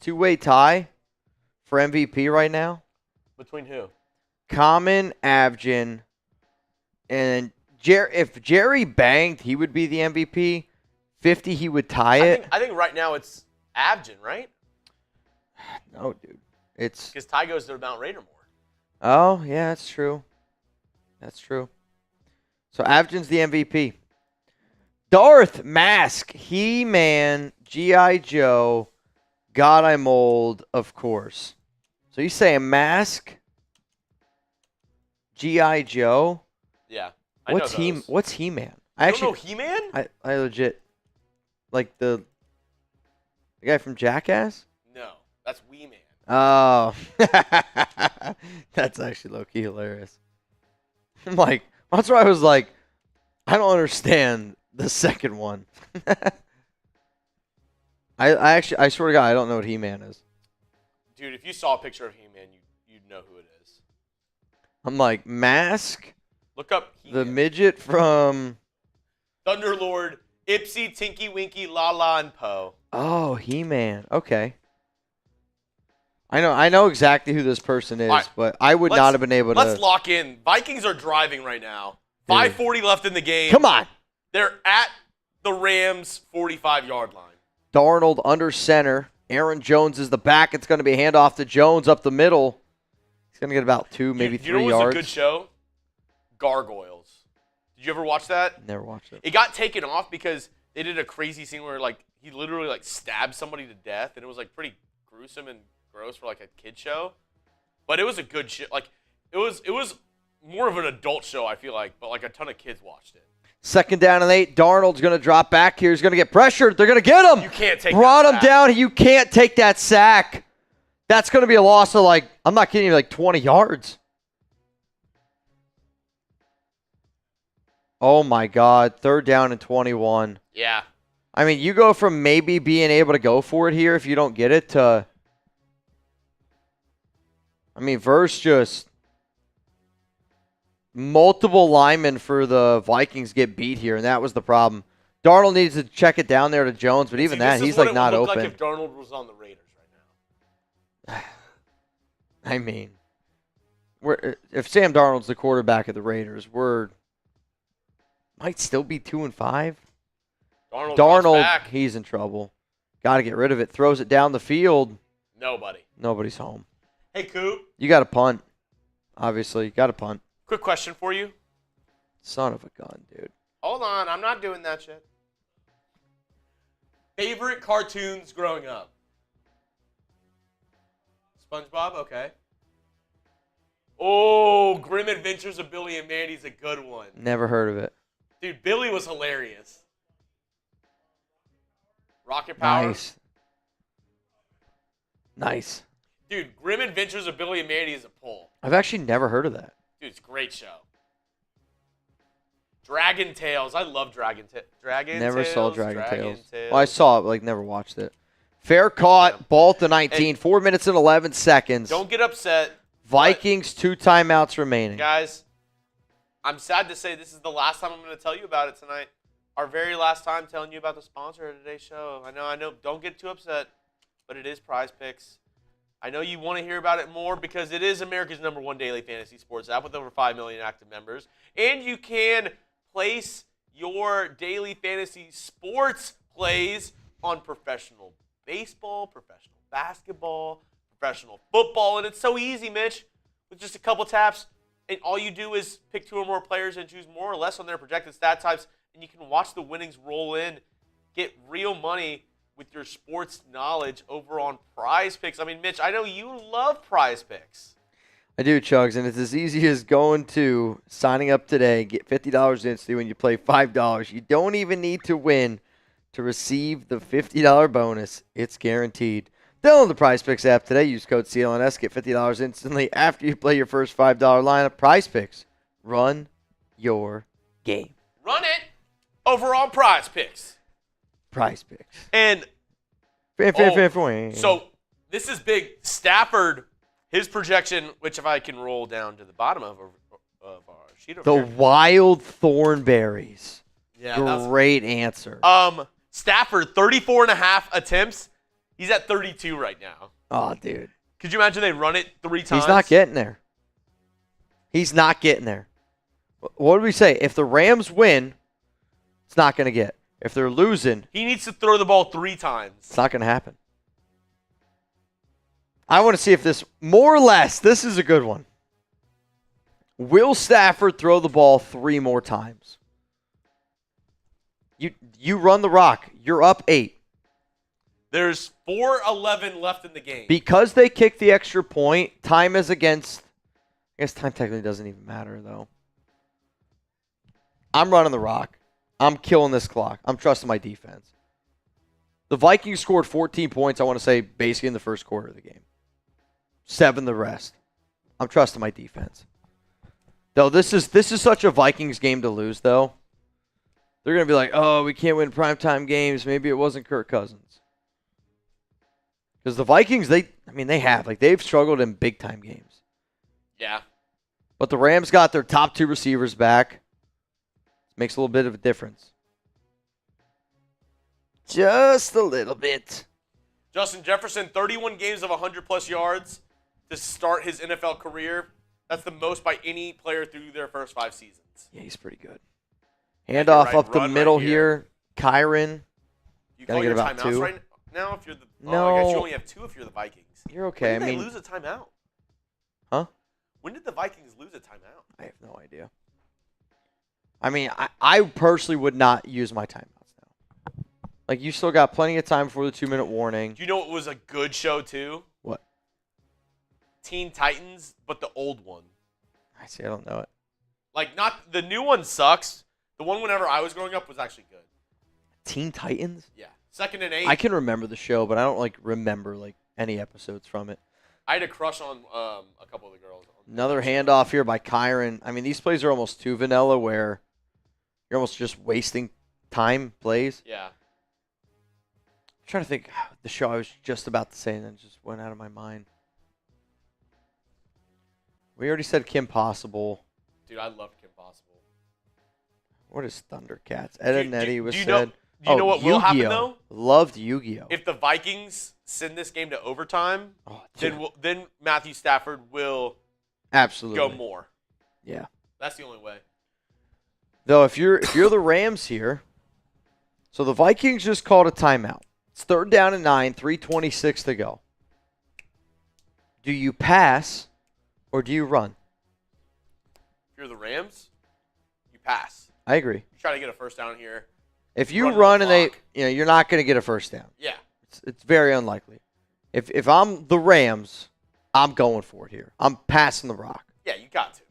two-way tie for MVP right now. Between who? Common, Abjin, and if Jerry banged, he would be the MVP. 50, he would tie it. I think right now it's Abjin, right? No, dude. It's because Ty goes to Mount Raider more. Oh, yeah, that's true. That's true. So Abjin's the MVP. Darth, Mask, He-Man, G.I. Joe, God, I'm Old, of course. So you say a Mask, G.I. Joe? Yeah. What's He-Man? I don't know He-Man? I legit, like the guy from Jackass? No, that's Wee Man. Oh, that's actually low-key hilarious. I'm like, that's why I was like, I don't understand the second one. I swear to God, I don't know what He-Man is. Dude, if you saw a picture of He-Man, you'd know who it is. I'm like, Mask? Look up He-Man. The midget from Thunderlord, Ipsy, Tinky, Winky, La and Poe. Oh, He-Man. Okay. I know exactly who this person is, right. but I would not have been able to. Let's lock in. Vikings are driving right now. 5:40 left in the game. Come on. They're at the Rams' 45-yard line. Darnold under center. Aaron Jones is the back. It's going to be a handoff to Jones up the middle. He's going to get about 2, maybe 3 yards. You know what's a good show? Gargoyles. Did you ever watch that? Never watched it. It got taken off because they did a crazy scene where like he literally like stabbed somebody to death, and it was like pretty gruesome and gross for like a kid show. But it was a good show. Like it was more of an adult show, I feel like, but like a ton of kids watched it. 2nd down and 8. Darnold's going to drop back here. He's going to get pressured. They're going to get him. You can't take Brought that him sack. down. You can't take that sack. That's going to be a loss of like, I'm not kidding you, like 20 yards. Oh my God. 3rd down and 21. Yeah. I mean, you go from maybe being able to go for it here if you don't get it to, I mean, Verse just multiple linemen for the Vikings get beat here, and that was the problem. Darnold needs to check it down there to Jones, but even that, he's like not open. Like if Darnold was on the Raiders right now. I mean, if Sam Darnold's the quarterback of the Raiders, might still be 2-5. Darnold, he's in trouble. Got to get rid of it. Throws it down the field. Nobody's home. Hey, Coop. You got to punt. Obviously, you got to punt. Quick question for you. Son of a gun, dude. Hold on, I'm not doing that shit. Favorite cartoons growing up? SpongeBob, okay. Oh, Grim Adventures of Billy and Mandy's a good one. Never heard of it. Dude, Billy was hilarious. Rocket Power. Nice. Dude, Grim Adventures of Billy and Mandy is a pull. I've actually never heard of that. Dude, it's a great show. Dragon Tales. I love Dragon Tales. Never saw Dragon Tales. Well, I saw it, but never watched it. Fair caught. Yeah. Ball to 19. And 4 minutes and 11 seconds. Don't get upset. Vikings, 2 timeouts remaining. Guys, I'm sad to say this is the last time I'm going to tell you about it tonight. Our very last time telling you about the sponsor of today's show. I know. Don't get too upset, but it is PrizePicks. I know you want to hear about it more because it is America's #1 daily fantasy sports app with over 5 million active members. And you can place your daily fantasy sports plays on professional baseball, professional basketball, professional football. And it's so easy, Mitch, with just a couple taps. And all you do is pick 2 or more players and choose more or less on their projected stat types. And you can watch the winnings roll in, get real money with your sports knowledge over on PrizePicks. I mean, Mitch, I know you love PrizePicks. I do, Chuggs, and it's as easy as going to signing up today, get $50 instantly when you play $5. You don't even need to win to receive the $50 bonus. It's guaranteed. Download the PrizePicks app today. Use code CLNS. Get $50 instantly after you play your first $5 lineup. PrizePicks. Run your game. Run it over on PrizePicks. PrizePicks. And So so this is big. Stafford, his projection, which if I can roll down to the bottom of our sheet over the here. Wild Thornberries. Yeah, Great answer. Stafford, 34.5 attempts. He's at 32 right now. Oh, dude. Could you imagine they run it 3 times? He's not getting there. He's not getting there. What did we say? If the Rams win, it's not going to get. If they're losing, He needs to throw the ball 3 times. it's not going to happen. I want to see if this, more or less, this is a good one. Will Stafford throw the ball 3 more times? You run the rock. You're up 8. There's 4:11 left in the game. Because they kicked the extra point, time is against. I guess time technically doesn't even matter, though. I'm running the rock. I'm killing this clock. I'm trusting my defense. The Vikings scored 14 points, I want to say, basically in the first quarter of the game. 7 the rest. I'm trusting my defense. Though this is such a Vikings game to lose, though. They're going to be like, oh, we can't win primetime games. Maybe it wasn't Kirk Cousins. Because the Vikings, they have. They've struggled in big-time games. Yeah. But the Rams got their top 2 receivers back. Makes a little bit of a difference. Just a little bit. Justin Jefferson, 31 games of 100-plus yards to start his NFL career. That's the most by any player through their first 5 seasons. Yeah, he's pretty good. Handoff up the Run middle right here. Kyron. You Gotta call get your about timeouts 2. right now if you're the No. I guess you only have 2 if you're the Vikings. You're okay. When did they lose a timeout? Huh? When did the Vikings lose a timeout? I have no idea. I personally would not use my timeouts now. You still got plenty of time before the 2-minute warning. Do you know what was a good show too? What? Teen Titans, but the old one. I see. I don't know it. Not the new one sucks. The one whenever I was growing up was actually good. Teen Titans? Yeah. 2nd and 8. I can remember the show, but I don't remember any episodes from it. I had a crush on a couple of the girls. Another handoff here by Kyron. These plays are almost too vanilla where you're almost just wasting time plays. Yeah. I'm trying to think the show I was just about to say and then it just went out of my mind. We already said Kim Possible. Dude, I love Kim Possible. What is Thundercats? Ed and Eddie was do you said. Do you know what will happen, Yu-Gi-Oh. though? Loved Yu-Gi-Oh. If the Vikings send this game to overtime, Oh, dude. then Matthew Stafford will Absolutely go more. Yeah. That's the only way. Though if you're the Rams here, so the Vikings just called a timeout. It's 3rd down and 9, 3:26 to go. Do you pass or do you run? If you're the Rams, you pass. I agree. Try to get a first down here. If you Run the run and they, clock. you're not going to get a first down. Yeah. It's very unlikely. If I'm the Rams, I'm going for it here. I'm passing the rock. Yeah, you got to.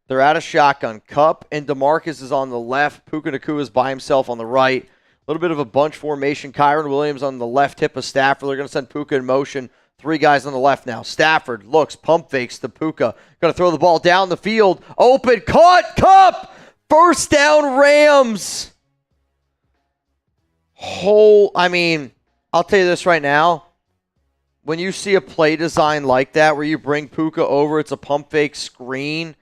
They're out of shotgun. Kupp and DeMarcus is on the left. Puka Nacua is by himself on the right. A little bit of a bunch formation. Kyron Williams on the left hip of Stafford. They're going to send Puka in motion. 3 guys on the left now. Stafford looks, pump fakes to Puka. Going to throw the ball down the field. Open, caught, Kupp! First down, Rams. I'll tell you this right now. When you see a play design like that where you bring Puka over, it's a pump fake screen,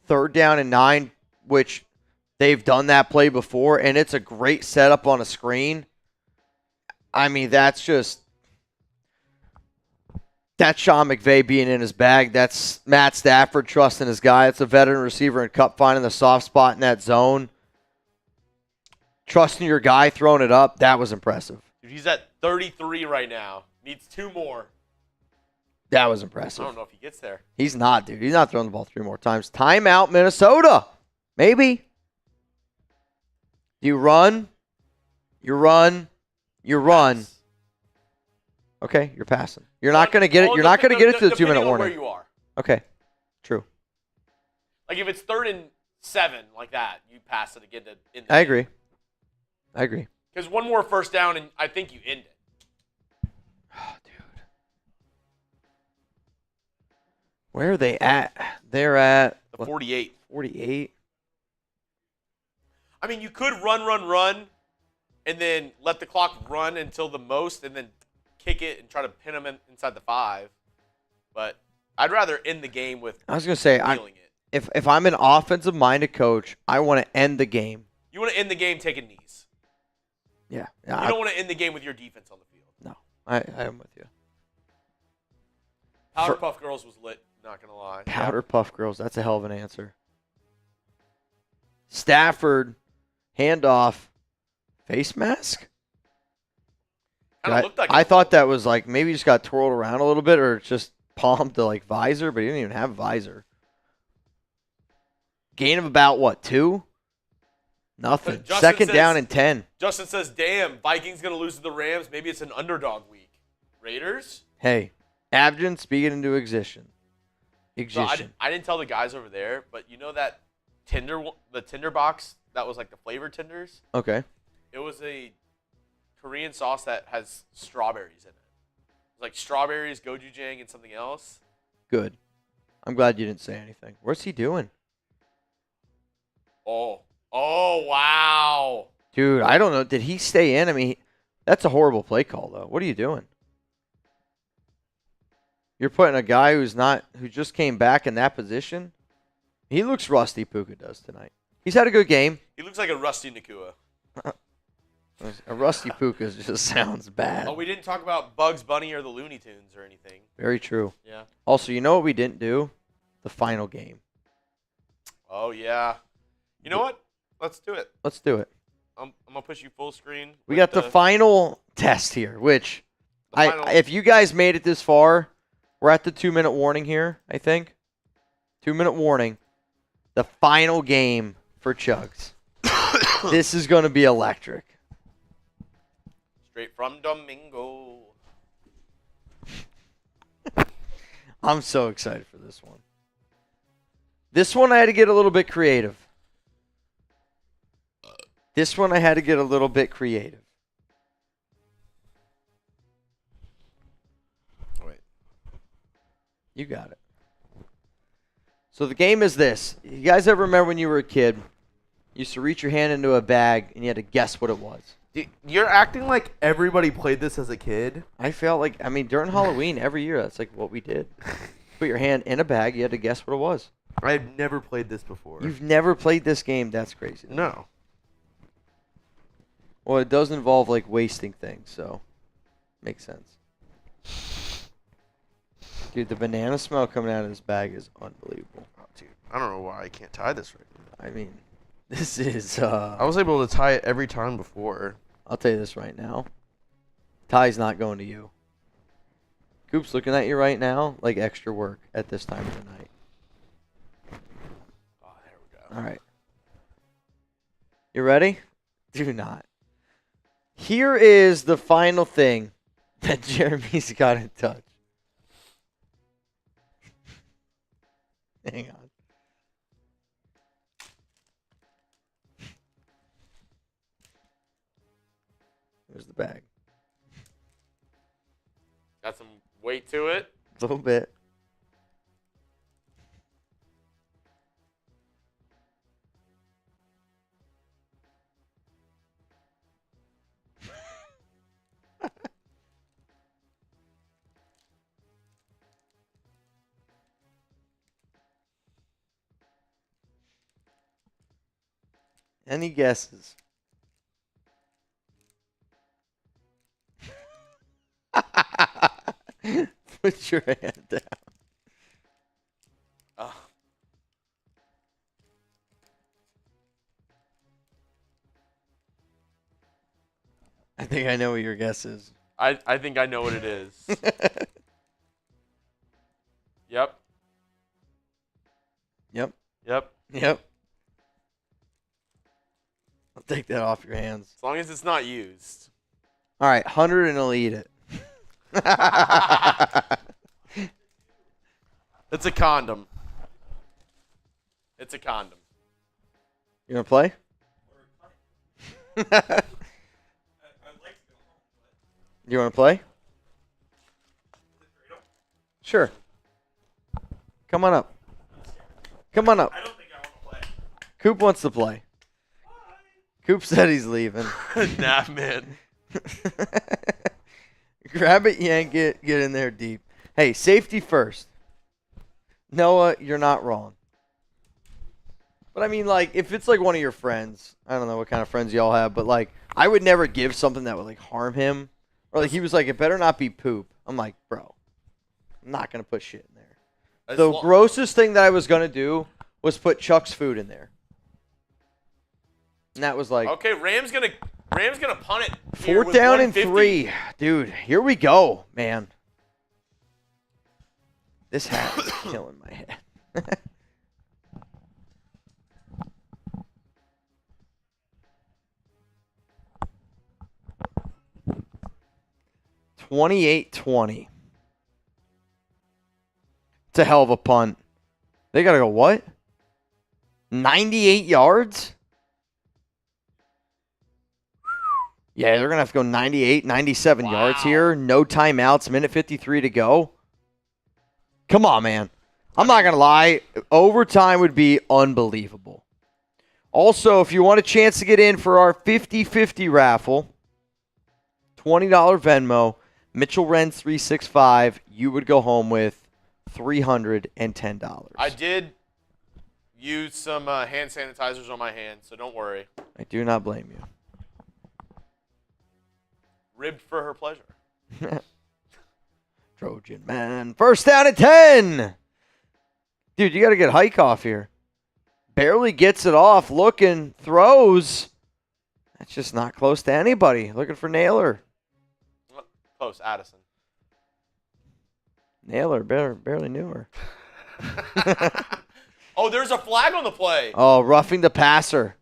3rd down and 9, which they've done that play before, and it's a great setup on a screen. That's Sean McVay being in his bag. That's Matt Stafford trusting his guy. It's a veteran receiver and Kupp finding the soft spot in that zone. Trusting your guy, throwing it up, that was impressive. Dude, he's at 33 right now. Needs 2 more. That was I impressive. don't know if he gets there. He's not, dude. He's not throwing the ball 3 more times. Timeout, Minnesota. Maybe. You run. You run. You run. Pass. Okay, you're passing. You're not going to get it. You're not going to get it to the 2-minute depending on warning. where you are. Okay, true. Like if it's 3rd and 7 like that, you pass it again. I agree. Because 1 more first down and I think you end it. Oh, dude. Where are they at? They're at The 48. 48. You could run, and then let the clock run until the most, and then kick it and try to pin them inside the 5. But I'd rather end the game with I was going to say, feeling it. if I'm an offensive-minded coach, I want to end the game. You want to end the game taking knees. Yeah. You don't want to end the game with your defense on the field. No, I am with you. Powder Puff Girls was lit, not going to lie. Powder Puff Girls, that's a hell of an answer. Stafford, handoff, face mask? Kinda looked like I it. thought that was like maybe he just got twirled around a little bit or just palmed to like visor, but he didn't even have visor. Gain of about what, 2? Nothing. Justin 2nd down and 10. Justin says, damn, Vikings going to lose to the Rams. Maybe it's an underdog week. Raiders? Hey, Abden, speak it into existence. So I didn't tell the guys over there, but you know that the Tinder box that was like the flavored tenders? Okay. It was a Korean sauce that has strawberries in it. It's like strawberries, gochujang, and something else. Good. I'm glad you didn't say anything. What's he doing? Oh, wow. Dude, I don't know. Did he stay in? That's a horrible play call, though. What are you doing? You're putting a guy who just came back in that position. He looks rusty, Puka does tonight. He's had a good game. He looks like a rusty Nakua. A rusty Puka just sounds bad. Oh, we didn't talk about Bugs Bunny or the Looney Tunes or anything. Very true. Yeah. Also, you know what we didn't do? The final game. Oh, yeah. You know what? Let's do it. Let's do it. I'm going to push you full screen. We got the final test here, which final- if you guys made it this far, we're at the 2-minute warning here, I think. 2-minute warning. The final game for Chuggs. This is going to be electric. Straight from Domingo. I'm so excited for this one. This one I had to get a little bit creative. Wait. You got it. So the game is this. You guys ever remember when you were a kid, you used to reach your hand into a bag and you had to guess what it was? You're acting like everybody played this as a kid. I felt like, during Halloween every year, that's like what we did. Put your hand in a bag, you had to guess what it was. I've never played this before. You've never played this game? That's crazy. No. Well, it does involve like wasting things, so makes sense. Dude, the banana smell coming out of this bag is unbelievable. Oh, dude, I don't know why I can't tie this right now. This is I was able to tie it every time before. I'll tell you this right now. Tie's not going to you. Coop's looking at you right now like extra work at this time of the night. Oh, there we go. All right. You ready? Do not. Here is the final thing that Jeremy's got in touch. Hang on. There's the bag. Got some weight to it. A little bit. Any guesses? Put your hand down. Oh. I think I know what your guess is. I think I know what it is. Yep. Yep. Yep. Yep. I'll take that off your hands. As long as it's not used. All right, 100 and he'll eat it. It's a condom. It's a condom. You want to play? You want to play? Sure. Come on up. Come on up. I don't think I want to play. Coop wants to play. Coop said he's leaving. Nah, man. Grab it, yank it, get in there deep. Hey, safety first. Noah, you're not wrong. But I mean, like, if it's like one of your friends, I don't know what kind of friends y'all have, but like, I would never give something that would like harm him. Or like, he was like, it better not be poop. I'm like, bro, I'm not going to put shit in there. The grossest thing that I was going to do was put Chuck's food in there. And that was like, Okay, Rams gonna punt it. here fourth with down and 150. 3. Dude, here we go, man. This hat is killing my head. 28-20. It's a hell of a punt. They got to go what? 98 yards? Yeah, they're going to have to go 98, 97 yards here. No timeouts. Minute 53 to go. Come on, man. I'm not going to lie. Overtime would be unbelievable. Also, if you want a chance to get in for our 50-50 raffle, $20 Venmo, Mitchell Renz 365, you would go home with $310. I did use some hand sanitizers on my hands, so don't worry. I do not blame you. Ribbed for her pleasure. Trojan man. First down at 10. Dude, you got to get Hike off here. Barely gets it off. Looking. Throws. That's just not close to anybody. Looking for Naylor. Close, Addison. Naylor barely knew her. Oh, there's a flag on the play. Oh, roughing the passer.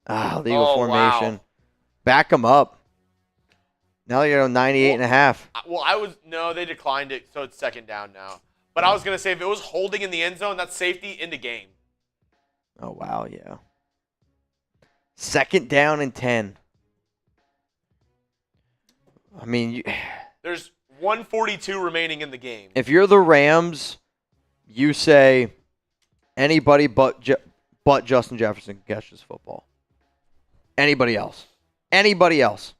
Legal formation. Wow. Back him up. Now they got 98 and a half. No, they declined it, so it's second down now. But I was going to say, if it was holding in the end zone, that's safety in the game. Oh, wow, yeah. Second down and 10. I mean, There's 142 remaining in the game. if you're the Rams, you say anybody but Justin Jefferson can catch this football. Anybody else. Anybody else.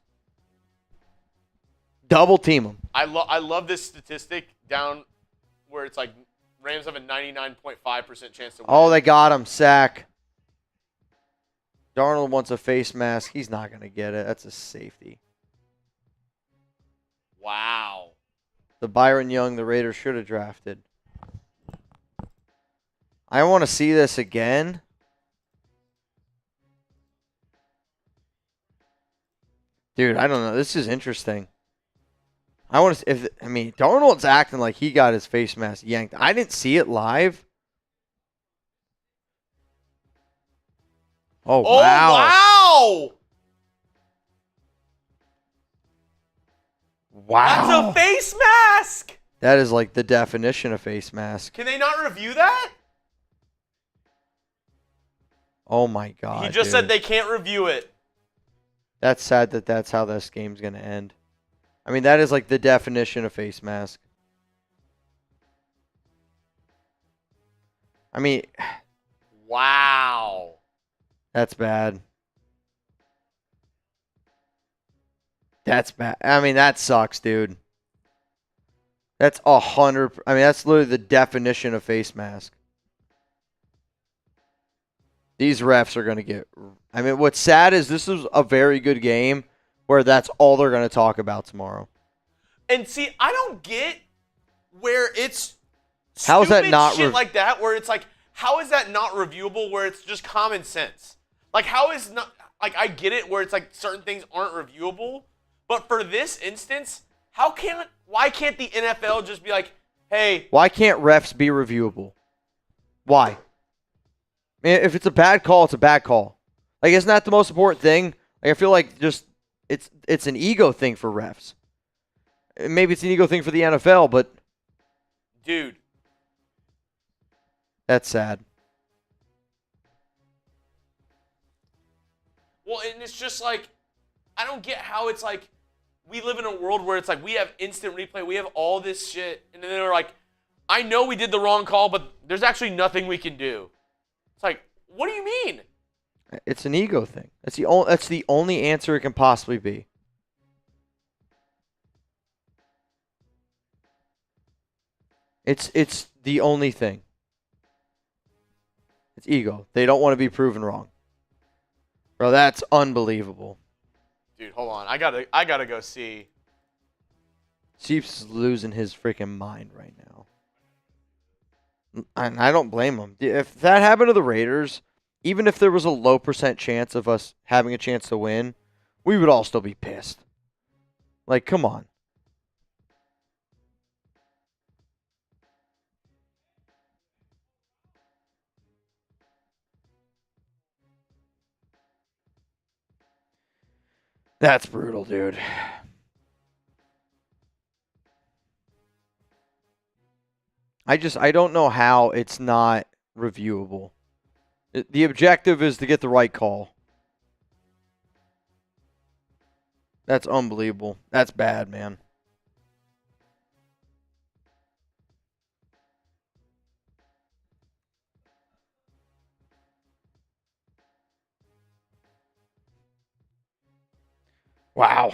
Double team them. I love this statistic down where it's like Rams have a 99.5% chance to win. Oh, they got him. Sack. Darnold wants a face mask. He's not going to get it. That's a safety. Wow. The Byron Young the Raiders should have drafted. I want to see this again. Dude, I don't know. This is interesting. I want to. Darnold's acting like he got his face mask yanked. I didn't see it live. Oh, Oh, wow. wow. Wow. That's a face mask. That is like the definition of face mask. Can they not review that? Oh, my God. He just dude. said they can't review it. That's sad that that's how this game's going to end. I mean, that is like the definition of face mask. I mean, Wow. that's bad. That's bad. I mean, that sucks, dude. That's 100. I mean, that's literally the definition of face mask. These refs are going to get. I mean, what's sad is this is a very good game where that's all they're going to talk about tomorrow. And see, I don't get where it's How is that stupid not shit like that, where it's like, how is that not reviewable where it's just common sense? Like, how is not, like, I get it where it's like certain things aren't reviewable, but for this instance, why can't the NFL just be like, hey. Why can't refs be reviewable? Why? I mean, if it's a bad call, it's a bad call. Like, isn't that the most important thing? Like, I feel like just it's an ego thing for refs. Maybe it's an ego thing for the NFL, but Dude. that's sad. Well, and it's just like, I don't get how it's like, we live in a world where it's like, we have instant replay, we have all this shit, and then they're like, I know we did the wrong call, but there's actually nothing we can do. It's like, what do you mean? It's an ego thing. That's the only answer it can possibly be. It's the only thing. It's ego. They don't want to be proven wrong. Bro, that's unbelievable. Dude, hold on. I gotta go see. Chiefs is losing his freaking mind right now. And I don't blame him. If that happened to the Raiders, even if there was a low % chance of us having a chance to win, we would all still be pissed. Like, come on. That's brutal, dude. I don't know how it's not reviewable. The objective is to get the right call. That's unbelievable. That's bad, man. Wow.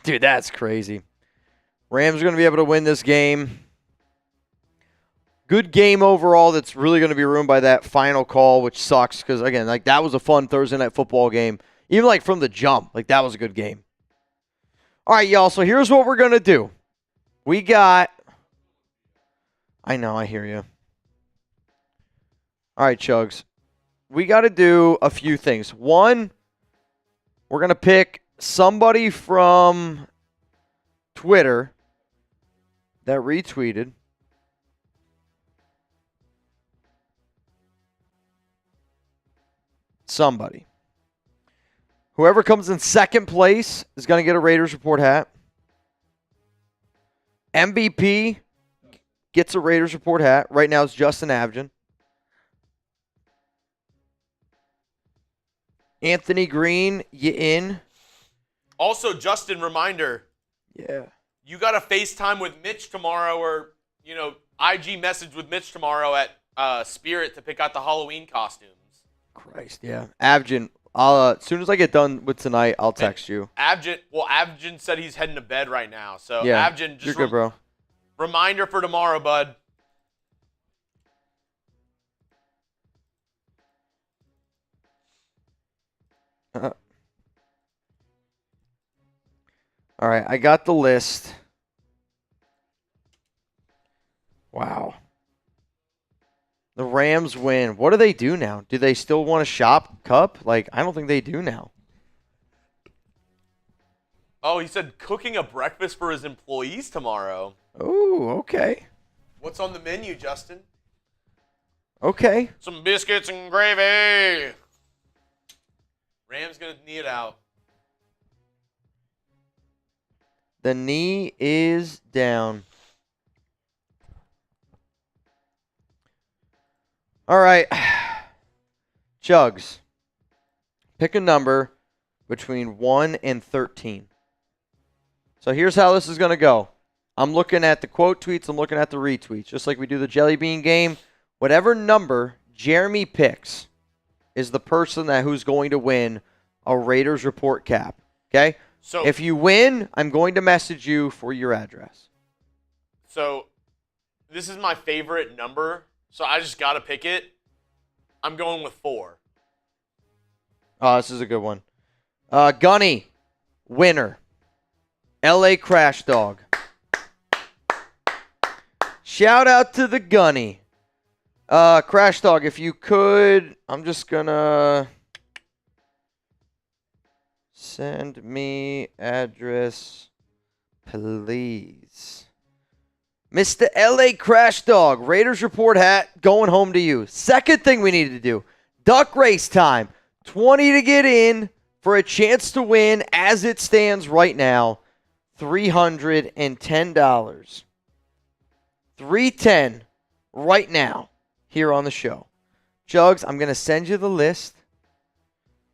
Dude, that's crazy. Rams are going to be able to win this game. Good game overall that's really going to be ruined by that final call, which sucks because, again, like that was a fun Thursday night football game. Even like from the jump, like that was a good game. All right, y'all, so here's what we're going to do. We got – I know, I hear you. All right, Chuggs. We got to do a few things. One, we're going to pick somebody from Twitter that retweeted. Somebody. Whoever comes in second place is going to get a Raiders Report hat. MVP gets a Raiders Report hat. Right now it's Justin Abgen. Anthony Green, you in? Also, Justin, reminder. Yeah. You got a FaceTime with Mitch tomorrow or, IG message with Mitch tomorrow at Spirit to pick out the Halloween costumes. Christ, yeah. Abgen, as soon as I get done with tonight, I'll text you. Abgen said he's heading to bed right now. So, Yeah, Abgen, just you're good, bro. Reminder for tomorrow, bud. All right, I got the list. Wow. The Rams win. What do they do now? Do they still want to shop Cup? Like, I don't think they do now. Oh, he said cooking a breakfast for his employees tomorrow. Oh, okay. What's on the menu, Justin? Okay. Some biscuits and gravy. Rams going to knee it out. The knee is down. All right. Chuggs. Pick a number between 1 and 13. So here's how this is going to go. I'm looking at the quote tweets. I'm looking at the retweets. Just like we do the Jelly Bean game. Whatever number Jeremy picks is the person who's going to win a Raiders Report cap. Okay? So If you win, I'm going to message you for your address. So this is my favorite number, so I just got to pick it. I'm going with 4. Oh, this is a good one. Gunny, winner. LA Crash Dog. Shout out to the Gunny. Crash Dog, if you could, I'm just going to send me address, please. Mr. LA Crash Dog, Raiders Report hat, going home to you. Second thing we needed to do, duck race time. 20 to get in for a chance to win as it stands right now. $310. $310 right now here on the show. Jugs, I'm going to send you the list.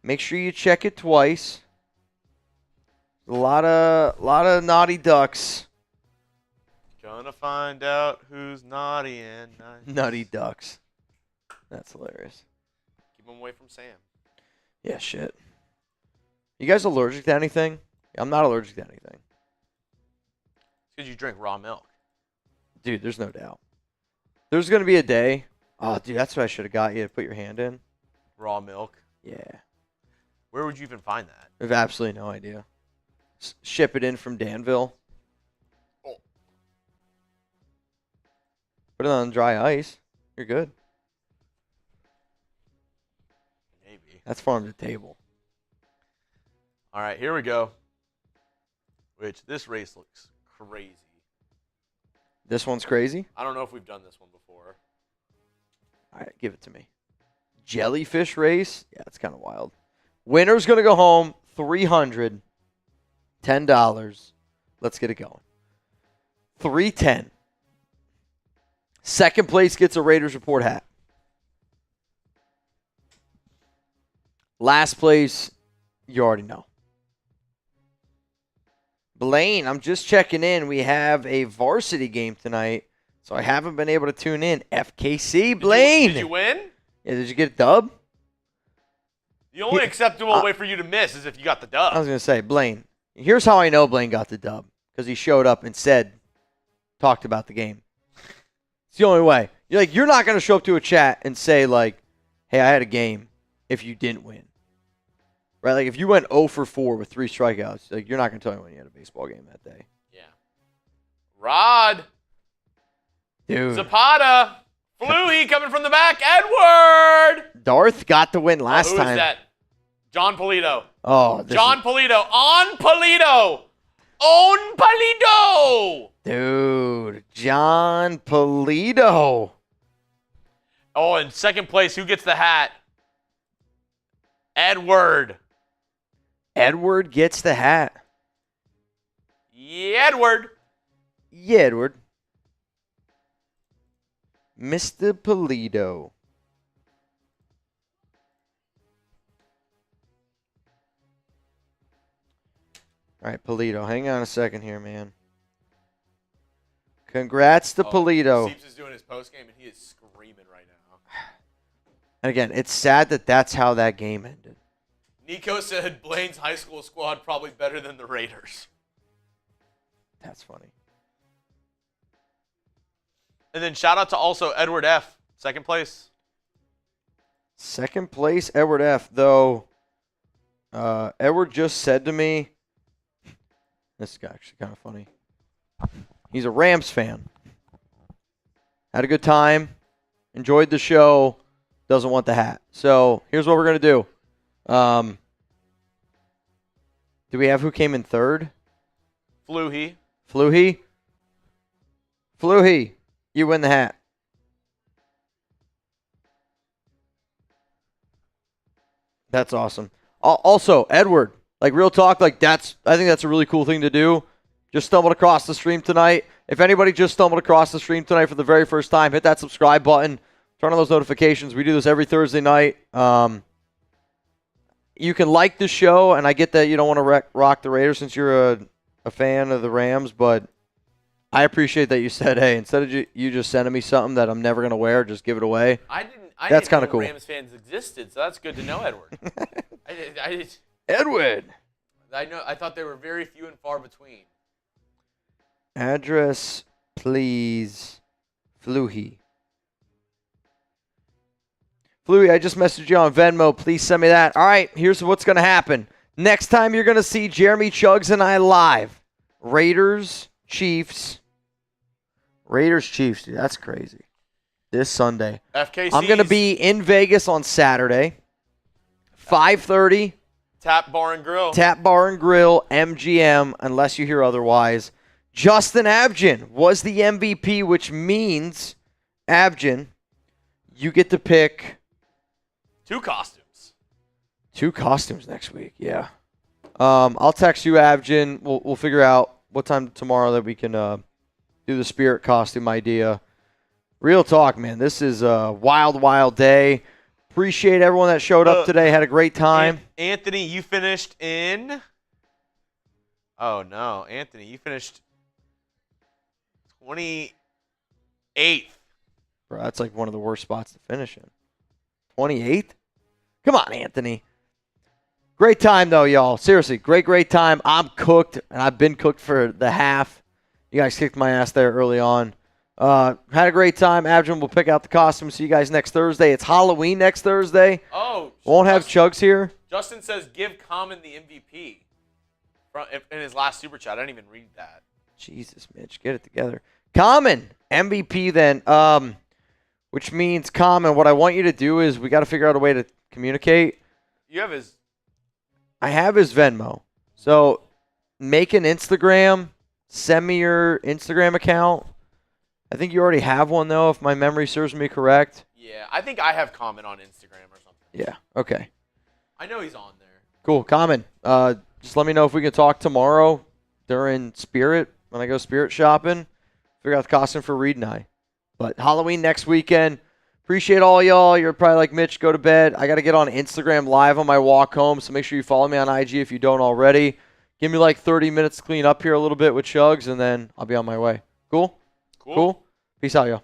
Make sure you check it twice. A lot of naughty ducks. Gonna find out who's naughty and nice. Nutty ducks. That's hilarious. Keep them away from Sam. Yeah, shit. You guys allergic to anything? I'm not allergic to anything. It's because you drink raw milk. Dude, there's no doubt. There's going to be a day. Oh, dude, that's what I should have got you to put your hand in. Raw milk? Yeah. Where would you even find that? I have absolutely no idea. Ship it in from Danville. Oh. Put it on dry ice. You're good. Maybe. That's farm to table. All right, here we go. Which, this race looks crazy. This one's crazy. I don't know if we've done this one before. All right, give it to me. Jellyfish race. Yeah, it's kind of wild. Winner's going to go home. $310. Let's get it going. 310. Second place gets a Raiders Report hat. Last place, you already know. Blaine, I'm just checking in. We have a varsity game tonight, so I haven't been able to tune in. FKC, Blaine. Did you win? Yeah, did you get a dub? The only acceptable way for you to miss is if you got the dub. I was going to say, Blaine, here's how I know Blaine got the dub. Because he showed up and talked about the game. It's the only way. You're not going to show up to a chat and say, like, hey, I had a game if you didn't win. Right? Like, if you went 0 for 4 with 3 strikeouts, like, you're not going to tell anyone you had a baseball game that day. Yeah. Rod. Dude. Zapata. Fluhy coming from the back. Edward. Darth got the win last who time. Who is that? John Polito. Oh, John Polito. On Polito. On Polito. Dude. John Polito. Oh, in second place, who gets the hat? Edward. Edward gets the hat. Yeah, Edward. Yeah, Edward. Mr. Polito. All right, Polito. Hang on a second here, man. Congrats to Polito. Seeps is doing his postgame, and he is screaming right now. And again, it's sad that that's how that game ended. Nico said Blaine's high school squad probably better than the Raiders. That's funny. And then shout out to also Edward F. Second place. Second place, Edward F. Though, Edward just said to me, this is actually kind of funny. He's a Rams fan. Had a good time. Enjoyed the show. Doesn't want the hat. So here's what we're going to do. Do we have who came in third? Fluhy. Fluhy? Fluhy, you win the hat. That's awesome. Also, Edward, like real talk, like I think that's a really cool thing to do. Just stumbled across the stream tonight. If anybody just stumbled across the stream tonight for the very first time, hit that subscribe button. Turn on those notifications. We do this every Thursday night. You can like the show, and I get that you don't want to rock the Raiders since you're a fan of the Rams, but I appreciate that you said, hey, instead of you just sending me something that I'm never going to wear, just give it away. I That's didn't kinda know cool. Rams fans existed, so that's good to know, Edward. Edward. I thought they were very few and far between. Address, please, Fluhy. Fluey, I just messaged you on Venmo. Please send me that. All right, here's what's going to happen. Next time you're going to see Jeremy Chuggs and I live. Raiders, Chiefs. Dude, that's crazy. This Sunday. FKC's I'm going to be in Vegas on Saturday. 5:30. Tap Bar and Grill. Tap Bar and Grill, MGM, unless you hear otherwise. Justin Abgen was the MVP, which means, Abgen, you get to pick 2 costumes. 2 costumes next week, yeah. I'll text you, Abgen. We'll figure out what time tomorrow that we can do the spirit costume idea. Real talk, man. This is a wild, wild day. Appreciate everyone that showed up today. Had a great time. Anthony, you finished in... Oh, no. Anthony, you finished 28th. Bro, that's like one of the worst spots to finish in. 28th? Come on, Anthony. Great time, though, y'all. Seriously, great time. I'm cooked, and I've been cooked for the half. You guys kicked my ass there early on. Had a great time. Abjam will pick out the costume. See you guys next Thursday. It's Halloween next Thursday. Oh. Won't have Chuggs here. Justin says give Common the MVP in his last super chat. I didn't even read that. Jesus, Mitch, get it together. Common MVP then. Which means Common. What I want you to do is we got to figure out a way to communicate. You have his. I have his Venmo. So make an Instagram. Send me your Instagram account. I think you already have one, though, if my memory serves me correct. Yeah, I think I have Common on Instagram or something. Yeah, okay. I know he's on there. Cool, Common. Just let me know if we can talk tomorrow during Spirit, when I go Spirit shopping. Figure out the costume for Reed and I. But Halloween next weekend. Appreciate all y'all. You're probably like, Mitch, go to bed. I got to get on Instagram live on my walk home, so make sure you follow me on IG if you don't already. Give me like 30 minutes to clean up here a little bit with Chuggs, and then I'll be on my way. Cool? Cool. Peace out, y'all.